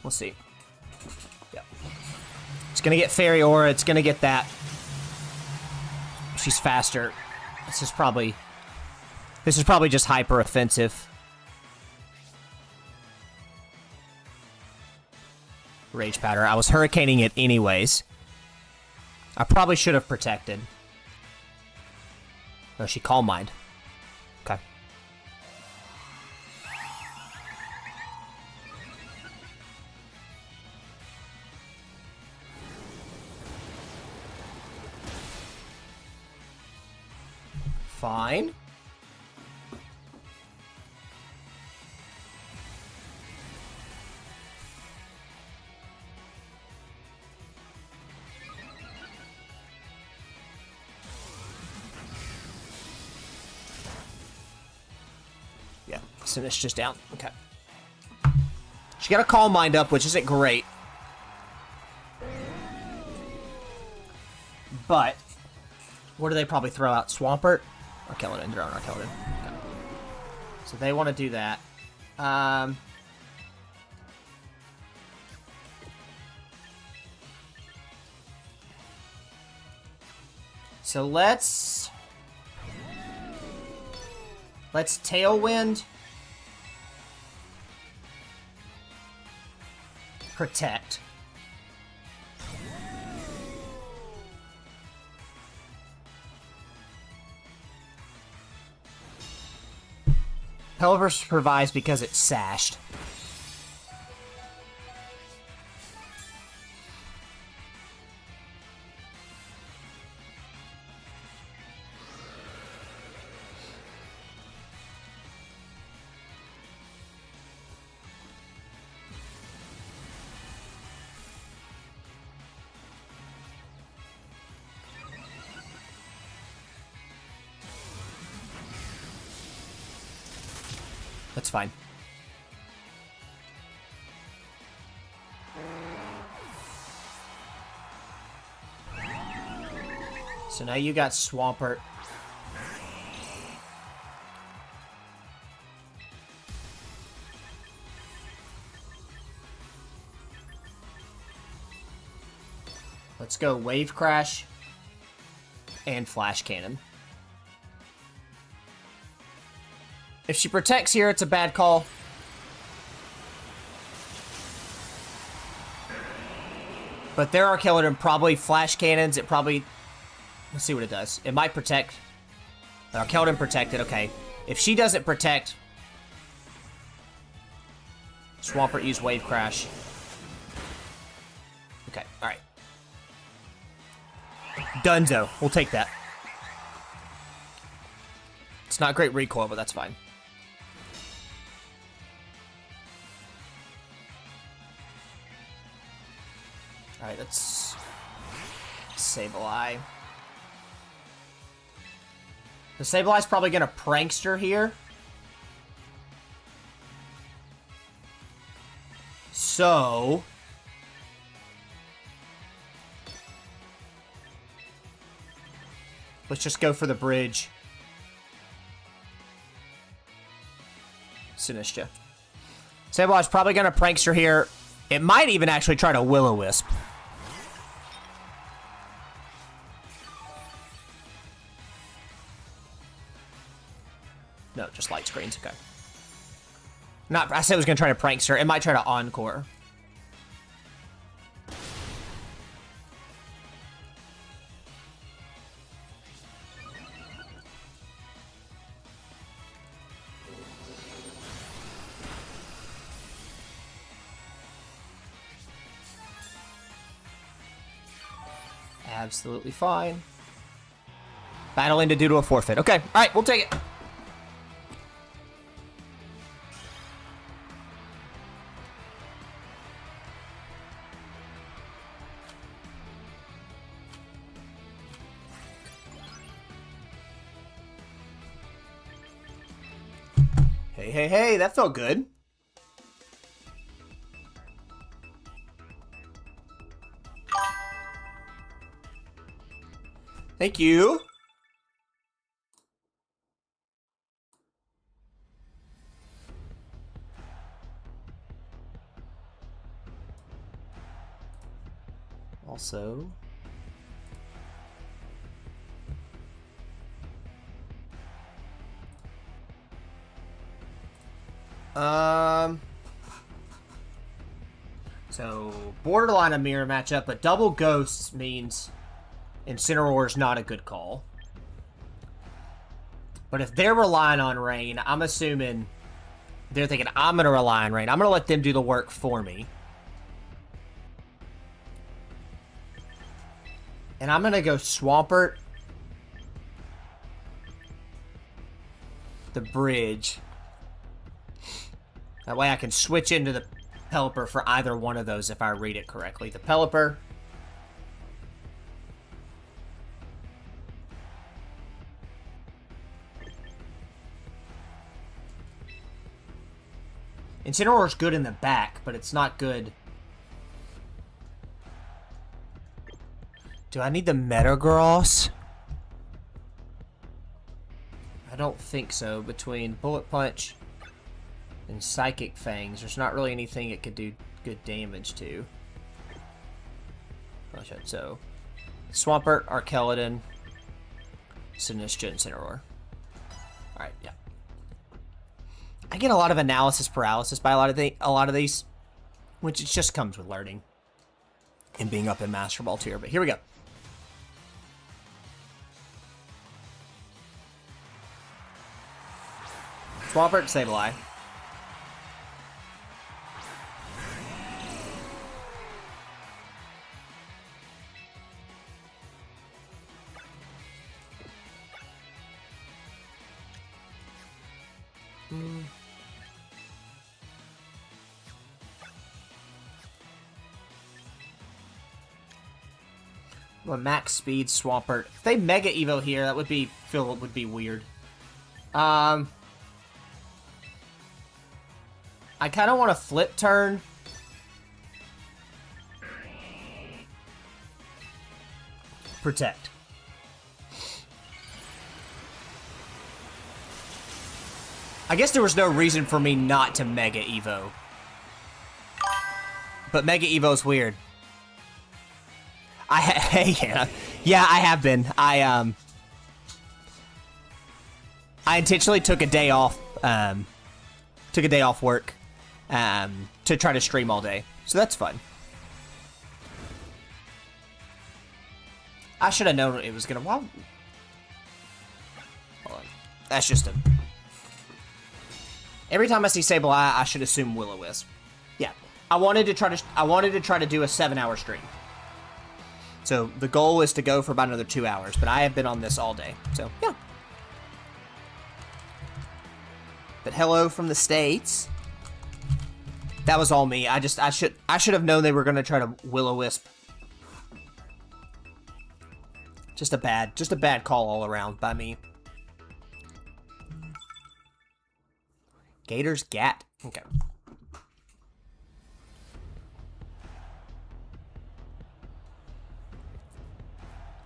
We'll see. Yep. It's gonna get Fairy Aura. It's gonna get that. She's faster. This is probably just hyper offensive. Rage Powder. I was hurricaning it anyways. I probably should have protected. No, she Calm Mind. Okay. Fine. Yeah, Sinistcha's just down. Okay. She got a Calm Mind up, which isn't great. But what do they probably throw out? Swampert? Arkeladon, drone Arkeladon. Okay. So they want to do that. So let's Tailwind. Protect. Pelipper survives because it's sashed. That's fine. So now you got Swampert. Let's go Wave Crash and Flash Cannon. If she protects here, it's a bad call. But their Arkeladon probably Flash Cannons. It probably... Let's see what it does. It might protect. The Arkeladon protected. Okay. If she doesn't protect... Swampert use Wave Crash. Okay, alright. Dunzo. We'll take that. It's not great recoil, but that's fine. let's Sableye. The Sableye's probably gonna Prankster here. So let's just go for the bridge. Sinistcha. Sableye's probably gonna Prankster here. It might even actually try to Will-O-Wisp. No, just light screens, okay. Not, I said it was gonna try to Prankster. It might try to Encore. Absolutely fine. Battling to do to a forfeit. Okay, alright, we'll take it. Hey, hey, hey, that felt good. Thank you. Also, so borderline a mirror matchup, but double ghosts means Incineroar's not a good call. But if they're relying on Rain, I'm assuming they're thinking, I'm going to rely on Rain. I'm going to let them do the work for me. And I'm going to go Swampert. The bridge. That way I can switch into the Pelipper for either one of those if I read it correctly. The Pelipper. Incineroar's good in the back, but it's not good. Do I need the Metagross? I don't think so. Between Bullet Punch and Psychic Fangs, there's not really anything it could do good damage to. So, Swampert, Arkeladon, Sinistcha, Incineroar. Alright, yeah. I get a lot of analysis paralysis by a lot of these, which it just comes with learning and being up in Master Ball tier. But here we go. Swampert, Sableye. Well, max speed Swampert. If they Mega Evo here, that would be would be weird. I kind of want to flip turn. Protect. I guess there was no reason for me not to Mega Evo. But Mega Evo's weird. Yeah, I have been. I intentionally took a day off. Took a day off work. To try to stream all day. So that's fun. I should have known it was gonna. Well, hold on. That's just a. Every time I see Sableye, I should assume Will-O-Wisp. Yeah, I wanted to try to do a 7-hour stream. So the goal is to go for about another 2 hours, but I have been on this all day. So yeah. But hello from the States. That was all me. I should have known they were gonna try to Will-O-Wisp Just a bad call all around by me. Gator's Gat. Okay.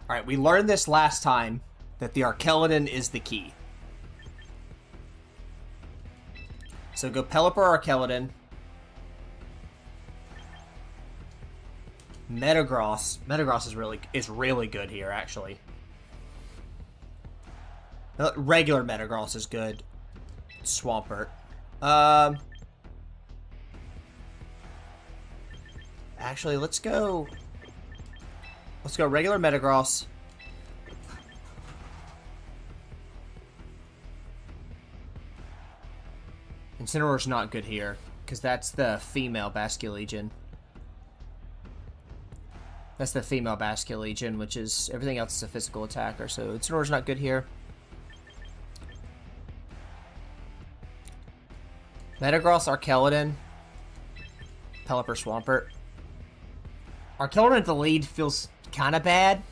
Alright, we learned this last time, that the Arkeladon is the key. So go Pelipper Arkeladon. Metagross. Metagross is really good here, actually. Regular Metagross is good. Swampert. Actually, let's go regular Metagross. Incineroar's not good here, because that's the female Basculegion. That's the female Basculegion, which is... everything else is a physical attacker, so Incineroar's not good here. Metagross, Arkeladon. Pelipper, Swampert. Arkeladon at the lead feels kind of bad.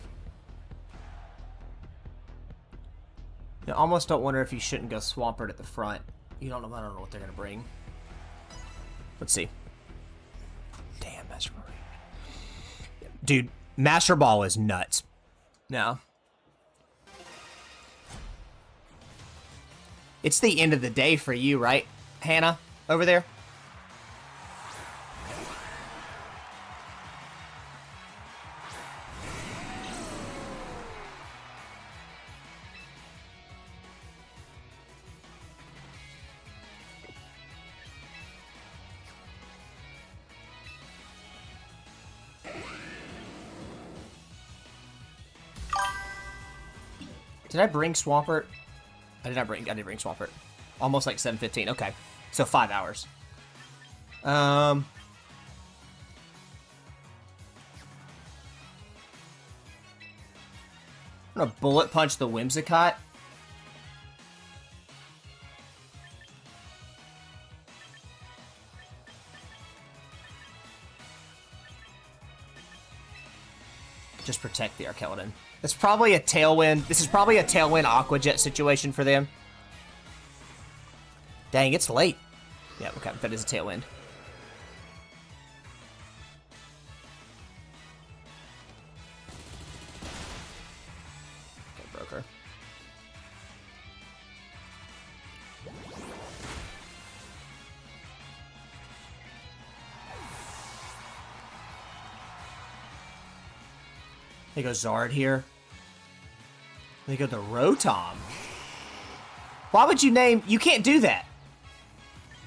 You almost don't wonder if you shouldn't go Swampert at the front. I don't know what they're going to bring. Let's see. Damn, Master Ball. Dude, Master Ball is nuts. No. It's the end of the day for you, right, Hannah? Over there? Did I bring Swampert? I didn't bring Swampert. Almost like 7:15. Okay. So 5 hours. I'm gonna bullet punch the Whimsicott. Just protect the Arkeladon. It's probably a Tailwind. This is probably a Tailwind Aqua Jet situation for them. Dang, it's late. Yeah, okay, that is a Tailwind. Okay, Broker. They go Zard here. They go the Rotom. Why would you name... You can't do that.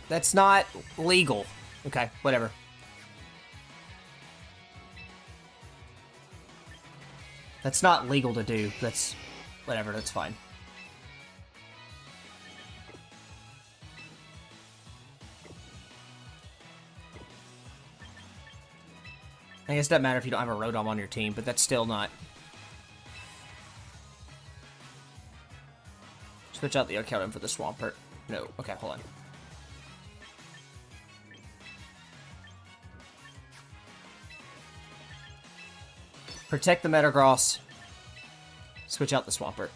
That's not legal. Okay, whatever. That's not legal to do. That's... Whatever, that's fine. I guess it doesn't matter if you don't have a Rotom on your team, but that's still not... Switch out the Arkeladon for the Swampert. No, okay, hold on. Protect the Metagross. Switch out the Swampert.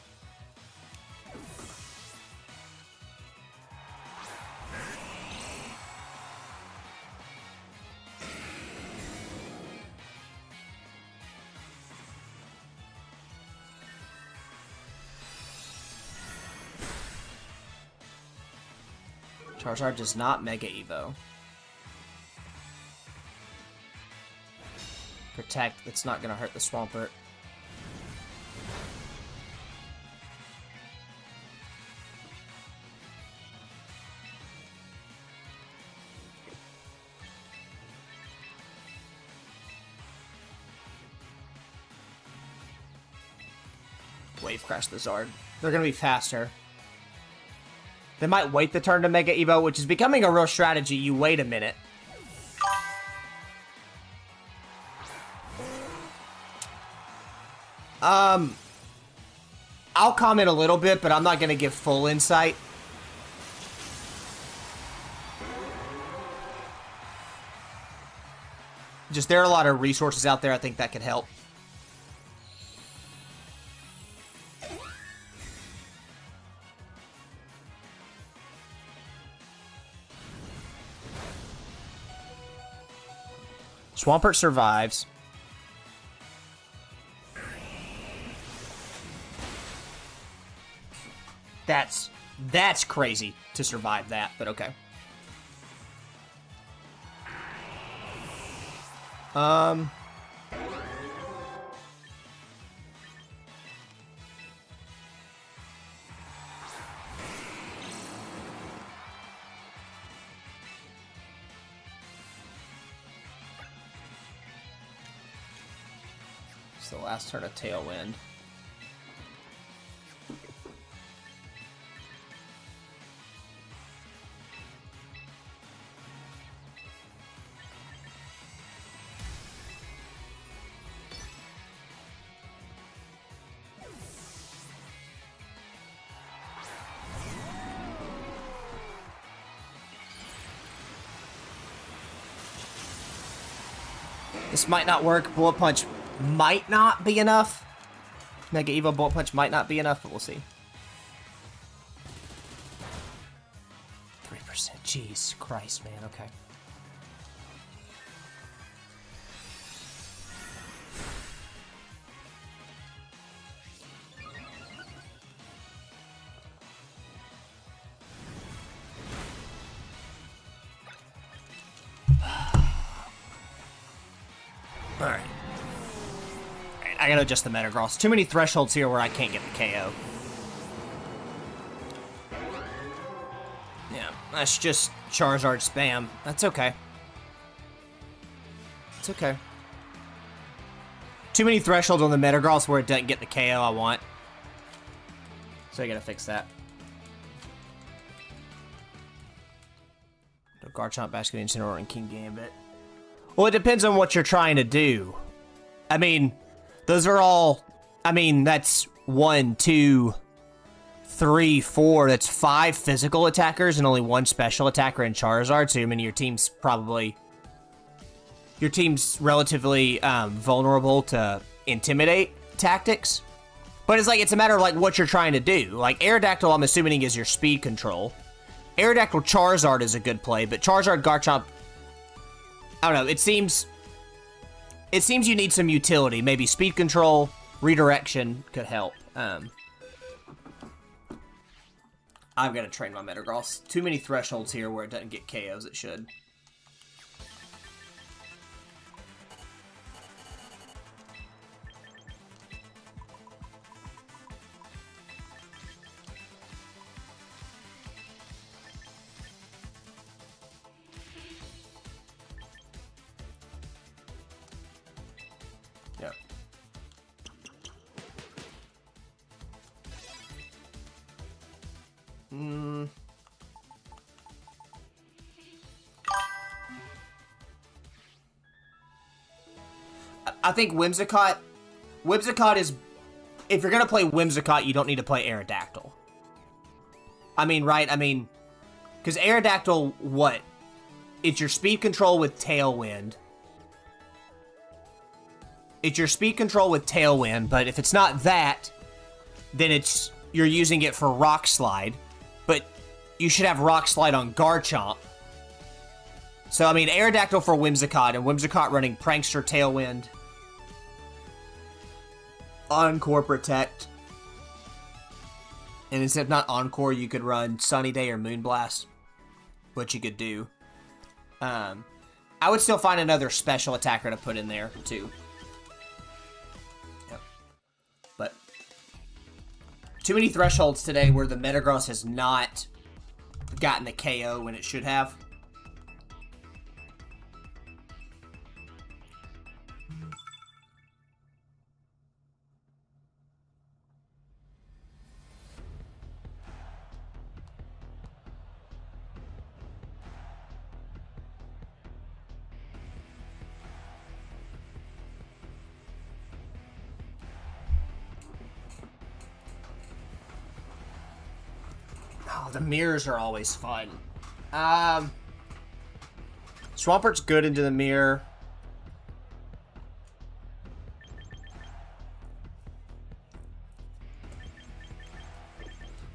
Charizard does not Mega Evo. Protect, it's not going to hurt the Swampert. Wave Crash the Zard. They're going to be faster. They might wait the turn to Mega Evo, which is becoming a real strategy. You wait a minute. I'll comment a little bit, but I'm not going to give full insight. Just there are a lot of resources out there I think that could help. Swampert survives. That's crazy to survive that, but okay. It's the last turn of Tailwind. This might not work. Bullet Punch might not be enough. Mega Evo Bullet Punch might not be enough, but we'll see. 3%. Jeez Christ, man. Okay. Alright. I gotta adjust the Metagross. Too many thresholds here where I can't get the KO. Yeah, that's just Charizard spam. That's okay. It's okay. Too many thresholds on the Metagross where it doesn't get the KO I want. So I gotta fix that. No Garchomp, Basculin, Incineroar, and King Gambit. Well, it depends on what you're trying to do. I mean, those are all... I mean, that's 1, 2, 3, 4. That's 5 physical attackers and only 1 special attacker in Charizard. So, I mean, your team's probably... Your team's relatively vulnerable to Intimidate tactics. But it's like, it's a matter of, like, what you're trying to do. Like, Aerodactyl, I'm assuming, is your speed control. Aerodactyl Charizard is a good play, but Charizard Garchomp... I don't know, it seems you need some utility. Maybe speed control, redirection could help. I'm gonna train my Metagross. Too many thresholds here where it doesn't get KOs it should. I think Whimsicott is... If you're going to play Whimsicott, you don't need to play Aerodactyl. I mean, right? I mean... Because Aerodactyl, what? It's your speed control with Tailwind. It's your speed control with Tailwind, but if it's not that, then it's... You're using it for Rock Slide. But you should have Rock Slide on Garchomp. So, I mean, Aerodactyl for Whimsicott, and Whimsicott running Prankster, Tailwind... Encore Protect. And instead of not Encore, you could run Sunny Day or Moonblast. Which you could do. I would still find another special attacker to put in there, too. Yep. But too many thresholds today where the Metagross has not gotten the KO when it should have. Oh, the mirrors are always fun. Swampert's good into the mirror.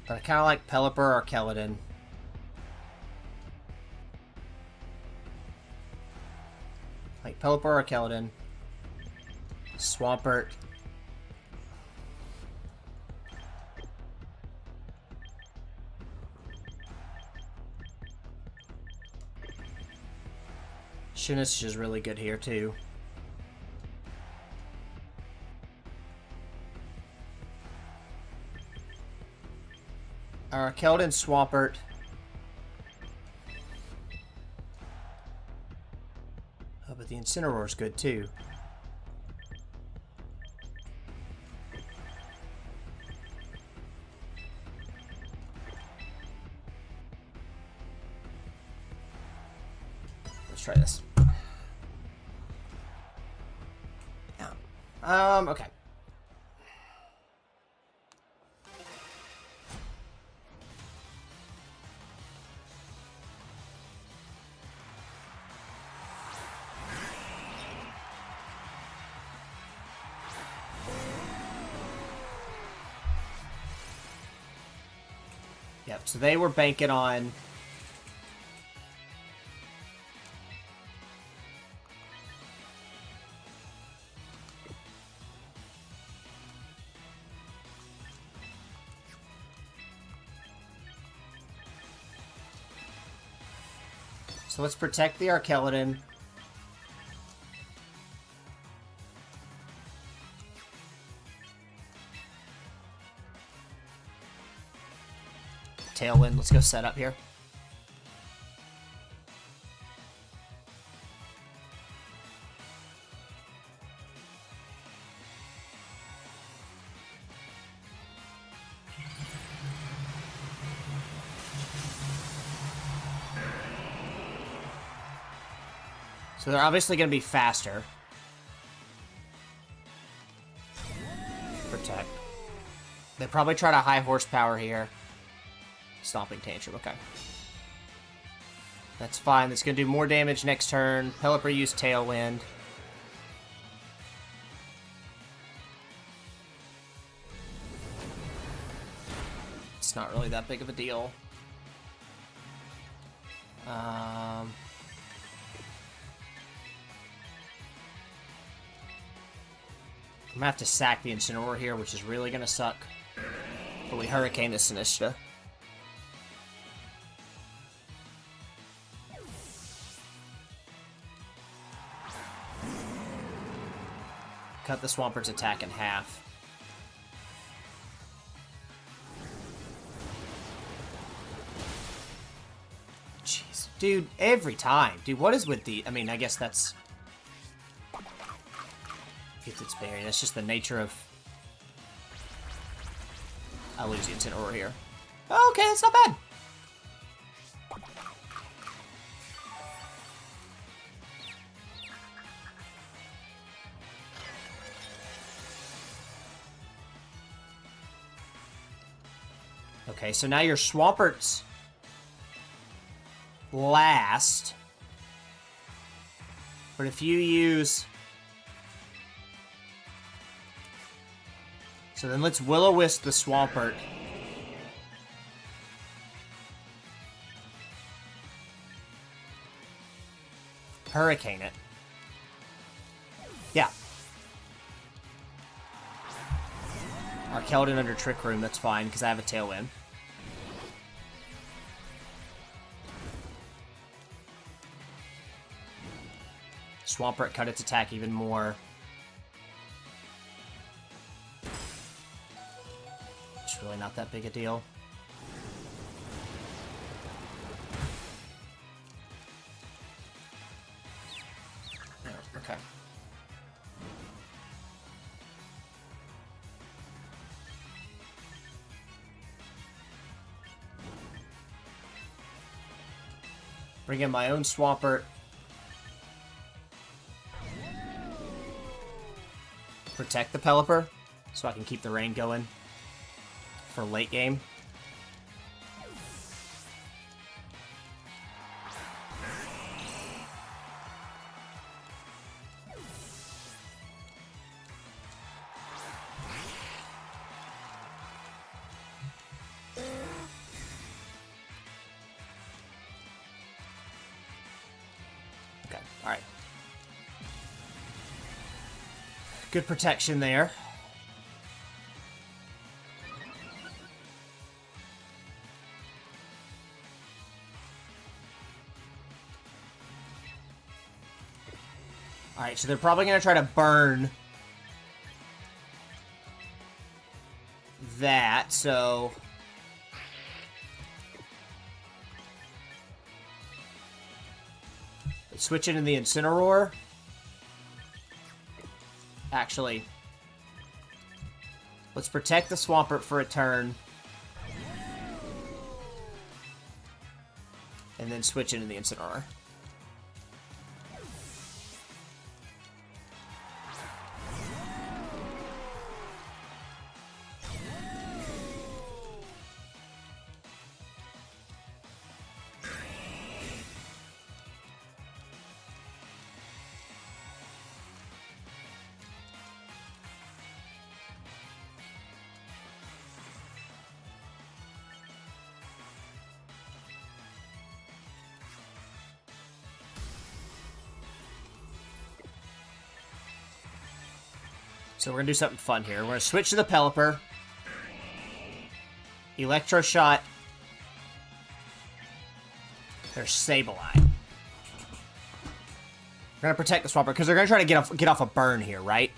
But I kind of like Pelipper or Keladin. Like Pelipper or Keldon. Swampert. Shinish is really good here, too. Keldon, Swampert. Oh, but the Incineroar's good, too. Let's try this. Okay. Yep, so they were banking on... So let's protect the Arkeldon. Tailwind, let's go set up here. So they're obviously going to be faster. Protect. They probably try to high horsepower here. Stomping Tantrum, okay. That's fine. That's going to do more damage next turn. Pelipper used Tailwind. It's not really that big of a deal. I'm gonna have to sack the Incineroar here, which is really gonna suck. But we Hurricane the Sinistcha. Cut the Swampert's attack in half. Jeez. Dude, every time. Dude, what is with the... I mean, I guess that's... Gets its berry. That's just the nature of... I'll lose the Incineroar here. Okay, that's not bad. Okay, so now your Swampert's last. But if you use... So then let's Will-O-Wisp the Swampert. Hurricane it. Yeah. Arkeldon under Trick Room, that's fine, because I have a Tailwind. Swampert cut its attack even more. It's really not that big a deal. Oh, okay. Bring in my own Swampert. Protect the Pelipper, so I can keep the rain going for late game. Okay, alright. Good protection there. Alright, so they're probably going to try to burn that, so... Let's switch into the Incineroar. Actually, let's protect the Swampert for a turn. And then switch into the Incineroar. So we're going to do something fun here. We're going to switch to the Pelipper. Electro Shot. There's Sableye. We're going to protect the Swampert because they're going to try to get off a burn here, right?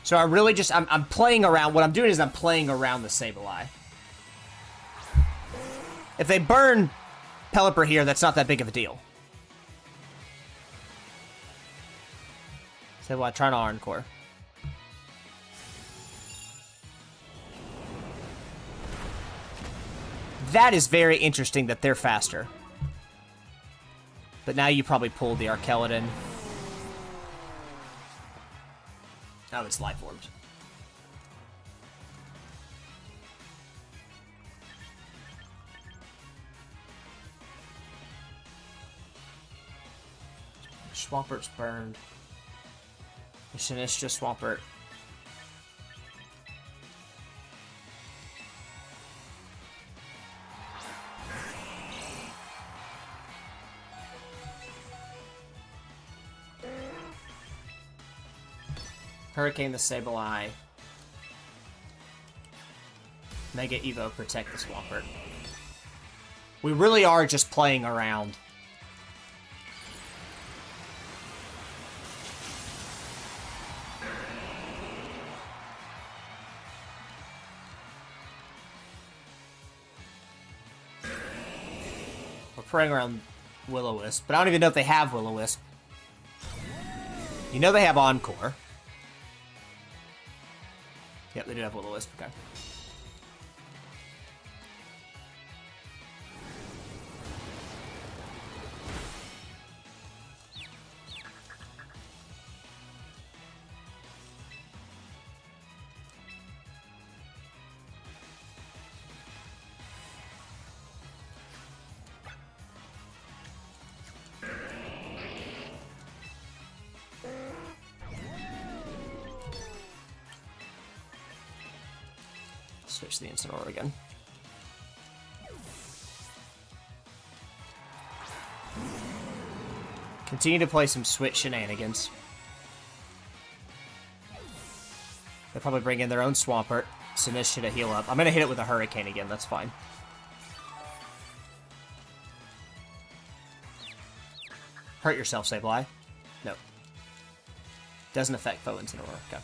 So I really just... I'm playing around. What I'm doing is I'm playing around the Sableye. If they burn Pelipper here, that's not that big of a deal. Sableye trying to Encore. That is very interesting that they're faster. But now you probably pulled the Arkeladon. Oh, it's Life Orbed. Swampert's burned. Sinistcha Swampert. Hurricane the Sableye. Mega Evo protect the Swampert. We really are just playing around. Preying around Will-O-Wisp, but I don't even know if they have Will-O-Wisp. You know they have Encore. Yep, they do have Will-O-Wisp, okay. Switch the Incineroar again. Continue to play some switch shenanigans. They'll probably bring in their own Swampert. Sinistcha to heal up. I'm going to hit it with a Hurricane again, that's fine. Hurt yourself, Sableye. No. Doesn't affect foe Incineroar. Okay.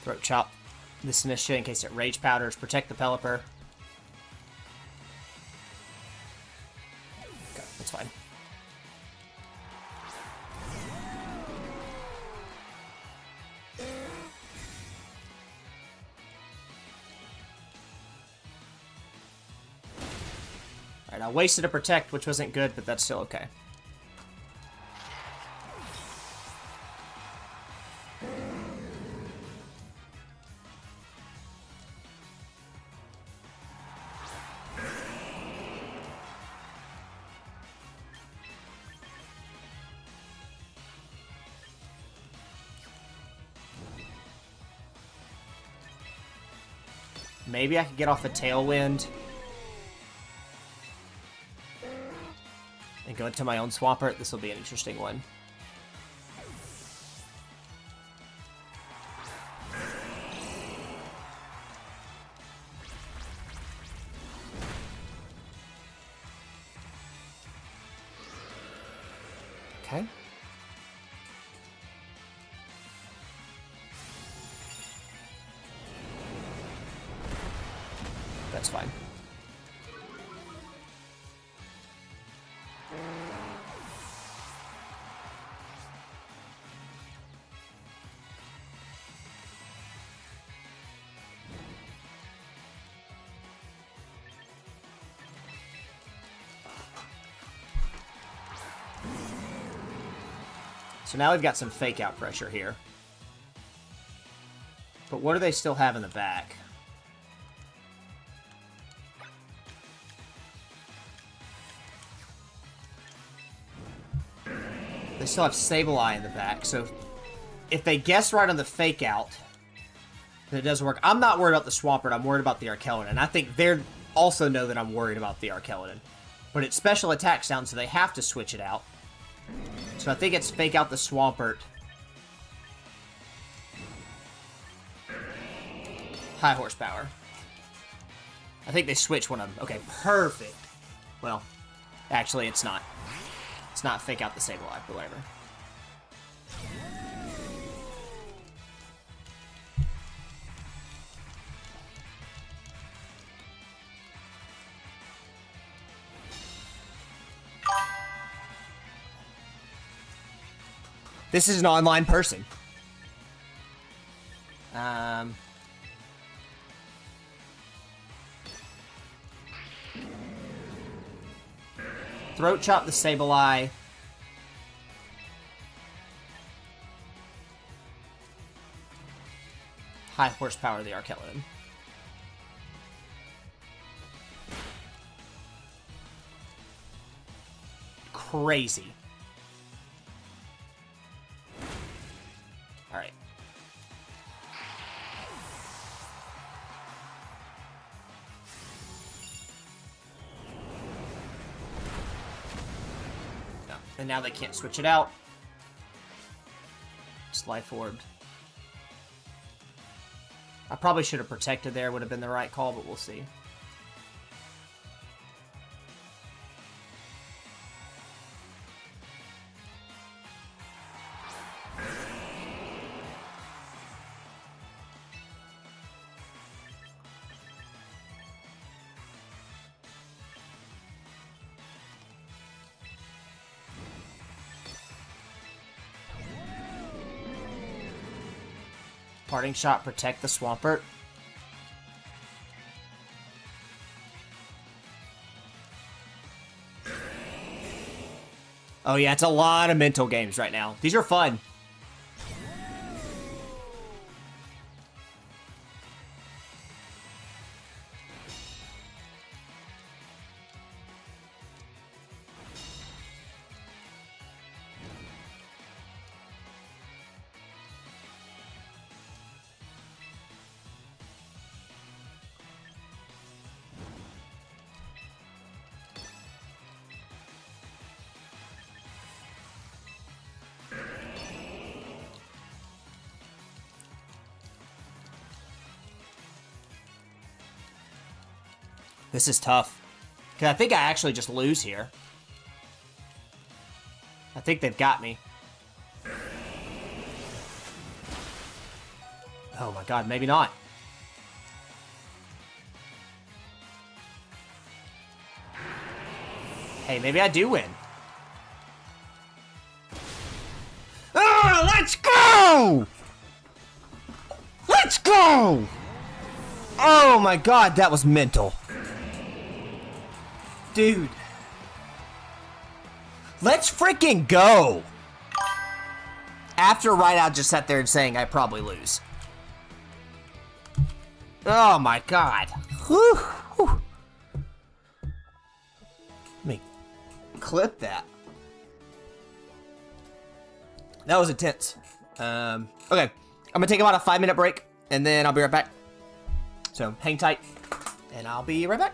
Throat Chop the Sinistcha in case it Rage Powders. Protect the Pelipper. Okay, that's fine. Alright, I wasted a Protect, which wasn't good, but that's still okay. Maybe I could get off a Tailwind and go into my own Swampert. This will be an interesting one. Okay. That's fine. So now we've got some fake out pressure here. But what do they still have in the back? They still have Sableye in the back, so if they guess right on the fake out, then it doesn't work. I'm not worried about the Swampert, I'm worried about the Arkeldon, and I think they also know that I'm worried about the Arkeldon. But it's special attack sound, so they have to switch it out. So I think it's fake out the Swampert. High horsepower. I think they switch one of them. Okay, perfect. Well, actually it's not. It's not fake out the Sableye, but whatever. This is an online person. Throat Chop the Sableye. High horsepower the Arkeldon. Crazy. Alright. No. And now they can't switch it out. Just Life Orbed. I probably should have protected there, would have been the right call, but we'll see. Parting Shot, protect the Swampert. Oh yeah, it's a lot of mental games right now. These are fun. This is tough. Because I think I actually just lose here. I think they've got me. Oh my god, maybe not. Hey, maybe I do win. Oh, let's go! Let's go! Oh my god, that was mental. Dude. Let's freaking go! After Rideout just sat there and saying I probably lose. Oh my god. Whew, whew. Let me clip that. That was intense. Okay, I'm gonna take about a 5-minute break, and then I'll be right back. So hang tight, and I'll be right back.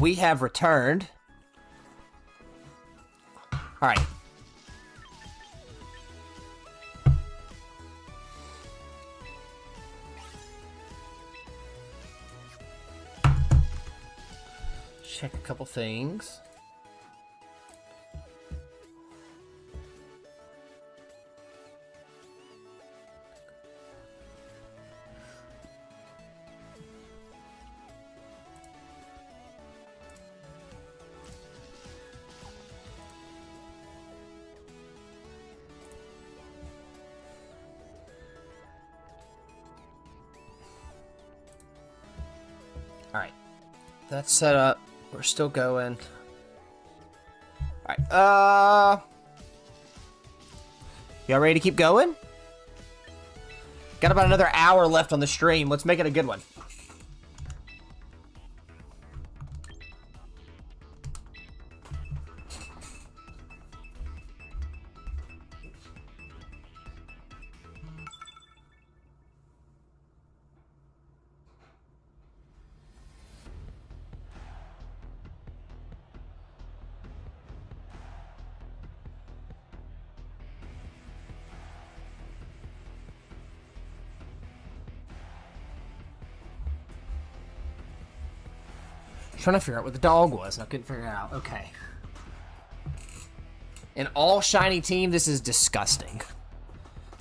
we have returned. Alright. Check a couple things. Alright. That's set up. We're still going. Alright, y'all ready to keep going? Got about another hour left on the stream. Let's make it a good one. Trying to figure out what the dog was. I couldn't figure it out. Okay. An all shiny team. This is disgusting.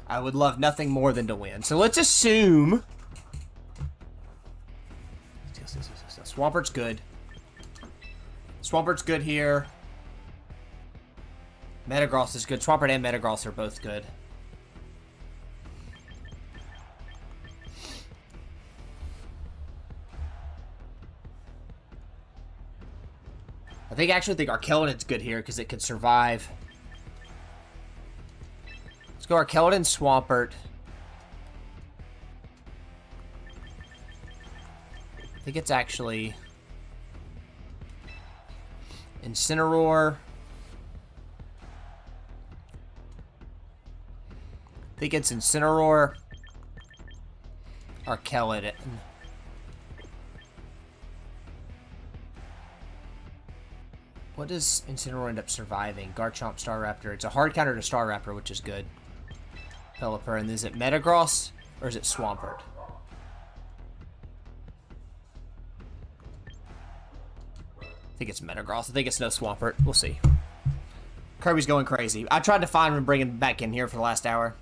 I would love nothing more than to win. So let's assume. Swampert's good. Swampert's good here. Metagross is good. Swampert and Metagross are both good. I actually think Arkeldon's good here because it could survive. Let's go Arkeldon, Swampert. I think it's actually Incineroar. I think it's Incineroar, Arkeldon. What does Incineroar end up surviving? Garchomp, Staraptor. It's a hard counter to Staraptor, which is good. Pelipper. And is it Metagross? Or is it Swampert? I think it's Metagross. I think it's no Swampert. We'll see. Kirby's going crazy. I tried to find him and bring him back in here for the last hour.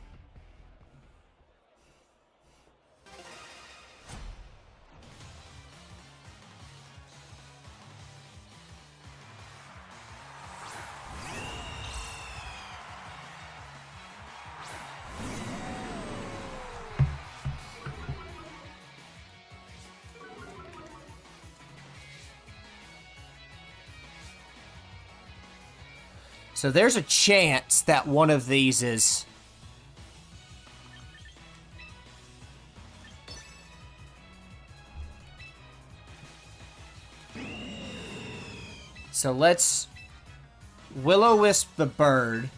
So there's a chance that one of these is... So let's Will-O-Wisp the bird.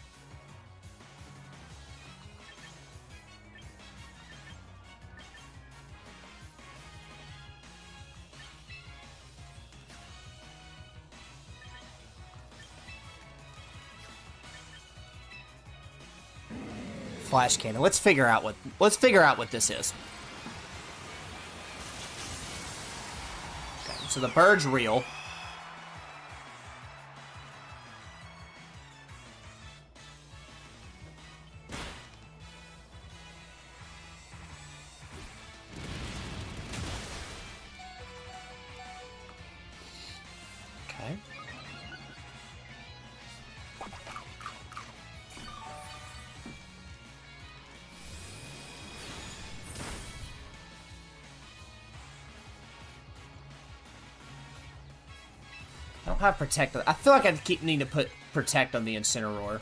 Flash Cannon. Let's figure out what this is. Okay, so the bird's real. Okay. I don't have Protect. I feel like I need to put Protect on the Incineroar.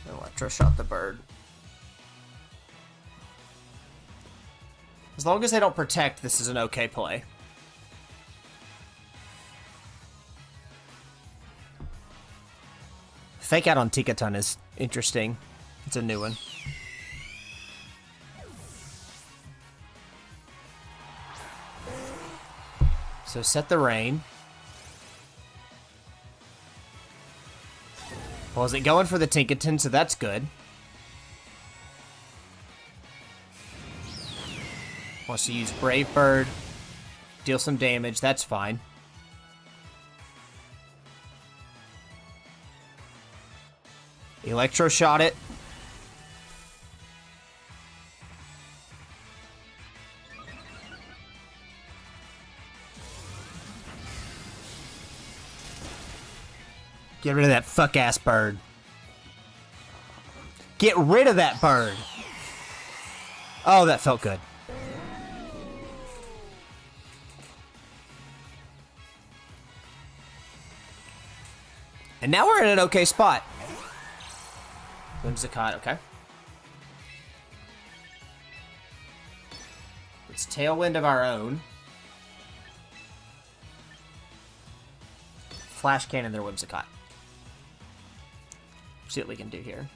Electroshot the bird. As long as they don't Protect, this is an okay play. Fake out on Tikaton is interesting. It's a new one. So set the rain. Well, is it going for the Tinkaton, so that's good. Wants to use Brave Bird. Deal some damage, that's fine. Electro shot it. Get rid of that fuck-ass bird. Get rid of that bird. Oh, that felt good. And now we're in an okay spot. Whimsicott, okay. It's Tailwind of our own. Flash Cannon their Whimsicott. See what we can do here.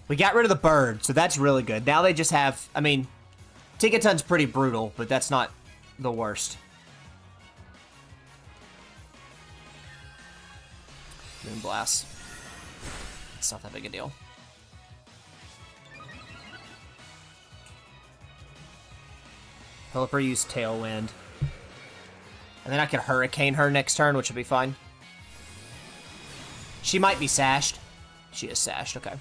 We got rid of the bird, so that's really good. Now they just have, I mean, Tinkaton's pretty brutal, but that's not the worst. Moonblast. It's not that big a deal. Pelipper used Tailwind. And then I could Hurricane her next turn, which would be fine. She might be sashed. She is sashed, okay.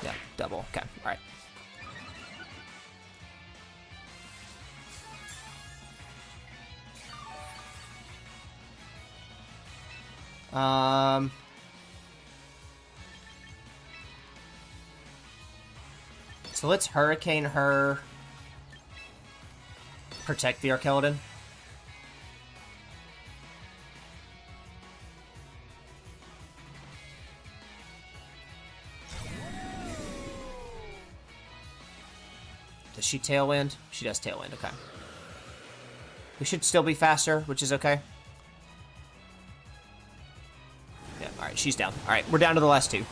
Yeah, double, okay, alright. So let's Hurricane her. Protect the Arkeldon. Does she Tailwind? She does Tailwind, okay. We should still be faster, which is okay. Yeah, alright, she's down. Alright, we're down to the last two.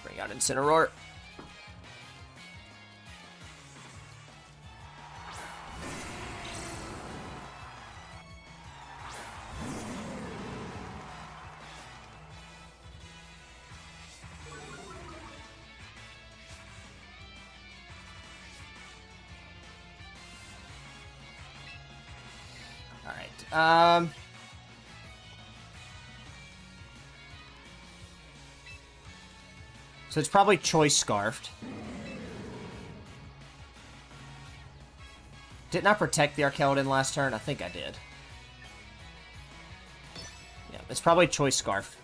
Bring out Incineroar. All right. So it's probably Choice Scarfed. Didn't I protect the Arkeldon last turn? I think I did. Yeah, it's probably Choice Scarf.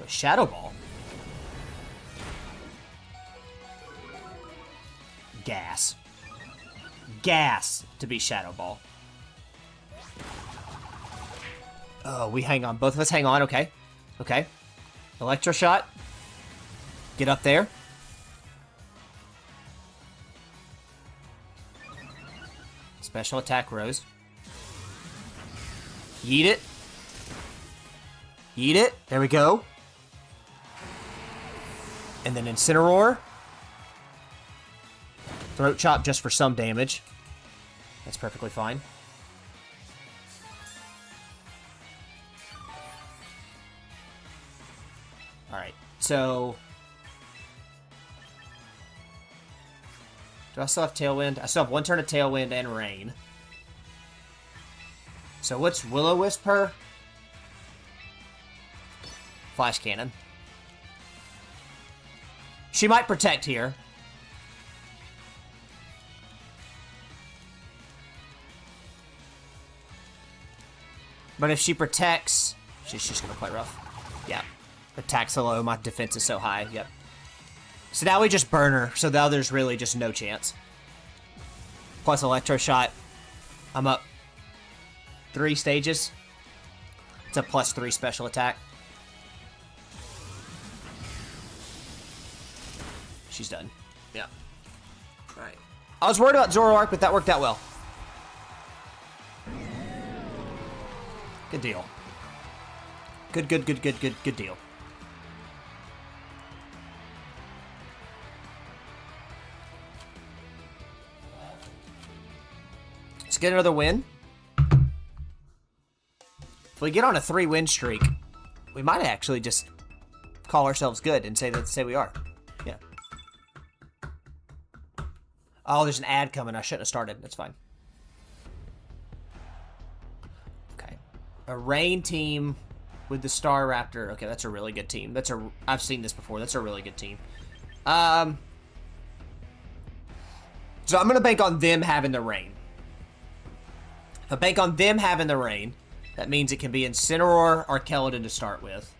Shadow Ball. Gas. Gas to be Shadow Ball. Oh, we hang on. Both of us hang on. Okay. Okay. Electro Shot. Get up there. Special attack Rose. Yeet it. Yeet it. There we go. And then Incineroar. Throat Chop just for some damage. That's perfectly fine. Alright, so... do I still have Tailwind? I still have one turn of Tailwind and Rain. So what's Will-O-Wisp her? Flash Cannon. She might protect here. But if she protects, she's just gonna play rough. Yeah. Attack so low, my defense is so high. Yep. So now we just burn her, so now there's really just no chance. Plus Electro Shot. I'm up 3 stages. It's a +3 special attack. She's done. Yeah. Alright. I was worried about Zoroark, but that worked out well. Good deal. Good deal. Let's get another win. If we get on a 3-win streak, we might actually just call ourselves good and say we are. Yeah. Oh, there's an ad coming. I shouldn't have started. That's fine. Okay. A rain team with the Staraptor. Okay, that's a really good team. I've seen this before. That's a really good team. So I'm gonna bank on them having the rain. If I bank on them having the rain, that means it can be Incineroar or Keldon to start with.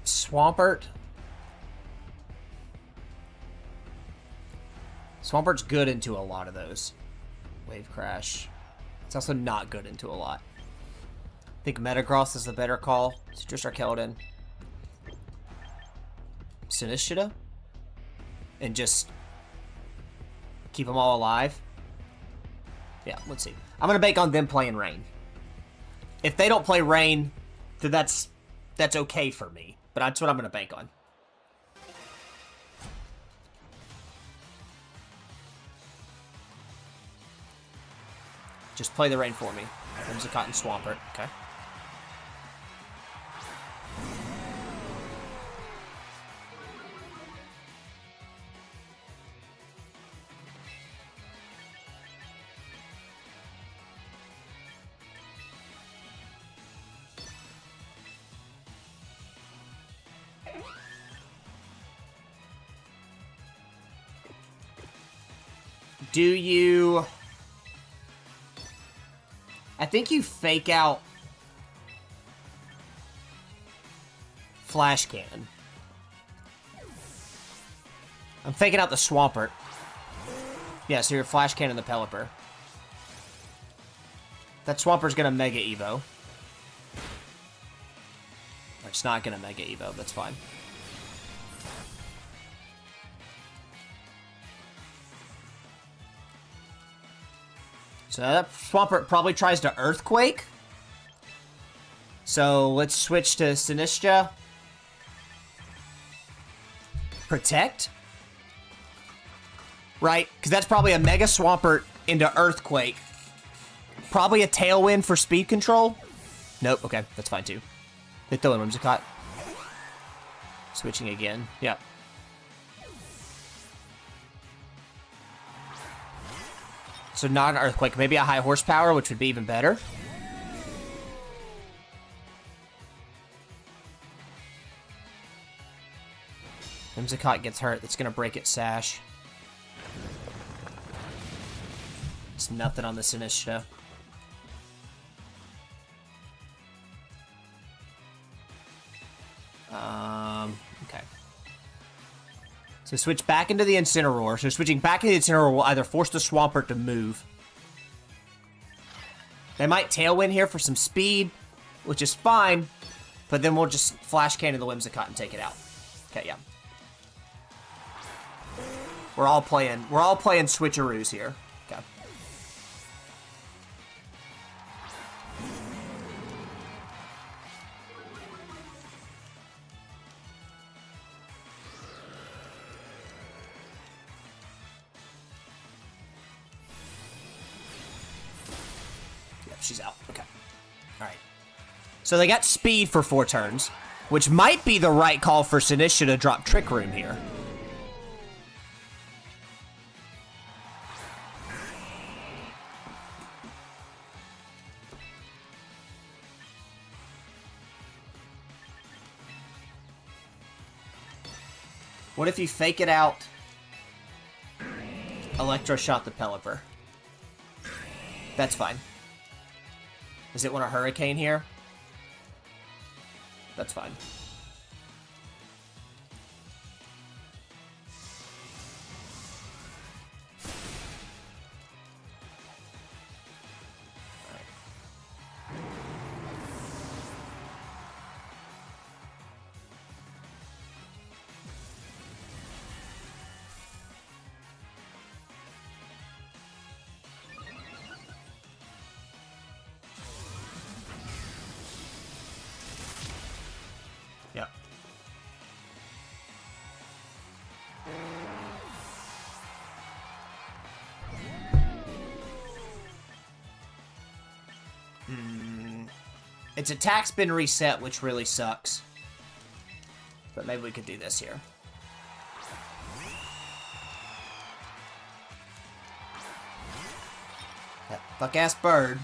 Swampert. Swampert's good into a lot of those. Wave Crash. It's also not good into a lot. I think Metagross is the better call. Citrus or Keldon. Sinistcha? And just keep them all alive? Yeah, let's see. I'm going to bank on them playing Rain. If they don't play Rain, then that's okay for me. But that's what I'm going to bank on. Just play the Rain for me. Whimsicott and Swampert. Okay. Do you... I think you fake out Flash Cannon. I'm faking out the Swampert. Yeah, so you're Flash Cannon the Pelipper. That Swampert's gonna Mega Evo. Or it's not gonna Mega Evo, that's fine. So that Swampert probably tries to Earthquake. So let's switch to Sinistcha. Protect. Right? Because that's probably a Mega Swampert into Earthquake. Probably a Tailwind for speed control. Nope, okay, that's fine too. Hit the Whimsicott. Switching again, yeah. So not an Earthquake, maybe a high horsepower, which would be even better. Whimsicott gets hurt, that's gonna break its sash. It's nothing on the Sinistcha. Okay. So switch back into the Incineroar. So switching back into the Incineroar will either force the Swampert to move. They might Tailwind here for some speed, which is fine. But then we'll just Flash Cannon the Whimsicott and take it out. Okay, yeah. We're all playing switcheroos here. Okay. She's out. Okay. Alright. So they got speed for 4 turns, which might be the right call for Sinistcha to drop Trick Room here. What if you fake it out? Electroshot the Pelipper. That's fine. Does it want a Hurricane here? That's fine. Yep. Its attack's been reset, which really sucks. But maybe we could do this here. That fuck-ass bird.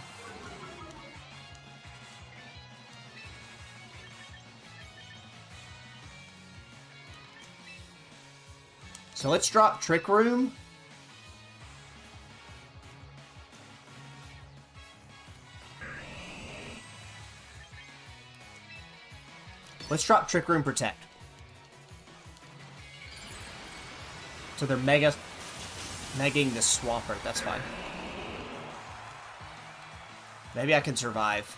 So let's drop Trick Room. Let's drop Trick Room Protect. So they're megging the Swampert. That's fine. Maybe I can survive.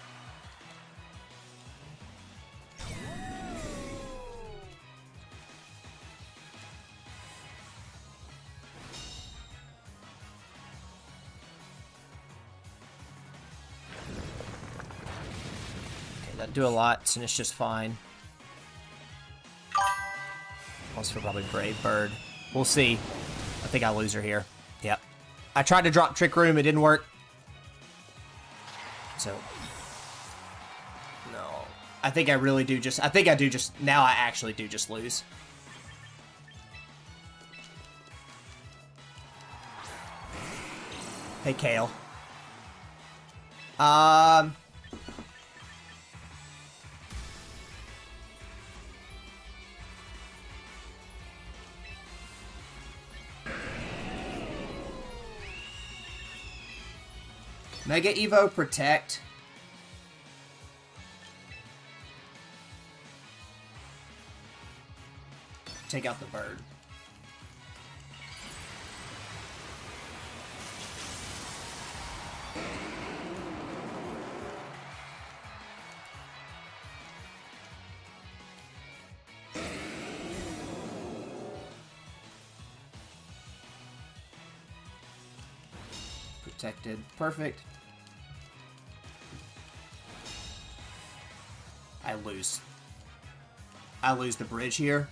Okay, doesn't do a lot, and it's just fine. Also probably Brave Bird. We'll see. I think I lose her here. Yep. I tried to drop Trick Room. It didn't work. So. No. I think I really do just... I think I do just... Now I actually do just lose. Hey, Kale. Mega Evo Protect. Take out the bird. Protected. Perfect. I lose. I lose the bridge here.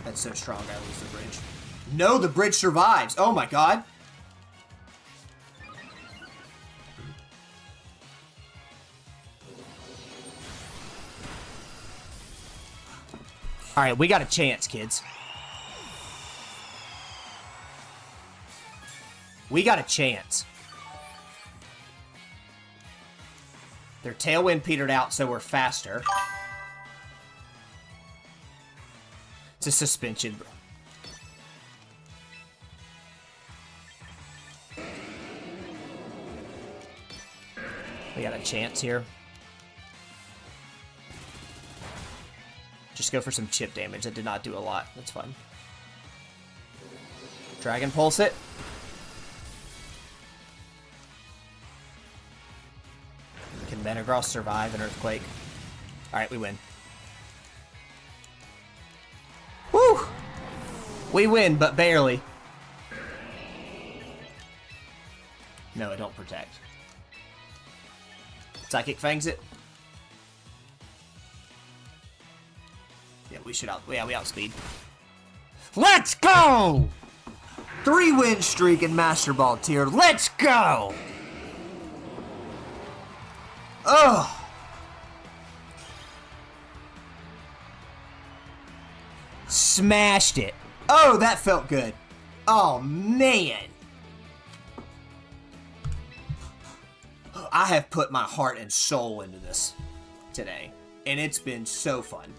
That's so strong, I lose the bridge. No, the bridge survives. Oh my god. Alright, we got a chance, kids. We got a chance. Their Tailwind petered out, so we're faster. It's a suspension. We got a chance here. Just go for some chip damage. That did not do a lot. That's fine. Dragon Pulse it. Can Metagross survive an Earthquake? Alright, we win. Woo! We win, but barely. No, it don't protect. Psychic Fangs it. Yeah, we should we outspeed. Let's go! 3-win streak in Master Ball tier. Let's go! Oh! Smashed it. Oh, that felt good. Oh, man. I have put my heart and soul into this today, and it's been so fun.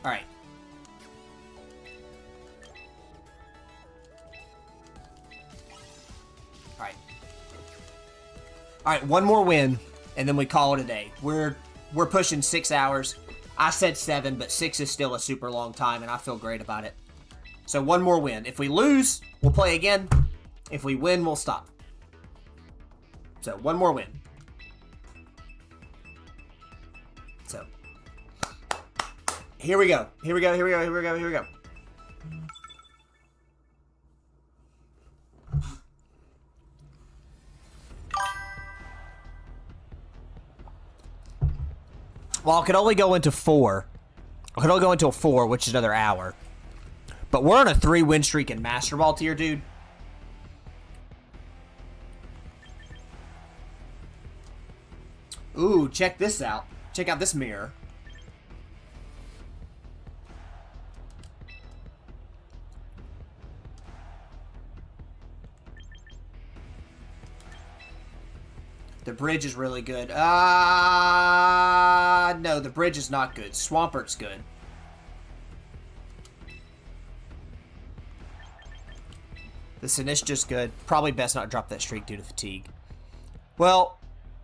Alright. Alright. Alright, one more win, and then we call it a day. We're pushing 6 hours. I said 7, but 6 is still a super long time, and I feel great about it. So one more win. If we lose, we'll play again. If we win, we'll stop. So one more win. So here we go. Here we go. Here we go. Here we go. Here we go. Well, I could only go into 4. I could only go into a 4, which is another hour. But we're on a 3-win streak in Master Ball tier, dude. Ooh, check this out. Check out this mirror. The bridge is really good. No, the bridge is not good. Swampert's good. The Sinistcha's good. Probably best not drop that streak due to fatigue. Well,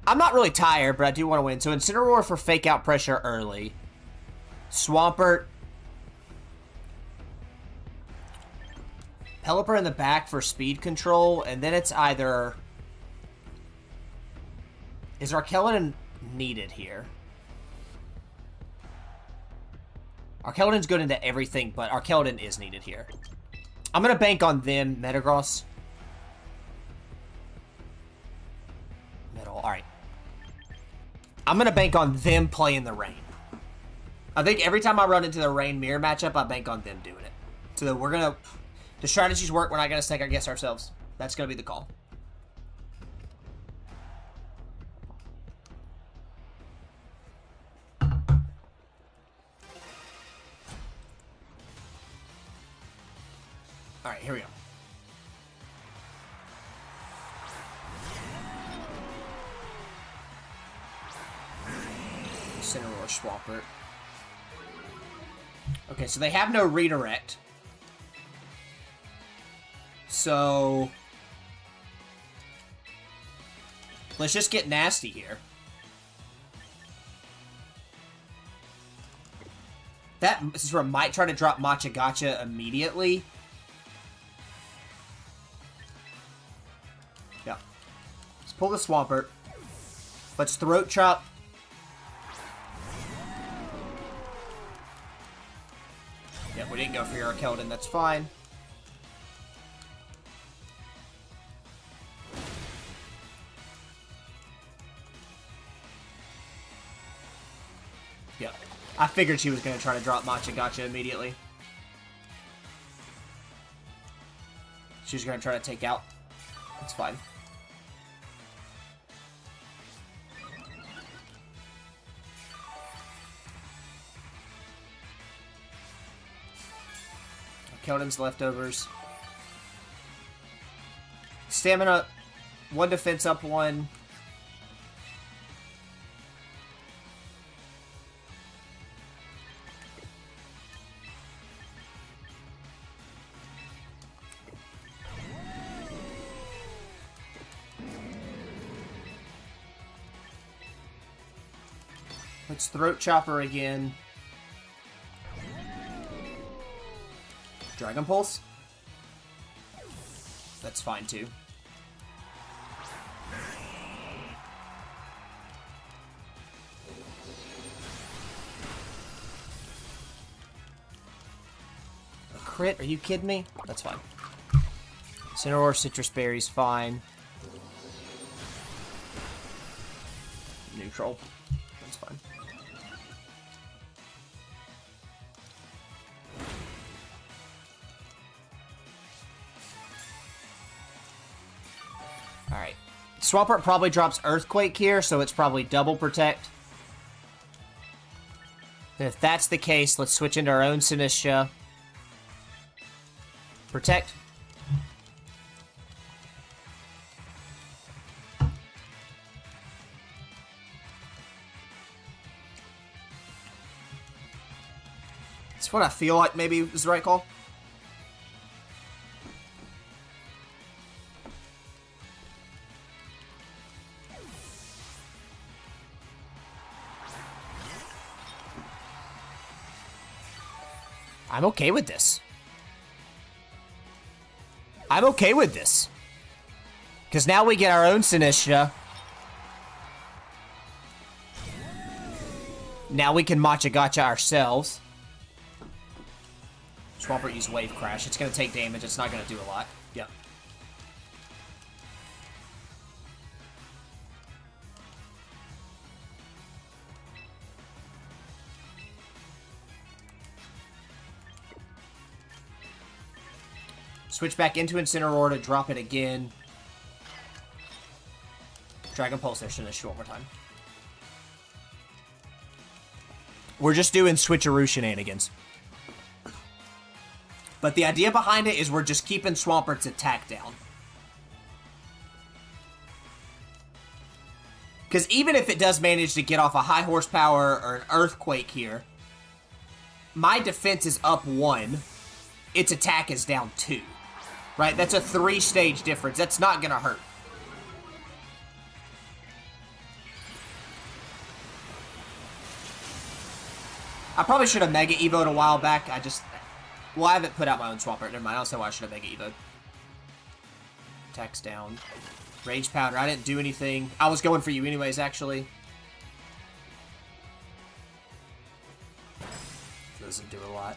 I'm not really tired, but I do want to win. So Incineroar for fake out pressure early. Swampert. Pelipper in the back for speed control. And then it's either... Is Arkeldon needed here? Arkeldon's good into everything, but Arkeldon is needed here. I'm going to bank on them, Metagross. Middle, alright. I'm going to bank on them playing the rain. I think every time I run into the rain mirror matchup, I bank on them doing it. So we're going to... The strategies work, we're not going to second guess ourselves. That's going to be the call. Alright, here we go. Incineroar, Swampert. Okay, so they have no redirect. So... Let's just get nasty here. That Incineroar might try to drop Machagacha immediately. Yeah. Let's pull the Swampert. Let's Throat Chop. Yeah, we didn't go for your Arkeldon, that's fine. Yeah. I figured she was going to try to drop Machagacha immediately. She was going to try to take out. That's fine. Keldon's leftovers. Stamina, 1 defense up 1. Let's Throat Chopper again. Dragon Pulse? That's fine too. A crit? Are you kidding me? That's fine. Incineroar, Citrus Berry's fine. Neutral. That's fine. Alright. Swampert probably drops Earthquake here, so it's probably double protect. And if that's the case, let's switch into our own Sinistcha. Protect. It's what I feel like maybe is the right call. I'm okay with this. I'm okay with this. Because now we get our own Sinistcha. Now we can Matcha Gotcha ourselves. Swampert used Wave Crash. It's going to take damage. It's not going to do a lot. Yep. Switch back into Incineroar to drop it again. Dragon Pulse there, Sinistcha one more time. We're just doing switcheroo shenanigans. But the idea behind it is we're just keeping Swampert's attack down. Because even if it does manage to get off a high horsepower or an earthquake here, my defense is up 1. Its attack is down 2. Right? That's a 3-stage difference. That's not going to hurt. I probably should have Mega Evo'd a while back. Well, I haven't put out my own Swampert. Never mind. I don't know why I should have Mega Evo'd. Attacks down. Rage Powder. I didn't do anything. I was going for you anyways, actually. Doesn't do a lot.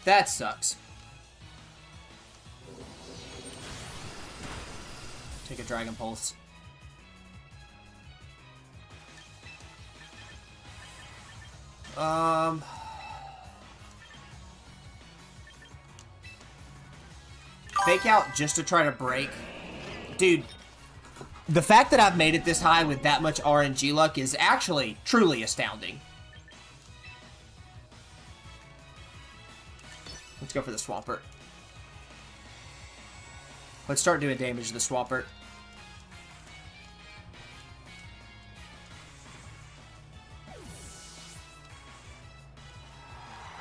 That sucks. Take a Dragon Pulse. Fake out just to try to break. Dude, the fact that I've made it this high with that much RNG luck is actually truly astounding. Let's go for the Swampert. Let's start doing damage to the Swampert.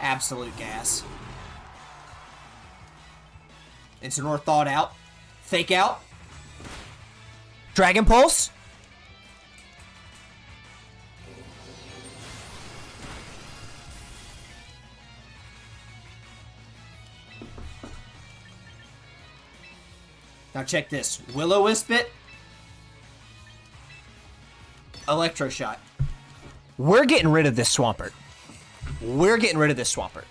Absolute gas. Incineroar thawed out. Fake out. Dragon Pulse. Now check this. Will-O-Wisp it. Electro Shot. We're getting rid of this Swampert. We're getting rid of this Swampert.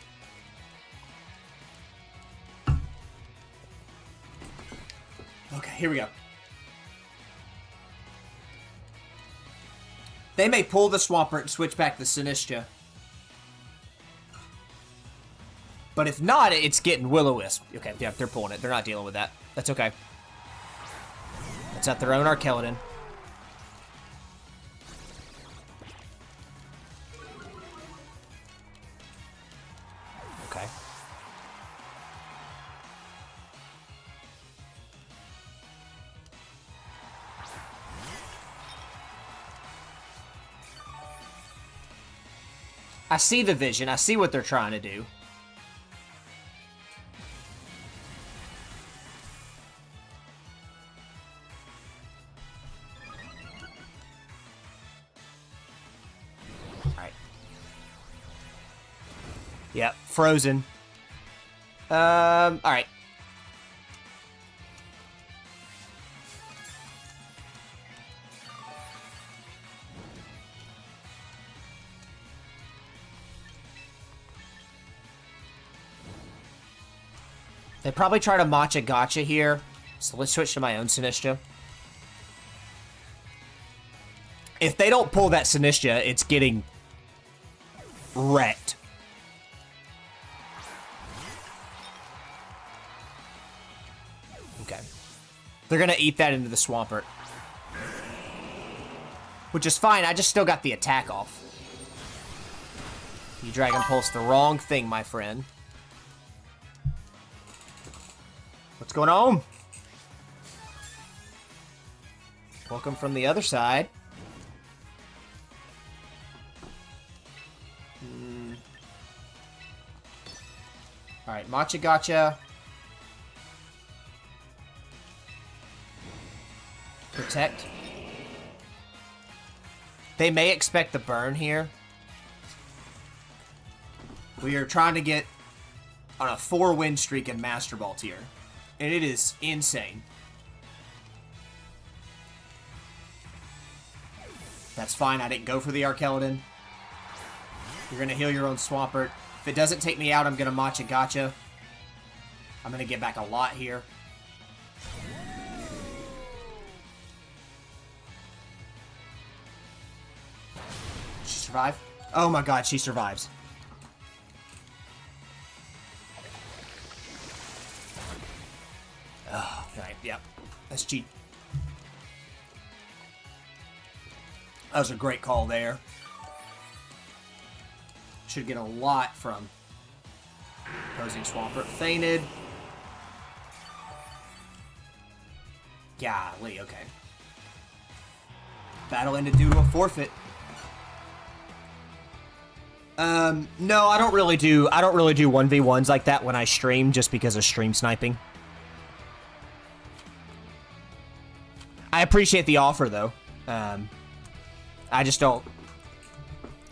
Okay, here we go. They may pull the Swampert and switch back the Sinistcha. But if not, it's getting Will-O-Wisp. Okay, yeah, they're pulling it. They're not dealing with that. That's okay. It's at their own Arkeldon. Okay. I see the vision. I see what they're trying to do. Alright. Yep, frozen. Alright. They probably try to Matcha Gotcha here. So let's switch to my own Sinistcha. If they don't pull that Sinistcha, it's getting wrecked. Okay. They're going to eat that into the Swampert. Which is fine. I just still got the attack off. You Dragon Pulse the wrong thing, my friend. What's going on? Welcome from the other side. Alright, Matcha Gotcha. Protect. They may expect the burn here. We are trying to get on a 4-win streak in Master Ball tier. And it is insane. That's fine, I didn't go for the Arkeldon. You're going to heal your own Swampert. If it doesn't take me out, I'm going to Matcha Gotcha. I'm going to get back a lot here. She survive? Oh my god, she survives. Oh, right, yep. That's cheap. That was a great call there. Should get a lot from opposing Swampert. Fainted. Golly, okay. Battle ended due to a forfeit. No, I don't really do 1v1s like that when I stream, just because of stream sniping. I appreciate the offer, though. I just don't...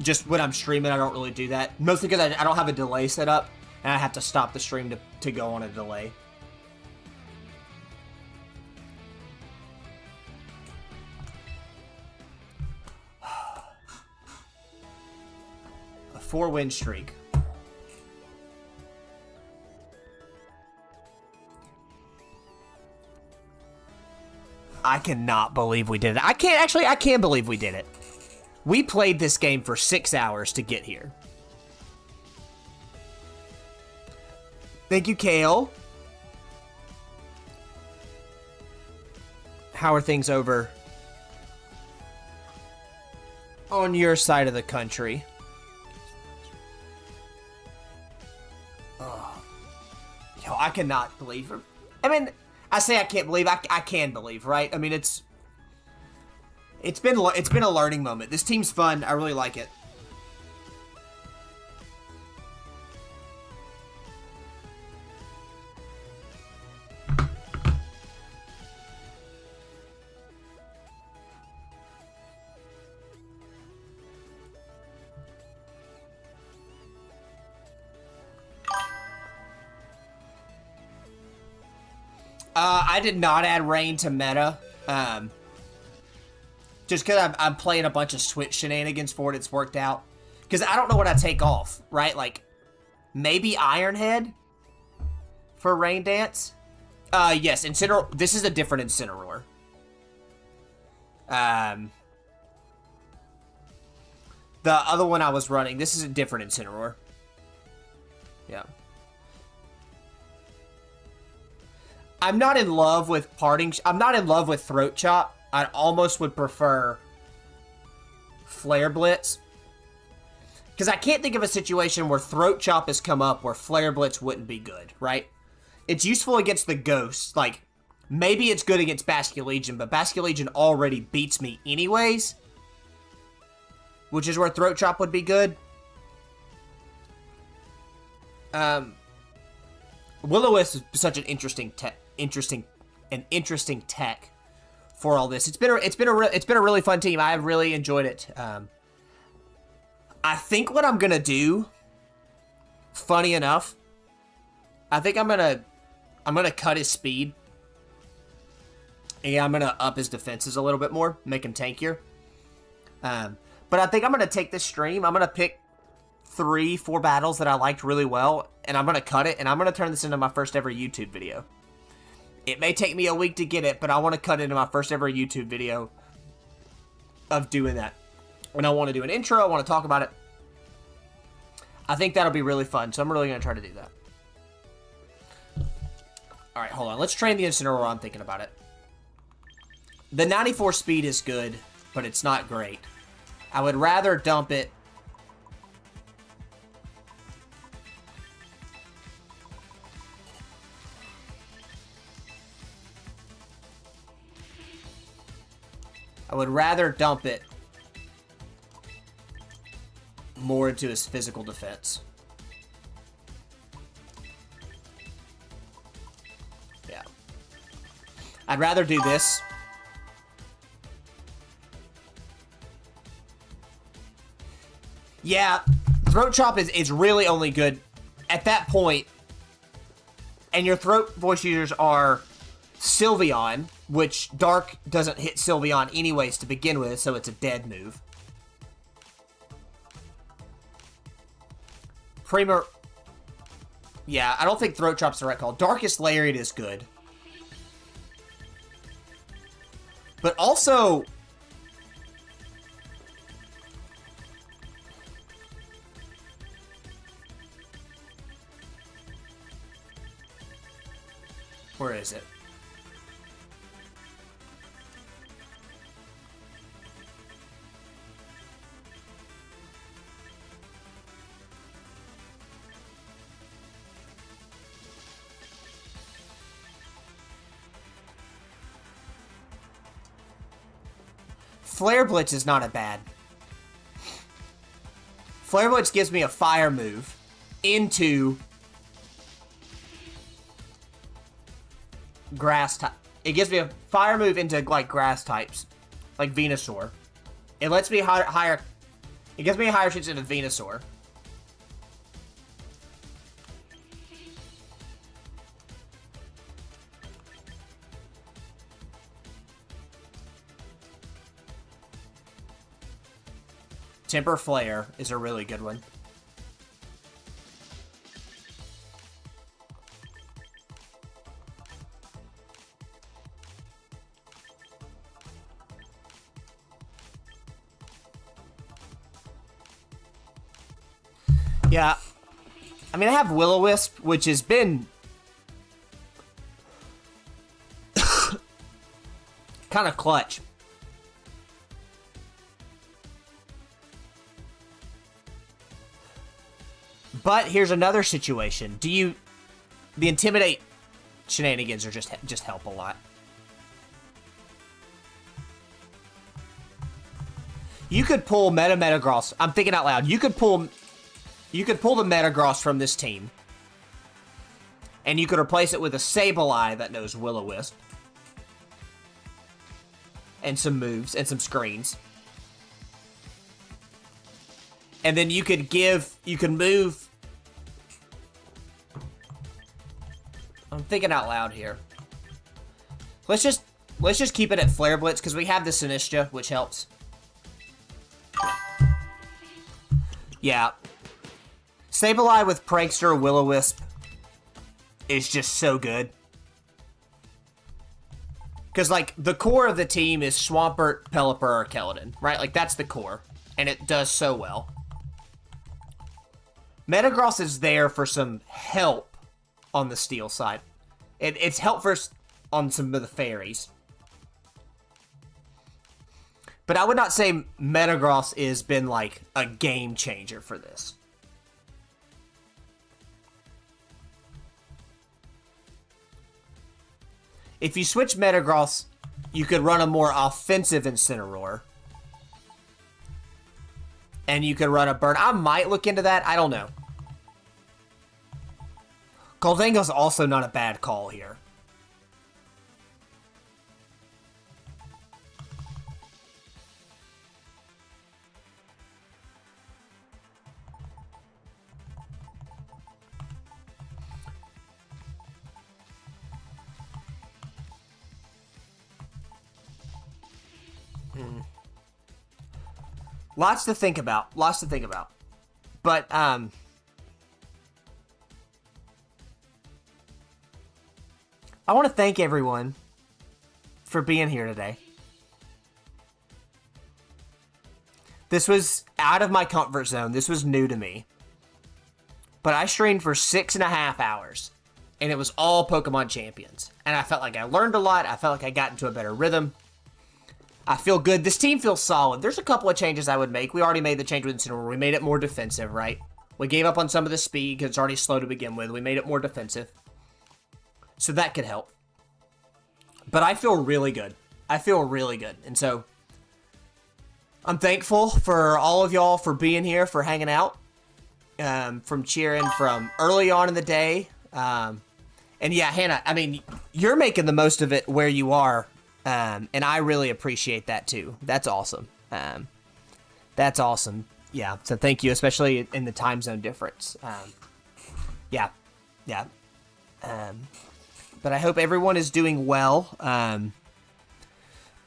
Just when I'm streaming, I don't really do that. Mostly because I don't have a delay set up, and I have to stop the stream to go on a delay. A 4-win streak. I cannot believe we did it. I can't believe we did it. We played this game for 6 hours to get here. Thank you, Kale. How are things over on your side of the country? Oh. Yo, I cannot believe it. I mean, I say I can't believe. I can believe, right? I mean, it's been a learning moment. This team's fun. I really like it. I did not add Rain to meta. Just because I'm playing a bunch of Switch shenanigans for it, it's worked out. Because I don't know what I take off, right? Like, maybe Ironhead for Rain Dance? Yes, this is a different Incineroar. The other one I was running, this is a different Incineroar. Yeah. I'm not in love with I'm not in love with Throat Chop. I almost would prefer Flare Blitz. Because I can't think of a situation where Throat Chop has come up where Flare Blitz wouldn't be good, right? It's useful against the Ghosts. Like, maybe it's good against Basculegion, but Basculegion already beats me anyways. Which is where Throat Chop would be good. Will-O-Wisp is such an interesting tech for all this. It's been a really fun team. I have really enjoyed it. I think what I'm gonna do, funny enough, I think I'm gonna cut his speed. And I'm gonna up his defenses a little bit more, make him tankier. But I think I'm gonna take this stream. I'm gonna pick 3-4 battles that I liked really well, and I'm gonna cut it, and I'm gonna turn this into my first ever YouTube video. It may take me a week to get it, but I want to cut it into my first ever YouTube video of doing that. And I want to do an intro, I want to talk about it. I think that'll be really fun, so I'm really gonna try to do that. Alright, hold on. Let's train the Incineroar while I'm thinking about it. The 94 speed is good, but it's not great. I would rather dump it. I would rather dump it more into his physical defense. I'd rather do this. Yeah, Throat Chop is really only good at that point. And your Throat voice users are Sylveon, which Dark doesn't hit Sylveon anyways to begin with, so it's a dead move. Premier... Yeah, I don't think Throat Chop's the right call. Darkest Lariat is good. But also... Where is it? Flare Blitz is not a bad. Flare Blitz gives me a fire move into grass type. It gives me a fire move into like grass types, like Venusaur. It lets me higher. It gives me a higher chance into Venusaur. Temper Flare is a really good one. Yeah. I mean, I have Will-O-Wisp, which has been kind of clutch. But here's another situation. The Intimidate shenanigans are just help a lot. You could pull Metagross. I'm thinking out loud. You could pull the Metagross from this team. And you could replace it with a Sableye that knows Will-O-Wisp. And some moves and some screens. And then you could move. I'm thinking out loud here. Let's just keep it at Flare Blitz because we have the Sinistcha, which helps. Yeah. Sableye with Prankster, Will-O-Wisp is just so good. Because, like, the core of the team is Swampert, Pelipper, or Keldon, right? Like, that's the core. And it does so well. Metagross is there for some help on the Steel side. It's help on some of the fairies. But I would not say Metagross has been, like, a game changer for this. If you switch Metagross, you could run a more offensive Incineroar. And you could run a Burn. I might look into that. I don't know. Gholdengo's also not a bad call here. Lots to think about. But, I want to thank everyone for being here today. This was out of my comfort zone. This was new to me. But I streamed for 6.5 hours. And it was all Pokemon Champions. And I felt like I learned a lot. I felt like I got into a better rhythm. I feel good. This team feels solid. There's a couple of changes I would make. We already made the change with Incineroar. We made it more defensive, right? We gave up on some of the speed because it's already slow to begin with. We made it more defensive. So that could help. But I feel really good. And so I'm thankful for all of y'all for being here, for hanging out, from cheering from early on in the day. And yeah, Hannah, I mean, you're making the most of it where you are, and I really appreciate that too. That's awesome. That's awesome. Yeah, so thank you, especially in the time zone difference. Yeah. But I hope everyone is doing well. I'm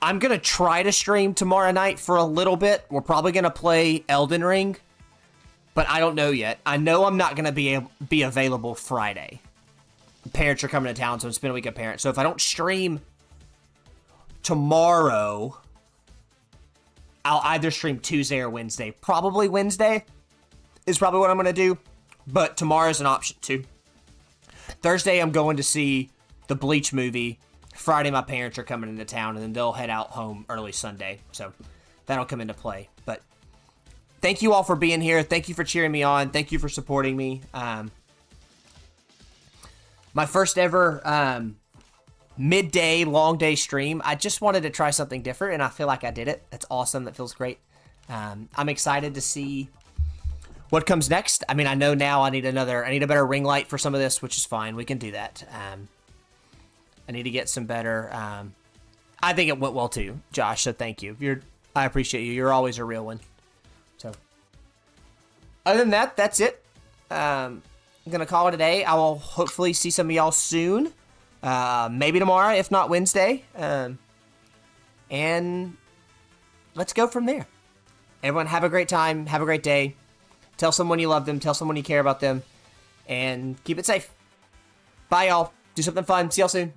going to try to stream tomorrow night for a little bit. We're probably going to play Elden Ring, but I don't know yet. I know I'm not going to be available Friday. Parents are coming to town, so it's been a week of parents. So if I don't stream tomorrow, I'll either stream Tuesday or Wednesday. Probably Wednesday is probably what I'm going to do, but tomorrow's an option too. Thursday, I'm going to see the Bleach movie. Friday, my parents are coming into town, and then they'll head out home early Sunday. So that'll come into play. But thank you all for being here. Thank you for cheering me on. Thank you for supporting me. My first ever midday, long day stream. I just wanted to try something different, and I feel like I did it. That's awesome. That feels great. I'm excited to see what comes next. I mean, I know now I need a better ring light for some of this, which is fine. We can do that. I need to get some better. I think it went well too, Josh. So thank you. I appreciate you. You're always a real one. So other than that, that's it. I'm gonna call it a day. I will hopefully see some of y'all soon. Maybe tomorrow, if not Wednesday. And let's go from there. Everyone have a great time. Have a great day. Tell someone you love them. Tell someone you care about them. And keep it safe. Bye, y'all. Do something fun. See y'all soon.